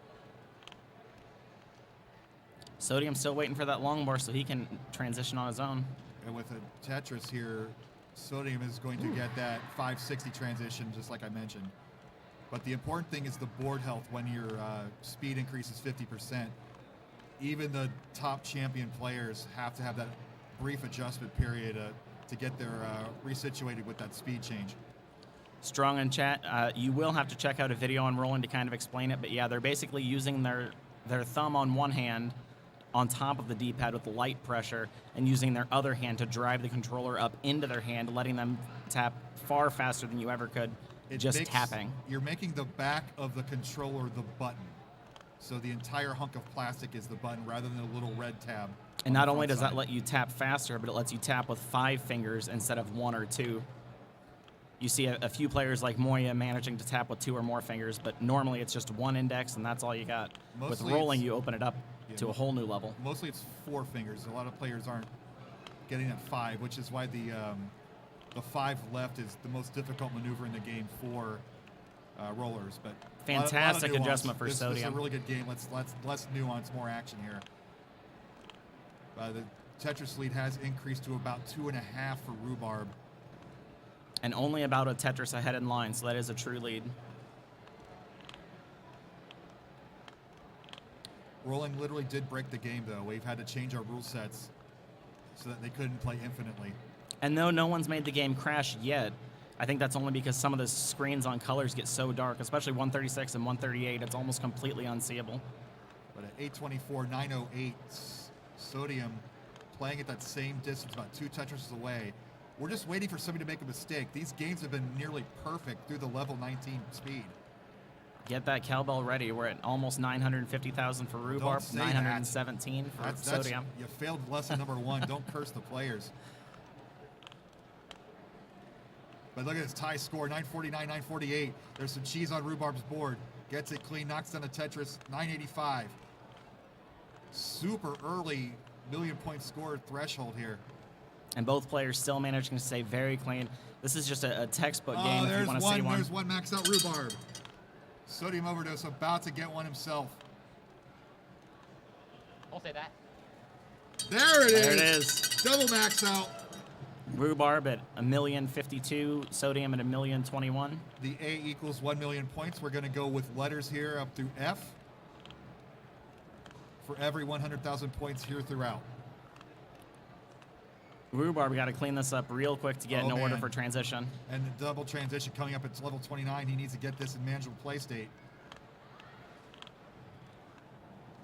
Sodium still waiting for that long bar so he can transition on his own. And with a Tetris here, Sodium is going to get that 560 transition, just like I mentioned. But the important thing is the board health when your speed increases 50%. Even the top champion players have to have that brief adjustment period to get their resituated with that speed change. Strong in chat, you will have to check out a video on rolling to kind of explain it, but yeah, they're basically using their thumb on one hand on top of the D-pad with light pressure and using their other hand to drive the controller up into their hand, letting them tap far faster than you ever could. Tapping. You're making the back of the controller the button. So the entire hunk of plastic is the button rather than a little red tab. And not only does that let you tap faster, but it lets you tap with 5 fingers instead of 1 or 2. You see a few players like Moya managing to tap with 2 or more fingers, but normally it's just 1 index and that's all you got. With rolling, you open it up to a whole new level. Mostly it's 4 fingers. A lot of players aren't getting that 5, which is why the 5 left is the most difficult maneuver in the game for rollers. But fantastic adjustment for Sodium. This is a really good game. Let's less nuance, more action here. The Tetris lead has increased to about 2.5 for Rhubarb. And only about a Tetris ahead in line, so that is a true lead. Rolling literally did break the game, though. We've had to change our rule sets so that they couldn't play infinitely. And though no one's made the game crash yet, I think that's only because some of the screens on colors get so dark, especially 136 and 138, it's almost completely unseeable. But at 824, 908, Sodium playing at that same distance, about 2 Tetrises away. We're just waiting for somebody to make a mistake. These games have been nearly perfect through the level 19 speed. Get that cowbell ready. We're at almost 950,000 for Rhubarb, say 917 for Sodium. You failed lesson number 1. Don't curse the players. But look at this tie score, 949, 948. There's some cheese on Rhubarb's board. Gets it clean, knocks down a Tetris, 985. Super early million-point score threshold here. And both players still managing to stay very clean. This is just a textbook game if you want to see one. There's one maxed out Rhubarb. Sodium Overdose about to get one himself. Don't say that. There it is. There it is. Double max out. Rhubarb at 1,052,000, Sodium at 1,021,000. The A equals 1 million points. We're going to go with letters here up through F for every 100,000 points here throughout. Rhubarb got to clean this up real quick to get in order for transition. And the double transition coming up at level 29. He needs to get this in manageable play state.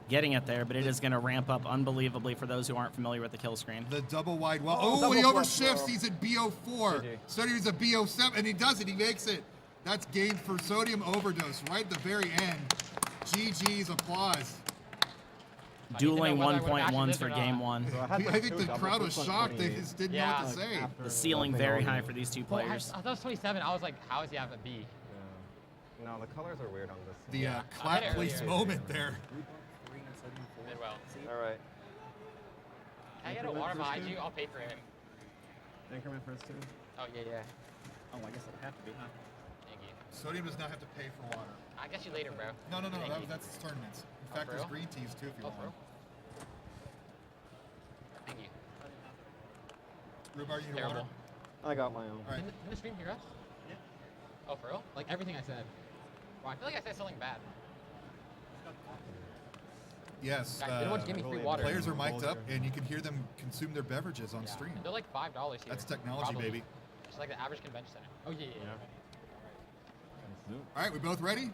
Getting it there, but it is going to ramp up unbelievably for those who aren't familiar with the kill screen. The double wide well. Oh, he overshifts. He's at BO4. Sodium's at BO7, and he does it. He makes it. That's game for Sodium Overdose right at the very end. GG's, applause. Dueling 1.1s for game one. I think the crowd was shocked. They just didn't know what to say. The ceiling very high for these two players. I thought it was 27. I was like, how does he have a B? Yeah. No, the colors are weird on this. The clap police moment there. Did well. All right. Can I get a water behind you? I'll pay for it. Increment first two. Oh, yeah. Oh, I guess it'll have to be, huh? Thank you. Sodium does not have to pay for water. I guess you later, bro. No. Thank you. That's tournaments. In Oh, fact, for there's real? green teas too if you Oh, for want. real? Thank you. Rhubarb, you need Terrible. water? I got my own. Can the stream hear us? Yeah. Oh, for real? Like everything I said. Well, I feel like I said something bad. Yes. Guys, they don't want to give me free water. Players are mic'd up, and you can hear them consume their beverages on stream. They're like $5 here. That's technology, probably. baby. Just like the average convention center. Oh, yeah. All right, we both ready?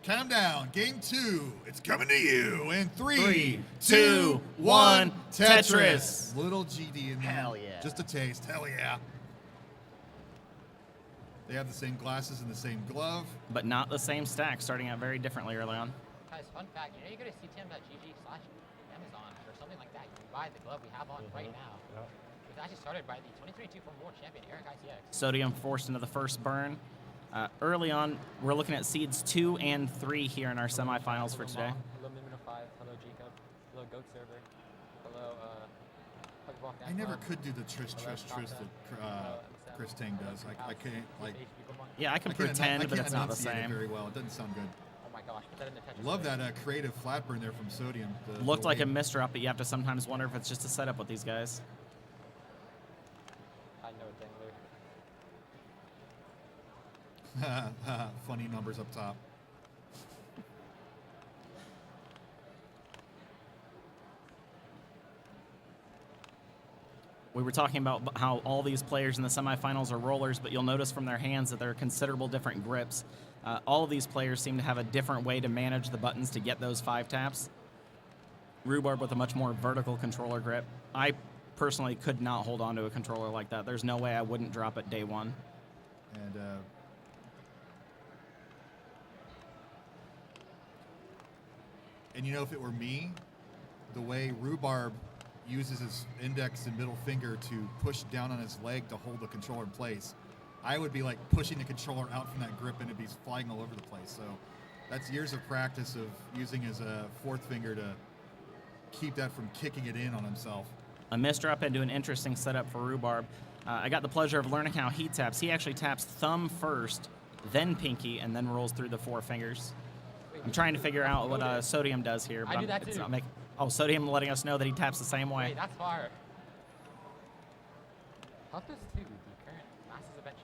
Count 'em down. Game 2. It's coming to you in 3, 2, 1. Tetris. Little GD in there. Hell yeah. Just a taste. Hell yeah. They have the same glasses and the same glove. But not the same stack, starting out very differently early on. Guys, fun fact, you go to ctm.gg/Amazon or something like that, you can buy the glove we have on right now. It's actually started by the 2022 Formula World Champion, Eric ITX. Sodium forced into the first burn. Early on, we're looking at seeds 2 and 3 here in our semifinals for today. Hello, Mimino 5. Hello, Jacob. Hello, Goat Server. Hello, I never could do the Trish that Chris Tang does. I can't, like... Yeah, I can can't pretend, I but can't it's not the enunciate it same. very well. It doesn't sound good. Oh my gosh, put that in the Tetris. Love that creative flat burn there from Sodium. Looked like a misdrop, but you have to sometimes wonder if it's just a setup with these guys. I know it, Dangler. Funny numbers up top. We were talking about how all these players in the semifinals are rollers, but you'll notice from their hands that there are considerable different grips. All of these players seem to have a different way to manage the buttons to get those 5 taps. Rhubarb with a much more vertical controller grip. I personally could not hold on to a controller like that. There's no way I wouldn't drop it day one. And you know, if it were me, the way Rhubarb uses his index and middle finger to push down on his leg to hold the controller in place, I would be like pushing the controller out from that grip and it'd be flying all over the place. So that's years of practice of using his fourth finger to keep that from kicking it in on himself. A misdrop into an interesting setup for Rhubarb. I got the pleasure of learning how he taps. He actually taps thumb first, then pinky, and then rolls through the 4 fingers. I'm trying to figure out what Sodium does here, but I do that it's too. not making. Oh, Sodium letting us know that he taps the same way. Wait, that's fire. Huff does too, the current Masters event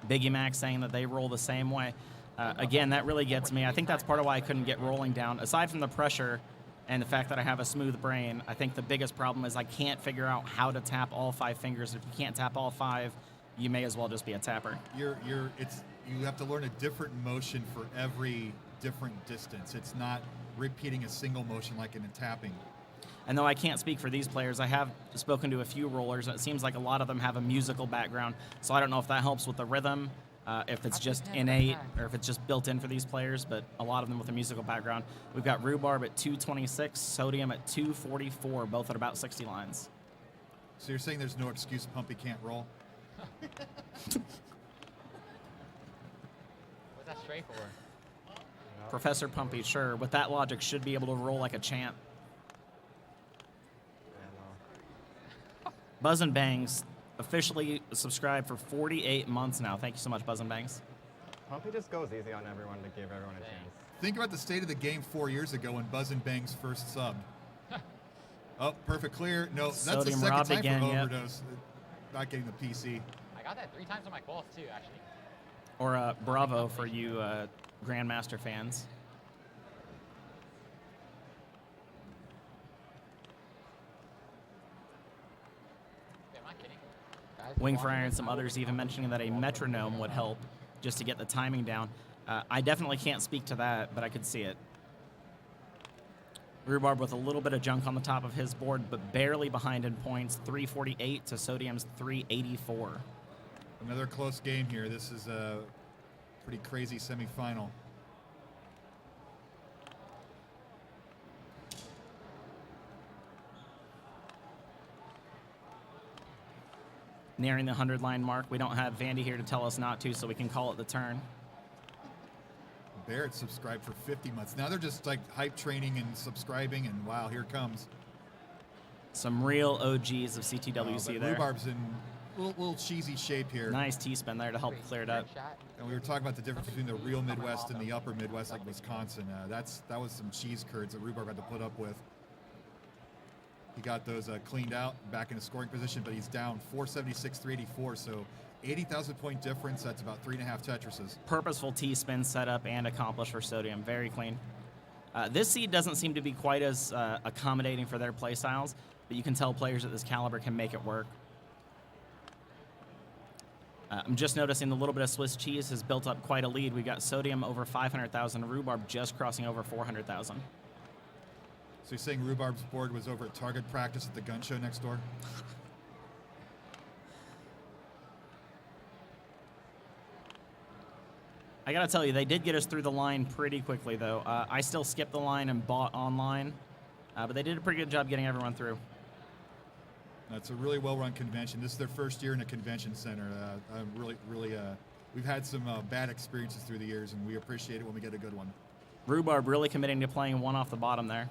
champion. Biggie Mac saying that they roll the same way. Again, that really gets me. I think that's part of why I couldn't get rolling down. Aside from the pressure and the fact that I have a smooth brain, I think the biggest problem is I can't figure out how to tap all 5 fingers. If you can't tap all 5, you may as well just be a tapper. You have to learn a different motion for every different distance. It's not repeating a single motion like in a tapping. And though I can't speak for these players, I have spoken to a few rollers, and it seems like a lot of them have a musical background. So I don't know if that helps with the rhythm, if it's just innate, or if it's just built in for these players, but a lot of them with a musical background. We've got Rhubarb at 226, Sodium at 244, both at about 60 lines. So you're saying there's no excuse Pumpy can't roll? What's that straight for? Professor Pumpy, sure, with that logic, should be able to roll like a champ. Buzz and Bangs officially subscribed for 48 months now. Thank you so much, Buzz and Bangs. Pumpy just goes easy on everyone to give everyone a chance. Think about the state of the game 4 years ago when Buzz and Bangs first subbed. Oh, perfect clear. No, that's the Sodium second robbed time again, for yep. overdose. Not getting the PC. I got that 3 times on my quals too, actually. Or Bravo for you Grandmaster fans. Am I kidding? Guys, Wing Fryer and some others even mentioning that a metronome would help just to get the timing down. I definitely can't speak to that, but I could see it. Rhubarb with a little bit of junk on the top of his board, but barely behind in points, 348 to Sodium's 384. Another close game here. This is a pretty crazy semifinal. Nearing the 100-line mark. We don't have Vandy here to tell us not to, so we can call it the turn. Barrett subscribed for 50 months. Now they're just like hype training and subscribing, and wow, here it comes. Some real OGs of CTWC there. Rhubarb's in little cheesy shape here. Nice T-spin there to help clear it up. And we were talking about the difference between the real Midwest and the upper Midwest, like Wisconsin. That was some cheese curds that Rhubarb had to put up with. He got those cleaned out, back in a scoring position, but he's down 476, 384. So 80,000 point difference. That's about 3.5 Tetrises. Purposeful T-spin setup and accomplished for Sodium. Very clean. This seed doesn't seem to be quite as accommodating for their play styles, but you can tell players at this caliber can make it work. I'm just noticing the little bit of Swiss cheese has built up quite a lead. We've got Sodium over 500,000, Rhubarb just crossing over 400,000. So you're saying Rhubarb's board was over at target practice at the gun show next door? I gotta tell you, they did get us through the line pretty quickly, though. I still skipped the line and bought online, but they did a pretty good job getting everyone through. That's a really well-run convention. This is their first year in a convention center. We've had some bad experiences through the years, and we appreciate it when we get a good one. Rhubarb really committing to playing one off the bottom there.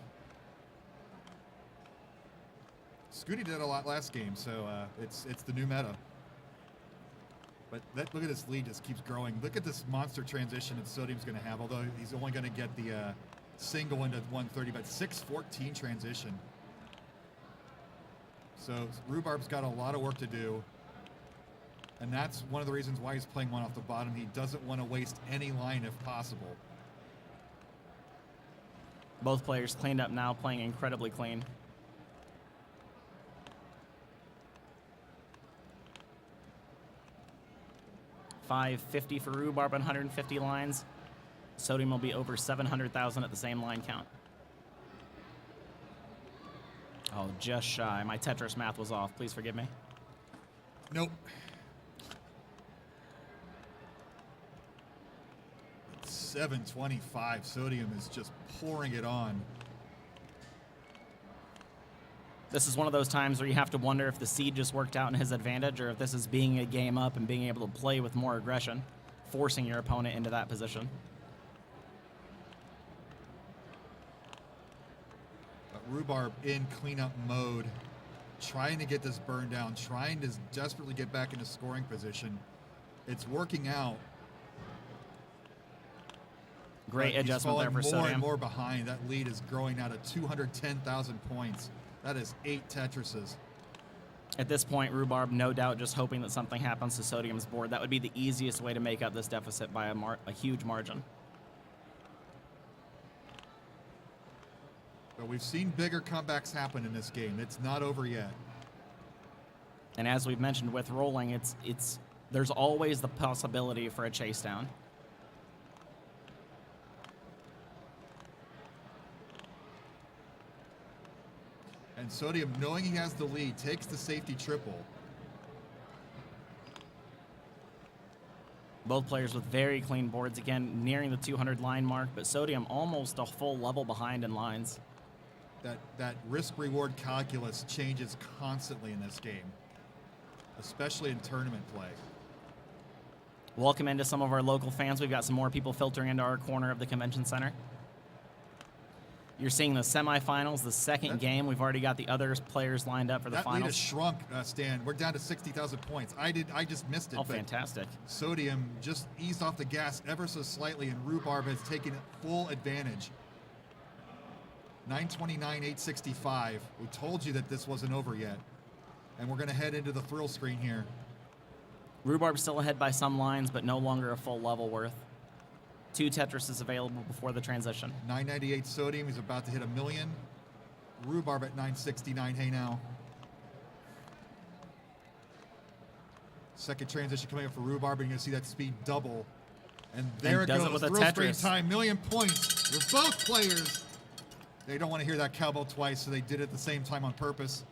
Scooty did a lot last game, so it's the new meta. But look at this lead, just keeps growing. Look at this monster transition that Sodium's going to have, although he's only going to get the single into 130, but 614 transition. So Rhubarb's got a lot of work to do, and that's one of the reasons why he's playing one off the bottom. He doesn't want to waste any line if possible. Both players cleaned up now, playing incredibly clean. $550 for Rhubarb on 150 lines. Sodium will be over 700,000 at the same line count. Oh, just shy. My Tetris math was off. Please forgive me. Nope. 725. Sodium is just pouring it on. This is one of those times where you have to wonder if the seed just worked out in his advantage or if this is being a game up and being able to play with more aggression, forcing your opponent into that position. Rhubarb in cleanup mode, trying to get this burn down, trying to desperately get back into scoring position. It's working out. Great adjustment there for Sodium. More and more behind. That lead is growing now to 210,000 points. That is 8 Tetrises. At this point, Rhubarb, no doubt, just hoping that something happens to Sodium's board. That would be the easiest way to make up this deficit by a huge margin. But we've seen bigger comebacks happen in this game. It's not over yet. And as we've mentioned with rolling, there's always the possibility for a chase down. And Sodium, knowing he has the lead, takes the safety triple. Both players with very clean boards, again, nearing the 200 line mark, but Sodium almost a full level behind in lines. That risk-reward calculus changes constantly in this game, especially in tournament play. Welcome into some of our local fans. We've got some more people filtering into our corner of the convention center. You're seeing the semifinals, the second game. We've already got the other players lined up for the That lead finals. has shrunk, Stan. We're down to 60,000 points. I just missed it. Oh, but fantastic. Sodium just eased off the gas ever so slightly, and Rhubarb has taken full advantage. 929, 865. We told you that this wasn't over yet. And we're going to head into the thrill screen here. Rhubarb's still ahead by some lines, but no longer a full level worth. 2 Tetrises available before the transition. 998 Sodium. He's about to hit 1 million. Rhubarb at 969. Hey now. Second transition coming up for Rhubarb, and you're going to see that speed double. And there it does goes. it with a Thrill screen Tetris. time. 1 million points with both players. They don't want to hear that cowbell twice, so they did it at the same time on purpose.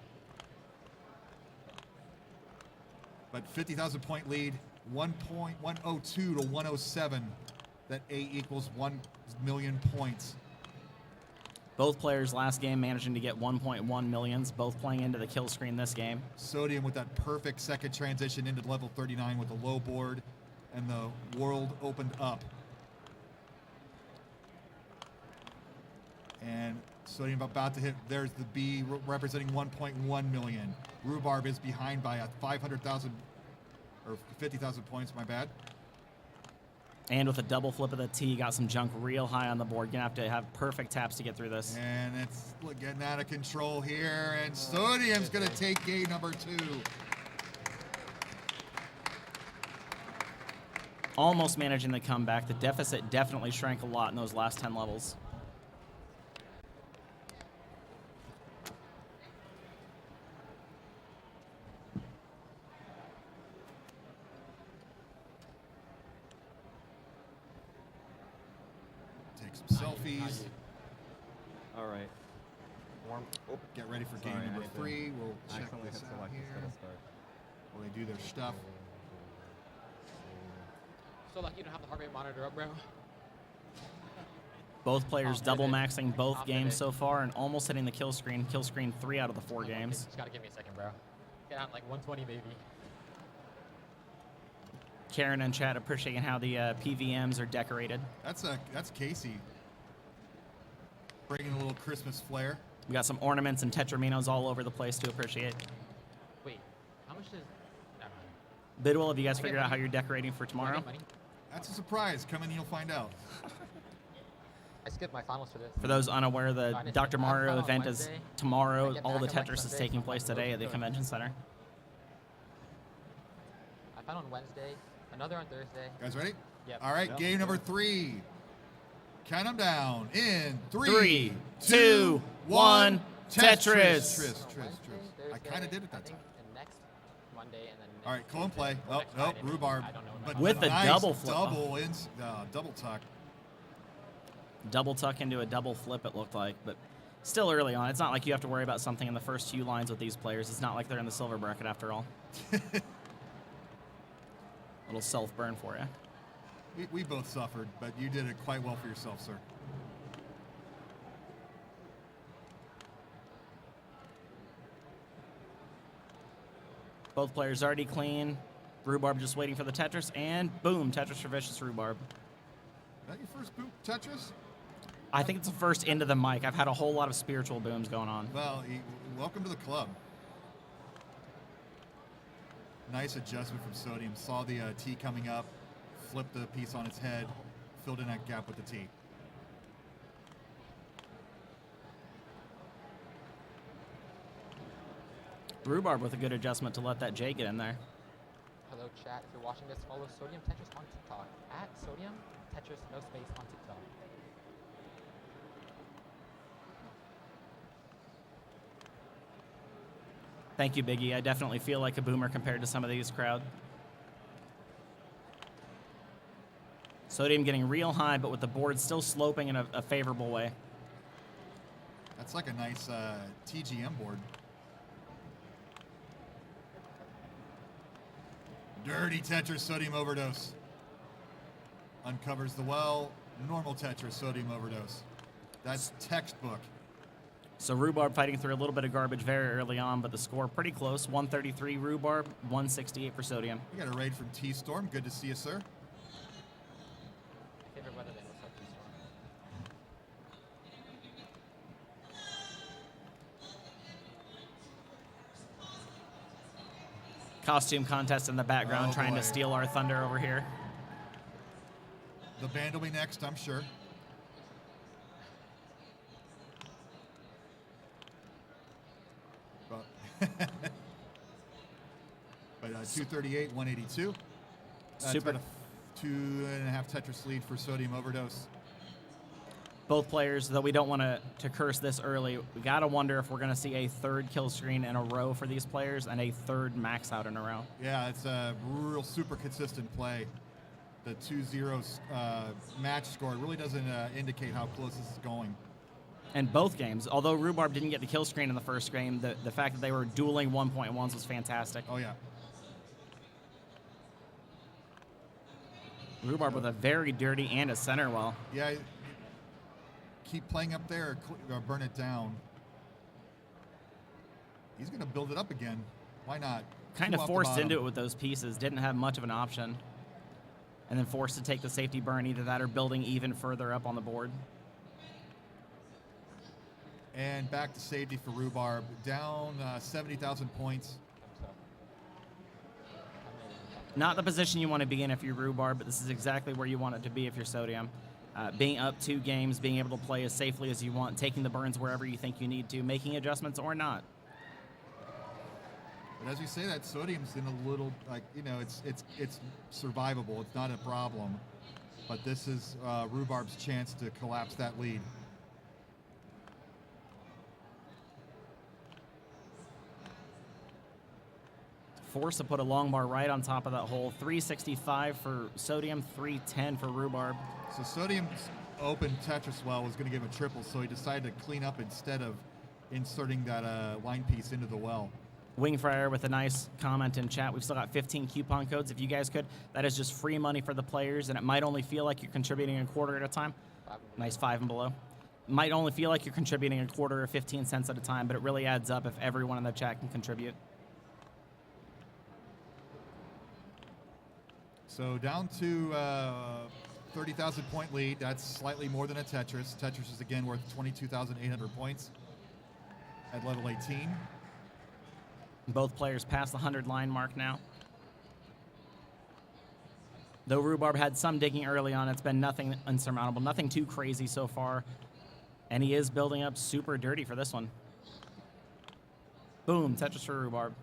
But 50,000 point lead, 1.102 to 107. That A equals 1 million points. Both players last game managing to get 1.1 millions, both playing into the kill screen this game. Sodium with that perfect second transition into level 39 with the low board, and the world opened up. And Sodium about to hit, there's the B representing 1.1 million. Rhubarb is behind by 500,000 or 50,000 points, my bad. And with a double flip of the T, got some junk real high on the board. Gonna have to have perfect taps to get through this. And it's getting out of control here, and Sodium's gonna take game number 2. Almost managing the comeback. The deficit definitely shrank a lot in those last 10 levels. Selfies. All right. Get ready for game number 3. We'll check this out here while they do their stuff. So lucky you don't have the heart rate monitor up, bro. Both players double maxing both Off games minute. so far and almost hitting the kill screen. Kill screen 3 out of the 4 games. Just gotta give me a second, bro. Get out in like 120 maybe. Karen and chat appreciating how the PVMs are decorated. That's Casey. Bringing a little Christmas flair. We got some ornaments and tetraminos all over the place to appreciate. Wait, how much does... Never mind. Bidwell, have you guys I get figured out how money. you're decorating for Do I tomorrow? get money? That's a surprise. Come in and you'll find out. I skipped my finals for this. For those unaware, the I didn't Dr. skip- I Mario found on event is Wednesday. tomorrow. I get All back the on like Tetris is Sunday, taking so place I'm like, today at the okay. convention center. I found on Wednesday, another on Thursday. Guys ready? Yep. All right, game number 3. Count them down in 3, 3, 2, 1, Tetris. Tris. I kind of did it that time. And next Monday and then All right, call and play. Oh, next nope, Friday. Rhubarb. I don't know. But With the nice double flip. double tuck. Double tuck into a double flip, it looked like, but still early on. It's not like you have to worry about something in the first few lines with these players. It's not like they're in the silver bracket after all. Little self-burn for you. We both suffered, but you did it quite well for yourself, sir. Both players already clean. Rhubarb just waiting for the Tetris, and boom, Tetris for Vicious Rhubarb. Is that your first boot Tetris? I think it's the first into the mic. I've had a whole lot of spiritual booms going on. Well, welcome to the club. Nice adjustment from Sodium. Saw the T coming up, flipped the piece on its head, filled in that gap with the T. Rhubarb with a good adjustment to let that J get in there. Hello, chat. If you're watching this, follow Sodium Tetris on TikTok. At Sodium Tetris, no space, on TikTok. Thank you, Biggie. I definitely feel like a boomer compared to some of these crowd. Sodium getting real high, but with the board still sloping in a favorable way. That's like a nice TGM board. Dirty Tetris sodium overdose. Uncovers the well. Normal Tetris sodium overdose. That's textbook. So Rhubarb fighting through a little bit of garbage very early on, but the score pretty close. 133 Rhubarb, 168 for Sodium. We got a raid from T-Storm. Good to see you, sir. Favorite weather then, what's up, Storm? Costume contest in the background, Oh, trying boy. to steal our thunder over here. The band will be next, I'm sure. But 238, 182. That's Super. about a 2.5 Tetris lead for Sodium Overdose. Both players, though we don't want to curse this early, we got to wonder if we're going to see a third kill screen in a row for these players and a third max out in a row. Yeah, it's a real super consistent play. The 2-0 match score really doesn't indicate how close this is going. And both games, although Rhubarb didn't get the kill screen in the first game, the fact that they were dueling 1.1s was fantastic. Oh, yeah. Rhubarb with a very dirty and a center well. Yeah, keep playing up there or burn it down. He's going to build it up again. Why not? Kind Two of off the forced bottom. into it with those pieces, didn't have much of an option. And then forced to take the safety burn, either that or building even further up on the board. And back to safety for Rhubarb. Down 70,000 points. Not the position you want to be in if you're Rhubarb, but this is exactly where you want it to be if you're Sodium. Being up 2 games, being able to play as safely as you want, taking the burns wherever you think you need to, making adjustments or not. But as you say that, Sodium's in a little, it's survivable. It's not a problem. But this is Rhubarb's chance to collapse that lead. Forced to put a long bar right on top of that hole. 365 for Sodium, 310 for Rhubarb. So Sodium's open Tetris well was going to give a triple, so he decided to clean up instead of inserting that line piece into the well. Wingfryer with a nice comment in chat. We've still got 15 coupon codes. If you guys could, that is just free money for the players, and it might only feel like you're contributing a quarter at a time. Nice 5 and below. Might only feel like you're contributing a quarter or 15 cents at a time, but it really adds up if everyone in the chat can contribute. So down to 30,000 point lead. That's slightly more than a Tetris. Tetris is again worth 22,800 points at level 18. Both players past the 100 line mark now. Though Rhubarb had some digging early on, it's been nothing unsurmountable, nothing too crazy so far. And he is building up super dirty for this one. Boom, Tetris for Rhubarb.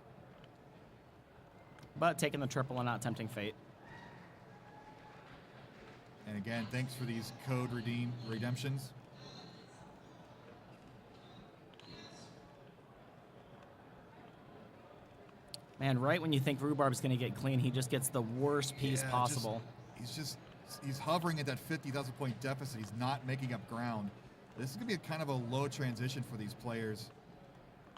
But taking the triple and not tempting fate. And again, thanks for these code redemptions. Man, right when you think Rhubarb's going to get clean, he just gets the worst piece possible. He's hovering at that 50,000 point deficit. He's not making up ground. This is going to be kind of a low transition for these players.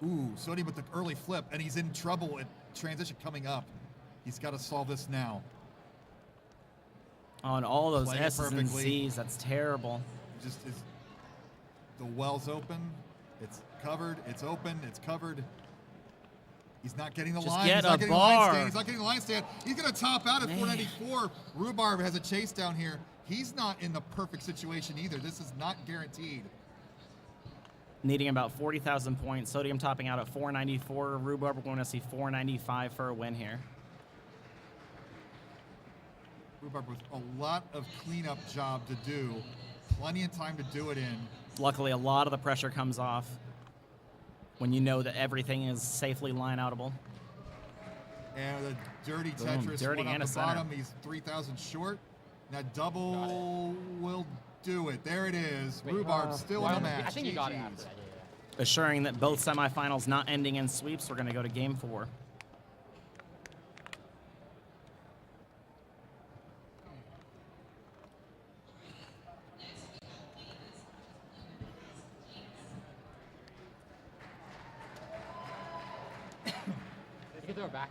Ooh, Sodium with the early flip, and he's in trouble at transition coming up. He's got to solve this now. On all those Playing it S's and perfectly. Z's, that's terrible. The well's open. It's covered. It's open. It's covered. He's not getting the Just line. get He's not a getting the line bar. stand. He's not getting the line stand. He's going to top out at Man. 494. Rhubarb has a chase down here. He's not in the perfect situation either. This is not guaranteed. Needing about 40,000 points. Sodium topping out at 494. Rhubarb, we're going to see 495 for a win here. Rhubarb with a lot of cleanup job to do. Plenty of time to do it in. Luckily, a lot of the pressure comes off when you know that everything is safely line-outable. And the dirty Boom, Tetris, dirty one and off a the center. bottom. He's 3,000 short. That double will do it. There it is. Rhubarb still in the match. I think you got it GGs. after that. Assuring that both semifinals not ending in sweeps, we're going to go to game 4. can throw it back.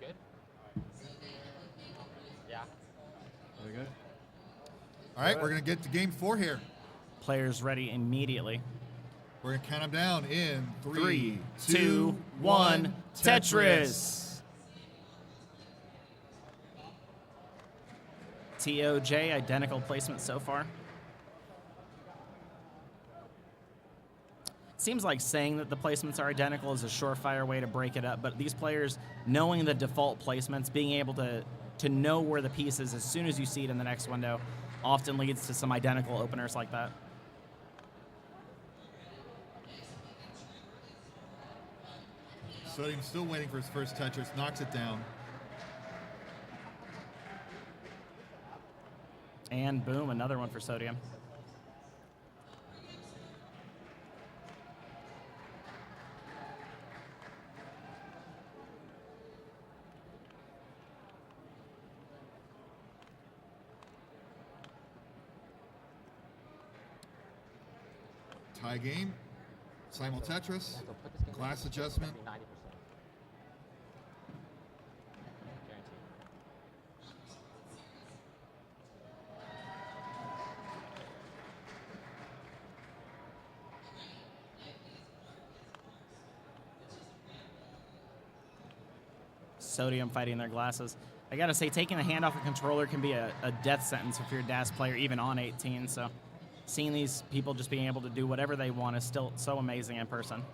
Good. Yeah. Very good. All right, we're going to get to game 4 here. Players ready immediately. We're going to count them down in 3, 2, 1, Tetris. TOJ, identical placement so far. Seems like saying that the placements are identical is a surefire way to break it up, but these players, knowing the default placements, being able to know where the piece is as soon as you see it in the next window, often leads to some identical openers like that. Sodium's still waiting for his first Tetris, knocks it down. And boom, another one for Sodium. Tie game, simul Tetris, glass adjustment. Sodium fighting their glasses. I gotta say, taking the hand off a controller can be a death sentence if you're a DAS player, even on 18, so seeing these people just being able to do whatever they want is still so amazing in person.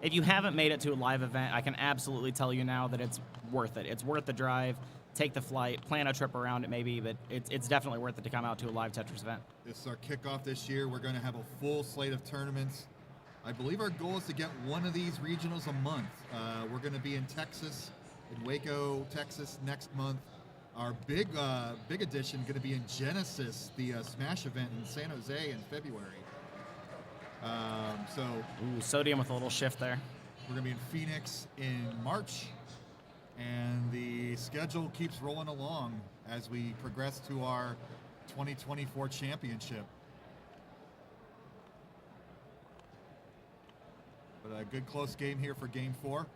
If you haven't made it to a live event, I can absolutely tell you now that it's worth it. It's worth the drive, take the flight, plan a trip around it maybe, but it's definitely worth it to come out to a live Tetris event. This is our kickoff this year. We're going to have a full slate of tournaments. I believe our goal is to get one of these regionals a month. We're going to be in Texas, in Waco, Texas next month. Our big edition going to be in Genesis, the Smash event in San Jose in February. Ooh, Sodium with a little shift there. We're going to be in Phoenix in March, and the schedule keeps rolling along as we progress to our 2024 championship. But a good close game here for game 4.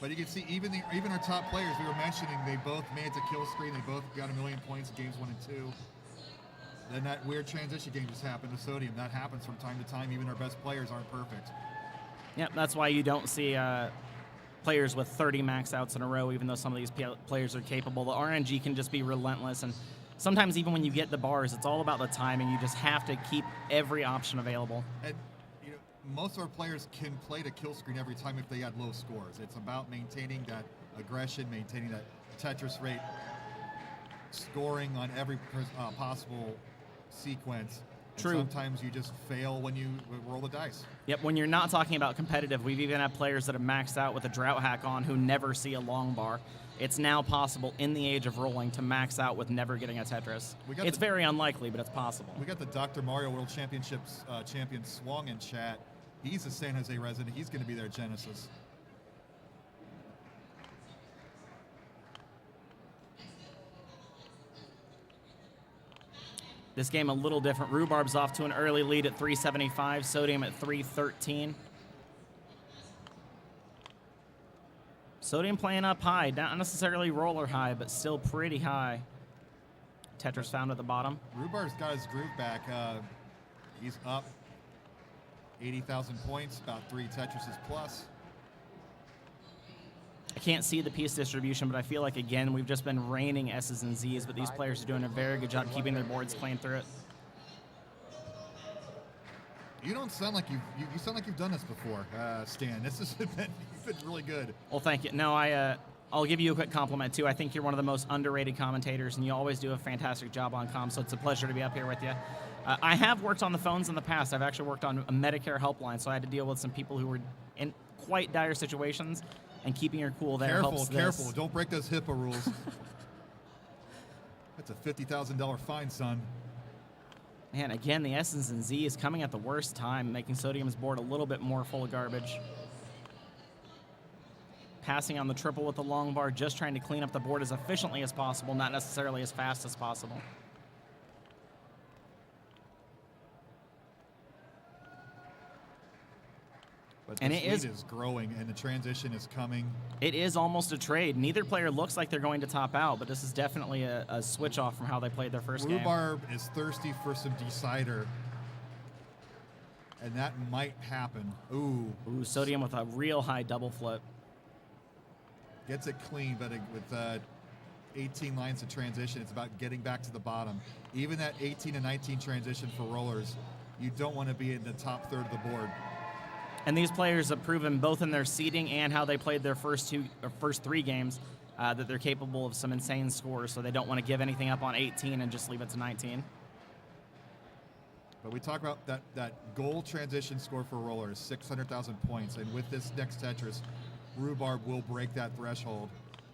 But you can see even our top players we were mentioning, they both made it to kill screen. They both got 1 million points in games 1 and 2. Then that weird transition game just happened to Sodium. That happens from time to time. Even our best players aren't perfect. Yep, that's why you don't see players with 30 max outs in a row, even though some of these players are capable. The RNG can just be relentless, and sometimes even when you get the bars, it's all about the timing. You just have to keep every option available. And most of our players can play to kill screen every time if they had low scores. It's about maintaining that aggression, maintaining that Tetris rate, scoring on every possible sequence. And True. Sometimes you just fail when you roll the dice. Yep, when you're not talking about competitive, we've even had players that have maxed out with a drought hack on who never see a long bar. It's now possible in the age of rolling to max out with never getting a Tetris. It's very unlikely, but it's possible. We got the Dr. Mario World Championships champion Swong in chat. He's a San Jose resident. He's going to be there at Genesis. This game a little different. Rhubarb's off to an early lead at 375, Sodium at 313. Sodium playing up high, not necessarily roller high, but still pretty high. Tetris found at the bottom. Rhubarb's got his groove back. He's up 80,000 points, about 3 Tetrises plus. I can't see the piece distribution, but I feel like, again, we've just been raining S's and Z's, but these players are doing a very good job keeping their boards clean through it. You don't sound like you sound like you've done this before, Stan. This has been, you've been really good. Well, thank you. No, I'll give you a quick compliment, too. I think you're one of the most underrated commentators, and you always do a fantastic job on comms, so it's a pleasure to be up here with you. I have worked on the phones in the past. I've actually worked on a Medicare helpline, so I had to deal with some people who were in quite dire situations, and keeping your cool there helps this. Careful. Don't break those HIPAA rules. That's a $50,000 fine, son. Man, again, the S's and Z is coming at the worst time, making Sodium's board a little bit more full of garbage. Passing on the triple with the long bar, just trying to clean up the board as efficiently as possible, not necessarily as fast as possible. But And this it lead is growing, and the transition is coming. It is almost a trade. Neither player looks like they're going to top out, but this is definitely a switch off from how they played their first game. Rhubarb is thirsty for some decider, and that might happen. Ooh. Sodium with a real high double flip. Gets it clean, but with 18 lines of transition, it's about getting back to the bottom. Even that 18 and 19 transition for rollers, you don't want to be in the top third of the board. And these players have proven both in their seeding and how they played their first three games that they're capable of some insane scores, so they don't want to give anything up on 18 and just leave it to 19. But we talk about that goal transition score for rollers, 600,000 points, and with this next Tetris, Rhubarb will break that threshold.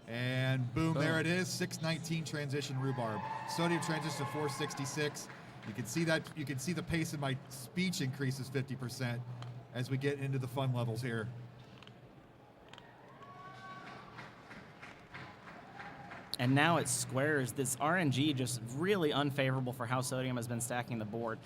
And boom, there it is, 619 transition Rhubarb. Sodium transition to 466. You can see that. You can see the pace in my speech increases 50% as we get into the fun levels here. And now it's squares. This RNG just really unfavorable for how Sodium has been stacking the board.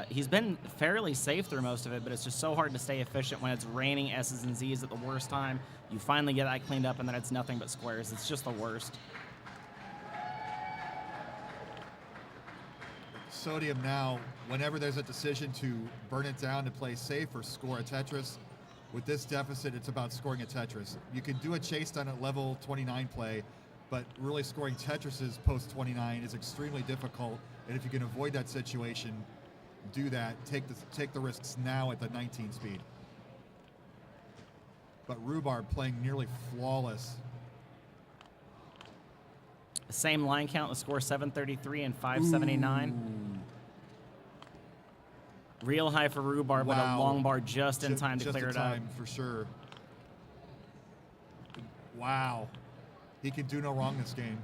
He's been fairly safe through most of it, but it's just so hard to stay efficient when it's raining S's and Z's at the worst time. You finally get that cleaned up, and then it's nothing but squares. It's just the worst. Sodium now, whenever there's a decision to burn it down to play safe or score a Tetris, with this deficit, it's about scoring a Tetris. You can do a chase down at level 29 play, but really scoring Tetrises post 29 is extremely difficult. And if you can avoid that situation, do that. Take the risks now at the 19 speed. But Rhubarb playing nearly flawless. Same line count, the score 733 and 579. Ooh. Real high for Rhubarb, but a long bar just in time to clear it out. For sure. Wow. He can do no wrong this game.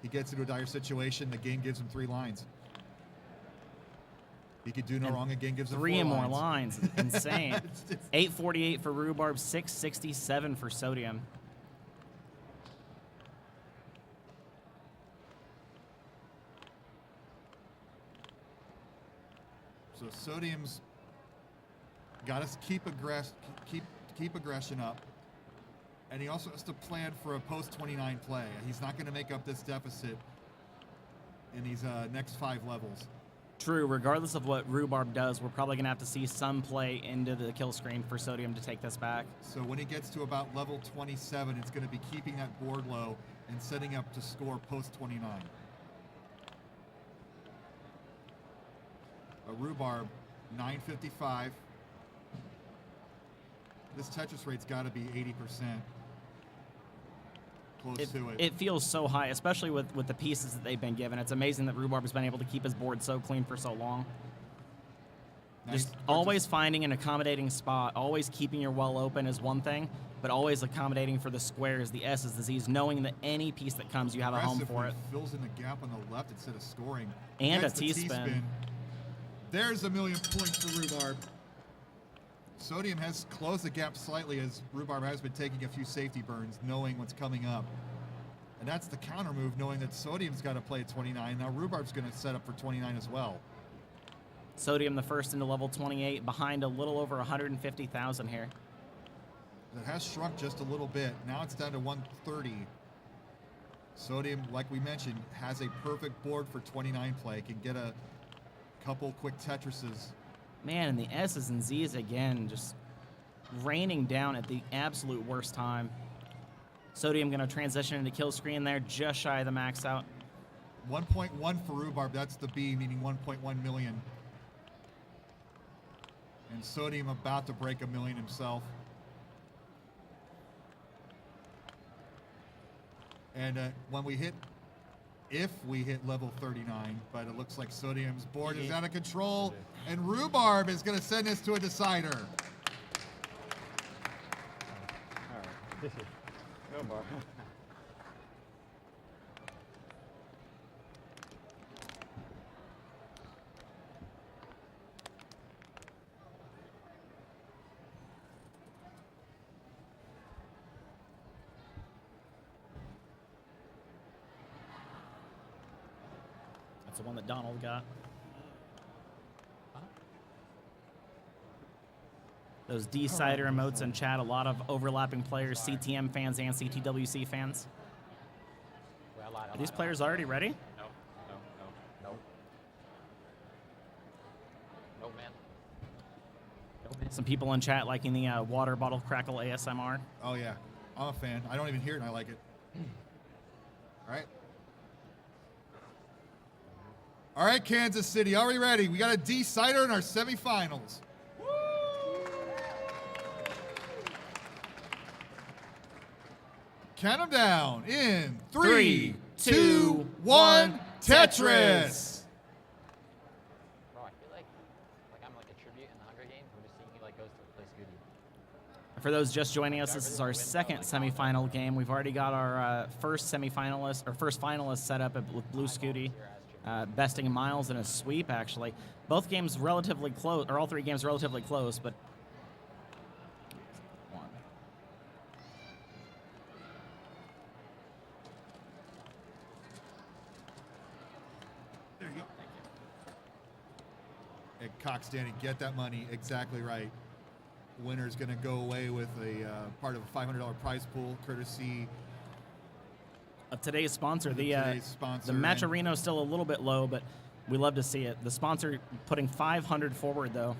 He gets into a dire situation, the game gives him 3 lines. He could do no wrong, again gives him 4 3 lines. more lines. Insane. 848 for Rhubarb, 667 for Sodium. So Sodium's got to keep aggression up, and he also has to plan for a post-29 play. He's not going to make up this deficit in these next 5 levels. True, regardless of what Rhubarb does, we're probably going to have to see some play into the kill screen for Sodium to take this back. So when he gets to about level 27, it's going to be keeping that board low and setting up to score post-29. A Rhubarb, 955. This Tetris rate's got to be 80%. Close to it. It feels so high, especially with the pieces that they've been given. It's amazing that Rhubarb has been able to keep his board so clean for so long. Just always finding an accommodating spot, always keeping your well open is one thing, but always accommodating for the squares, the S's, the Z's, knowing that any piece that comes, you have a home for it. Fills in the gap on the left instead of scoring. And a Gets the T-spin. There's a million points for Rhubarb. Sodium has closed the gap slightly as Rhubarb has been taking a few safety burns, knowing what's coming up. And that's the counter move, knowing that Sodium's got to play at 29. Now Rhubarb's going to set up for 29 as well. Sodium the first into level 28, behind a little over 150,000 here. It has shrunk just a little bit. Now it's down to 130. Sodium, like we mentioned, has a perfect board for 29 play. Can get a couple quick Tetrises. Man, and the S's and Z's again, just raining down at the absolute worst time. Sodium going to transition into kill screen there, just shy of the max out. 1.1 for Rhubarb, that's the B, meaning 1.1 million. And Sodium about to break a million himself. And if we hit level 39, but it looks like Sodium's board is out of control, and Rhubarb is going to send us to a decider. All right. No more. That's the one that Donald got. Those D-Sider emotes in chat, a lot of overlapping players, CTM fans and CTWC fans. Are these players already ready? No, man. Some people in chat liking the water bottle crackle ASMR. Oh, yeah. I'm a fan. I don't even hear it, and I like it. All right. All right, Kansas City, are we ready? We got a D-Sider in our semifinals. Count them down in 3, 2, 1, Tetris. Bro, I feel like I'm like a tribute in the Hunger Games. I'm just seeing he like goes to play Scooty. For those just joining us, this is our second semifinal game. We've already got our first finalist set up with Blue Scooty, besting Miles in a sweep, actually. Both games relatively close, or all three games relatively close, but There you go. Hey, Cox Danny, get that money exactly right. Winner's going to go away with a part of a $500 prize pool, courtesy of today's sponsor. Today's sponsor. The match arena is still a little bit low, but we love to see it. The sponsor putting 500 forward, though.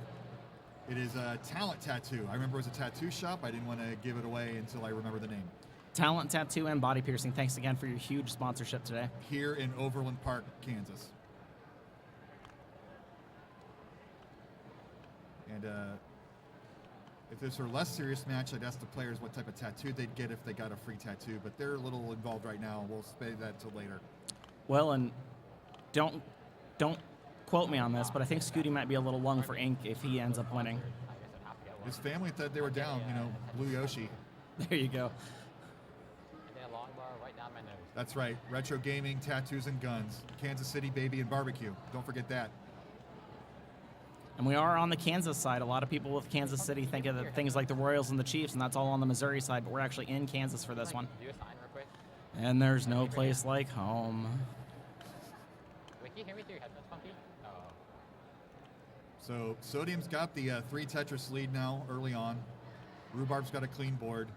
It is a Talent Tattoo. I remember it was a tattoo shop. I didn't want to give it away until I remember the name. Talent Tattoo and Body Piercing. Thanks again for your huge sponsorship today. Here in Overland Park, Kansas. And if this were a less serious match, I'd ask the players what type of tattoo they'd get if they got a free tattoo. But they're a little involved right now. We'll spare that till later. Well, and don't quote me on this, but I think Scooty might be a little lung for ink if he ends up winning. His family thought they were down, Blue Yoshi. There you go. And then a long bar right down my nose. That's right. Retro gaming, tattoos, and guns. Kansas City, baby, and barbecue. Don't forget that. And we are on the Kansas side. A lot of people with Kansas City think of things like the Royals and the Chiefs, and that's all on the Missouri side, but we're actually in Kansas for this one. Do a sign real quick. And there's no place like home. Wait, can you hear me through your headphones, Funky? Oh. So Sodium's got the 3 Tetris lead now early on. Rhubarb's got a clean board.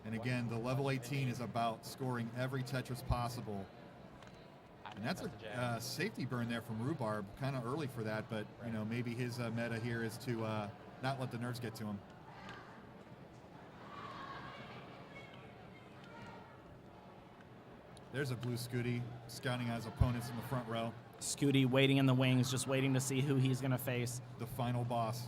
And again, the level 18 is about scoring every Tetris possible. And that's a safety burn there from Rhubarb, kind of early for that, but maybe his meta here is to not let the nerves get to him. There's a Blue Scooty scouting out his opponents in the front row. Scooty waiting in the wings, just waiting to see who he's going to face. The final boss.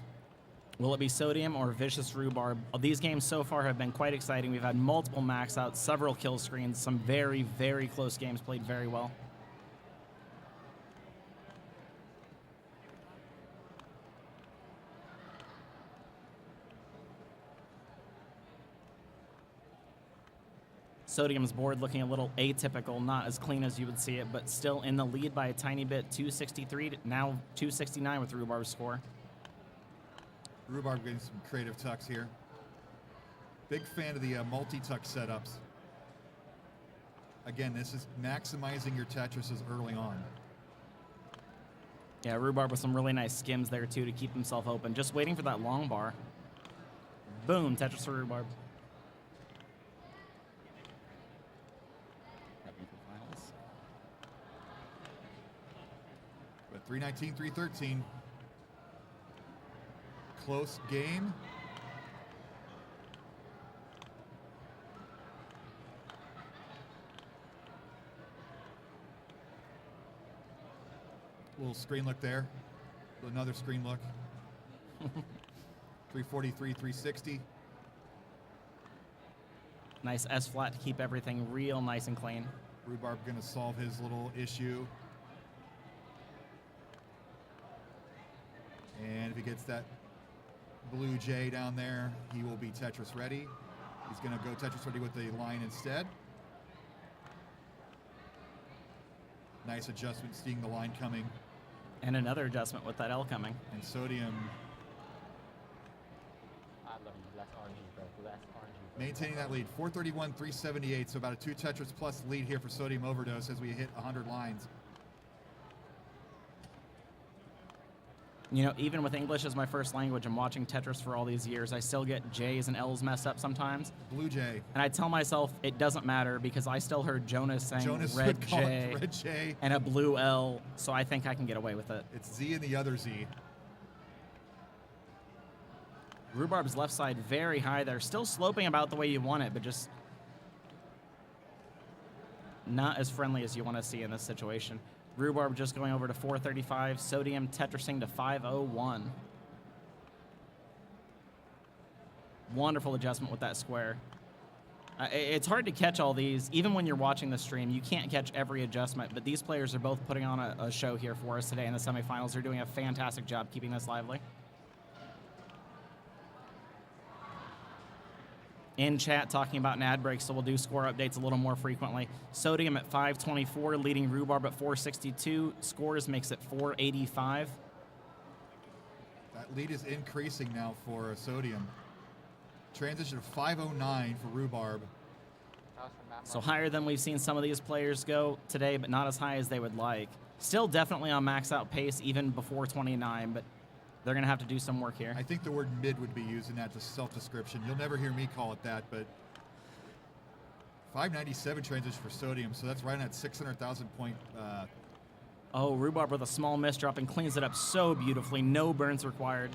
Will it be Sodium or Vicious Rhubarb? These games so far have been quite exciting. We've had multiple max outs, several kill screens, some very, very close games played very well. Sodium's board looking a little atypical, not as clean as you would see it, but still in the lead by a tiny bit, 263 to now 269 with Rhubarb's score. Rhubarb getting some creative tucks here. Big fan of the multi-tuck setups. Again, this is maximizing your Tetrises early on. Yeah, Rhubarb with some really nice skims there too to keep himself open. Just waiting for that long bar. Boom, Tetris for Rhubarb. But 319, 313. Close game. Little screen look there. Another screen look. 343, 360. Nice S flat to keep everything real nice and clean. Rhubarb gonna solve his little issue. And if he gets that blue J down there, he will be Tetris ready. He's gonna go Tetris ready with the line instead. Nice adjustment, seeing the line coming. And another adjustment with that L coming. And Sodium I love you. Less RNG, bro. Less RNG. maintaining that lead. 431, 378. So about a 2 Tetris plus lead here for Sodium Overdose as we hit 100 lines. You know, even with English as my first language and watching Tetris for all these years, I still get J's and L's messed up sometimes. Blue Jay. And I tell myself it doesn't matter because I still heard Jonas saying Jonas red would call it J, red J. and a blue L, so I think I can get away with it. It's Z and the other Z. Rhubarb's left side very high there. Still sloping about the way you want it, but just not as friendly as you want to see in this situation. Rhubarb just going over to 435. Sodium Tetrising to 501. Wonderful adjustment with that square. It's hard to catch all these. Even when you're watching the stream, you can't catch every adjustment, but these players are both putting on a show here for us today in the semifinals. They're doing a fantastic job keeping this lively. In chat talking about an ad break, so we'll do score updates a little more frequently. Sodium at 524, leading Rhubarb at 462. Scores makes it 485. That lead is increasing now for Sodium. Transition to 509 for Rhubarb. So higher than we've seen some of these players go today, but not as high as they would like. Still definitely on max out pace even before 29, but they're going to have to do some work here. I think the word mid would be used in that just self-description. You'll never hear me call it that, but 597 transition for Sodium, so that's right on that 600,000 point. Oh, Rhubarb with a small miss drop and cleans it up so beautifully. No burns required.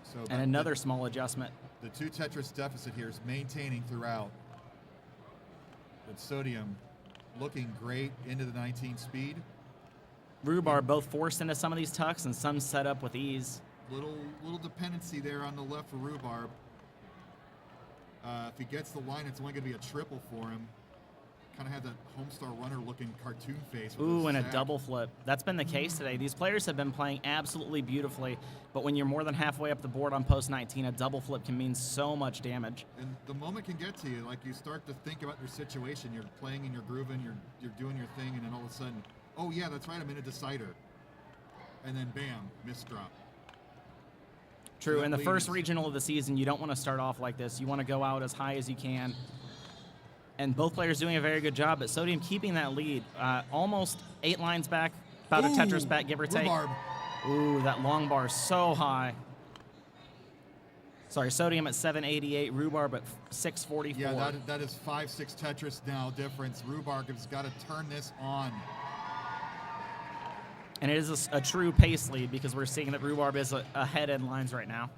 So and another small adjustment. The 2 Tetris deficit here is maintaining throughout. But Sodium looking great into the 19 speed. Rhubarb both forced into some of these tucks and some set up with ease. Little dependency there on the left for Rhubarb. If he gets the line, it's only going to be a triple for him. Kind of had that Homestar Runner looking cartoon face. Ooh, and a double flip. That's been the case today. These players have been playing absolutely beautifully, but when you're more than halfway up the board on post 19, a double flip can mean so much damage. And the moment can get to you. Like, you start to think about your situation. You're playing and you're grooving, you're doing your thing, and then all of a sudden, oh yeah, that's right, I'm in a decider. And then bam, miss drop. True, in the first regional of the season, you don't want to start off like this. You want to go out as high as you can. And both players doing a very good job, but Sodium keeping that lead. Almost 8 lines back, about a Tetris back, give or take. Rhubarb. Ooh, that long bar so high. Sorry, Sodium at 788, Rhubarb at 644. Yeah, that is 5-6 Tetris now difference. Rhubarb has got to turn this on. And it is a true pace lead because we're seeing that Rhubarb is ahead in lines right now.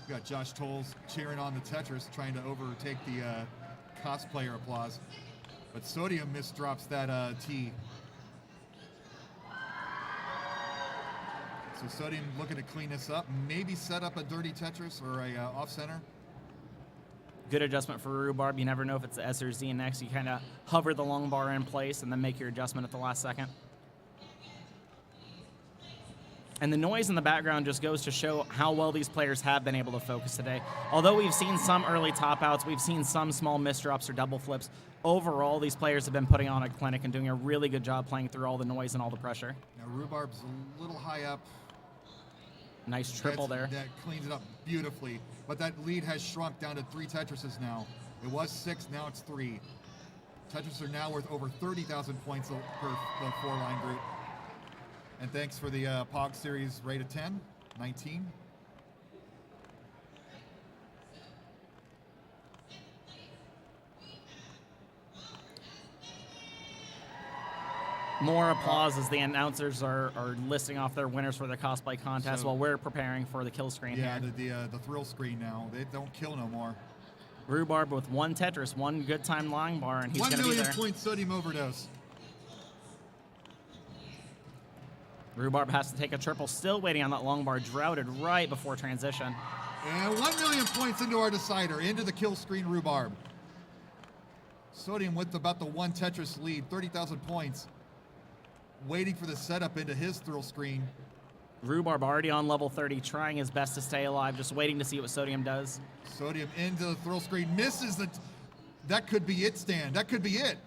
We got Josh Tolles cheering on the Tetris, trying to overtake the cosplayer applause. But Sodium misdrops that T. So Sodium looking to clean this up, maybe set up a dirty Tetris or a off-center. Good adjustment for Rhubarb. You never know if it's the S or Z next. You kind of hover the long bar in place and then make your adjustment at the last second. And the noise in the background just goes to show how well these players have been able to focus today. Although we've seen some early top outs, we've seen some small misdrops or double flips. Overall, these players have been putting on a clinic and doing a really good job playing through all the noise and all the pressure. Now Rhubarb's a little high up. Nice triple there. That cleans it up beautifully. But that lead has shrunk down to 3 Tetrises now. It was 6, now it's 3. Tetris are now worth over 30,000 points per the 4-line group. And thanks for the POG series rate of 10, 19. More applause as the announcers are listing off their winners for the cosplay contest while we're preparing for the kill screen here. Yeah, the thrill screen now. They don't kill no more. Rhubarb with 1 Tetris, 1 good time long bar, and he's going to be there. 1 million point sodium overdose. Rhubarb has to take a triple, still waiting on that long bar, droughted right before transition. And 1 million points into our decider, into the kill screen Rhubarb. Sodium with about the 1 Tetris lead, 30,000 points. Waiting for the setup into his thrill screen. Rhubarb already on level 30, trying his best to stay alive, just waiting to see what Sodium does. Sodium into the thrill screen, misses the... That could be it, Stan. That could be it.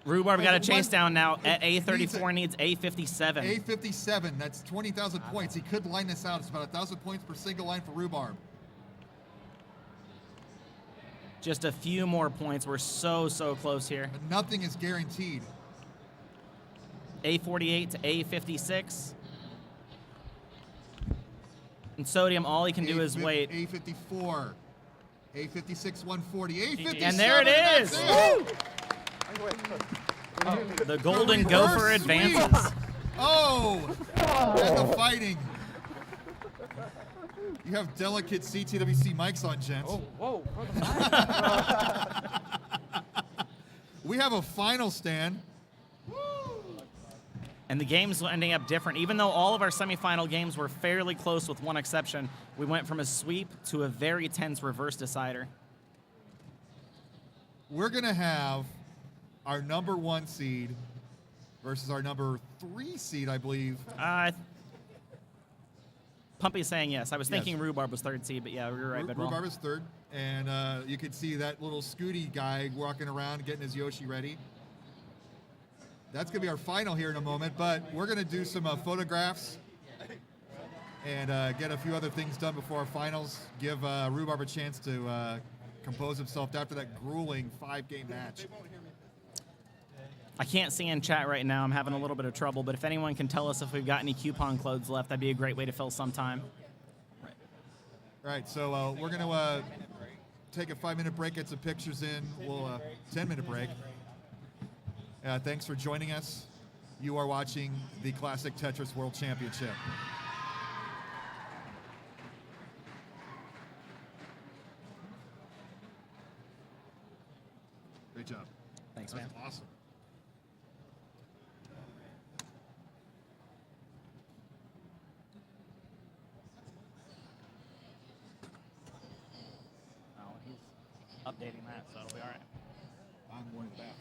Rhubarb got a chase down now at A34, needs A57. A57, that's 20,000 points. He could line this out. It's about 1,000 points per single line for Rhubarb. Just a few more points. We're so close here. But nothing is guaranteed. A48 to A56. And Sodium, all he can do is wait. A54. A56, 140. A57. And there it is. The Golden Gopher advances. Oh, and the fighting. You have delicate CTWC mics on, gents. Whoa. We have a final stand. And the games ending up different. Even though all of our semifinal games were fairly close with one exception, we went from a sweep to a very tense reverse decider. We're going to have our number 1 seed versus our number 3 seed, I believe. Pumpy's saying yes. I was thinking Yes. Rhubarb was 3rd seed, but yeah, we were right. Bedwell. Rhubarb is 3rd. And you can see that little Scooty guy walking around getting his Yoshi ready. That's going to be our final here in a moment, but we're going to do some photographs and get a few other things done before our finals. Give Rhubarb a chance to compose himself after that grueling 5-game match. I can't see in chat right now. I'm having a little bit of trouble, but if anyone can tell us if we've got any coupon codes left, that'd be a great way to fill some time. All right, so we're going to take a 5-minute break, get some pictures in. We'll 10-minute break. Thanks for joining us. You are watching the Classic Tetris World Championship. Great job. Thanks, That's man. Awesome. Oh, he's updating that, so it'll be all right. I'm going to the bathroom.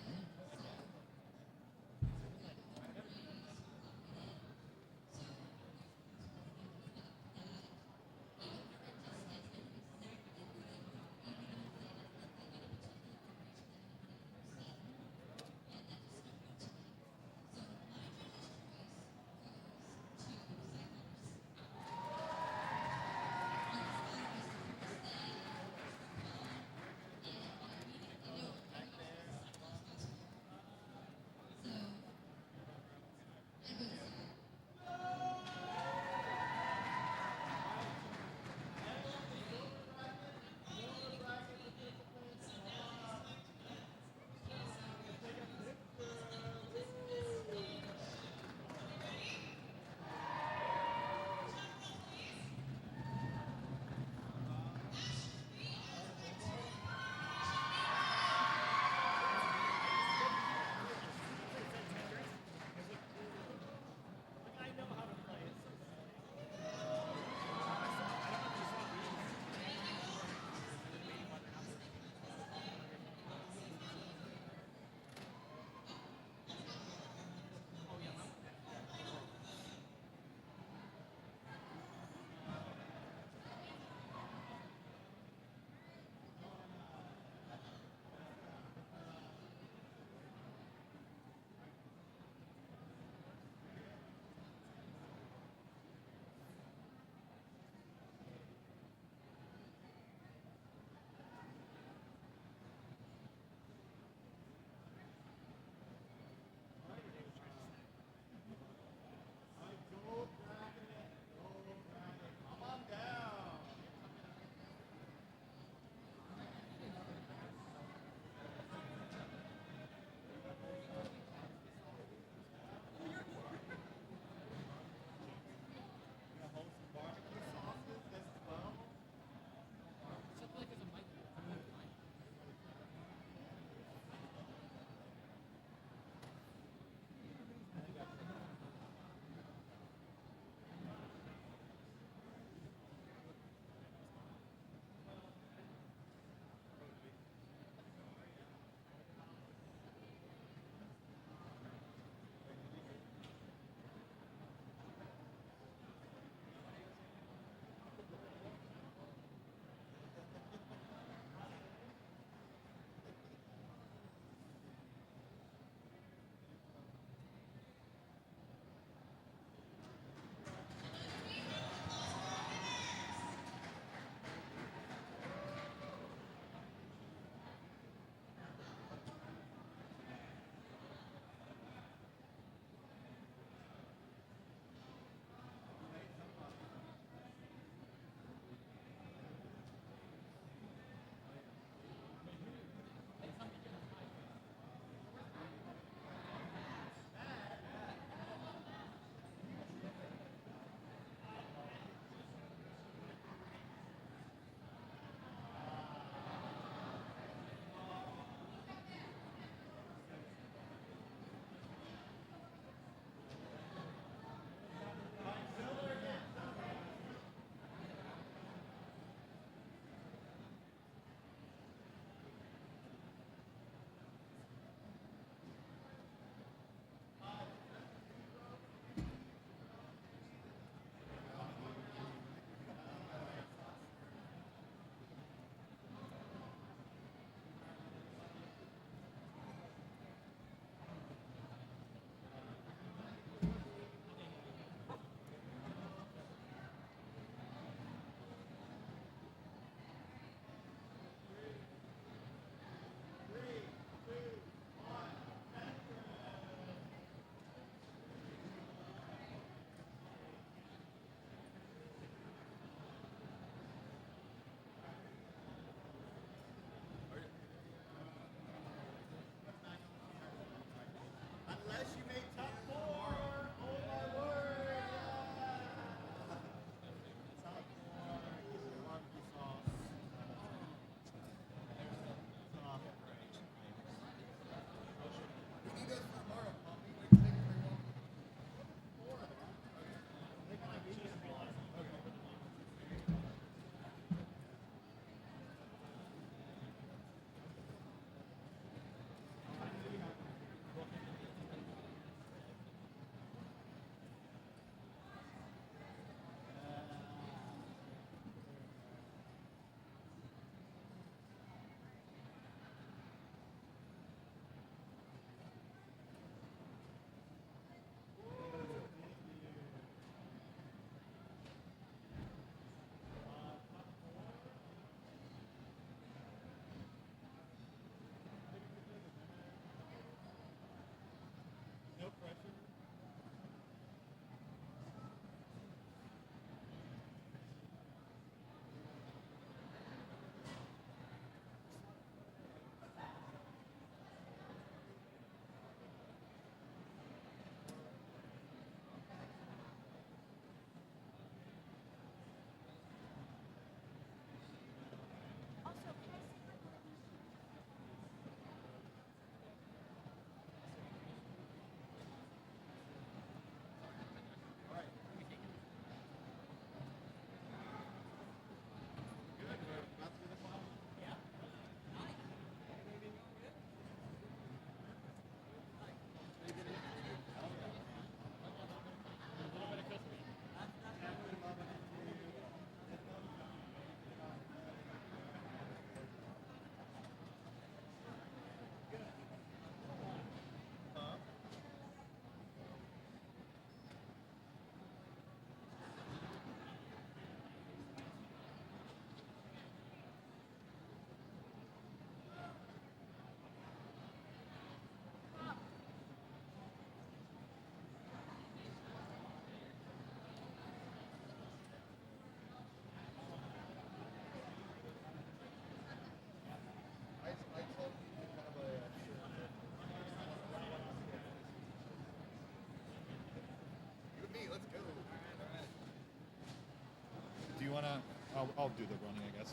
I'll do the running, I guess.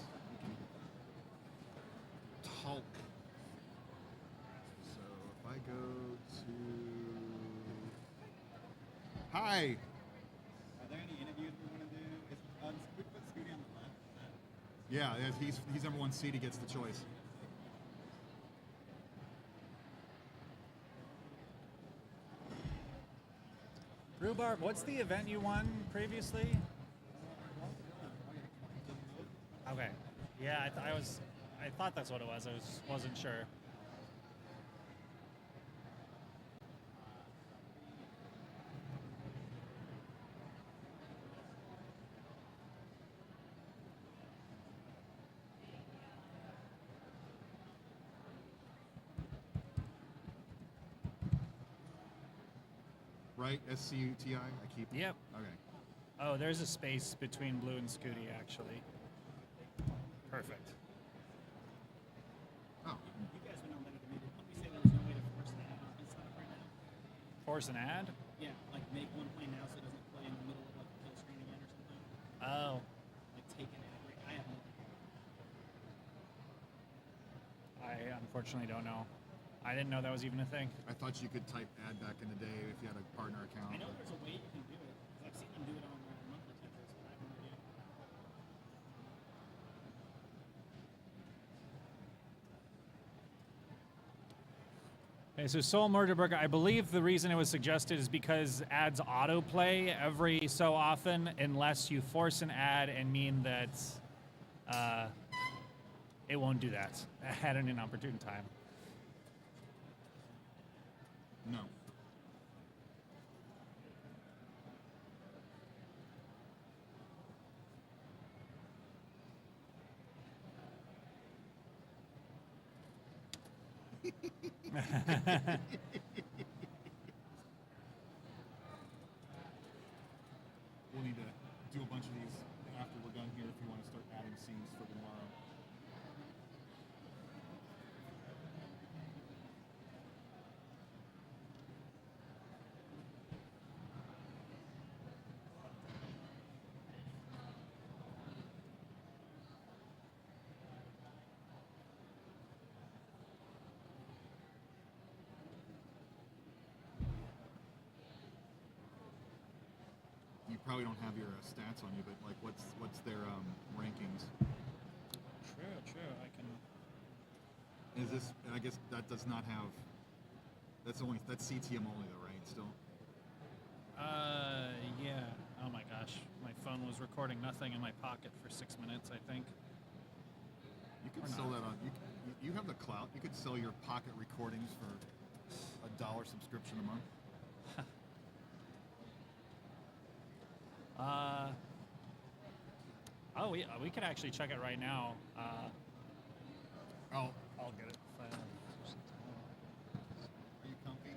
Talk. So if I go to. Hi. Are there any interviews we want to do? We put Scooty on the left. Yeah, he's number 1 seed. He gets the choice. Rhubarb, what's the event you won previously? Okay. Yeah, I thought that's what it was. I wasn't sure. Right? SCUTI? I keep. Yep. Okay. Oh, there's a space between Blue and Scooty, actually. Perfect. Oh. You guys were not letting me do. Let me say there was no way to force an ad inside of right now. Force an ad? Yeah, like make one play now so it doesn't play in the middle of like a kill screen again or something. Oh. Like take an ad break. I have no idea. I unfortunately don't know. I didn't know that was even a thing. I thought you could type ad back in the day if you had a partner account. I know there's a way you can do it. 'Cause I've seen them do it on monthly Tetris, but I have no idea. Okay, so Soul Murderburger, I believe the reason it was suggested is because ads autoplay every so often unless you force an ad and mean that it won't do that at an inopportune time. No. We'll need to do a bunch of these after we're done here if you want to start adding scenes for tomorrow. You probably don't have your stats on you, but like, what's their rankings? True. I can. Is this? I guess that does not have. That's CTM only though, right? Still. Yeah. Oh my gosh, my phone was recording nothing in my pocket for 6 minutes, I think. You could Or sell not. that on. You have the clout. You could sell your pocket recordings for $1 subscription a month. Oh, we could actually check it right now. I'll get it. Are you comfy?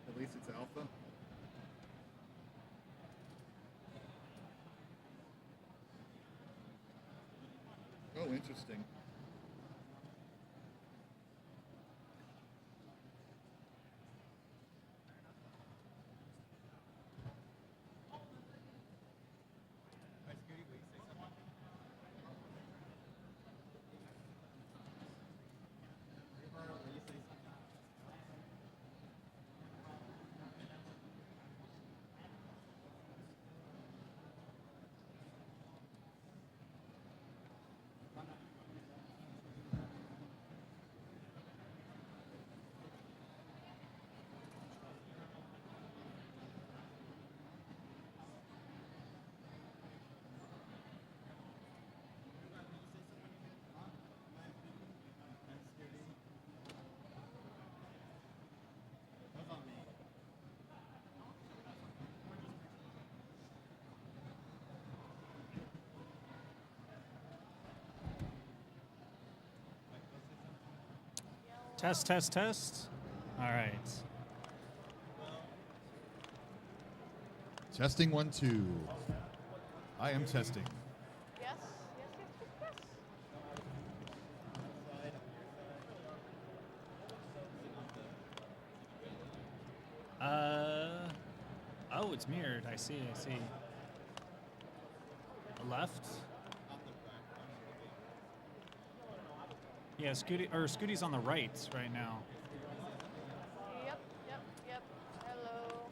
At least it's alpha. Oh, interesting. Test, test, test. All right. Testing 1, 2. I am testing. Yes, yes, yes, yes, yes. Oh, it's mirrored. I see, I see. Left. Yeah, Scooty's on the right now. Yep, yep, yep. Hello.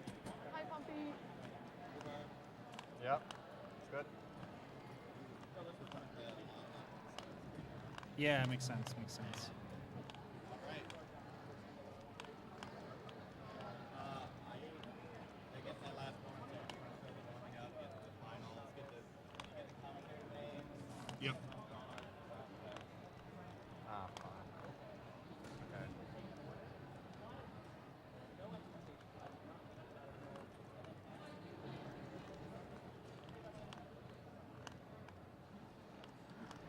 Hi, Pumpy. Yep. Good. Yeah, makes sense, makes sense. Yep. Okay.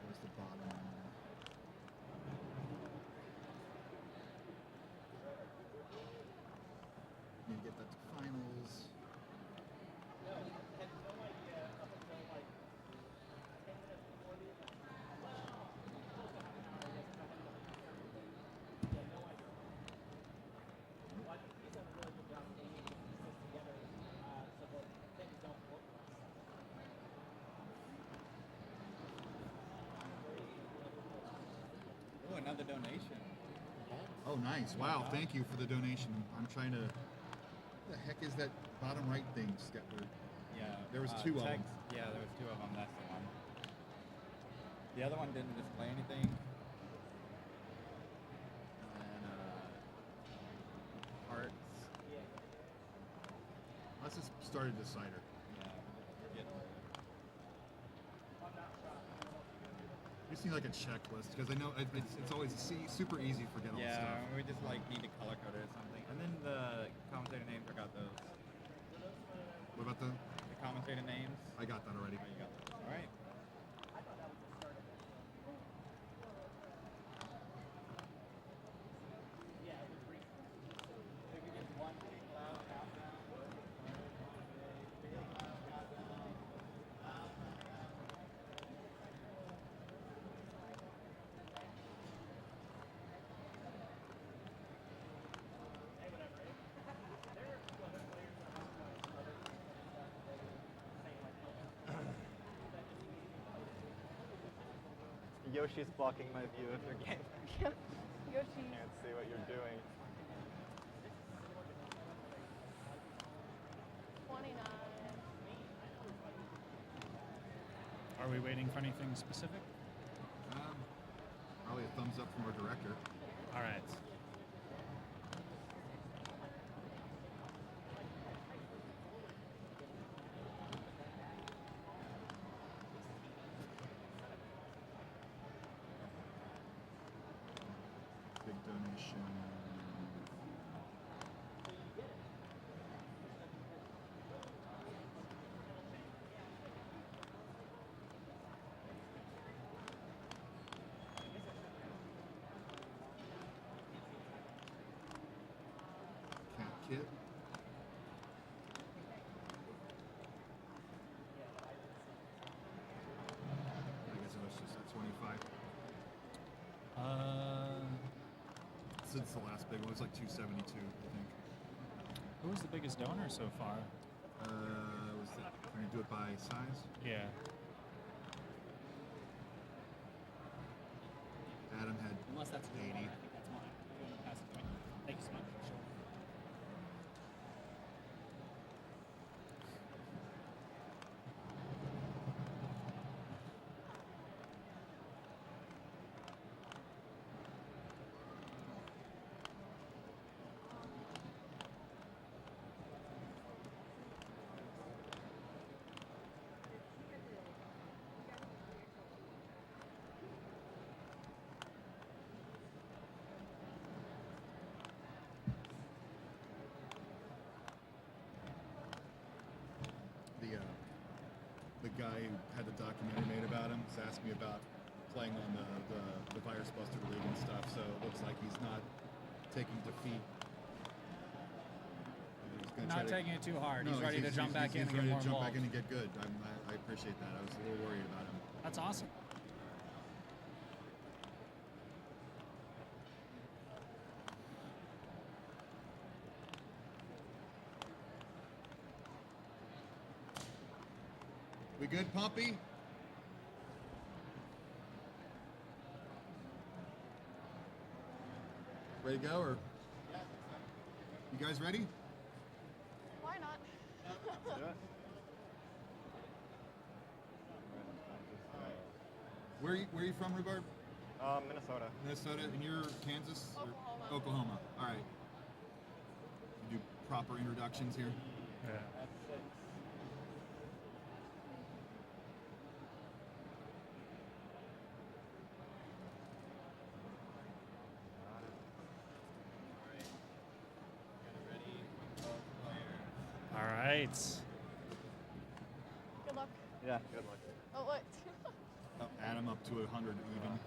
Where's the bottom? Need to get that to finals. Oh, another donation. Oh, nice. Wow, thank you for the donation. I'm trying to... What the heck is that bottom right thing, Skepler? Yeah. There was two of them. Yeah, there was two of them. That's the one. The other one didn't display anything. And hearts. Let's just start a decider. You seem like a checklist because I know it's always super easy to forget all the stuff. Yeah, we just like need to color code it or something. And then the commentator names, I got those. What about the commentator names? I got that already. Oh, you got those. All right. Yoshi's blocking my view of your game. Yoshi. Can't see what you're doing. 29. Are we waiting for anything specific? Probably a thumbs up from our director. All right. Big donation. Cat Kit. I guess it was just at 25. Since the last big one, it was like 272, I think. Who was the biggest donor so far? Was that, can we do it by size? Yeah. Adam had Unless that's 80. I think that's mine. You want to pass it to me? Thank you so much. Sure. The guy who had the documentary made about him was asking me about playing on the Virus Buster League and stuff, so it looks like he's not taking defeat. He's gonna try Not taking it too hard. No, he's ready to jump back in and He's get ready more to jump involved. back in and get good. I appreciate that. I was a little worried about him. That's awesome. We good, Pompey? Ready to go, or? You guys ready? Why not? Where are you from, Rhubarb? Minnesota. Minnesota, and you're Kansas? Or Oklahoma. All right. You do proper introductions here. Yeah. All right. Good luck. Yeah, good luck. Oh, what? Adam up to 100 even.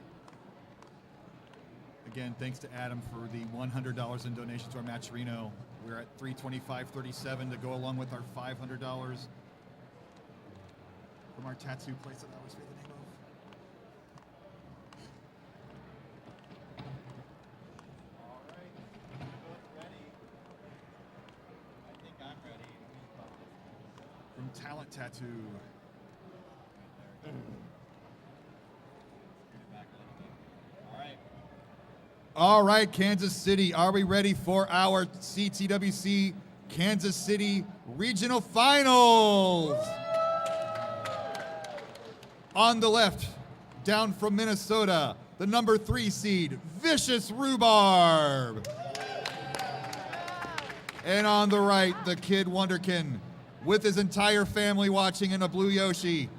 Again, thanks to Adam for the $100 in donation to our match Reno. We're at $325.37 to go along with our $500 from our tattoo place that I always forget the name of. All right, you both ready? I think I'm ready. From Talent Tattoo. All right, Kansas City, are we ready for our CTWC Kansas City Regional Finals? On the left, down from Minnesota, the number 3 seed, Vicious Rhubarb. And on the right, the kid Wonderkin, with his entire family watching in a blue Yoshi,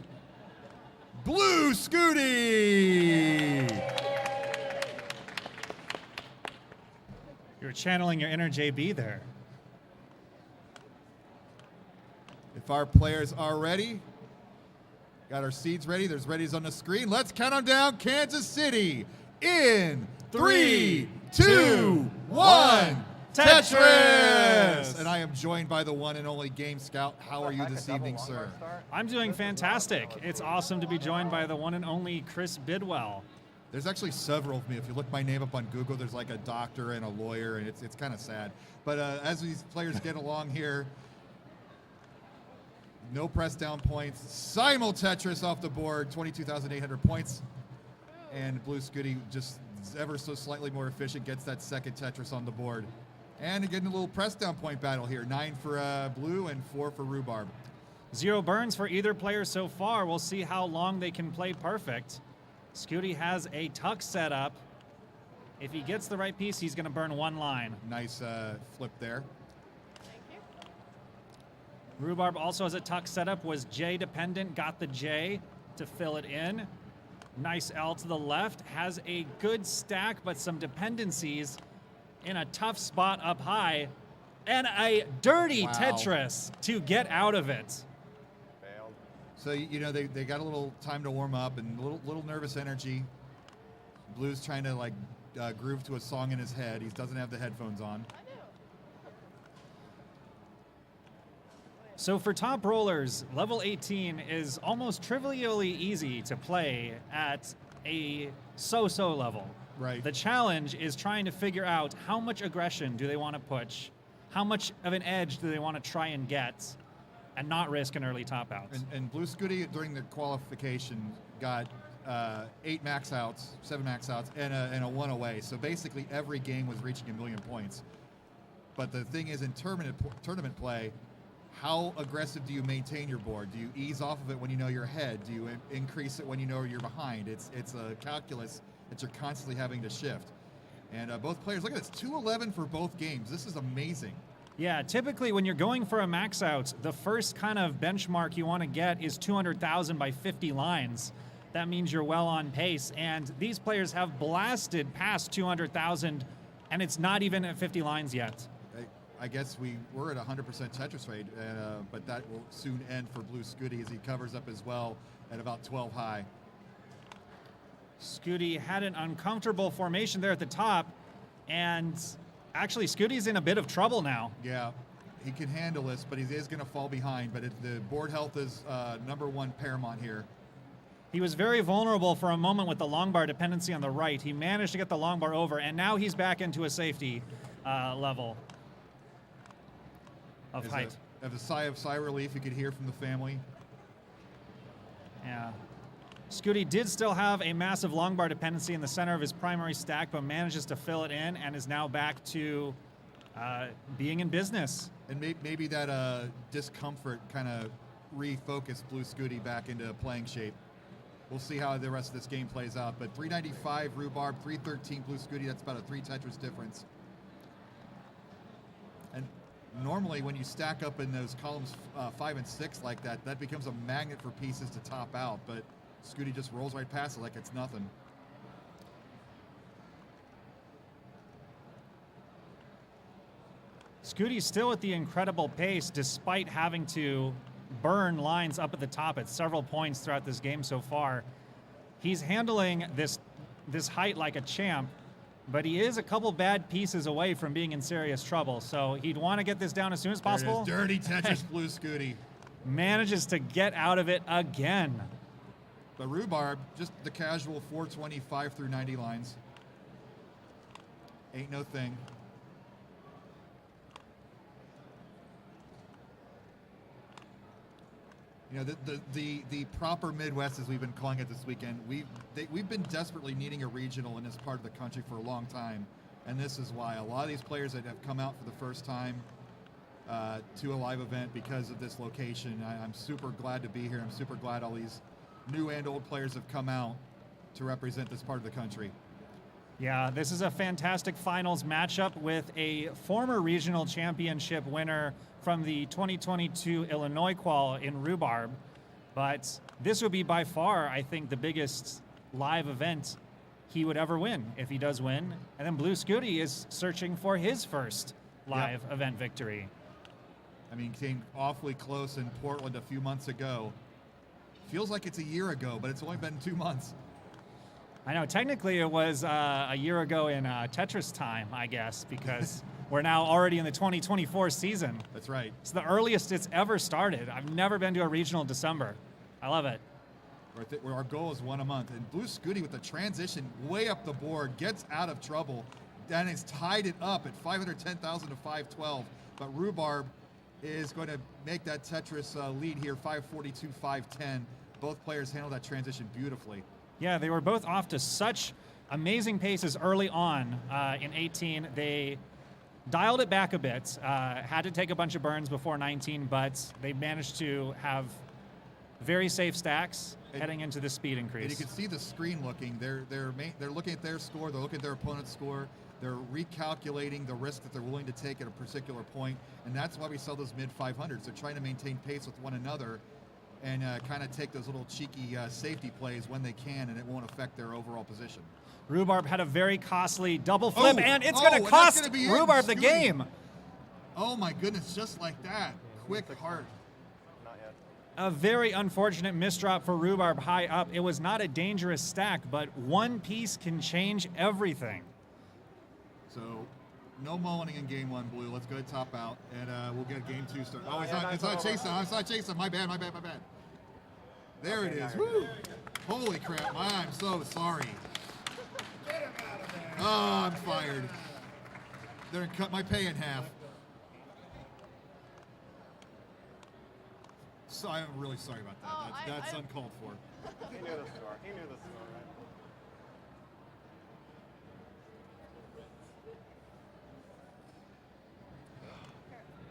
Blue Scooty. You're channeling your inner JB there. If our players are ready, got our seeds ready, there's readies on the screen. Let's count them down. Kansas City in 3, 2, 1. Tetris! And I am joined by the one and only Game Scout. How are you this evening, sir? I'm doing fantastic. It's awesome to be joined by the one and only Chris Bidwell. There's actually several of me. If you look my name up on Google, there's like a doctor and a lawyer, and it's kind of sad. But as these players get along here, no press down points. Simul Tetris off the board, 22,800 points. And Blue Scooty, just ever so slightly more efficient, gets that second Tetris on the board. And again, a little press down point battle here. 9 for Blue and 4 for Rhubarb. 0 burns for either player so far. We'll see how long they can play perfect. Scooty has a tuck set up. If he gets the right piece, he's going to burn 1 line. Nice flip there. Rhubarb also has a tuck setup, was J dependent, got the J to fill it in. Nice L to the left, has a good stack, but some dependencies in a tough spot up high. And a dirty Tetris to get out of it. So, you know, they got a little time to warm up and a little nervous energy. Blue's trying to, like, groove to a song in his head. He doesn't have the headphones on. So for top rollers, level 18 is almost trivially easy to play at a so-so level. Right. The challenge is trying to figure out how much aggression do they want to push, how much of an edge do they want to try and get, and not risk an early top out. And Blue Scooty, during the qualification, got 8 max outs, 7 max outs, and a 1 away. So basically every game was reaching 1,000,000 points. But the thing is, in tournament play, how aggressive do you maintain your board? Do you ease off of it when you know you're ahead? Do you increase it when you know you're behind? It's a calculus that you're constantly having to shift. And both players, look at this, 211 for both games. This is amazing. Yeah, typically when you're going for a max out, the first kind of benchmark you want to get is 200,000 by 50 lines. That means you're well on pace. And these players have blasted past 200,000, and it's not even at 50 lines yet. I guess we're at 100% Tetris rate, but that will soon end for Blue Scooty as he covers up as well at about 12 high. Scooty had an uncomfortable formation there at the top, and actually Scooty's in a bit of trouble now. Yeah, he can handle this, but he is going to fall behind. But the board health is #1 paramount here. He was very vulnerable for a moment with the long bar dependency on the right. He managed to get the long bar over, and now he's back into a safety level of height. Of a sigh of relief you could hear from the family. Yeah. Scooty did still have a massive long bar dependency in the center of his primary stack, but manages to fill it in and is now back to being in business. And maybe that discomfort kind of refocused Blue Scooty back into playing shape. We'll see how the rest of this game plays out. But 395 Rhubarb, 313 Blue Scooty. That's about a 3 Tetris difference. And normally when you stack up in those columns 5 and 6 like that, that becomes a magnet for pieces to top out. But Scooty just rolls right past it like it's nothing. Scooty's still at the incredible pace despite having to burn lines up at the top at several points throughout this game so far. He's handling this height like a champ, but he is a couple bad pieces away from being in serious trouble. So he'd want to get this down as soon as possible. There it is. Dirty Tetris Blue Scooty. Manages to get out of it again. But Rhubarb, just the casual 425 through 90 lines. Ain't no thing. You know, the proper Midwest, as we've been calling it this weekend, we've been desperately needing a regional in this part of the country for a long time, and this is why. A lot of these players that have come out for the first time to a live event because of this location. I'm super glad to be here. I'm super glad all these new and old players have come out to represent this part of the country. Yeah, this is a fantastic finals matchup with a former regional championship winner from the 2022 Illinois qual in Rhubarb. But this would be by far, I think, the biggest live event he would ever win if he does win. And then Blue Scooty is searching for his first live event victory. I mean, came awfully close in Portland a few months ago. Feels like it's a year ago, but it's only been 2 months. I know, technically it was a year ago in Tetris time, I guess, because we're now already in the 2024 season. That's right. It's the earliest it's ever started. I've never been to a regional in December. I love it. Our goal is 1 a month. And Blue Scooty with the transition way up the board, gets out of trouble, and it's tied it up at 510,000 to 512. But Rhubarb is going to make that Tetris lead here, 542, 510. Both players handle that transition beautifully. Yeah, they were both off to such amazing paces early on in 18. They dialed it back a bit, had to take a bunch of burns before 19, but they managed to have very safe stacks heading into the speed increase. And you can see the screen looking. They're looking at their score. They're looking at their opponent's score. They're recalculating the risk that they're willing to take at a particular point, and that's why we sell those mid 500s. They're trying to maintain pace with one another and kind of take those little cheeky safety plays when they can, and it won't affect their overall position. Rhubarb had a very costly double flip, and it's going to cost Rhubarb the game. Oh my goodness, just like that. Quick heart. A very unfortunate misdrop for Rhubarb high up. It was not a dangerous stack, but one piece can change everything. So, no mullining in game 1, Blue. Let's go to top out, and we'll get game 2 started. Oh, it's not Jason. It's not Jason. My bad. There it is. Woo! Holy crap. I'm so sorry. Oh, I'm fired. They're going to cut my pay in half. So I'm really sorry about that. That's uncalled for. He knew the score. Right?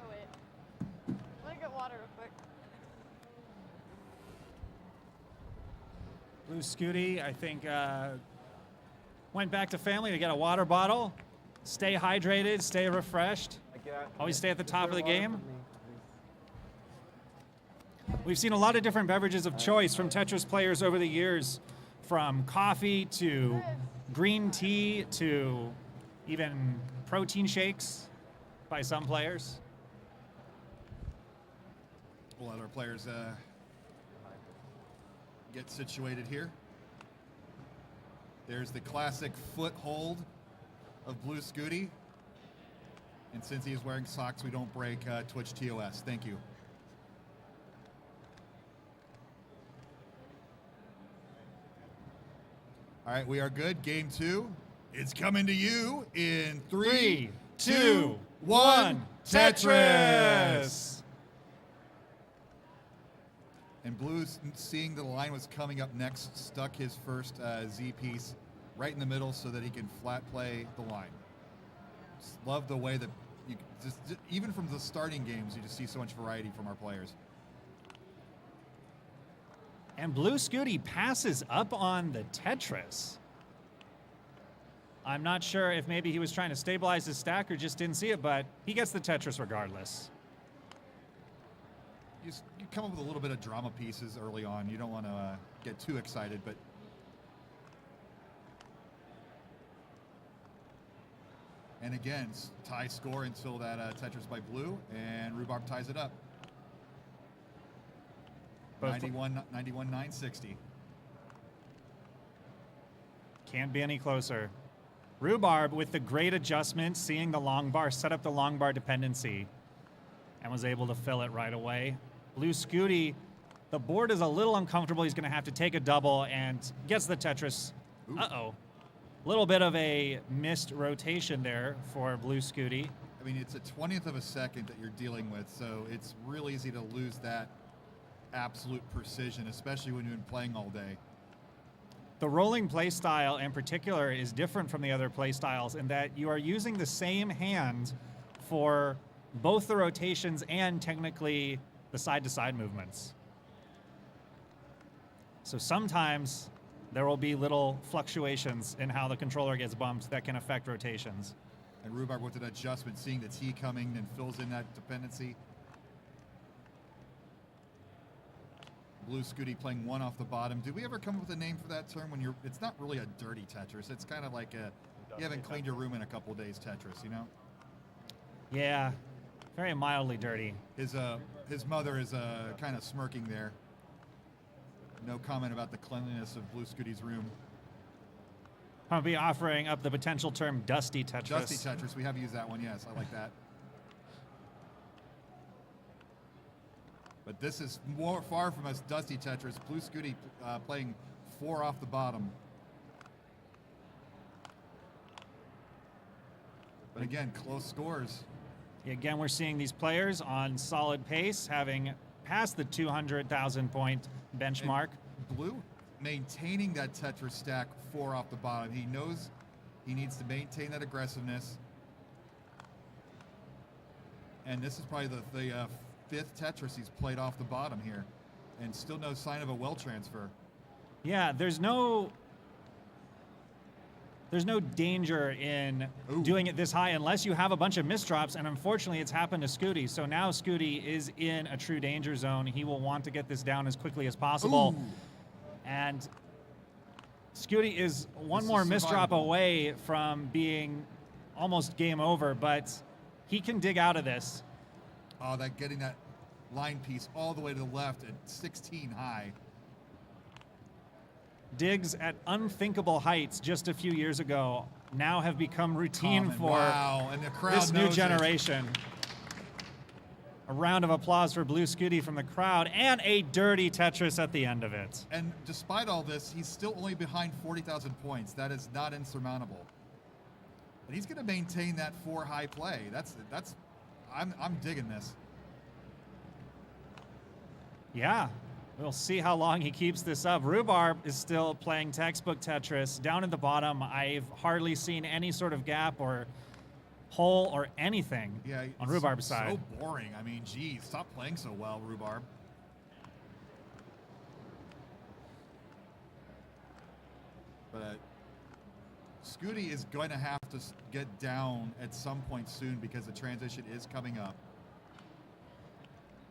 Oh, wait. Let me get water real quick. Blue Scooty, I think, went back to family to get a water bottle. Stay hydrated, stay refreshed. Always stay at the top of the game. We've seen a lot of different beverages of choice from Tetris players over the years, from coffee to green tea to even protein shakes by some players. We'll let our players get situated here. There's the classic foothold of Blue Scooty. And since he is wearing socks, we don't break Twitch TOS. Thank you. All right, we are good. Game 2 is coming to you in 3, 2, 1, Tetris! And Blue, seeing the line was coming up next, stuck his first Z piece right in the middle so that he can flat play the line. Just love the way that you just even from the starting games, you just see so much variety from our players. And Blue Scooty passes up on the Tetris. I'm not sure if maybe he was trying to stabilize his stack or just didn't see it, but he gets the Tetris regardless. You come up with a little bit of drama pieces early on. You don't want to get too excited, but and again, tie score until that Tetris by Blue, and Rhubarb ties it up. 91-960. Can't be any closer. Rhubarb with the great adjustment, seeing the long bar, set up the long bar dependency, and was able to fill it right away. Blue Scooty, the board is a little uncomfortable. He's going to have to take a double and gets the Tetris. Uh-oh. A little bit of a missed rotation there for Blue Scooty. I mean, it's a 20th of a second that you're dealing with, so it's real easy to lose that absolute precision, especially when you've been playing all day. The rolling play style in particular is different from the other play styles in that you are using the same hand for both the rotations and technically the side-to-side movements. So sometimes there will be little fluctuations in how the controller gets bumped that can affect rotations. And Rhubarb with an adjustment, seeing the T coming and fills in that dependency. Blue Scooty playing one off the bottom. Did we ever come up with a name for that term when you're, it's not really a dirty Tetris. It's kind of like a, you haven't cleaned your room in a couple of days Tetris, you know? Yeah, very mildly dirty. His mother is kind of smirking there. No comment about the cleanliness of Blue Scooty's room. I'll be offering up the potential term dusty Tetris. Dusty Tetris, we have used that one, yes, I like that. But this is more far from us dusty Tetris. Blue Scooty playing 4 off the bottom. But again, close scores. Again, we're seeing these players on solid pace, having passed the 200,000 point benchmark. And Blue maintaining that Tetris stack 4 off the bottom. He knows he needs to maintain that aggressiveness. And this is probably the 5th Tetris he's played off the bottom here, and still no sign of a well transfer. Yeah, there's no danger in doing it this high unless you have a bunch of misdrops, and unfortunately it's happened to Scooty. So now Scooty is in a true danger zone. He will want to get this down as quickly as possible. And Scooty is one more misdrop away from being almost game over, but he can dig out of this. Oh, that getting that line piece all the way to the left at 16 high. Digs at unthinkable heights just a few years ago now have become routine for and the crowd this new knows generation. A round of applause for Blue Scooty from the crowd, and a dirty Tetris at the end of it. And despite all this, he's still only behind 40,000 points. That is not insurmountable. And he's going to maintain that 4 high play. I'm digging this. Yeah, we'll see how long he keeps this up. Rhubarb is still playing textbook Tetris. Down at the bottom, I've hardly seen any sort of gap or hole or anything on Rhubarb's side. So boring. I mean, geez, stop playing so well, Rhubarb. But Scooty is going to have to get down at some point soon because the transition is coming up.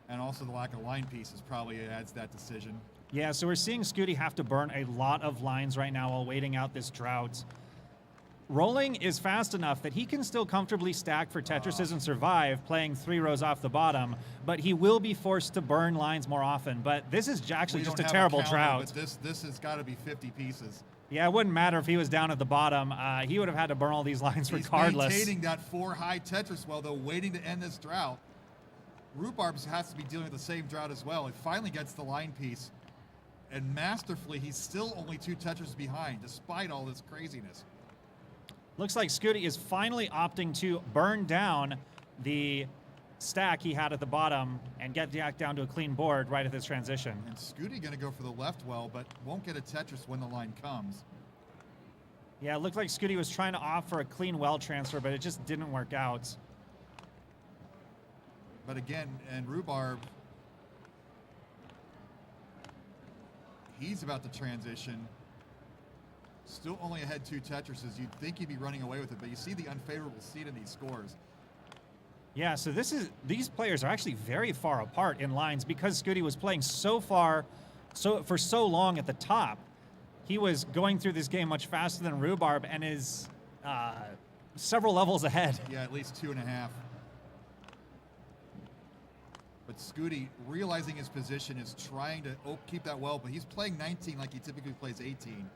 And also the lack of line pieces probably adds that decision. Yeah, so we're seeing Scooty have to burn a lot of lines right now while waiting out this drought. Rolling is fast enough that he can still comfortably stack for Tetrises and survive, playing 3 rows off the bottom, but he will be forced to burn lines more often. But this is actually just a terrible drought. But this has got to be 50 pieces. Yeah, it wouldn't matter if he was down at the bottom. He would have had to burn all these lines regardless. He's maintaining that 4 high Tetris well, though, waiting to end this drought. Rhubarb has to be dealing with the same drought as well. He finally gets the line piece. And masterfully, he's still only 2 Tetris behind, despite all this craziness. Looks like Scooty is finally opting to burn down the stack he had at the bottom and get Jack down to a clean board right at this transition. And Scooty going to go for the left well, but won't get a Tetris when the line comes. Yeah, it looked like Scooty was trying to opt for a clean well transfer, but it just didn't work out. But again, and Rhubarb, he's about to transition. Still only ahead 2 Tetrises. You'd think he'd be running away with it, but you see the unfavorable seed in these scores. Yeah, so these players are actually very far apart in lines because Scooty was playing for so long at the top. He was going through this game much faster than Rhubarb and is several levels ahead. Yeah, at least 2.5. But Scooty, realizing his position, is trying to keep that well, but he's playing 19 like he typically plays 18.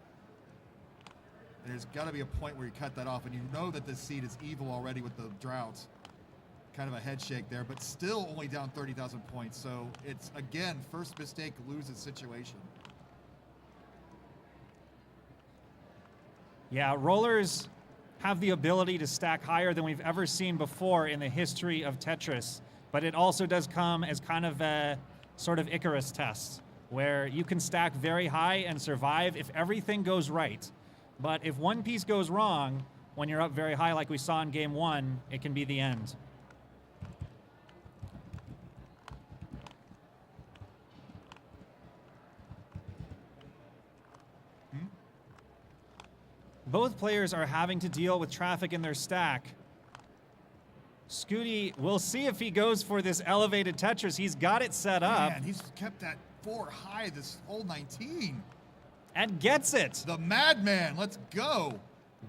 There's got to be a point where you cut that off, and you know that this seed is evil already with the droughts. Kind of a head shake there, but still only down 30,000 points. So it's, again, first mistake loses situation. Yeah, rollers have the ability to stack higher than we've ever seen before in the history of Tetris, but it also does come as kind of a sort of Icarus test, where you can stack very high and survive if everything goes right. But if one piece goes wrong, when you're up very high like we saw in game 1, it can be the end. Both players are having to deal with traffic in their stack. Scooty, we'll see if he goes for this elevated Tetris. He's got it set up. Man, he's kept that 4 high this whole 19. And gets it. The madman, let's go.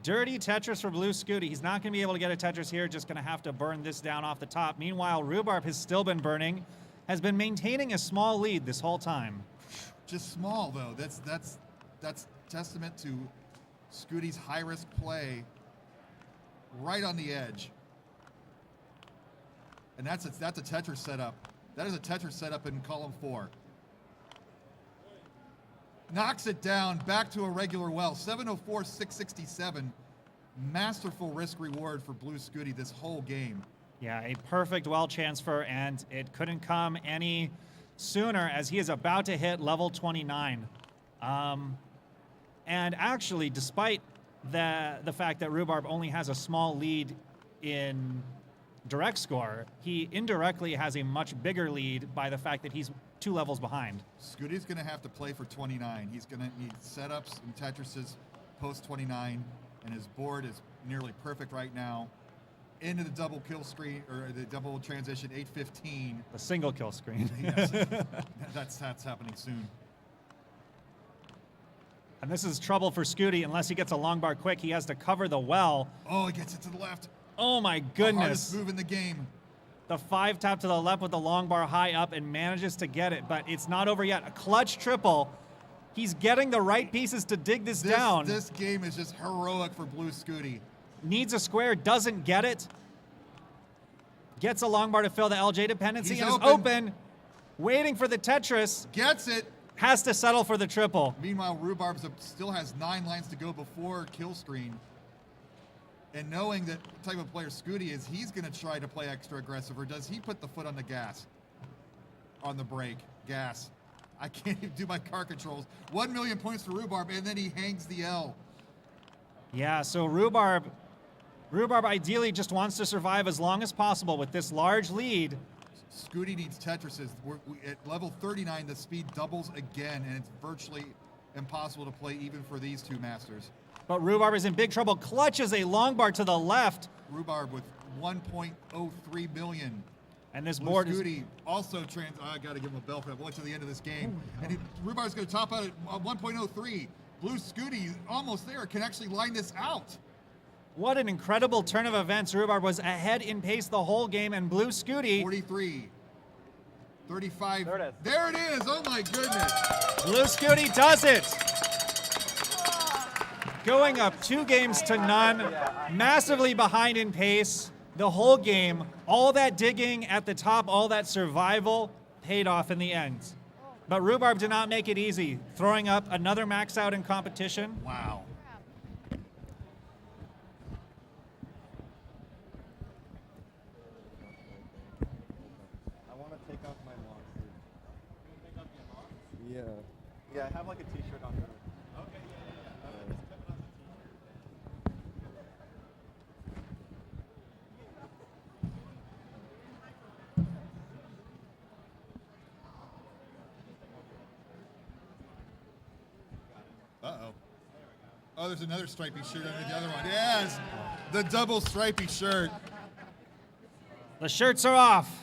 Dirty Tetris for Blue Scooty. He's not going to be able to get a Tetris here, just going to have to burn this down off the top. Meanwhile, Rhubarb has still been burning, has been maintaining a small lead this whole time. Just small, though. That's testament to Scooty's high-risk play right on the edge. And that's a Tetris setup. That is a Tetris setup in column 4. Knocks it down, back to a regular well. 704, 667. Masterful risk reward for Blue Scooty this whole game. Yeah, a perfect well transfer, and it couldn't come any sooner as he is about to hit level 29. And actually, despite the fact that Rhubarb only has a small lead in direct score, he indirectly has a much bigger lead by the fact that he's 2 levels behind. Scooty's going to have to play for 29. He's going to need setups and Tetrises post 29, and his board is nearly perfect right now. Into the double kill screen, or the double transition, 815. The single kill screen. Yes, that's happening soon. And this is trouble for Scooty. Unless he gets a long bar quick, he has to cover the well. Oh, he gets it to the left. Oh my The goodness. hardest move in the game. The 5 tap to the left with the long bar high up and manages to get it, but it's not over yet. A clutch triple. He's getting the right pieces to dig this down. This game is just heroic for Blue Scooty. Needs a square, doesn't get it. Gets a long bar to fill the LJ dependency. He's and open. is open. Waiting for the Tetris. Gets it. Has to settle for the triple. Meanwhile, Rhubarb still has 9 lines to go before kill screen. And knowing that type of player Scooty is, he's going to try to play extra aggressive, or does he put the foot on the gas? On the brake. Gas. I can't even do my car controls. 1 million points for Rhubarb, and then he hangs the L. Yeah, so Rhubarb ideally just wants to survive as long as possible with this large lead. Scooty needs Tetrises. At level 39, the speed doubles again, and it's virtually impossible to play even for these 2 masters. But Rhubarb is in big trouble. Clutches a long bar to the left. Rhubarb with 1.03 million. And this Blue board is... Scooty also I got to give him a bell for that. Went to the end of this game. And Rhubarb's going to top out at 1.03. Blue Scooty almost there. Can actually line this out. What an incredible turn of events. Rhubarb was ahead in pace the whole game, and Blue Scooty... 43. 35. There it is. Oh, my goodness. Blue Scooty does it. going up 2-0, massively behind in pace the whole game. All that digging at the top, all that survival paid off in the end. But Rhubarb did not make it easy, throwing up another max out in competition. Wow. I want to take off my long sleeve. Yeah. Yeah, I have like a t-shirt on. Okay, Uh-oh. Oh, there's another stripy shirt under the other one. Yes, the double stripy shirt. The shirts are off.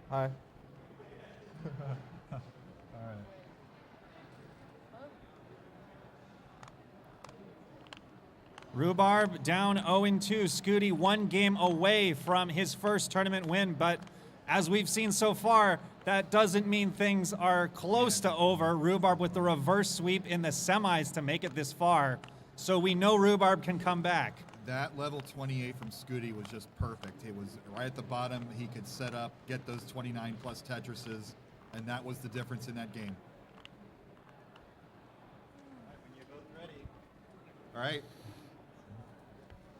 Hi. Rhubarb down 0-2. Scooty 1 game away from his first tournament win, but as we've seen so far, that doesn't mean things are close to over. Rhubarb with the reverse sweep in the semis to make it this far. So we know Rhubarb can come back. That level 28 from Scooty was just perfect. It was right at the bottom. He could set up, get those 29 plus Tetrises, and that was the difference in that game. When you're both ready. All right.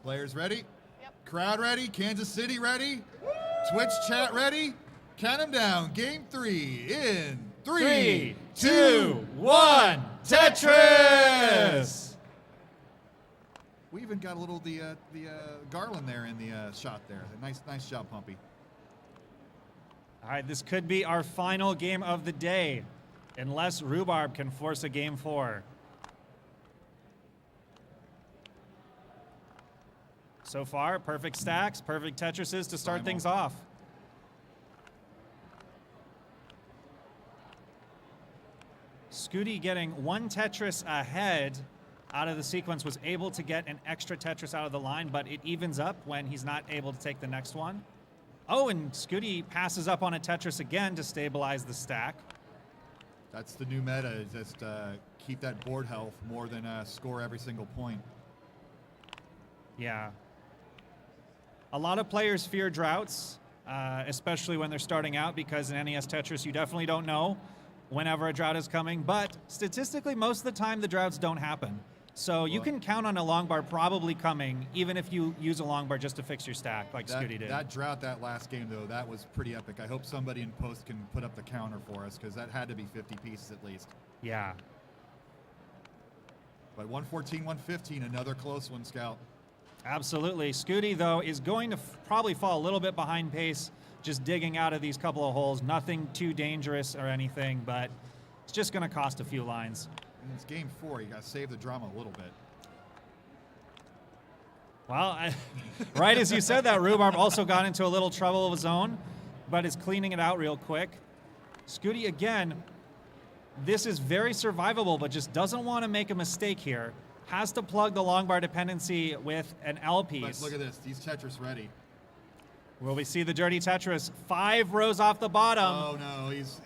Players ready? Yep. Crowd ready? Kansas City ready? Twitch chat ready? Count them down. Game 3 in 3, 2, 1. Tetris! We even got a little the Garland there in the shot there. Nice job, Pumpy. All right, this could be our final game of the day, unless Rhubarb can force a game 4. So far, perfect stacks, perfect Tetrises to start things off. Scooty getting 1 Tetris ahead out of the sequence, was able to get an extra Tetris out of the line, but it evens up when he's not able to take the next one. Oh, and Scooty passes up on a Tetris again to stabilize the stack. That's the new meta, is just keep that board health more than score every single point. Yeah. A lot of players fear droughts, especially when they're starting out, because in NES Tetris you definitely don't know whenever a drought is coming, but statistically most of the time the droughts don't happen. So you can count on a long bar probably coming, even if you use a long bar just to fix your stack, like Scooty did. That drought, that last game, though, that was pretty epic. I hope somebody in post can put up the counter for us, because that had to be 50 pieces at least. Yeah. But 114, 115, another close one, Scout. Absolutely. Scooty, though, is going to probably fall a little bit behind pace, just digging out of these couple of holes. Nothing too dangerous or anything, but it's just going to cost a few lines. And it's game 4. You got to save the drama a little bit. Well, right as you said that, Rhubarb also got into a little trouble of his own, but is cleaning it out real quick. Scooty, again, this is very survivable, but just doesn't want to make a mistake here. Has to plug the long bar dependency with an L piece. But look at this. He's Tetris ready. Will we see the dirty Tetris? 5 rows off the bottom. Oh, no. He's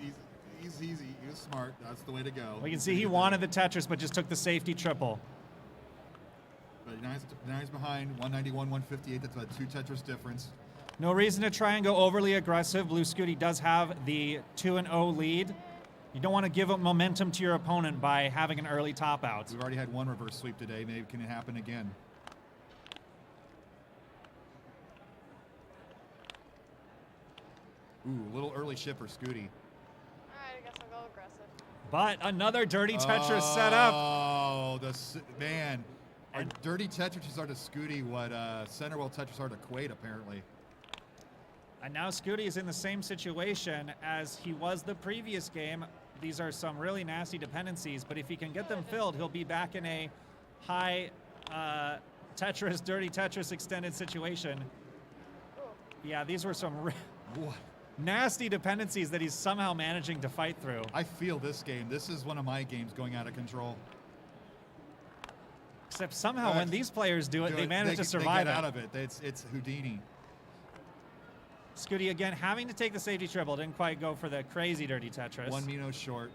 easy. He was smart. That's the way to go. We can see he wanted the Tetris, but just took the safety triple. But now he's behind. 191, 158. That's about 2 Tetris difference. No reason to try and go overly aggressive. Blue Scooty does have the 2-0 lead. You don't want to give up momentum to your opponent by having an early top out. We've already had 1 reverse sweep today. Maybe can it happen again? Ooh, a little early shipper, Scooty. Alright, I guess I'll go aggressive. But another dirty Tetris set up. Oh, man. Our dirty Tetris are to Scooty what Centerwell Tetris are to Quaid, apparently. And now Scooty is in the same situation as he was the previous game. These are some really nasty dependencies, but if he can get them filled, he'll be back in a high Tetris, dirty Tetris extended situation. Yeah, these were some nasty dependencies that he's somehow managing to fight through. I feel this game. This is one of my games going out of control. Except somehow when these players do it, they manage to survive They get out of it. It's Houdini. Scooty again having to take the safety triple. Didn't quite go for the crazy dirty Tetris. One Mino short.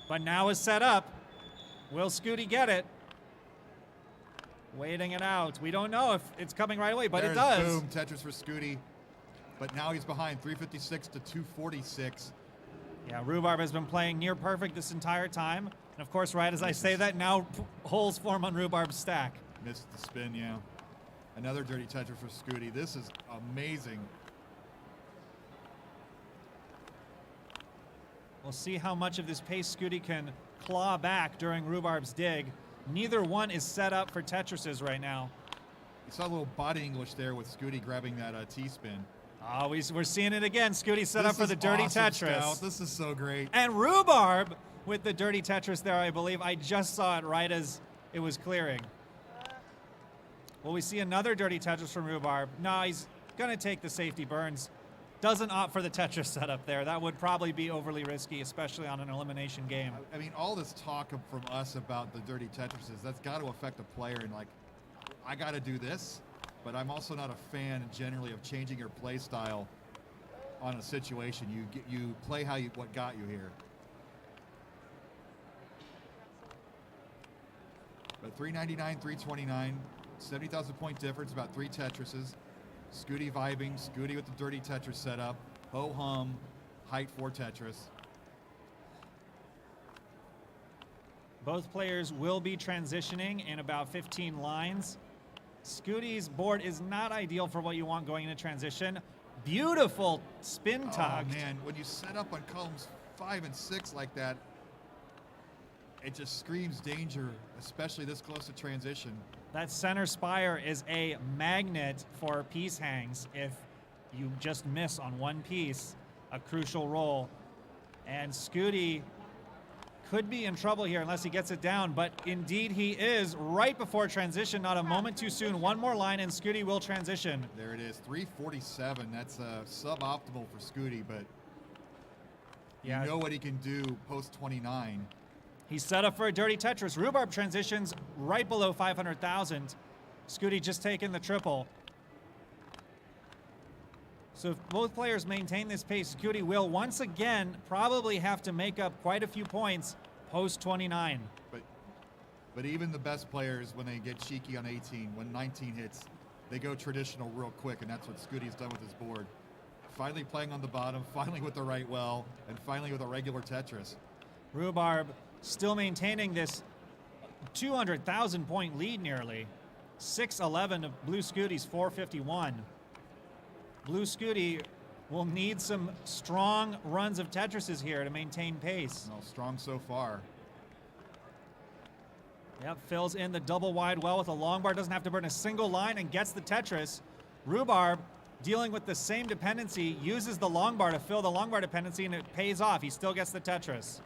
But now is set up. Will Scooty get it? Waiting it out. We don't know if it's coming right away, but it does. Boom, Tetris for Scooty. But now he's behind 356 to 246. Yeah, Rhubarb has been playing near perfect this entire time. And of course, right as I say that, now holes form on Rhubarb's stack. Missed the spin, yeah. Another dirty Tetris for Scooty. This is amazing. We'll see how much of this pace Scooty can claw back during Rhubarb's dig. Neither one is set up for Tetrises right now. You saw a little body English there with Scooty grabbing that T-spin. Oh, we're seeing it again. Scooty set up for the dirty awesome, Tetris. Scout. This is so great. And Rhubarb with the dirty Tetris there, I believe. I just saw it right as it was clearing. Will we see another dirty Tetris from Rhubarb? No, he's going to take the safety burns. Doesn't opt for the Tetris setup there. That would probably be overly risky, especially on an elimination game. I mean, all this talk from us about the dirty Tetrises, that's got to affect a player. And like, I got to do this, but I'm also not a fan generally of changing your play style on a situation. You play what got you here. But 399, 329, 70,000 point difference, about 3 Tetrises. Scooty vibing, Scooty with the dirty Tetris setup. Ho-hum, height 4 Tetris. Both players will be transitioning in about 15 lines. Scooty's board is not ideal for what you want going into transition. Beautiful spin tug. Oh man, when you set up on columns 5 and 6 like that, it just screams danger, especially this close to transition. That center spire is a magnet for piece hangs. If you just miss on one piece, a crucial roll. And Scooty could be in trouble here unless he gets it down, but indeed he is right before transition, not a moment too soon. One more line and Scooty will transition. There it is, 347. That's suboptimal for Scooty, but you know what he can do post 29. He's set up for a dirty Tetris. Rhubarb transitions right below 500,000. Scooty just taking the triple. So if both players maintain this pace, Scooty will once again probably have to make up quite a few points post 29. But even the best players, when they get cheeky on 18, when 19 hits, they go traditional real quick, and that's what Scooty's done with his board. Finally playing on the bottom, finally with the right well, and finally with a regular Tetris. Rhubarb still maintaining this 200,000 point lead nearly. 611 of Blue Scooty's 451. Blue Scooty will need some strong runs of Tetrises here to maintain pace. Well, strong so far. Yep, fills in the double wide well with a long bar, doesn't have to burn a single line and gets the Tetris. Rhubarb dealing with the same dependency, uses the long bar to fill the long bar dependency, and it pays off. He still gets the Tetris.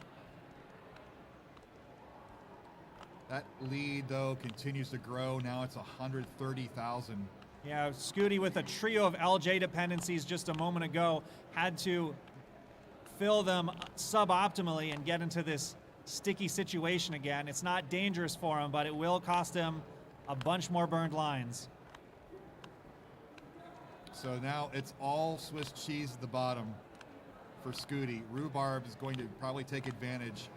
That lead, though, continues to grow. Now it's 130,000. Yeah, Scooty with a trio of LJ dependencies just a moment ago had to fill them suboptimally and get into this sticky situation again. It's not dangerous for him, but it will cost him a bunch more burned lines. So now it's all Swiss cheese at the bottom for Scooty. Rhubarb is going to probably take advantage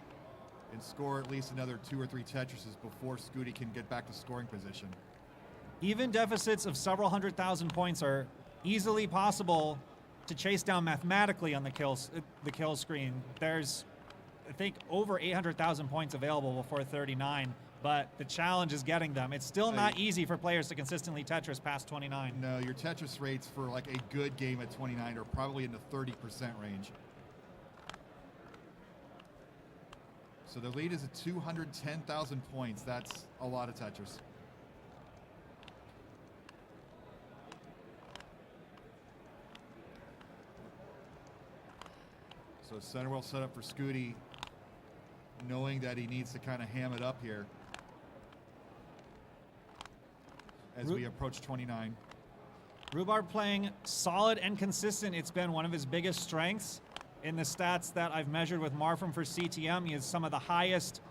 and score at least another 2 or 3 Tetrises before Scooty can get back to scoring position. Even deficits of several 100,000 points are easily possible to chase down mathematically on the kill screen. There's, I think, over 800,000 points available before 39, but the challenge is getting them. It's still not easy for players to consistently Tetris past 29. No, your Tetris rates for like a good game at 29 are probably in the 30% range. So the lead is at 210,000 points. That's a lot of Tetris. So center well set up for Scooty, knowing that he needs to kind of ham it up here as we approach 29. Rhubarb playing solid and consistent. It's been one of his biggest strengths. In the stats that I've measured with Marfram for CTM, he has some of the highest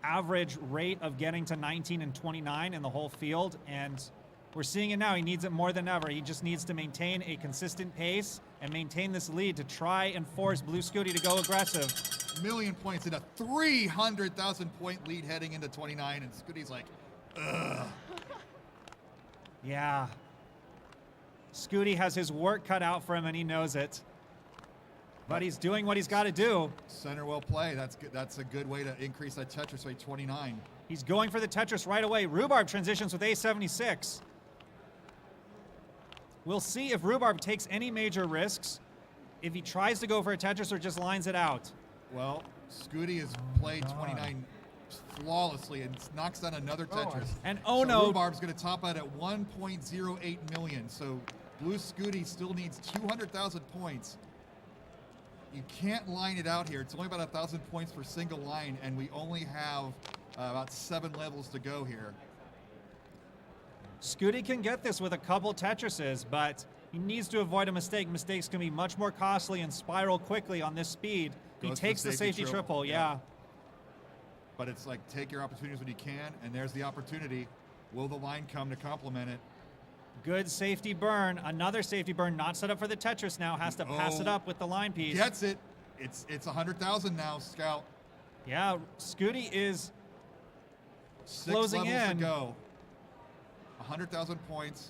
average rate of getting to 19 and 29 in the whole field, and we're seeing it now. He needs it more than ever. He just needs to maintain a consistent pace and maintain this lead to try and force Blue Scooty to go aggressive. Million points in a 300,000 point lead heading into 29, and Scooty's like, ugh. Yeah. Scooty has his work cut out for him, and he knows it. But he's doing what he's got to do. Center well play. That's good. That's a good way to increase that Tetris rate. 29. He's going for the Tetris right away. Rhubarb transitions with A76. We'll see if Rhubarb takes any major risks, if he tries to go for a Tetris or just lines it out. Well, Scooty has played 29 flawlessly and knocks down another Tetris. And so no. Rhubarb's going to top out at 1.08 million. So Blue Scooty still needs 200,000 points. You can't line it out here. It's only about 1,000 points per single line, and we only have about 7 levels to go here. Scooty can get this with a couple Tetrises, but he needs to avoid a mistake. Mistakes can be much more costly and spiral quickly on this speed. He takes the safety triple, yeah. But it's like, take your opportunities when you can, and there's the opportunity. Will the line come to complement it? Good safety burn. Another safety burn, not set up for the Tetris now. Has to pass it up with the line piece. Gets it. It's 100,000 now, Scout. Yeah, Scooty is 6 closing levels in. to go. 100,000 points.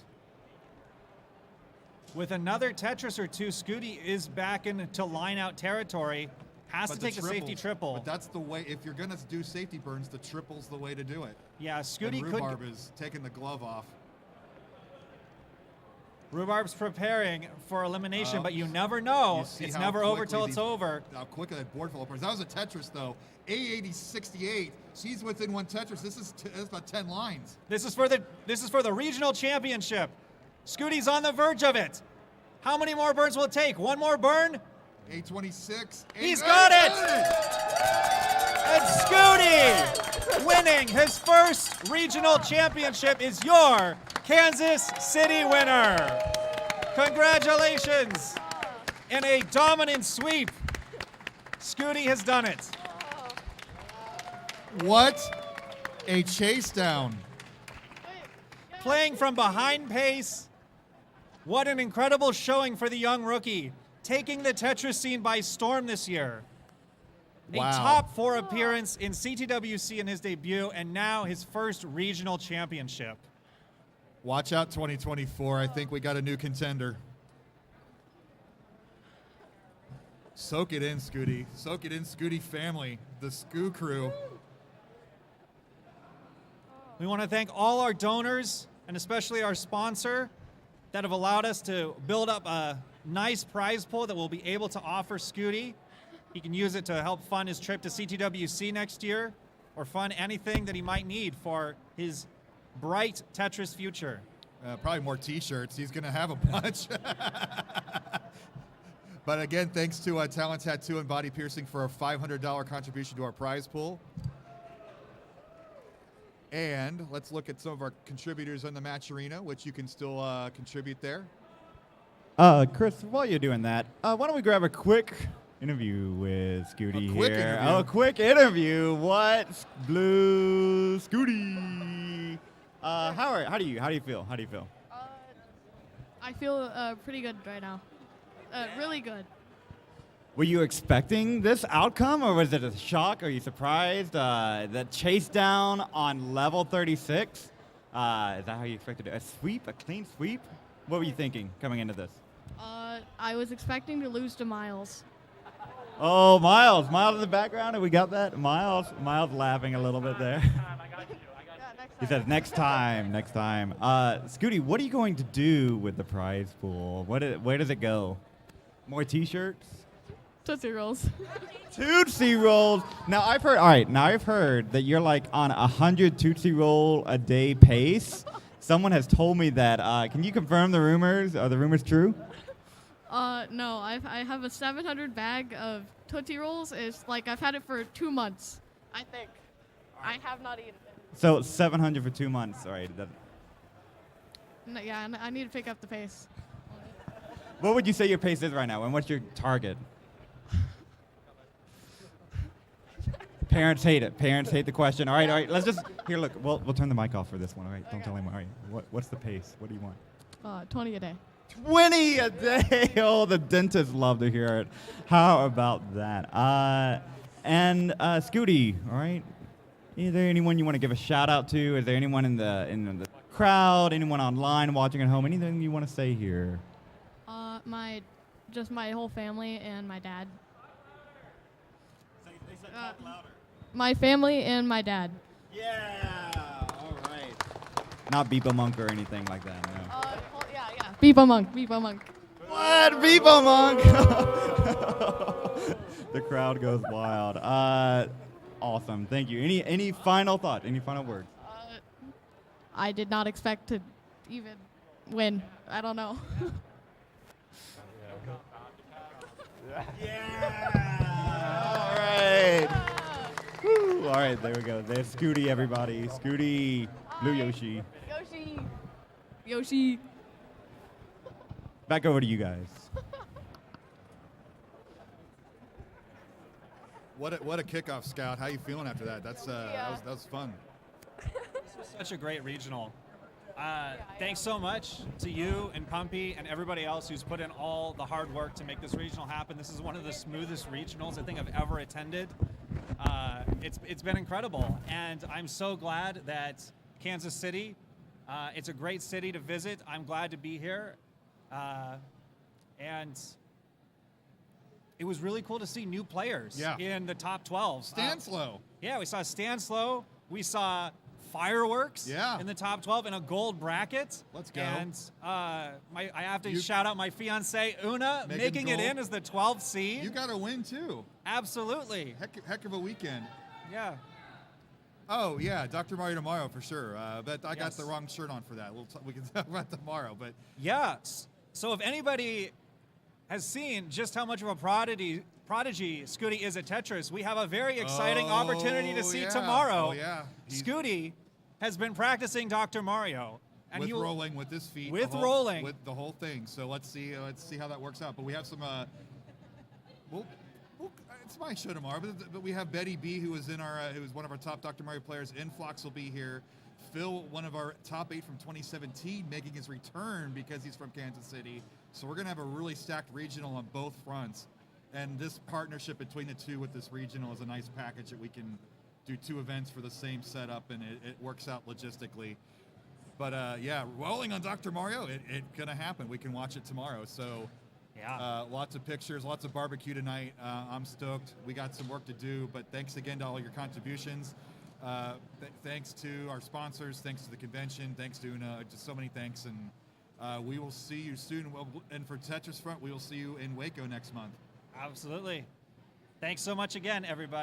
With another Tetris or two, Scooty is back into line-out territory. Has to take the safety triple. But that's the way. If you're going to do safety burns, the triple's the way to do it. Yeah, Scooty and could. Rhubarb is taking the glove off. Rhubarb's preparing for elimination, but you never know. It's never over till it's over. How quickly that board fell apart. That was a Tetris, though. A8068. She's within one Tetris. This is about 10 lines. This is for the regional championship. Scooty's on the verge of it. How many more burns will it take? One more burn? 826. He's got it! And Scooty, winning his first regional championship, is your Kansas City winner. Congratulations. In a dominant sweep, Scooty has done it. What a chase down. Playing from behind pace. What an incredible showing for the young rookie. Taking the Tetris scene by storm this year. Wow. A top 4 appearance in CTWC in his debut, and now his first regional championship. Watch out 2024. I think we got a new contender. Soak it in, Scooty. Soak it in, Scooty family. The Scoo crew. We want to thank all our donors, and especially our sponsor, that have allowed us to build up a nice prize pool that we'll be able to offer Scooty. He can use it to help fund his trip to CTWC next year, or fund anything that he might need for his bright Tetris future. Probably more T-shirts. He's going to have a bunch. But again, thanks to Talent Tattoo and Body Piercing for a $500 contribution to our prize pool. And let's look at some of our contributors in the match arena, which you can still contribute there. Chris, while you're doing that, why don't we grab a quick interview with Scooty quick here? interview? Oh, a quick interview. What? Blue Scooty. How do you feel? How do you feel? I feel pretty good right now. Really good. Were you expecting this outcome, or was it a shock? Are you surprised? The chase down on level 36? Is that how you expected it? A sweep? A clean sweep? What were you thinking coming into this? I was expecting to lose to Miles. Oh, Miles. Miles in the background. Have we got that? Miles laughing a little bit there. He says, next time. Scooty, what are you going to do with the prize pool? Where does it go? More T-shirts? Tootsie Rolls. Tootsie Rolls. Now I've heard that you're like on 100 Tootsie Roll a day pace. Someone has told me that. Can you confirm the rumors? Are the rumors true? No, I have a 700 bag of Tootsie Rolls. It's like I've had it for 2 months, I think. I have not eaten it. So 700 for 2 months. All right. Yeah, I need to pick up the pace. What would you say your pace is right now, and what's your target? Parents hate it. Parents hate the question. All right. Let's just here. Look, we'll turn the mic off for this one. All right. Don't tell anyone. All right. What's the pace? What do you want? 20 a day. 20 a day. Oh, the dentists love to hear it. How about that? And Scooty. All right. Is there anyone you want to give a shout out to? Is there anyone in the crowd? Anyone online watching at home? Anything you want to say here? My whole family and my dad. My family and my dad. Yeah. All right. Not Beepa Monk or anything like that. No. Yeah. Beepa Monk. What? Beepa Monk. The crowd goes wild. Awesome. Thank you. Any final thought? Any final words? I did not expect to even win. I don't know. All right. Woo. All right, there we go. There's Scooty, everybody. Scooty, Blue Yoshi. Yoshi. Back over to you guys. What a kickoff, Scout. How you feeling after that? That was fun. This was such a great regional. Thanks so much to you and Pumpy and everybody else who's put in all the hard work to make this regional happen. This is one of the smoothest regionals I think I've ever attended. It's been incredible, and I'm so glad that Kansas City, it's a great city to visit. I'm glad to be here, and it was really cool to see new players in the top 12. Stanslow. We saw Stanslow. We saw fireworks in the top 12 in a gold bracket. Let's go. And I have to shout out my fiance, Una, making it in as the 12th seed. You got a win, too. Absolutely. Heck of a weekend. Yeah. Oh, yeah, Dr. Mario tomorrow for sure. But I got the wrong shirt on for that. We can talk about tomorrow. But yeah. So if anybody has seen just how much of a prodigy Scooty is at Tetris, we have a very exciting opportunity to see tomorrow. Oh, yeah. Scooty has been practicing Dr. Mario. And with rolling, with his feet. With the whole thing. So let's see how that works out. But we have some, it's my show tomorrow, but we have Betty B, who was one of our top Dr. Mario players. Influx will be here. Phil, one of our top 8 from 2017, making his return because he's from Kansas City. So we're going to have a really stacked regional on both fronts. And this partnership between the two with this regional is a nice package that we can do 2 events for the same setup, and it works out logistically. But rolling on Dr. Mario, it's going to happen. We can watch it tomorrow. So lots of pictures, lots of barbecue tonight. I'm stoked. We got some work to do, but thanks again to all your contributions. Thanks to our sponsors, thanks to the convention, thanks to Una, just so many thanks. And we will see you soon. And for Tetris Front, we will see you in Waco next month. Absolutely. Thanks so much again, everybody.